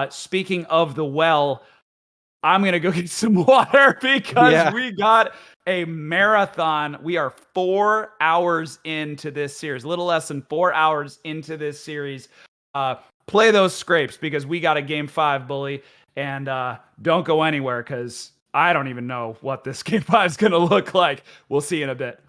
Speaker 1: Speaking of the well, I'm going to go get some water because we got a marathon. We are 4 hours into this series, a little less than 4 hours into this series. Play those scrapes because we got a game 5, Bully, and don't go anywhere because I don't even know what this game 5 is going to look like. We'll see in a bit.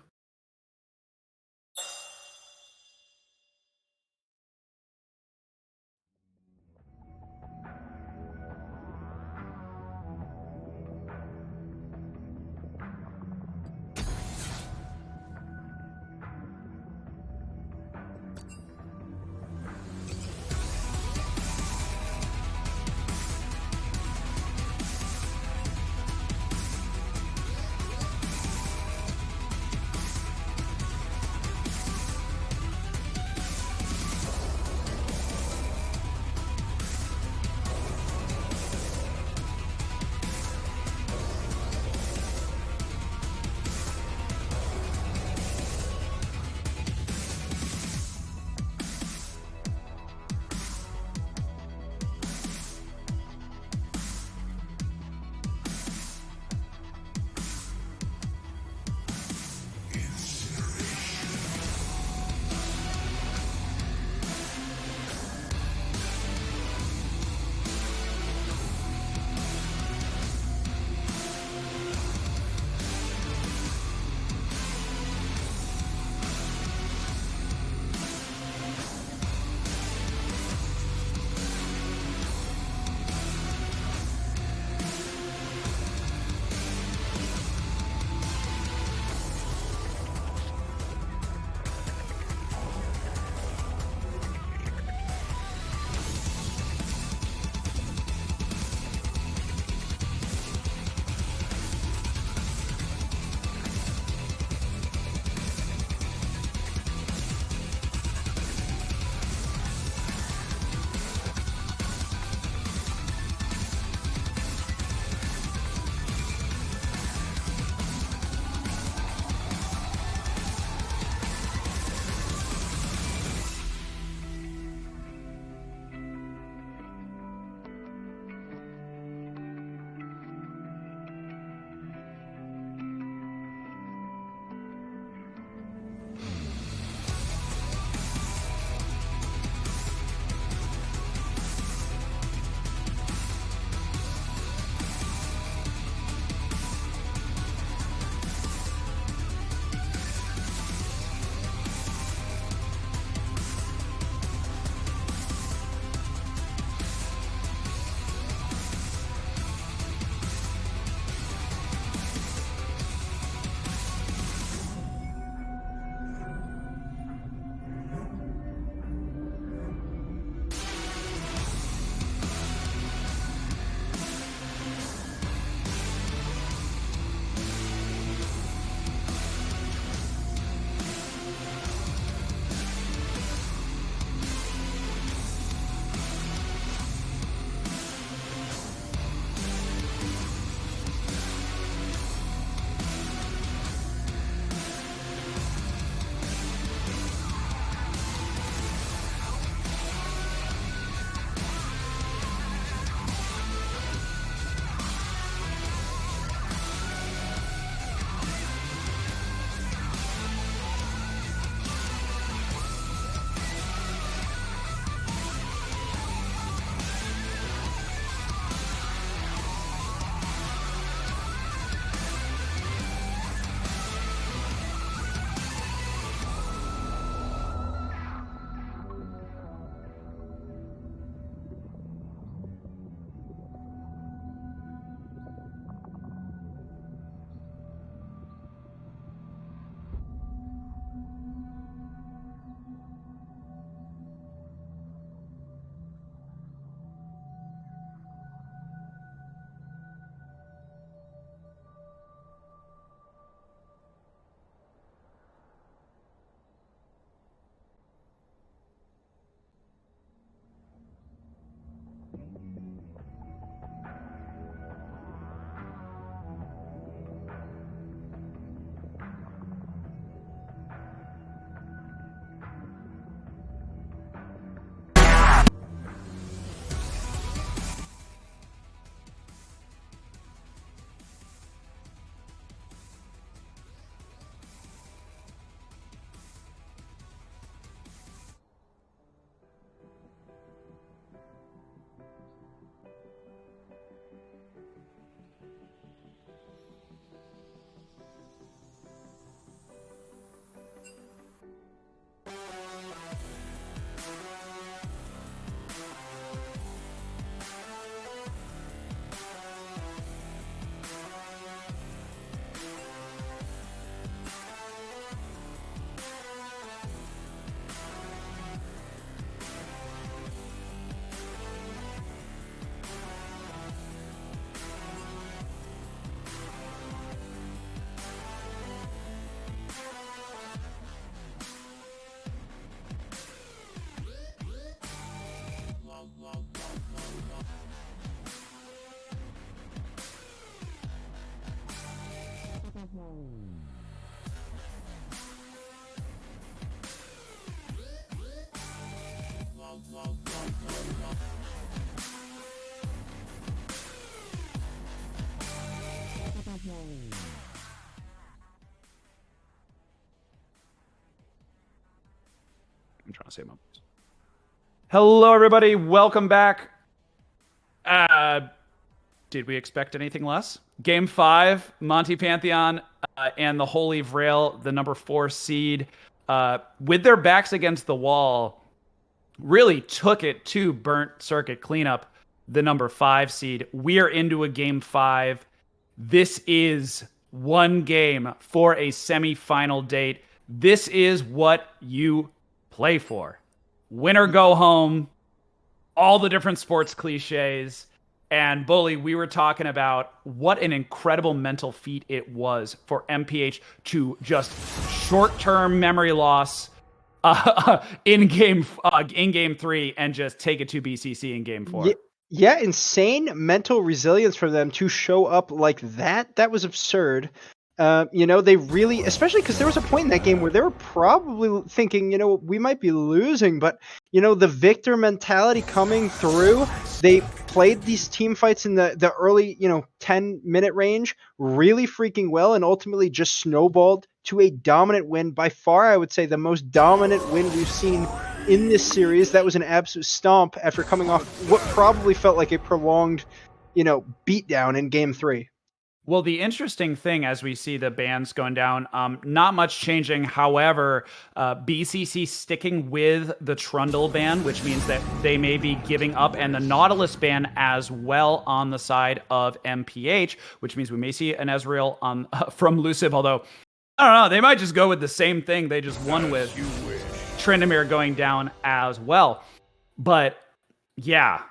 Speaker 1: want to say moment. Hello, everybody. Welcome back. Did we expect anything less? Game 5, Monty Pantheon and the Holy Vrail, the number 4 seed, with their backs against the wall, really took it to Burnt Circuit Cleanup, the number 5 seed. We are into a Game 5. This is one game for a semifinal date. This is what you play for. Win or go home, all the different sports cliches. And Bully, we were talking about what an incredible mental feat it was for MPH to just short-term memory loss in game 3 and just take it to BCC in game 4.
Speaker 2: Yeah, insane mental resilience for them to show up like that. That was absurd. They really, especially because there was a point in that game where they were probably thinking, we might be losing, but, the victor mentality coming through, they played these team fights in the early, 10-minute range really freaking well and ultimately just snowballed to a dominant win. By far, I would say the most dominant win we've seen in this series. That was an absolute stomp after coming off what probably felt like a prolonged, beatdown in game 3.
Speaker 1: Well, the interesting thing as we see the bans going down, not much changing. However, BCC sticking with the Trundle ban, which means that they may be giving up, and the Nautilus ban as well on the side of MPH, which means we may see an Ezreal from Luciv, although, I don't know, they might just go with the same thing they just won with. Tryndamere going down as well. But, yeah,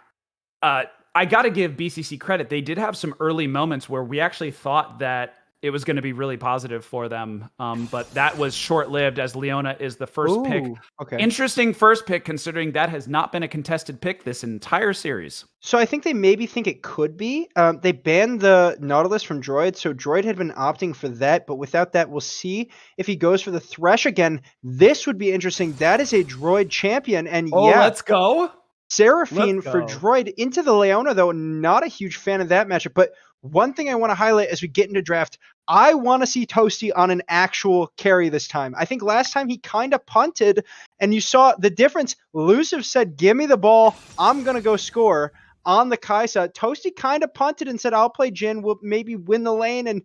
Speaker 1: I got to give BCC credit. They did have some early moments where we actually thought that it was going to be really positive for them. But that was short-lived as Leona is the first pick.
Speaker 2: Okay.
Speaker 1: Interesting first pick considering that has not been a contested pick this entire series.
Speaker 2: So I think they maybe think it could be. They banned the Nautilus from Droid, so Droid had been opting for that. But without that, we'll see if he goes for the Thresh again. This would be interesting. That is a Droid champion. And
Speaker 1: let's go.
Speaker 2: Seraphine for Droid into the Leona, though, not a huge fan of that matchup. But one thing I want to highlight as we get into draft, I want to see Toasty on an actual carry this time. I think last time he kind of punted, and you saw the difference. Luciv said, give me the ball, I'm going to go score on the Kai'Sa. Toasty kind of punted and said, I'll play Jhin, we'll maybe win the lane and,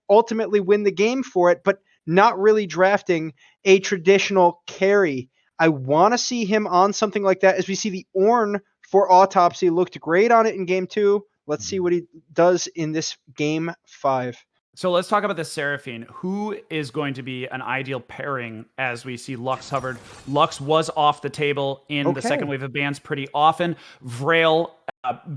Speaker 2: ultimately win the game for it, but not really drafting a traditional carry. I want to see him on something like that as we see the Ornn for Autopsy looked great on it in game 2. Let's see what he does in this game 5.
Speaker 1: So let's talk about the Seraphine. Who is going to be an ideal pairing as we see Lux hovered? Lux was off the table in the second wave of bans pretty often. Vrail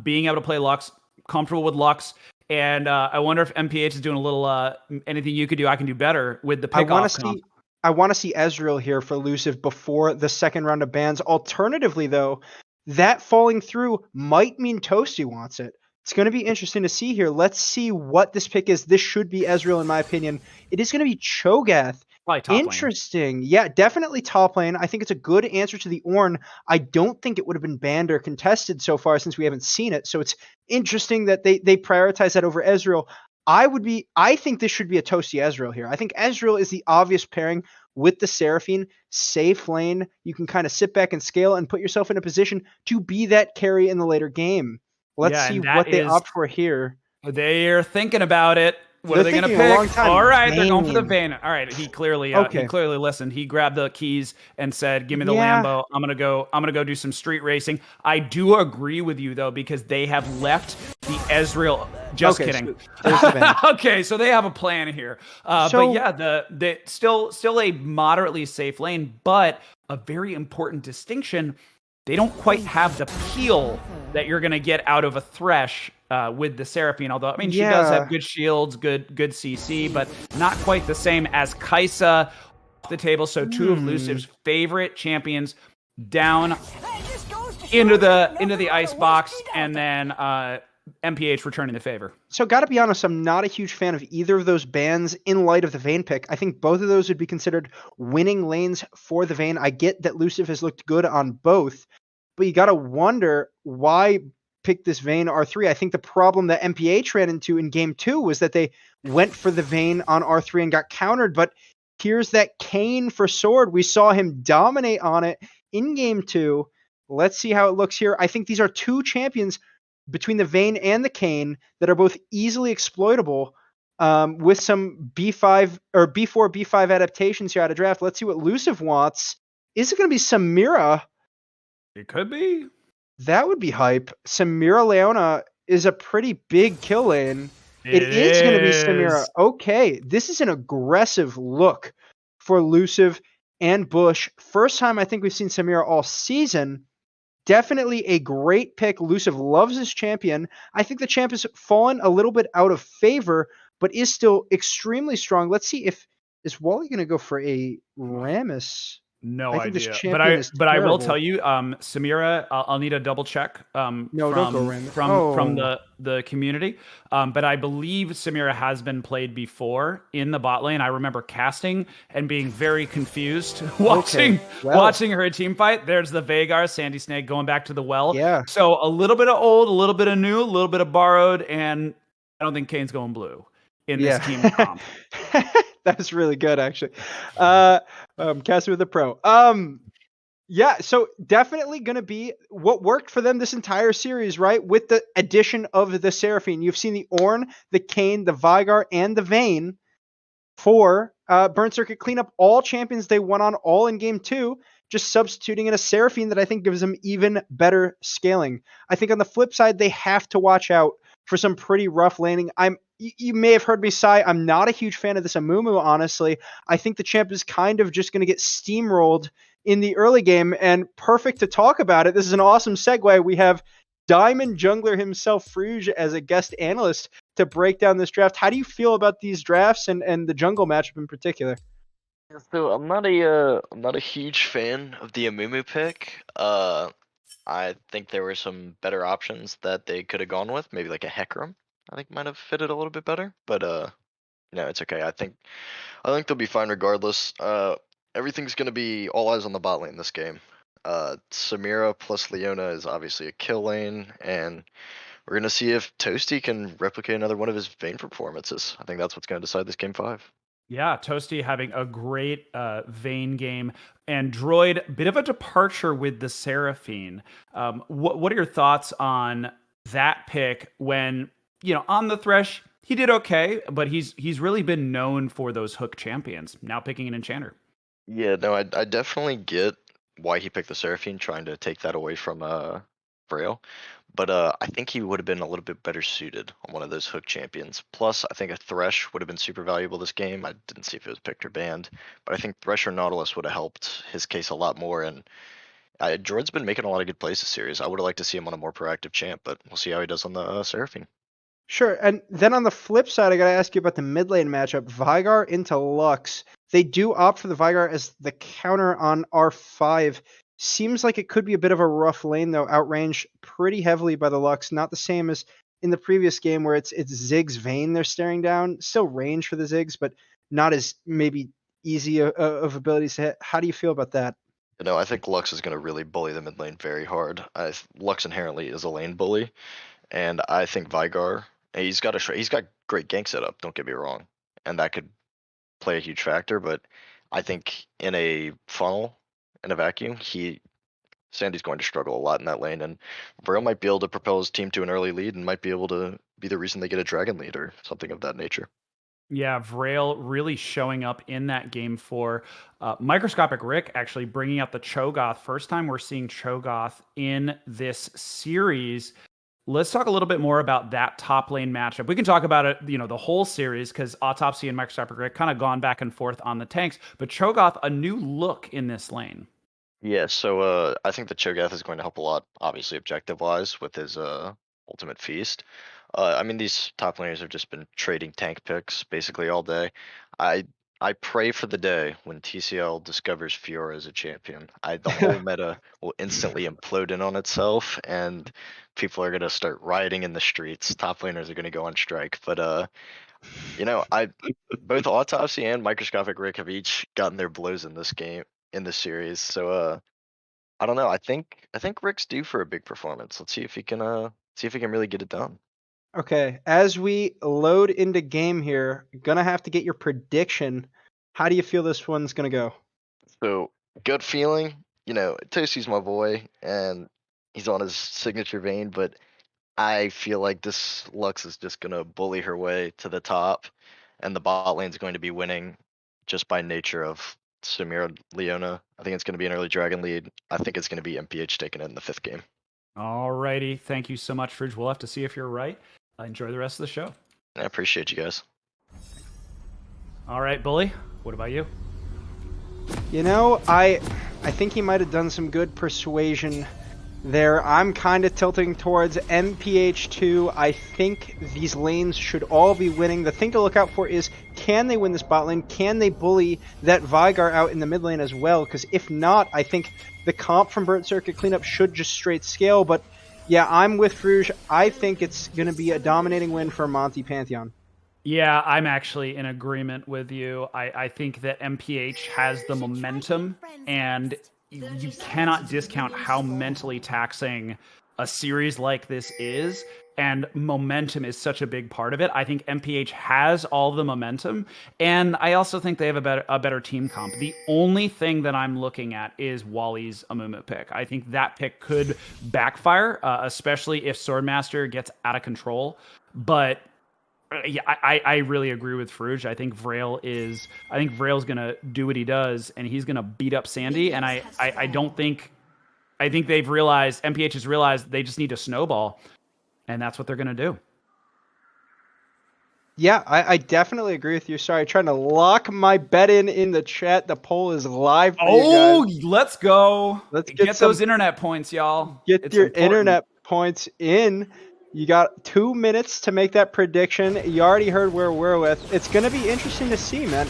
Speaker 1: being able to play Lux, comfortable with Lux. And I wonder if MPH is doing a little anything you could do, I can do better with the pickoff.
Speaker 2: I want to see Ezreal here for Luciv before the second round of bans. Alternatively, though, that falling through might mean Toasty wants it. It's going to be interesting to see here. Let's see what this pick is. This should be Ezreal, in my opinion. It is going to be Cho'Gath.
Speaker 1: Probably top
Speaker 2: Interesting. Lane. Yeah, definitely top lane. I think it's a good answer to the Ornn. I don't think it would have been banned or contested so far since we haven't seen it. So it's interesting that they prioritize that over Ezreal. I think this should be a Toasty Ezreal here. I think Ezreal is the obvious pairing with the Seraphine. Safe lane. You can kind of sit back and scale and put yourself in a position to be that carry in the later game. Let's see what they opt for here.
Speaker 1: They're thinking about it. What are they going to pick? All right, they're going for the Vayne. All right, he clearly listened. He grabbed the keys and said, "Give me the Lambo. I'm gonna go do some street racing." I do agree with you though because they have left the Ezreal. Just kidding. Okay, so they have a plan here. But yeah, the still a moderately safe lane, but a very important distinction. They don't quite have the peel that you're going to get out of a Thresh with the Seraphine. Although, I mean, she does have good shields, good CC, but not quite the same as Kai'Sa off the table. So two of Luciv's favorite champions down into the ice box, and then MPH returning the favor.
Speaker 2: So got to be honest, I'm not a huge fan of either of those bans in light of the Vayne pick. I think both of those would be considered winning lanes for the Vayne. I get that Luciv has looked good on both, but you got to wonder why pick this Vayne R3. I think the problem that MPH ran into in game 2 was that they went for the Vayne on R3 and got countered, but here's that Kayn for sword. We saw him dominate on it in game 2. Let's see how it looks here. I think these are two champions between the Vayne and the Kayn that are both easily exploitable with some B5 or B4, B5 adaptations here out of draft. Let's see what Luciv wants. Is it going to be Samira?
Speaker 1: It could be.
Speaker 2: That would be hype. Samira Leona is a pretty big kill lane. It is going to be Samira. Okay, this is an aggressive look for Luciv and Bush. First time I think we've seen Samira all season. Definitely a great pick. Luciv loves his champion. I think the champ has fallen a little bit out of favor, but is still extremely strong. Let's see if is Wally going to go for a Rammus.
Speaker 1: No
Speaker 2: I think this
Speaker 1: idea.
Speaker 2: champion is
Speaker 1: I will
Speaker 2: terrible.
Speaker 1: tell you, Samira, I'll need a double check
Speaker 2: No, don't go Rammus.
Speaker 1: from the community. But I believe Samira has been played before in the bot lane. I remember casting and being very confused watching her team fight. There's the Veigar, Sandy Snake going back to the well.
Speaker 2: Yeah.
Speaker 1: So a little bit of old, a little bit of new, a little bit of borrowed, and I don't think Kane's going blue in this team comp.
Speaker 2: That's really good, actually. Casting with a pro. Yeah, so definitely going to be what worked for them this entire series, right? With the addition of the Seraphine. You've seen the Ornn, the Kayn, the Veigar, and the Vayne for Burn Circuit Cleanup. All champions they won on all in game 2, just substituting in a Seraphine that I think gives them even better scaling. I think on the flip side, they have to watch out for some pretty rough laning. You may have heard me sigh. I'm not a huge fan of this Amumu, honestly. I think the champ is kind of just going to get steamrolled in the early game, and perfect to talk about it. This is an awesome segue. We have Diamond Jungler himself, Fruge, as a guest analyst to break down this draft. How do you feel about these drafts and the jungle matchup in particular?
Speaker 8: So I'm not a huge fan of the Amumu pick. I think there were some better options that they could have gone with, maybe like a Hecarim. I think might have fitted a little bit better, but no, it's okay. I think they'll be fine regardless. Everything's gonna be all eyes on the bot lane this game. Samira plus Leona is obviously a kill lane, and we're gonna see if Toasty can replicate another one of his Vayne performances. I think that's what's gonna decide this game 5.
Speaker 1: Yeah, Toasty having a great Vayne game, and Droid, bit of a departure with the Seraphine. What are your thoughts on that pick when, on the Thresh, he did okay, but he's really been known for those hook champions, now picking an Enchanter.
Speaker 8: Yeah, no, I definitely get why he picked the Seraphine, trying to take that away from Braille. But I think he would have been a little bit better suited on one of those hook champions. Plus, I think a Thresh would have been super valuable this game. I didn't see if it was picked or banned, but I think Thresh or Nautilus would have helped his case a lot more. And Droid's been making a lot of good plays this series. I would have liked to see him on a more proactive champ, but we'll see how he does on the Seraphine.
Speaker 2: Sure, and then on the flip side, I got to ask you about the mid lane matchup. Veigar into Lux. They do opt for the Veigar as the counter on R5. Seems like it could be a bit of a rough lane, though, outranged pretty heavily by the Lux. Not the same as in the previous game where it's Ziggs Vayne they're staring down. Still range for the Ziggs, but not as maybe easy of abilities to hit. How do you feel about that?
Speaker 8: I think Lux is going to really bully the mid lane very hard. Lux inherently is a lane bully, and I think Veigar, he's got great gank setup, don't get me wrong, and that could play a huge factor, but I think in a funnel, in a vacuum, Sandy's going to struggle a lot in that lane, and Braille might be able to propel his team to an early lead and might be able to be the reason they get a dragon lead or something of that nature.
Speaker 1: Yeah, Vrail really showing up in that game for Microscopic Rick, actually bringing out the Cho'Gath. First time we're seeing Cho'Gath in this series. Let's talk a little bit more about that top lane matchup. We can talk about it, the whole series, because Autopsy and Microscopic Rick kind of gone back and forth on the tanks. But Cho'Gath, a new look in this lane.
Speaker 8: Yeah, so I think the Cho'Gath is going to help a lot, obviously objective-wise, with his Ultimate Feast. I mean, these top laners have just been trading tank picks basically all day. I pray for the day when TCL discovers Fiora as a champion. The whole meta will instantly implode in on itself, and people are gonna start rioting in the streets. Top laners are gonna go on strike. But both Autopsy and Microscopic Rick have each gotten their blows in this game, in this series. So I don't know. I think Rick's due for a big performance. Let's see if he can really get it done.
Speaker 2: Okay, as we load into game here, gonna have to get your prediction. How do you feel this one's gonna go?
Speaker 8: So gut feeling, Toasty's my boy, and he's on his signature vein, but I feel like this Lux is just gonna bully her way to the top, and the bot lane's going to be winning just by nature of Samira Leona. I think it's gonna be an early dragon lead. I think it's gonna be MPH taking it in the 5th game.
Speaker 1: Alrighty, thank you so much, Fridge. We'll have to see if you're right. Enjoy the rest of the show.
Speaker 8: I appreciate you guys.
Speaker 1: All right, Bully, what about you?
Speaker 2: I think he might have done some good persuasion there. I'm kind of tilting towards MPH2. I think these lanes should all be winning. The thing to look out for is, can they win this bot lane? Can they bully that Vigar out in the mid lane as well? Because if not, I think the comp from Burnt Circuit Cleanup should just straight scale. But yeah, I'm with Fruge. I think it's going to be a dominating win for Monty Pantheon.
Speaker 1: Yeah, I'm actually in agreement with you. I think that MPH has the momentum, and you cannot discount how mentally taxing a series like this is, and momentum is such a big part of it. I think MPH has all the momentum, and I also think they have a better team comp. The only thing that I'm looking at is Wally's Amumu pick. I think that pick could backfire, especially if Swordmaster gets out of control. But yeah, I really agree with Fruge. I think Vrail's gonna do what he does, and he's gonna beat up Sandy. And I think they've realized, MPH has realized, they just need to snowball, and that's what they're gonna do.
Speaker 2: Yeah, I definitely agree with you. Sorry, trying to lock my bet in the chat. The poll is live for you guys.
Speaker 1: Let's go.
Speaker 2: Let's
Speaker 1: get those internet points, y'all.
Speaker 2: Get your internet points in. You got 2 minutes to make that prediction. You already heard where we're with. It's going to be interesting to see, man.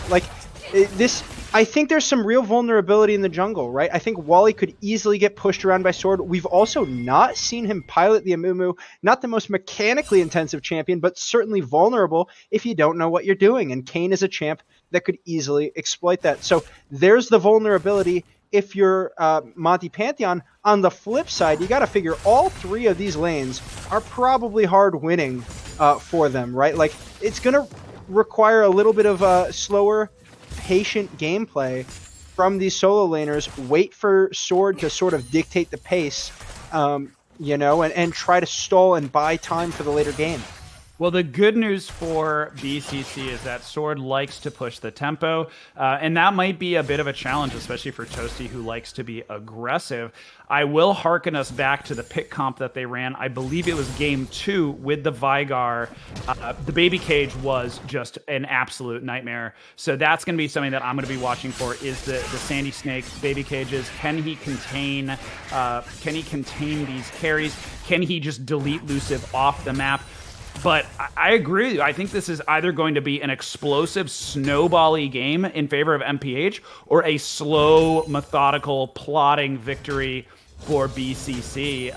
Speaker 2: I think there's some real vulnerability in the jungle, right? I think Wally could easily get pushed around by Sword. We've also not seen him pilot the Amumu. Not the most mechanically intensive champion, but certainly vulnerable if you don't know what you're doing. And Kayn is a champ that could easily exploit that. So there's the vulnerability. If you're Monty Pantheon, on the flip side, you got to figure all 3 of these lanes are probably hard winning for them, right? Like, it's going to require a little bit of slower, patient gameplay from these solo laners. Wait for Sword to sort of dictate the pace, and try to stall and buy time for the later game.
Speaker 1: Well, the good news for BCC is that Sword likes to push the tempo, and that might be a bit of a challenge, especially for Toasty, who likes to be aggressive. I will hearken us back to the pick comp that they ran. I believe it was game 2 with the Vigar. The baby cage was just an absolute nightmare. So that's going to be something that I'm going to be watching for, is the Sandy Snake baby cages. Can he contain these carries? Can he just delete Luciv off the map? But I agree with you. I think this is either going to be an explosive, snowball-y game in favor of MPH, or a slow, methodical, plodding victory for BCC.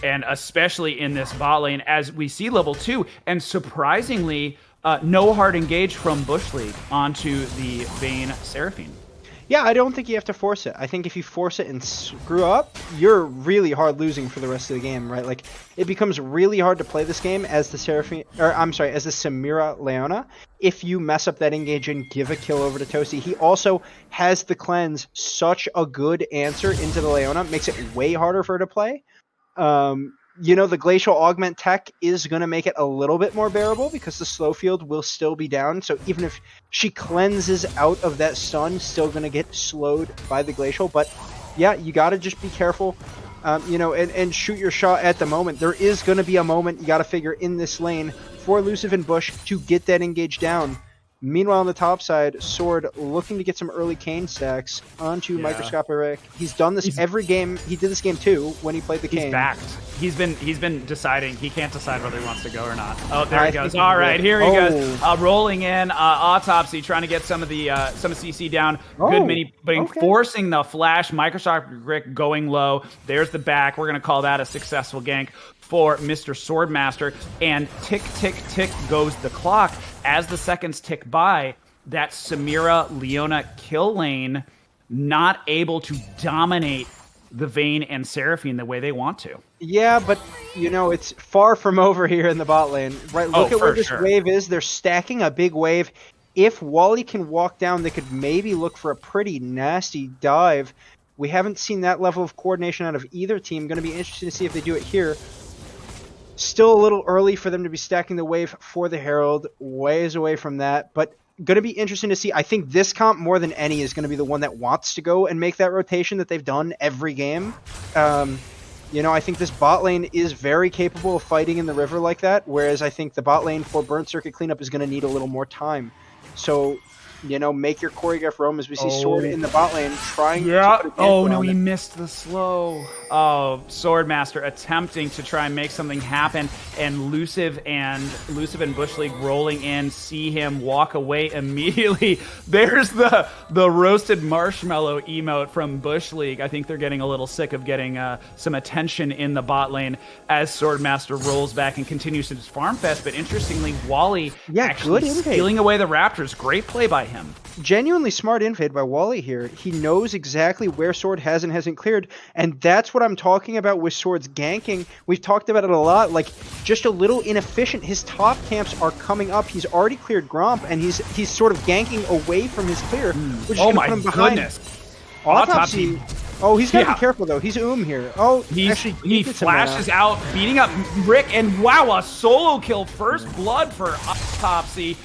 Speaker 1: And especially in this bot lane, as we see level 2, and surprisingly, no hard engage from Bush League onto the Vayne Seraphine.
Speaker 2: Yeah, I don't think you have to force it. I think if you force it and screw up, you're really hard losing for the rest of the game, right? Like, it becomes really hard to play this game as the Samira Leona if you mess up that engage and give a kill over to Toasty. He also has the cleanse, such a good answer into the Leona, makes it way harder for her to play. The Glacial Augment tech is going to make it a little bit more bearable because the slow field will still be down. So even if she cleanses out of that stun, still going to get slowed by the Glacial. But yeah, you got to just be careful, and shoot your shot at the moment. There is going to be a moment you got to figure in this lane for Luciv and Bush to get that engage down. Meanwhile, on the top side, Sword looking to get some early Kayn stacks onto Microscopic. He's done this every game. He did this game too when he played the Kayn.
Speaker 1: He's backed. He's been deciding. He can't decide whether he wants to go or not. Oh, there he goes. All right, here he goes. Rolling in. Autopsy trying to get some of CC down. Good mini, but forcing the flash. Microscopic going low. There's the back. We're gonna call that a successful gank for Mr. Swordmaster, and tick, tick, tick goes the clock. As the seconds tick by, that Samira Leona kill lane not able to dominate the Vayne and Seraphine the way they want to.
Speaker 2: Yeah, but, it's far from over here in the bot lane. Right? Look at where this wave is. They're stacking a big wave. If Wally can walk down, they could maybe look for a pretty nasty dive. We haven't seen that level of coordination out of either team. Going to be interesting to see if they do it here. Still a little early for them to be stacking the wave for the Herald. Ways away from that, but going to be interesting to see. I think this comp, more than any, is going to be the one that wants to go and make that rotation that they've done every game. I think this bot lane is very capable of fighting in the river like that, whereas I think the bot lane for Burnt Circuit cleanup is going to need a little more time. So, make your choreograph roam as we see Sword in the bot lane trying to put a
Speaker 1: Oh,
Speaker 2: damper
Speaker 1: no,
Speaker 2: on
Speaker 1: he
Speaker 2: it.
Speaker 1: missed the slow. Oh, Swordmaster attempting to try and make something happen, and Luciv and Bush League rolling in, see him walk away immediately. There's the roasted marshmallow emote from Bush League. I think they're getting a little sick of getting some attention in the bot lane as Swordmaster rolls back and continues his farm fest. But interestingly, Wally actually
Speaker 2: good invade.
Speaker 1: stealing away the Raptors. Great play by him.
Speaker 2: Genuinely smart invade by Wally here. He knows exactly where Sword has and hasn't cleared, and that's what I'm talking about with Sword's ganking. We've talked about it a lot, like just a little inefficient. His top camps are coming up. He's already cleared Gromp, and he's sort of ganking away from his clear, which is
Speaker 1: Oh
Speaker 2: gonna
Speaker 1: my
Speaker 2: put him behind.
Speaker 1: goodness.
Speaker 2: Autopsy. Oh, he's gotta
Speaker 1: Yeah.
Speaker 2: be careful though. He's here. Oh,
Speaker 1: He
Speaker 2: actually,
Speaker 1: he
Speaker 2: gets him now.
Speaker 1: flashes out, beating up Rick, and wow, a solo kill, first blood for Autopsy.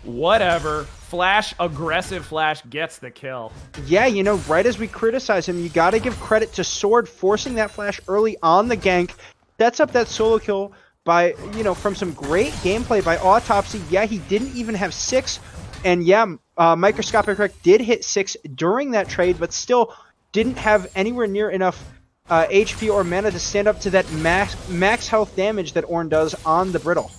Speaker 1: Whatever. Flash, aggressive Flash gets the kill.
Speaker 2: Yeah, right as we criticize him, you got to give credit to Sword forcing that flash early on the gank. Sets up that solo kill by, from some great gameplay by Autopsy. Yeah, he didn't even have 6. And yeah, Microscopic Wreck did hit 6 during that trade, but still didn't have anywhere near enough HP or mana to stand up to that max health damage that Ornn does on the Brittle.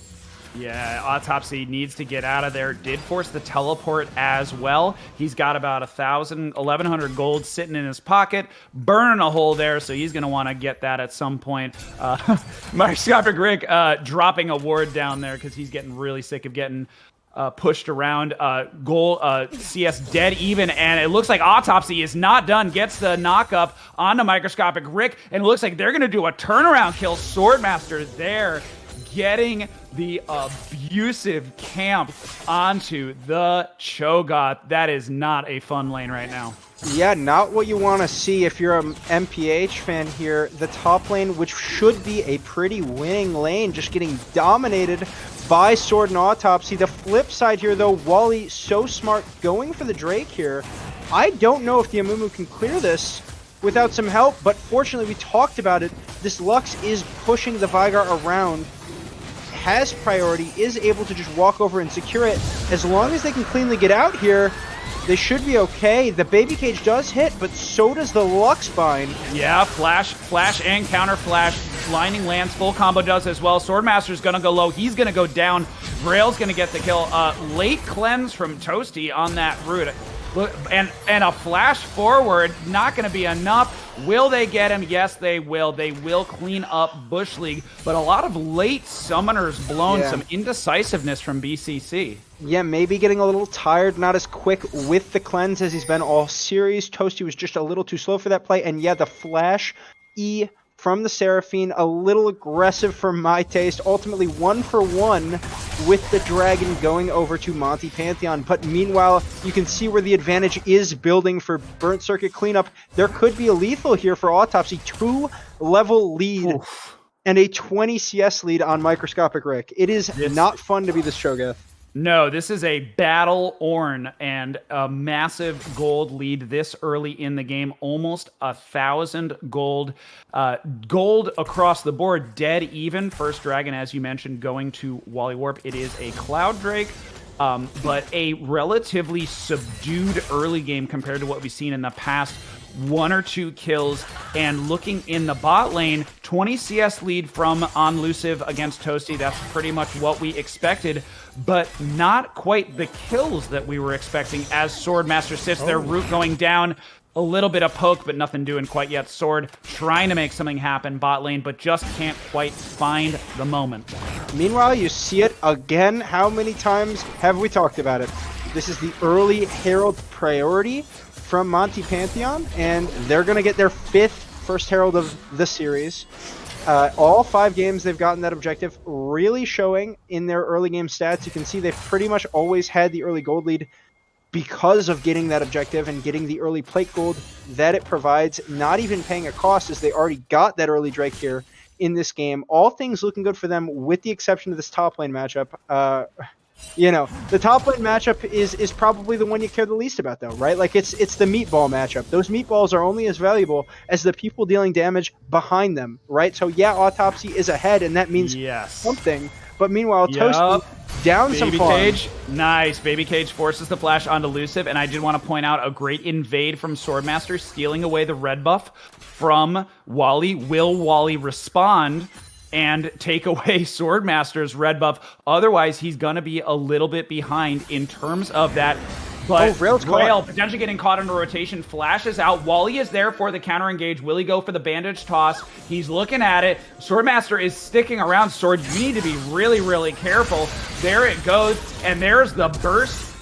Speaker 1: Yeah, Autopsy needs to get out of there. Did force the teleport as well. He's got about 1,100 gold sitting in his pocket, burning a hole there, so he's going to want to get that at some point. Microscopic Rick dropping a ward down there because he's getting really sick of getting pushed around. CS dead even, and it looks like Autopsy is not done. Gets the knock up onto Microscopic Rick, and it looks like they're going to do a turnaround kill. Swordmaster there, getting the abusive camp onto the Cho'Gath. That is not a fun lane right now.
Speaker 2: Yeah, not what you want to see if you're an MPH fan here. The top lane, which should be a pretty winning lane, just getting dominated by Sword and Autopsy. The flip side here, though, Wally so smart going for the Drake here. I don't know if the Amumu can clear this without some help, but fortunately we talked about it. This Lux is pushing the Vygar around, has priority, is able to just walk over and secure it. As long as they can cleanly get out here, they should be okay. The baby cage does hit, but so does the Lux Bind.
Speaker 1: Yeah, flash and counter flash. Blinding lands, full combo does as well. Swordmaster's gonna go low. He's gonna go down. Grail's gonna get the kill. Late cleanse from Toasty on that route. Look, and a flash forward, not going to be enough. Will they get him? Yes, they will. They will clean up Bush League, but a lot of late summoners blown, some indecisiveness from BCC.
Speaker 2: Yeah, maybe getting a little tired, not as quick with the cleanse as he's been all series. Toasty was just a little too slow for that play, and yeah, the flash E from the Seraphine, a little aggressive for my taste. Ultimately 1-for-1 with the Dragon going over to Monty Pantheon. But meanwhile, you can see where the advantage is building for Burnt Circuit cleanup. There could be a lethal here for Autopsy. 2-level lead and a 20 CS lead on Microscopic Rick. It is not fun to be this Cho'Gath.
Speaker 1: No, this is a battle Ornn and a massive gold lead this early in the game. Almost 1,000 gold. Gold across the board, dead even. First Dragon, as you mentioned, going to Wally Warp. It is a Cloud Drake, but a relatively subdued early game compared to what we've seen in the past. 1 or 2 kills, and looking in the bot lane, 20 CS lead from Onlusive against Toasty. That's pretty much what we expected, but not quite the kills that we were expecting as Swordmaster sits there, root going down. A little bit of poke, but nothing doing quite yet. Sword trying to make something happen bot lane, but just can't quite find the moment.
Speaker 2: Meanwhile, you see it again. How many times have we talked about it? This is the early Herald priority from Monty Pantheon, and they're going to get their 5th first Herald of the series. All 5 games they've gotten that objective, really showing in their early game stats. You can see they've pretty much always had the early gold lead because of getting that objective and getting the early plate gold that it provides, not even paying a cost as they already got that early Drake here in this game. All things looking good for them with the exception of this top lane matchup. The top lane matchup is probably the one you care the least about, though, right? Like, it's the meatball matchup. Those meatballs are only as valuable as the people dealing damage behind them, right? So, yeah, Autopsy is ahead, and that means something. But meanwhile, Toasty down some
Speaker 1: Baby
Speaker 2: farm.
Speaker 1: Cage, nice. Baby Cage forces the flash onto Elusive, and I did want to point out a great invade from Swordmaster, stealing away the red buff from Wally. Will Wally respond and take away Swordmaster's red buff? Otherwise, he's going to be a little bit behind in terms of that. But Rail potentially getting caught under rotation, flashes out. Wally is there for the counter engage. Will he go for the bandage toss? He's looking at it. Swordmaster is sticking around. Sword, you need to be really, really careful. There it goes, and there's the burst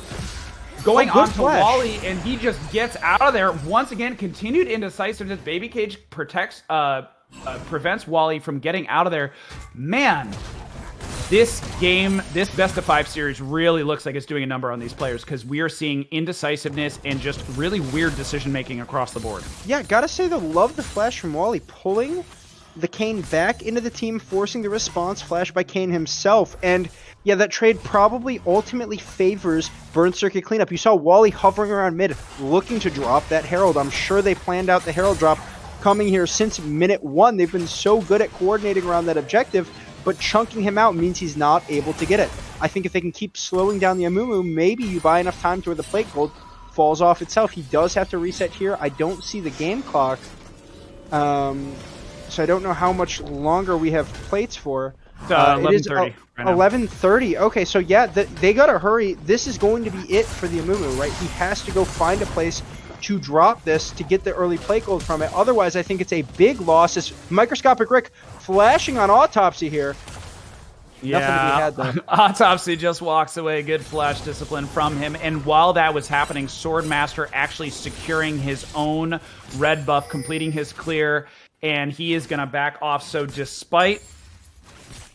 Speaker 1: going onto Wally, and he just gets out of there. Once again, continued indecisiveness. Baby Cage prevents Wally from getting out of there. Man, this game, this best of 5 series really looks like it's doing a number on these players because we are seeing indecisiveness and just really weird decision making across the board.
Speaker 2: Yeah, gotta say though, love the flash from Wally, pulling the Kayn back into the team, forcing the response flash by Kayn himself. And yeah, that trade probably ultimately favors Burn Circuit cleanup. You saw Wally hovering around mid, looking to drop that Herald. I'm sure they planned out the Herald drop coming here since minute 1. They've been so good at coordinating around that objective, but chunking him out means he's not able to get it. I think if they can keep slowing down the Amumu, maybe you buy enough time to where the plate gold falls off itself. He does have to reset here. I don't see the game clock, so I don't know how much longer we have plates for.
Speaker 1: 11:30.
Speaker 2: 11:30. Okay, so yeah, they gotta hurry. This is going to be it for the Amumu, right? He has to go find a place to drop this to get the early plate gold from it. Otherwise, I think it's a big loss. As Microscopic Rick flashing on Autopsy here.
Speaker 1: Yeah, Autopsy just walks away. Good flash discipline from him. And while that was happening, Swordmaster actually securing his own red buff, completing his clear, and he is going to back off. So despite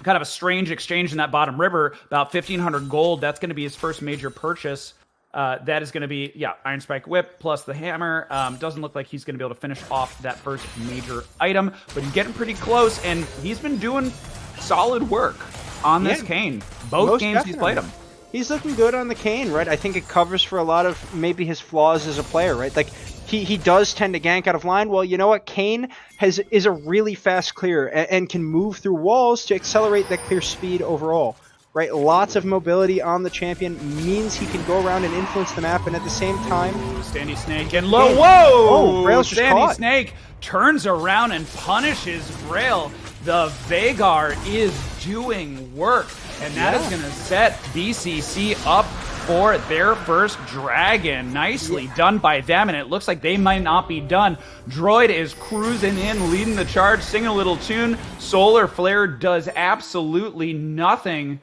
Speaker 1: kind of a strange exchange in that bottom river, about 1,500 gold, that's going to be his first major purchase. That is going to be, Iron Spike Whip plus the hammer. Doesn't look like he's going to be able to finish off that first major item, but he's getting pretty close, and he's been doing solid work on this Kayn. Both games he's played him.
Speaker 2: He's looking good on the Kayn, right? I think it covers for a lot of maybe his flaws as a player, right? Like, he does tend to gank out of line. Well, you know what? Kayn is a really fast clear and can move through walls to accelerate that clear speed overall. Right, lots of mobility on the champion means he can go around and influence the map, and at the same time,
Speaker 1: Sandy Snake and low. Whoa!
Speaker 2: Oh, Rail's just
Speaker 1: Sandy
Speaker 2: caught.
Speaker 1: Snake turns around and punishes Rail. The Veigar is doing work, and that is going to set BCC up for their first dragon. Nicely done by them, and it looks like they might not be done. Droid is cruising in, leading the charge, singing a little tune. Solar Flare does absolutely nothing.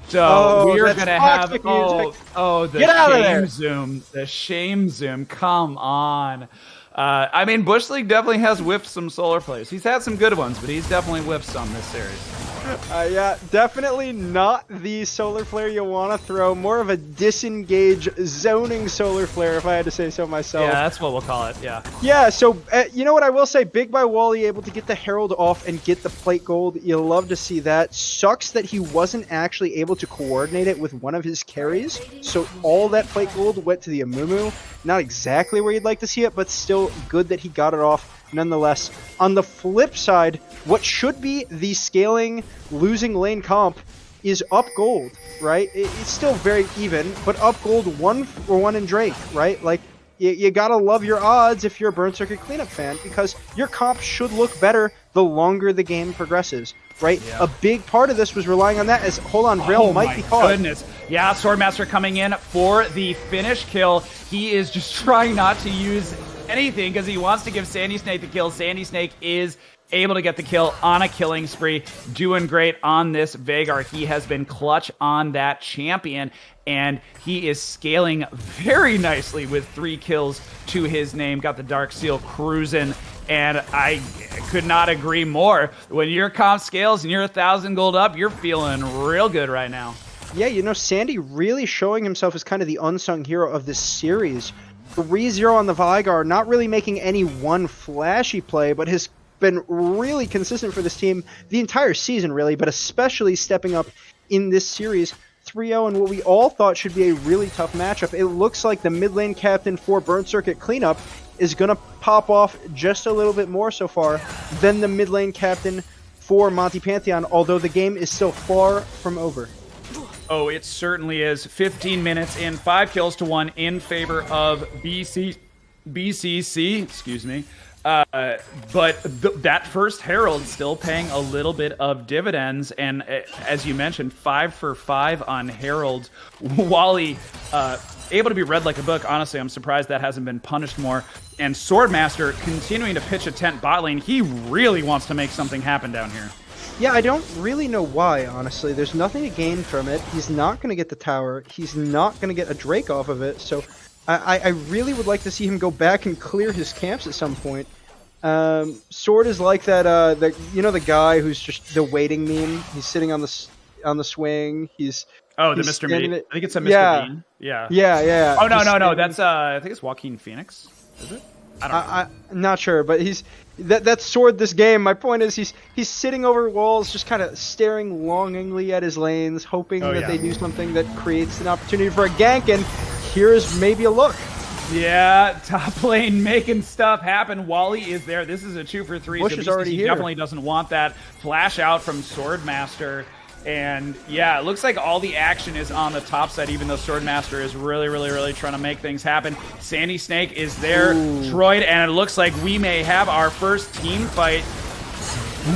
Speaker 1: So we're going to have, the shame zoom. The shame zoom. Come on. I mean, Bush League definitely has whiffed some solar plays. He's had some good ones, but he's definitely whiffed some this series.
Speaker 2: Yeah, definitely not the solar flare you want to throw. More of a disengage zoning solar flare, if I had to say so myself.
Speaker 1: Yeah, that's what we'll call it, yeah.
Speaker 2: Yeah, so you know what I will say? Big by Wally able to get the Herald off and get the plate gold. You love to see that. Sucks that he wasn't actually able to coordinate it with one of his carries. So all that plate gold went to the Amumu. Not exactly where you'd like to see it, but still good that he got it off nonetheless. On the flip side, what should be the scaling losing lane comp is up gold, right? It's still very even, but up gold 1-for-1 in Drake, right? Like, you gotta love your odds if you're a Burn Circuit cleanup fan, because your comp should look better the longer the game progresses, right? Yeah. A big part of this was relying on that, as, hold on, Rail might be caught.
Speaker 1: Goodness. Yeah, Swordmaster coming in for the finish kill. He is just trying not to use anything because he wants to give Sandy Snake the kill. Sandy Snake is able to get the kill on a killing spree. Doing great on this Veigar. He has been clutch on that champion, and he is scaling very nicely with 3 kills to his name. Got the Dark Seal cruising, and I could not agree more. When your comp scales and you're 1,000 gold up, you're feeling real good right now.
Speaker 2: Yeah, Sandy really showing himself as kind of the unsung hero of this series. 3-0 on the Vigar, not really making any one flashy play, but has been really consistent for this team the entire season, really, but especially stepping up in this series. 3-0 in what we all thought should be a really tough matchup. It looks like the mid lane captain for Burn Circuit Cleanup is going to pop off just a little bit more so far than the mid lane captain for Monty Pantheon, although the game is still far from over.
Speaker 1: Oh, it certainly is. 15 minutes in, 5 kills to 1 in favor of BCC. Excuse me. But that first Herald still paying a little bit of dividends, and as you mentioned, 5 for 5 on Herald. Wally able to be read like a book. Honestly, I'm surprised that hasn't been punished more. And Swordmaster continuing to pitch a tent bot lane. He really wants to make something happen down here.
Speaker 2: Yeah, I don't really know why, honestly. There's nothing to gain from it. He's not going to get the tower. He's not going to get a Drake off of it. So I really would like to see him go back and clear his camps at some point. Sword is like that, the guy who's just the waiting meme. He's sitting on the swing.
Speaker 1: The Mr. Meat. I think it's a Mr.
Speaker 2: Yeah.
Speaker 1: Bean. Yeah.
Speaker 2: Yeah.
Speaker 1: Oh, no. That's, I think it's Joaquin Phoenix. Is it? I don't know.
Speaker 2: I'm not sure, but that's Sword this game. My point is he's sitting over walls, just kind of staring longingly at his lanes, hoping that they do something that creates an opportunity for a gank, and here's maybe a look.
Speaker 1: Yeah, top lane making stuff happen. Wally is there. This is a 2 for 3.
Speaker 2: Bush
Speaker 1: so
Speaker 2: is already
Speaker 1: BCC
Speaker 2: here.
Speaker 1: Definitely doesn't want that. Flash out from Swordmaster. And yeah, it looks like all the action is on the top side, even though Swordmaster is really trying to make things happen. Sandy Snake is there, Droid, and it looks like we may have our first team fight.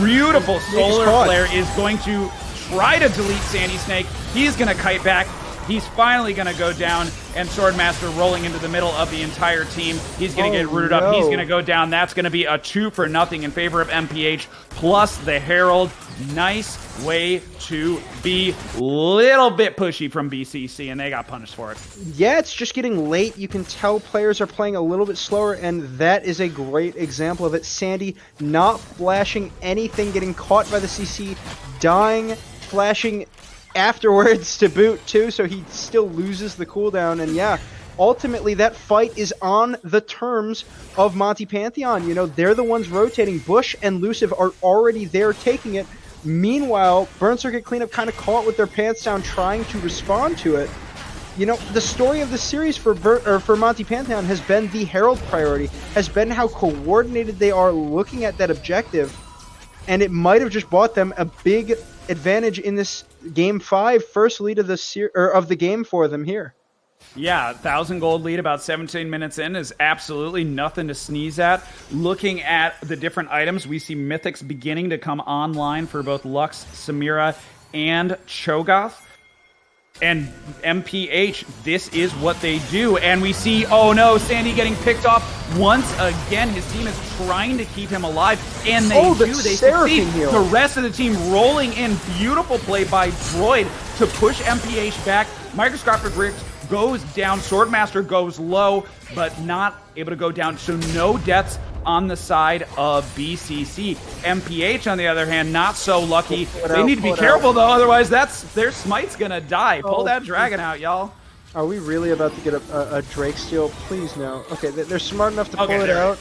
Speaker 1: Beautiful solar flare is going to try to delete Sandy Snake. He's going to kite back. He's finally going to go down, and Swordmaster rolling into the middle of the entire team. He's going to get rooted up. He's going to go down. That's going to be a 2 for nothing in favor of MPH, plus the Herald. Nice way to be little bit pushy from BCC, and they got punished for it.
Speaker 2: Yeah, it's just getting late. You can tell players are playing a little bit slower, and that is a great example of it. Sandy not flashing anything, getting caught by the CC, dying, flashing afterwards to boot too, so he still loses the cooldown. And yeah, ultimately that fight is on the terms of Monty Pantheon. They're the ones rotating. Bush and Luciv are already there taking it. Meanwhile, Burn Circuit Cleanup kind of caught with their pants down, trying to respond to it. The story of the series for Monty Pantheon has been the Herald priority, has been how coordinated they are looking at that objective, and it might have just bought them a big advantage in this Game 5, first lead of the game for them here.
Speaker 1: Yeah, 1,000 gold lead about 17 minutes in is absolutely nothing to sneeze at. Looking at the different items, we see Mythics beginning to come online for both Lux, Samira, and Cho'Gath. And MPH, this is what they do. And we see, oh no, Sandy getting picked off once again. His team is trying to keep him alive, and they do. They succeed. The rest of the team rolling in. Beautiful play by Droid to push MPH back. Microscopic Rift goes down. Swordmaster goes low, but not able to go down. So no deaths on the side of BCC. MPH, on the other hand, not so lucky. They need to be careful, though, otherwise their smite's gonna die. Pull that dragon out, y'all.
Speaker 2: Are we really about to get a Drake steal? Please no. Okay, they're smart enough to pull it out.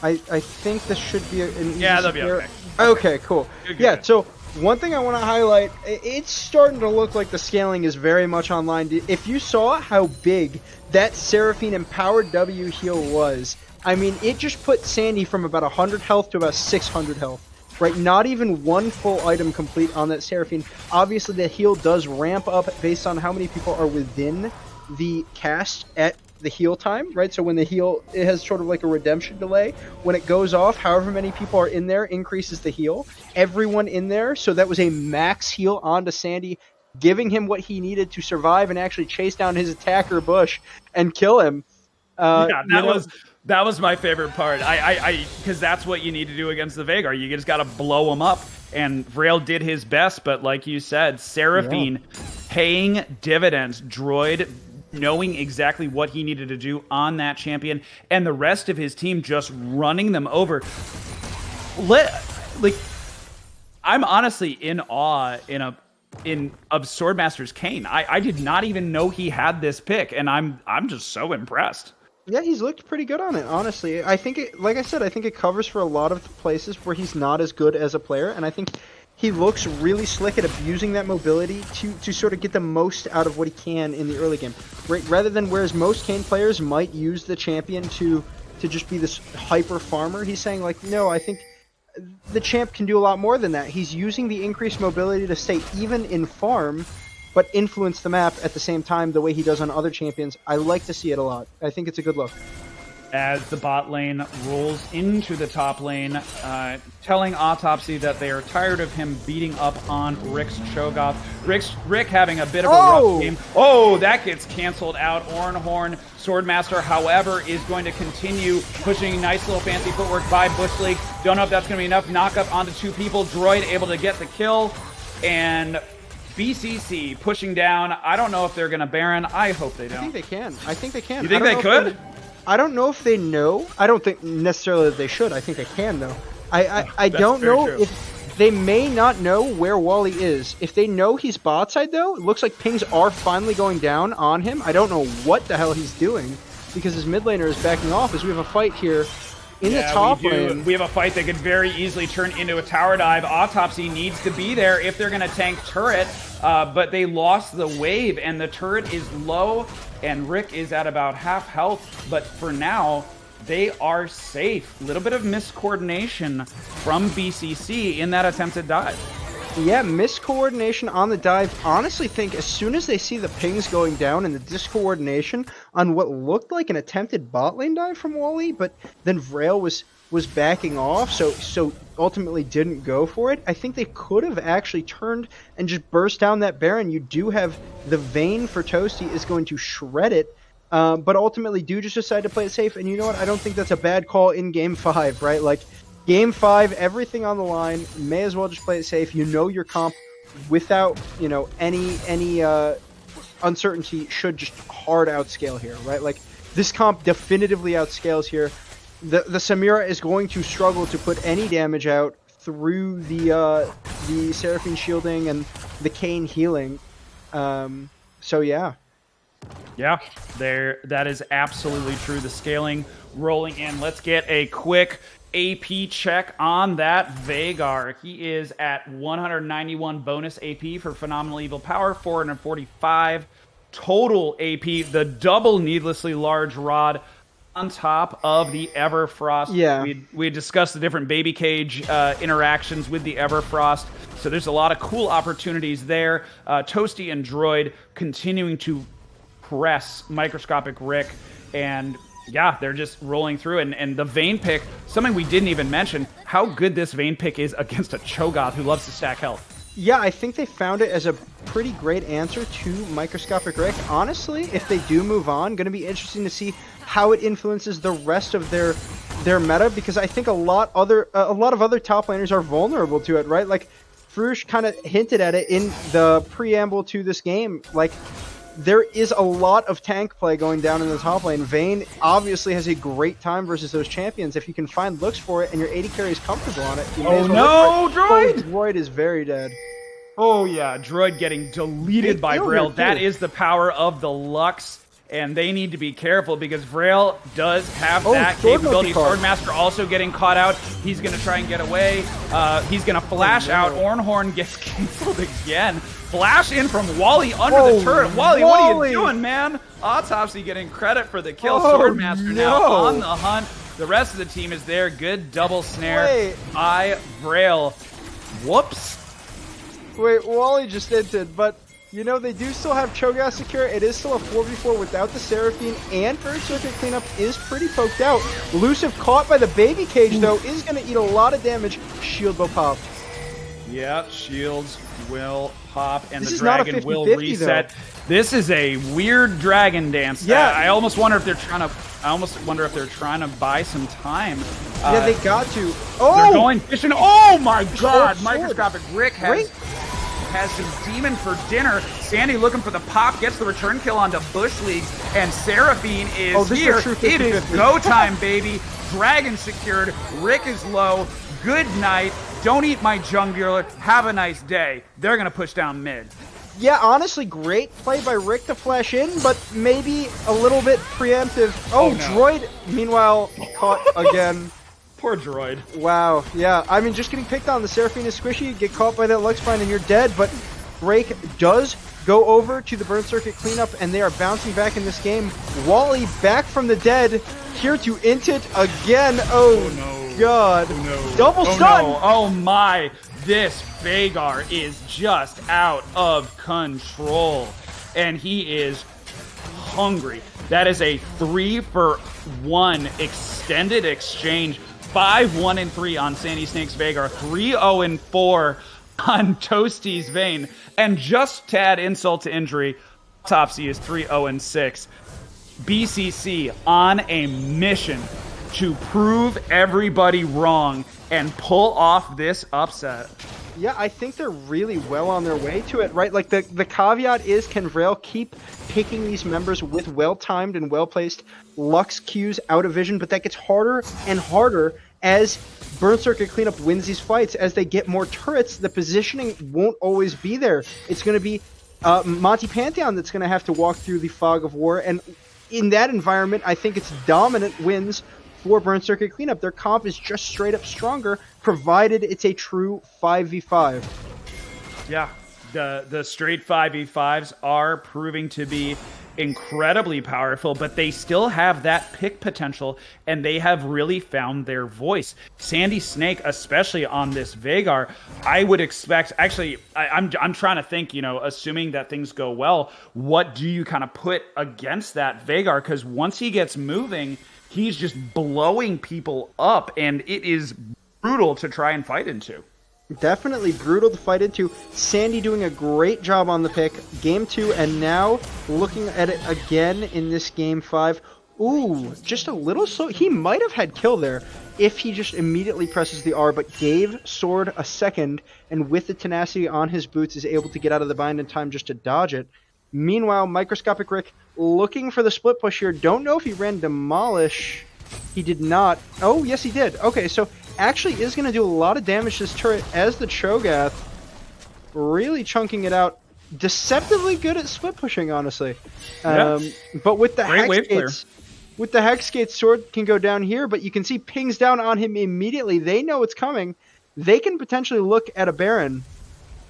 Speaker 2: I think this should be an easy
Speaker 1: they'll be okay.
Speaker 2: Okay, cool. Yeah, so one thing I want to highlight, it's starting to look like the scaling is very much online. If you saw how big that Seraphine empowered W heal was, I mean, it just put Sandy from about 100 health to about 600 health, right? Not even one full item complete on that Seraphine. Obviously, the heal does ramp up based on how many people are within the cast at the heal time, right? So when the heal, it has sort of like a redemption delay. When it goes off, however many people are in there increases the heal. Everyone in there, so that was a max heal onto Sandy, giving him what he needed to survive and actually chase down his attacker Bush and kill him.
Speaker 1: That was my favorite part. Because that's what you need to do against the Veigar. You just got to blow them up. And Vrail did his best, but like you said, Seraphine paying dividends. Droid knowing exactly what he needed to do on that champion, and the rest of his team just running them over. I'm honestly in awe in a of Swordmaster's Kane. I did not even know he had this pick, and I'm just so impressed.
Speaker 2: Yeah, he's looked pretty good on it, honestly. I think like I said, I think it covers for a lot of places where he's not as good as a player, and I think he looks really slick at abusing that mobility to sort of get the most out of what he can in the early game. Rather than whereas most Kane players might use the champion to just be this hyper farmer, he's saying like, no, I think the champ can do a lot more than that. He's using the increased mobility to stay even in farm, but influence the map at the same time the way he does on other champions. I like to see it a lot. I think it's a good look.
Speaker 1: As the bot lane rolls into the top lane, telling Autopsy that they are tired of him beating up on Rick's Cho'Gath. Rick having a bit of a rough game. Oh, that gets canceled out. Ornhorn, Swordmaster, however, is going to continue pushing nice little fancy footwork by Bush League. Don't know if that's going to be enough. Knock up onto 2 people. Droid able to get the kill. And BCC pushing down. I don't know if they're going to Baron. I hope they don't.
Speaker 2: I think they can. I think they can.
Speaker 1: You think they could?
Speaker 2: I don't know if they know. I don't think necessarily that they should. I think they can, though. I don't know if they may not know where Wally is. If they know he's bot side, though, it looks like pings are finally going down on him. I don't know what the hell he's doing because his mid laner is backing off as we have a fight here in the top lane.
Speaker 1: We have a fight that could very easily turn into a tower dive. Autopsy needs to be there if they're going to tank turret, but they lost the wave, and the turret is low, and Rick is at about half health. But for now, they are safe. A little bit of miscoordination from BCC in that attempted dive.
Speaker 2: Yeah, miscoordination on the dive. Honestly think as soon as they see the pings going down and the discoordination on what looked like an attempted bot lane dive from Wally, but then Vrail was backing off, so ultimately didn't go for it. I think they could have actually turned and just burst down that Baron. You do have the Vayne for Toasty is going to shred it, but ultimately do just decide to play it safe. And you know what? I don't think that's a bad call in Game 5, right? Like, Game 5, everything on the line, may as well just play it safe. You know your comp without, you know, any uncertainty should just hard outscale here, right? Like, this comp definitively outscales here. The Samira is going to struggle to put any damage out through the Seraphine shielding and the Kane healing. So yeah.
Speaker 1: Yeah, that is absolutely true. The scaling rolling in. Let's get a quick AP check on that Veigar. He is at 191 bonus AP for Phenomenal Evil Power, 445 total AP, the double needlessly large rod on top of the Everfrost.
Speaker 2: Yeah.
Speaker 1: We discussed the different baby cage interactions with the Everfrost, so there's a lot of cool opportunities there. Toasty and Droid continuing to press Microscopic Rick, and yeah, they're just rolling through. And the Vayne pick, something we didn't even mention, how good this Vayne pick is against a Cho'Gath who loves to stack health.
Speaker 2: Yeah, I think they found it as a pretty great answer to Microscopic Rick. Honestly, if they do move on, going to be interesting to see how it influences the rest of their meta, because I think a lot of other top laners are vulnerable to it, right? Like, Frush kind of hinted at it in the preamble to this game. Like, there is a lot of tank play going down in the top lane. Vayne obviously has a great time versus those champions. If you can find looks for it and your AD carry is comfortable on it, you may as well look for it.
Speaker 1: Droid!
Speaker 2: Oh, Droid is very dead.
Speaker 1: Oh yeah, Droid getting deleted by Vrail. That is the power of the Lux, and they need to be careful because Vrail does have that capability. Swordmaster also getting caught out. He's going to try and get away. He's going to flash out. Ornhorn gets canceled again. Flash in from Wally under the turret. Wally, what are you doing, man? Autopsy getting credit for the kill. Swordmaster now on the hunt. The rest of the team is there. Good double snare by Vrail. Whoops.
Speaker 2: Wait, Wally just entered, but you know, they do still have Cho'Gath secure. It is still a 4v4 without the Seraphine, and First Circuit cleanup is pretty poked out. Elusive caught by the baby cage, though, is going to eat a lot of damage. Shield will pop.
Speaker 1: Yeah, shields will pop, and
Speaker 2: This
Speaker 1: the
Speaker 2: is not a
Speaker 1: dragon
Speaker 2: 50-50
Speaker 1: will reset.
Speaker 2: though.
Speaker 1: This is a weird dragon dance.
Speaker 2: Yeah.
Speaker 1: I almost wonder if they're trying to. I almost wonder if they're trying to buy some time.
Speaker 2: Yeah, they got to.
Speaker 1: They're going fishing. Oh my God!
Speaker 2: Sword.
Speaker 1: Microscopic Rick has some demon for dinner. Sandy looking for the pop, gets the return kill onto Bush League, and Seraphine is here. It is go time, baby. Dragon secured. Rick is low. Good night. don't eat my jungler, have a nice day. They're going to push down mid.
Speaker 2: Yeah, honestly, great play by Rick to flash in, but maybe a little bit preemptive. Oh,
Speaker 1: no.
Speaker 2: Droid, meanwhile, caught again.
Speaker 1: Poor droid.
Speaker 2: Wow, yeah. I mean, just getting picked on, the Seraphine is squishy, get caught by that Luxvine and you're dead, but Break does go over to the Burn Circuit cleanup, and they are bouncing back in this game. Wally back from the dead, here to int it again. Oh,
Speaker 1: no.
Speaker 2: God.
Speaker 1: Oh, no.
Speaker 2: Double stun!
Speaker 1: No. Oh, my. This Veigar is just out of control, and he is hungry. That is a 3-for-1 extended exchange. 5-1-3 on Sandy Snake's Veigar, 3-0-4 on Toasty's Vayne, and just to add insult to injury, Topsy is 3-0-6. BCC on a mission to prove everybody wrong and pull off this upset.
Speaker 2: Yeah, I think they're really well on their way to it, right? Like, the caveat is, can Vrail keep picking these members with well-timed and well-placed Lux Qs out of vision? But that gets harder and harder as Burn Circuit Cleanup wins these fights. As they get more turrets, the positioning won't always be there. It's going to be Monty Pantheon that's going to have to walk through the fog of war, and in that environment, I think it's dominant wins for Burn Circuit Cleanup. Their comp is just straight up stronger, provided it's a true 5v5.
Speaker 1: Yeah, the straight 5v5s are proving to be incredibly powerful, but they still have that pick potential, and they have really found their voice. Sandy Snake, especially on this Veigar, I would expect, actually, I'm trying to think, you know, assuming that things go well, what do you kind of put against that Veigar? Because once he gets moving, he's just blowing people up, and it is brutal to try and fight into.
Speaker 2: Definitely brutal to fight into. Sandy doing a great job on the pick. Game 2, and now looking at it again in this Game 5. Ooh, just a little slow. He might have had kill there if he just immediately presses the R, but gave Sword a second, and with the tenacity on his boots is able to get out of the bind in time just to dodge it. Meanwhile, Microscopic Rick looking for the split push here. Don't know if he ran Demolish. He did not. Oh, yes, he did. Okay, so actually is going to do a lot of damage to this turret as the Cho'Gath. Really chunking it out. Deceptively good at split pushing, honestly.
Speaker 1: Yeah.
Speaker 2: But with the
Speaker 1: Great wave clear.
Speaker 2: Hex Gates, Sword can go down here, but you can see pings down on him immediately. They know it's coming. They can potentially look at a Baron.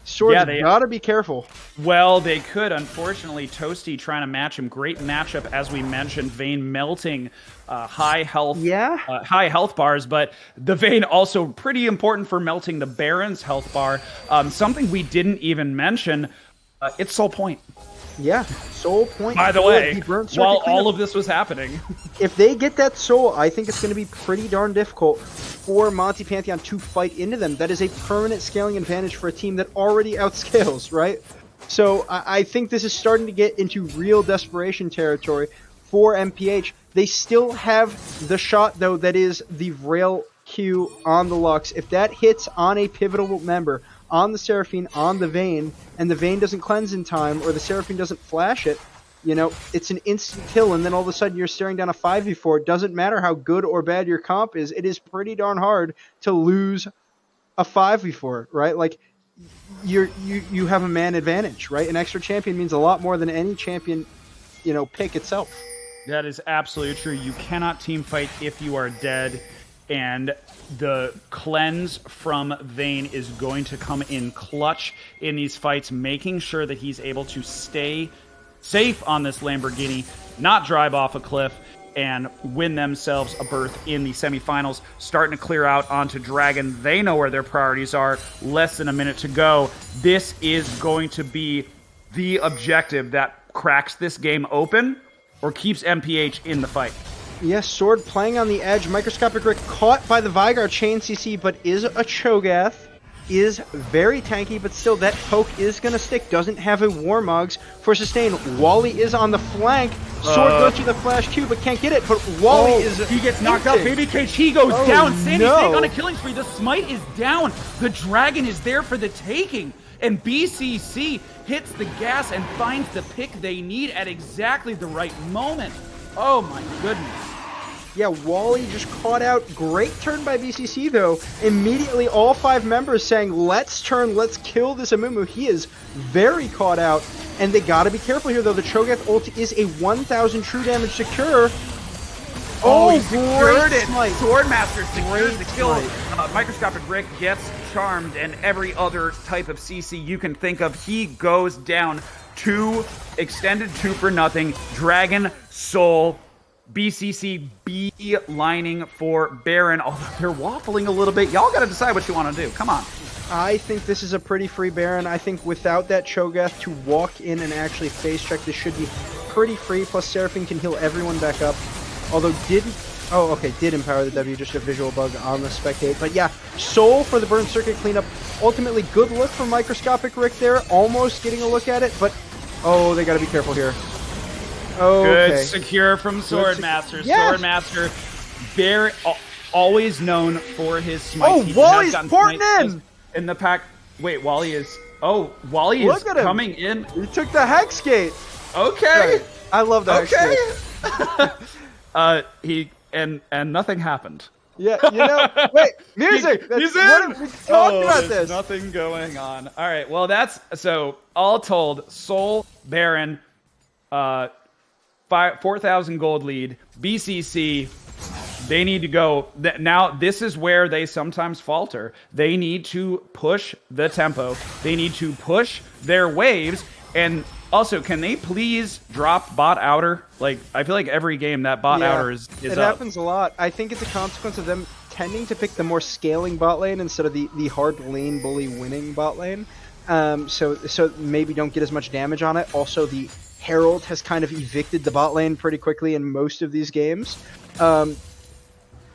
Speaker 2: Sword's gotta be careful.
Speaker 1: Well, they could. Unfortunately, Toasty trying to match him. Great matchup, as we mentioned. Vayne melting high health bars, but the Vayne also pretty important for melting the Baron's health bar. Something we didn't even mention, it's Soul Point.
Speaker 2: Yeah, Soul Point.
Speaker 1: By the way, while all of this was happening.
Speaker 2: If they get that Soul, I think it's going to be pretty darn difficult for Monty Pantheon to fight into them. That is a permanent scaling advantage for a team that already outscales, right? So I think this is starting to get into real desperation territory for MPH. They still have the shot, though, that is the Vrail Q on the Lux. If that hits on a pivotal member, on the Seraphine, on the Vayne, and the Vayne doesn't cleanse in time, or the Seraphine doesn't flash it, you know, it's an instant kill, and then all of a sudden you're staring down a 5v4. It doesn't matter how good or bad your comp is, it is pretty darn hard to lose a 5v4, right? Like, you have a man advantage, right? An extra champion means a lot more than any champion, you know, pick itself.
Speaker 1: That is absolutely true. You cannot team fight if you are dead, and the cleanse from Vayne is going to come in clutch in these fights, making sure that he's able to stay safe on this Lamborghini, not drive off a cliff, and win themselves a berth in the semifinals. Starting to clear out onto Dragon. They know where their priorities are. Less than a minute to go. This is going to be the objective that cracks this game open or keeps MPH in the fight.
Speaker 2: Yes, Sword playing on the edge. Microscopic Rick caught by the Veigar chain CC, but is a Cho'Gath. Is very tanky, but still that poke is going to stick. Doesn't have a Warmogs for sustain. Wally is on the flank. Sword goes to the flash Q, but can't get it. But Wally
Speaker 1: he gets knocked out. Baby Cage, he goes down. Sandy Snake on a killing spree. The smite is down. The dragon is there for the taking. And BCC hits the gas and finds the pick they need at exactly the right moment. Oh my goodness.
Speaker 2: Yeah, Wally just caught out. Great turn by BCC, though. Immediately, all 5 members saying, let's turn, let's kill this Amumu. He is very caught out, and they gotta be careful here, though. The Cho'Gath ult is a 1,000 true damage secure.
Speaker 1: Oh, he
Speaker 2: great
Speaker 1: secured it!
Speaker 2: smite.
Speaker 1: Swordmaster secures the
Speaker 2: Great
Speaker 1: kill.
Speaker 2: smite.
Speaker 1: Microscopic Rick gets charmed, and every other type of CC you can think of, he goes down. 2 extended 2 for nothing. Dragon Soul. BCC lining for Baron. Although they're waffling a little bit. Y'all gotta decide what you want to do. Come on.
Speaker 2: I think this is a pretty free Baron. I think without that Cho'Gath to walk in and actually face check, this should be pretty free. Plus, Seraphine can heal everyone back up. Although did empower the W, just a visual bug on the spectate. But yeah, Soul for the Burn Circuit cleanup. Ultimately, good look from Microscopic Rick there. Almost getting a look at it, but oh, they gotta be careful here. Okay.
Speaker 1: Good secure from Swordmaster.
Speaker 2: Yeah.
Speaker 1: Swordmaster, very always known for his smites.
Speaker 2: Oh,
Speaker 1: He
Speaker 2: Wally's
Speaker 1: has gotten
Speaker 2: porting
Speaker 1: smites in the pack. Wait, Wally is. Oh, Wally
Speaker 2: Look
Speaker 1: is
Speaker 2: at him.
Speaker 1: coming in.
Speaker 2: He took the Hex Gate.
Speaker 1: Okay.
Speaker 2: Right. I love the Hex Gate.
Speaker 1: He and nothing happened.
Speaker 2: Yeah, wait, music.
Speaker 1: He's
Speaker 2: What,
Speaker 1: in.
Speaker 2: we talked about
Speaker 1: there's
Speaker 2: this.
Speaker 1: Nothing going on. All right. Well, that's so. All told, Soul Baron, 4,000 gold lead. BCC. They need to go. Now, this is where they sometimes falter. They need to push the tempo. They need to push their waves. And also, can they please drop bot outer? Like, I feel like every game that bot outer is
Speaker 2: it
Speaker 1: up.
Speaker 2: happens a lot. I think it's a consequence of them tending to pick the more scaling bot lane instead of the hard lane bully winning bot lane. So maybe don't get as much damage on it. Also, the Herald has kind of evicted the bot lane pretty quickly in most of these games.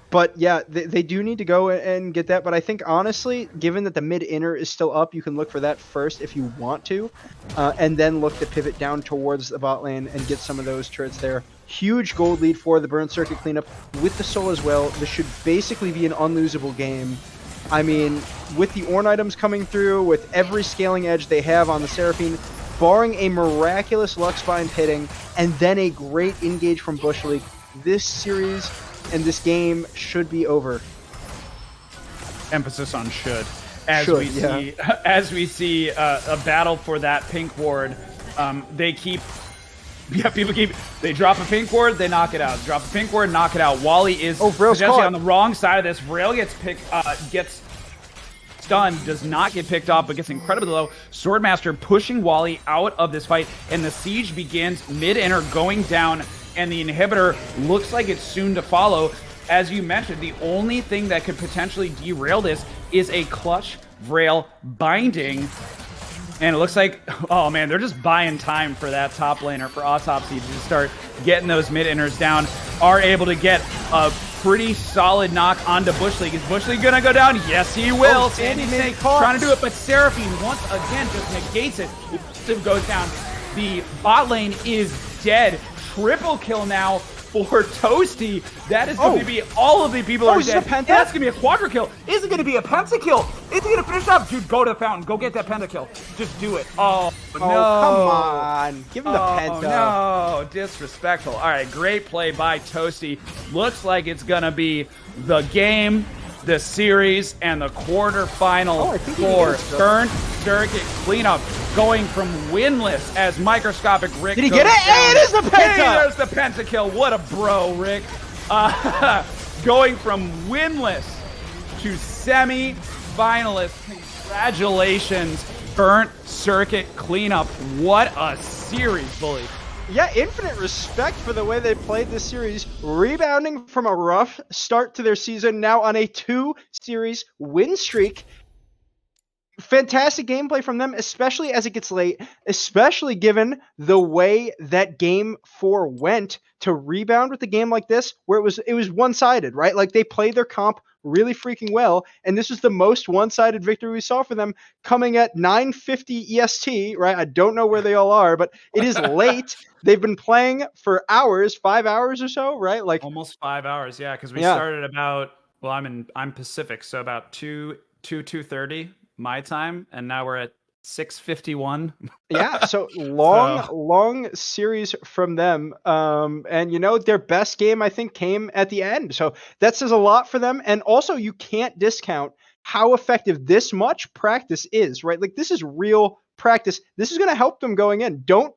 Speaker 2: But yeah, they do need to go and get that. But I think, honestly, given that the mid-inner is still up, you can look for that first if you want to. And then look to pivot down towards the bot lane and get some of those turrets there. Huge gold lead for the Burn Circuit cleanup with the Soul as well. This should basically be an unlosable game. I mean, with the Ornn items coming through, with every scaling edge they have on the Seraphine, barring a miraculous Luxbind hitting, and then a great engage from Bush League, this series and this game should be over.
Speaker 1: Emphasis on should. As we see a battle for that pink ward, they drop a pink ward, they knock it out. Drop a pink ward, knock it out. Wally is potentially on the wrong side of this. Rail gets stunned, does not get picked off, but gets incredibly low. Swordmaster pushing Wally out of this fight, and the siege begins mid-inner going down, and the inhibitor looks like it's soon to follow. As you mentioned, the only thing that could potentially derail this is a clutch Vrail binding. And it looks like, oh man, they're just buying time for that top laner, for Autopsy, to start getting those mid-inners down. Are able to get a pretty solid knock onto Bush League. Is Bush League gonna go down? Yes, he will.
Speaker 2: Oh,
Speaker 1: Sandy
Speaker 2: Sandy
Speaker 1: Snake
Speaker 2: caught.
Speaker 1: trying to do it, but Seraphine once again just negates it. It goes down. The bot lane is dead. Triple kill now for Toasty. That is going to be all of the people are
Speaker 2: is it
Speaker 1: dead.
Speaker 2: a penta?
Speaker 1: That's going to be a quadra kill. Is it going to be a pentakill? Is it going to finish up? Dude, go to the fountain. Go get that pentakill. Just do it. Oh, no.
Speaker 2: Come on. Give him the penta.
Speaker 1: No, disrespectful. All right, great play by Toasty. Looks like it's going to be the game, the series, and the quarterfinal for Burn Circuit Cleanup, going from winless as Microscopic Rick.
Speaker 2: Did he get it? Hey, it is the penta!
Speaker 1: Hey, there's the pentakill. What a bro, Rick. Going from winless to semi-finalist. Congratulations, Burnt Circuit Cleanup. What a series, bully.
Speaker 2: Yeah, infinite respect for the way they played this series, rebounding from a rough start to their season, now on a 2-series win streak. Fantastic gameplay from them, especially as it gets late, especially given the way that Game 4 went, to rebound with a game like this, where it was one-sided, right? Like, they played their comp really freaking well, and this was the most one-sided victory we saw for them, coming at 9:50 EST, right? I don't know where they all are, but it is late. They've been playing for hours, 5 hours or so, right? Like
Speaker 1: almost 5 hours, yeah, because we started about, well, I'm Pacific, so about 2:30 my time, and now we're at 651.
Speaker 2: Yeah, so
Speaker 1: So-
Speaker 2: long series from them. And their best game I think came at the end. So that says a lot for them. And also you can't discount how effective this much practice is, right? Like this is real practice. This is going to help them going in. Don't,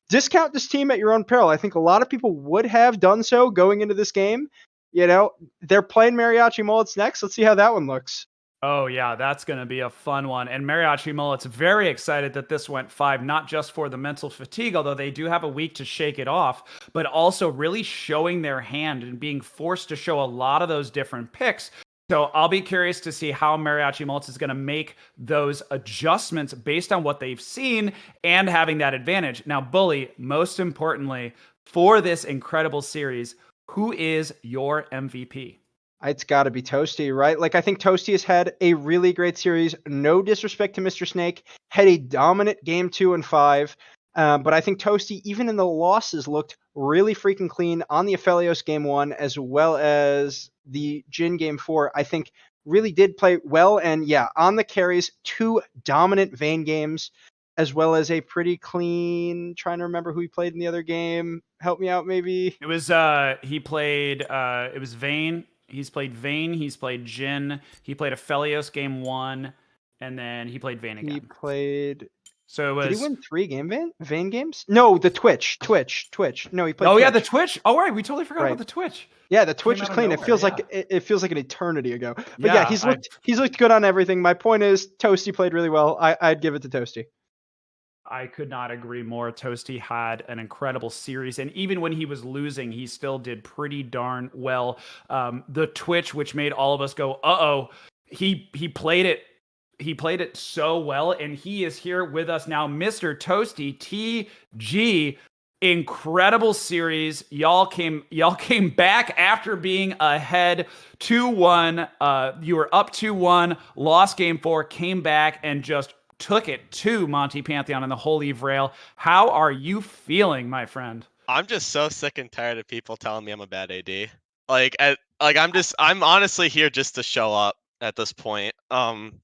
Speaker 2: discount this team at your own peril. I think a lot of people would have done so going into this game. They're playing Mariachi Mullets next. Let's see how that one looks.
Speaker 1: Oh, yeah, that's going to be a fun one. And Mariachi Mullet's very excited that this went 5, not just for the mental fatigue, although they do have a week to shake it off, but also really showing their hand and being forced to show a lot of those different picks. So I'll be curious to see how Mariachi Mullets is going to make those adjustments based on what they've seen and having that advantage. Now, Bully, most importantly, for this incredible series, who is your MVP?
Speaker 2: It's got to be Toasty, right? Like, I think Toasty has had a really great series. No disrespect to Mr. Snake, had a dominant game 2 and 5. But I think Toasty, even in the losses, looked really freaking clean on the Aphelios game 1, as well as the Jin game 4. I think really did play well. And yeah, on the carries, 2 dominant Vayne games, as well as a pretty clean, trying to remember who he played in the other game. Help me out, maybe.
Speaker 1: It was, he played, it was Vayne. He's played Vayne, he's played Jin, he played Aphelios game 1, and then he played Vayne again.
Speaker 2: He played.
Speaker 1: So it was.
Speaker 2: Did he win 3 Vayne games? No, the Twitch. No, he played.
Speaker 1: Oh
Speaker 2: Twitch.
Speaker 1: yeah, the Twitch. Oh right, we totally forgot
Speaker 2: Right.
Speaker 1: about the Twitch.
Speaker 2: Yeah, the Twitch
Speaker 1: Came
Speaker 2: was
Speaker 1: out of
Speaker 2: clean. It
Speaker 1: nowhere,
Speaker 2: feels
Speaker 1: yeah.
Speaker 2: like it feels like an eternity ago. But yeah,
Speaker 1: Yeah,
Speaker 2: he's looked good on everything. My point is, Toasty played really well. I'd give it to Toasty.
Speaker 1: I could not agree more. Toasty had an incredible series, and even when he was losing, he still did pretty darn well. The Twitch, which made all of us go, "Uh-oh!" He played it. He played it so well, and he is here with us now, Mr. Toasty TG. Incredible series. Y'all came back after being ahead 2-1. You were up 2-1, lost game 4, came back and just took it to Monty Pantheon and the Holy Grail. How are you feeling, my friend?
Speaker 9: I'm just so sick and tired of people telling me I'm a bad AD. I'm honestly here just to show up at this point.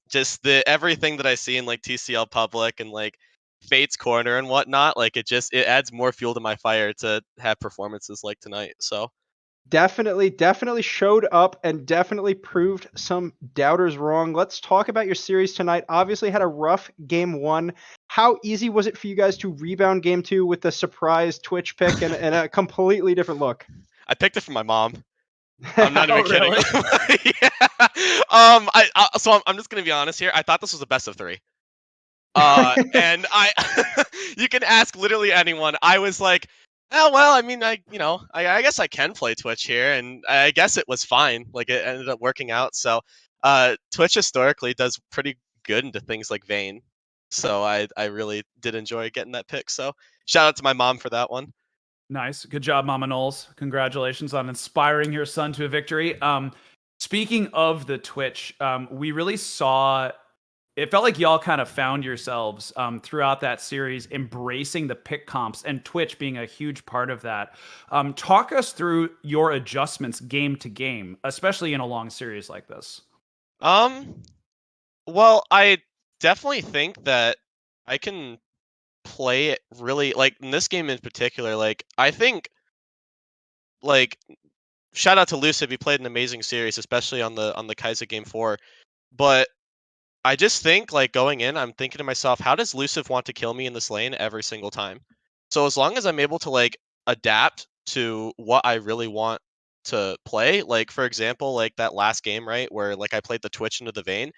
Speaker 9: Just everything that I see in like TCL Public and like Fate's Corner and whatnot, like it adds more fuel to my fire to have performances like tonight. So
Speaker 2: Definitely showed up and definitely proved some doubters wrong. Let's talk about your series tonight. Obviously had a rough game 1. How easy was it for you guys to rebound game 2 with the surprise Twitch pick and a completely different look?
Speaker 9: I picked it from my mom. I'm not even kidding.
Speaker 1: Really?
Speaker 9: Yeah. I'm just gonna be honest here. I thought this was a best of 3. And you can ask literally anyone. I was like, oh well, I mean, I guess I can play Twitch here, and I guess it was fine. Like it ended up working out. So, Twitch historically does pretty good into things like Vayne. So I really did enjoy getting that pick. So shout out to my mom for that one.
Speaker 1: Nice. Good job, Mama Knowles. Congratulations on inspiring your son to a victory. Speaking of the Twitch, we really saw, it felt like y'all kind of found yourselves throughout that series, embracing the pick comps and Twitch being a huge part of that. Talk us through your adjustments game to game, especially in a long series like this.
Speaker 9: Well, I definitely think that I can play it really, like in this game in particular, like I think, like, shout out to Lucid, he played an amazing series, especially on the Kaiser game 4. But I just think, like, going in, I'm thinking to myself, how does Luciv want to kill me in this lane every single time? So as long as I'm able to like adapt to what I really want to play, like for example, like that last game, right, where like I played the Twitch into the Vayne,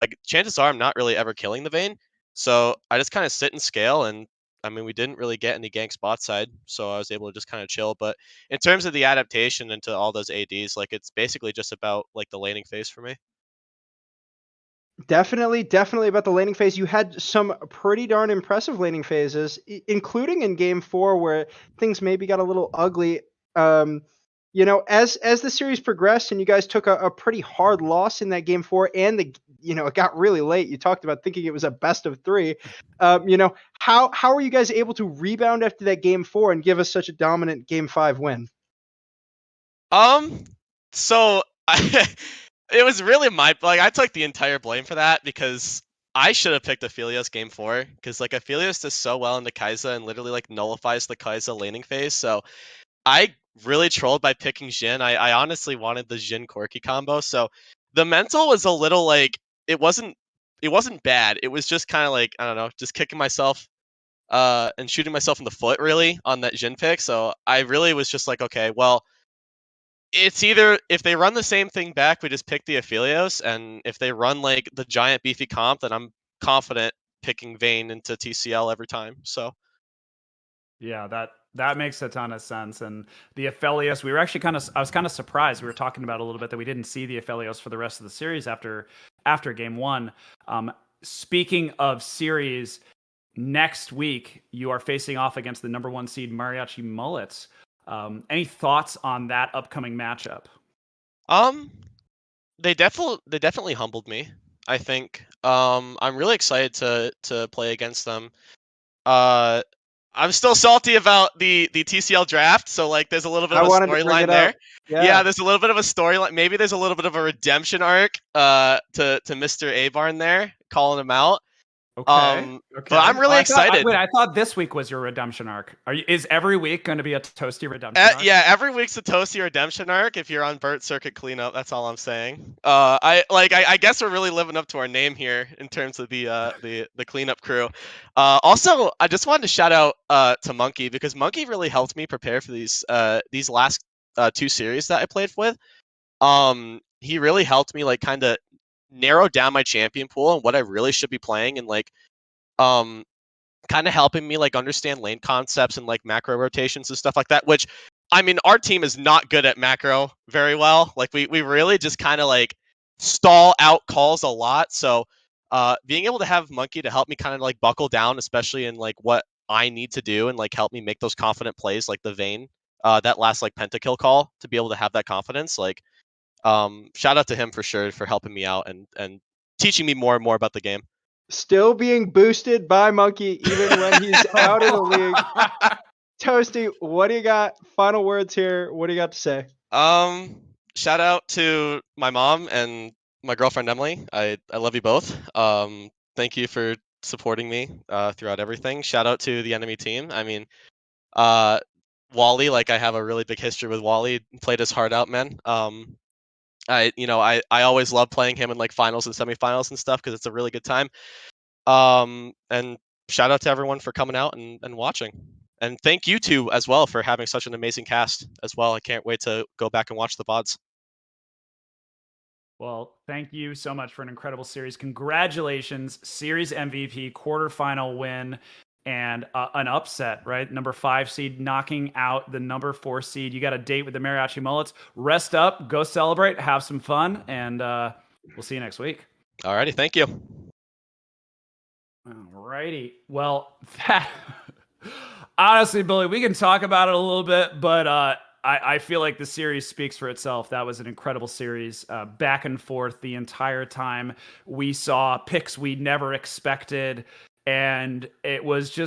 Speaker 9: like chances are I'm not really ever killing the Vayne. So I just kind of sit and scale, and I mean we didn't really get any gank spot side, so I was able to just kind of chill. But in terms of the adaptation into all those ADs, like it's basically just about like the laning phase for me.
Speaker 2: Definitely about the laning phase. You had some pretty darn impressive laning phases, including in game 4 where things maybe got a little ugly. As the series progressed and you guys took a pretty hard loss in that game 4, and it got really late. You talked about thinking it was a best of 3. How were you guys able to rebound after that game 4 and give us such a dominant game 5 win?
Speaker 9: So it was really I took the entire blame for that because I should have picked Aphelios game 4 because like Aphelios does so well into Kai'Sa and literally like nullifies the Kai'Sa laning phase. So I really trolled by picking Jhin. I honestly wanted the Jhin Corki combo. So the mental was a little like it wasn't bad. It was just kind of like I don't know, just kicking myself and shooting myself in the foot really on that Jhin pick. So I really was just like, okay, well, it's either if they run the same thing back, we just pick the Aphelios, and if they run like the giant beefy comp, then I'm confident picking Vayne into TCL every time. So
Speaker 1: Yeah, that makes a ton of sense. And the Aphelios, we were actually I was kind of surprised. We were talking about a little bit that we didn't see the Aphelios for the rest of the series after game 1. Speaking of series, next week you are facing off against the number 1 seed Mariachi Mullets. Any thoughts on that upcoming matchup?
Speaker 9: they definitely humbled me. I think I'm really excited to play against them. I'm still salty about the TCL draft, so like there's a little bit
Speaker 2: I
Speaker 9: of a
Speaker 2: wanted to bring
Speaker 9: storyline
Speaker 2: it
Speaker 9: there.
Speaker 2: up.
Speaker 9: Yeah, there's a little bit of a storyline. Maybe there's a little bit of a redemption arc to Mr. Abarn there, calling him out.
Speaker 1: Okay.
Speaker 9: But I'm really excited.
Speaker 1: I thought this week was your redemption arc. Is every week going to be a Toasty redemption arc?
Speaker 9: Yeah, every week's a Toasty redemption arc. If you're on Burt Circuit Cleanup, that's all I'm saying. I guess we're really living up to our name here in terms of the cleanup crew. Also, I just wanted to shout out to Monkey because Monkey really helped me prepare for these last 2 series that I played with. He really helped me like kind of narrow down my champion pool and what I really should be playing and like kind of helping me like understand lane concepts and like macro rotations and stuff like that, which I mean our team is not good at macro very well. Like we really just kind of like stall out calls a lot. So being able to have Monkey to help me kind of like buckle down, especially in like what I need to do and like help me make those confident plays like the Vayne that last like pentakill call to be able to have that confidence. Like shout out to him for sure for helping me out and teaching me more and more about the game.
Speaker 2: Still being boosted by Monkey even when he's out of the league. Toasty, what do you got? Final words here. What do you got to say?
Speaker 9: Shout out to my mom and my girlfriend Emily. I love you both. Thank you for supporting me throughout everything. Shout out to the enemy team. I mean, Wally, like I have a really big history with Wally. Played his heart out, man. I always love playing him in like finals and semifinals and stuff because it's a really good time. And shout out to everyone for coming out and watching. And thank you two as well for having such an amazing cast as well. I can't wait to go back and watch the VODs.
Speaker 1: Well, thank you so much for an incredible series. Congratulations, series MVP, quarterfinal win, and an upset, right? Number 5 seed knocking out the number 4 seed. You got a date with the Mariachi Mullets. Rest up, go celebrate, have some fun, and we'll see you next week.
Speaker 9: Alrighty, thank you.
Speaker 1: Alrighty. Well, that honestly, Billy, we can talk about it a little bit, but I feel like the series speaks for itself. That was an incredible series, back and forth the entire time. We saw picks we never expected, and it was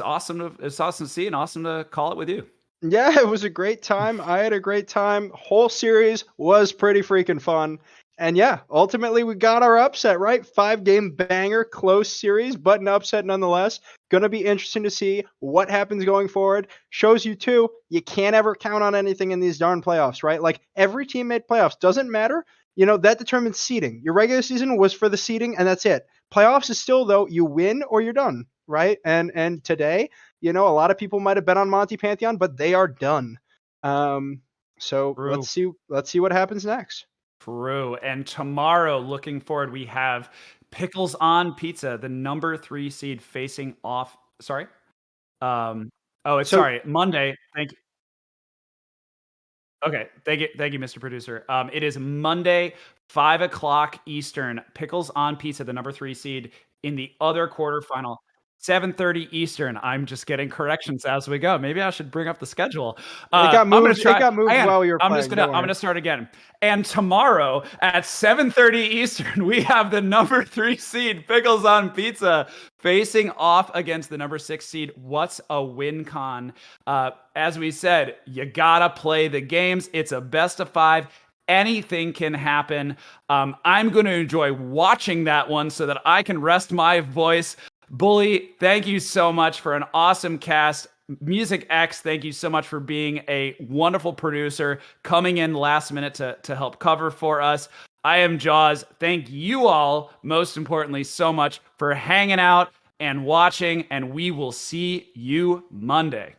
Speaker 1: awesome to see and awesome to call it with you.
Speaker 2: Yeah, it was a great time. I had a great time. Whole series was pretty freaking fun. And yeah, ultimately we got our upset, right? 5-game banger, close series, but an upset nonetheless. Going to be interesting to see what happens going forward. Shows you too, you can't ever count on anything in these darn playoffs, right? Like every team made playoffs. Doesn't matter. You know, that determines seeding. Your regular season was for the seeding and that's it. Playoffs is still though, you win or you're done, right? And today, you know, a lot of people might have bet on Monty Pantheon, but they are done. So
Speaker 1: True.
Speaker 2: let's see what happens next.
Speaker 1: True. And tomorrow, looking forward, we have Pickles on Pizza, the number 3 seed facing off. Sorry. Sorry. Monday. Thank you. Okay. Thank you, Mr. Producer. It is Monday, 5:00 Eastern. Pickles on Pizza, the number 3 seed in the other quarterfinal. 7:30 Eastern. I'm just getting corrections as we go. Maybe I should bring up the schedule.
Speaker 2: It got moved.
Speaker 1: It
Speaker 2: got moved while you were playing.
Speaker 1: I'm gonna start again. And tomorrow at 7:30 Eastern, we have the number 3 seed Pickles on Pizza facing off against the number 6 seed What's a Win Con. As we said, you gotta play the games. It's a best of 5. anything can happen. I'm going to enjoy watching that one so that I can rest my voice. Bully, thank you so much for an awesome cast. Music X, thank you so much for being a wonderful producer, coming in last minute to help cover for us. I am Jaws. Thank you all, most importantly, so much for hanging out and watching, and we will see you Monday.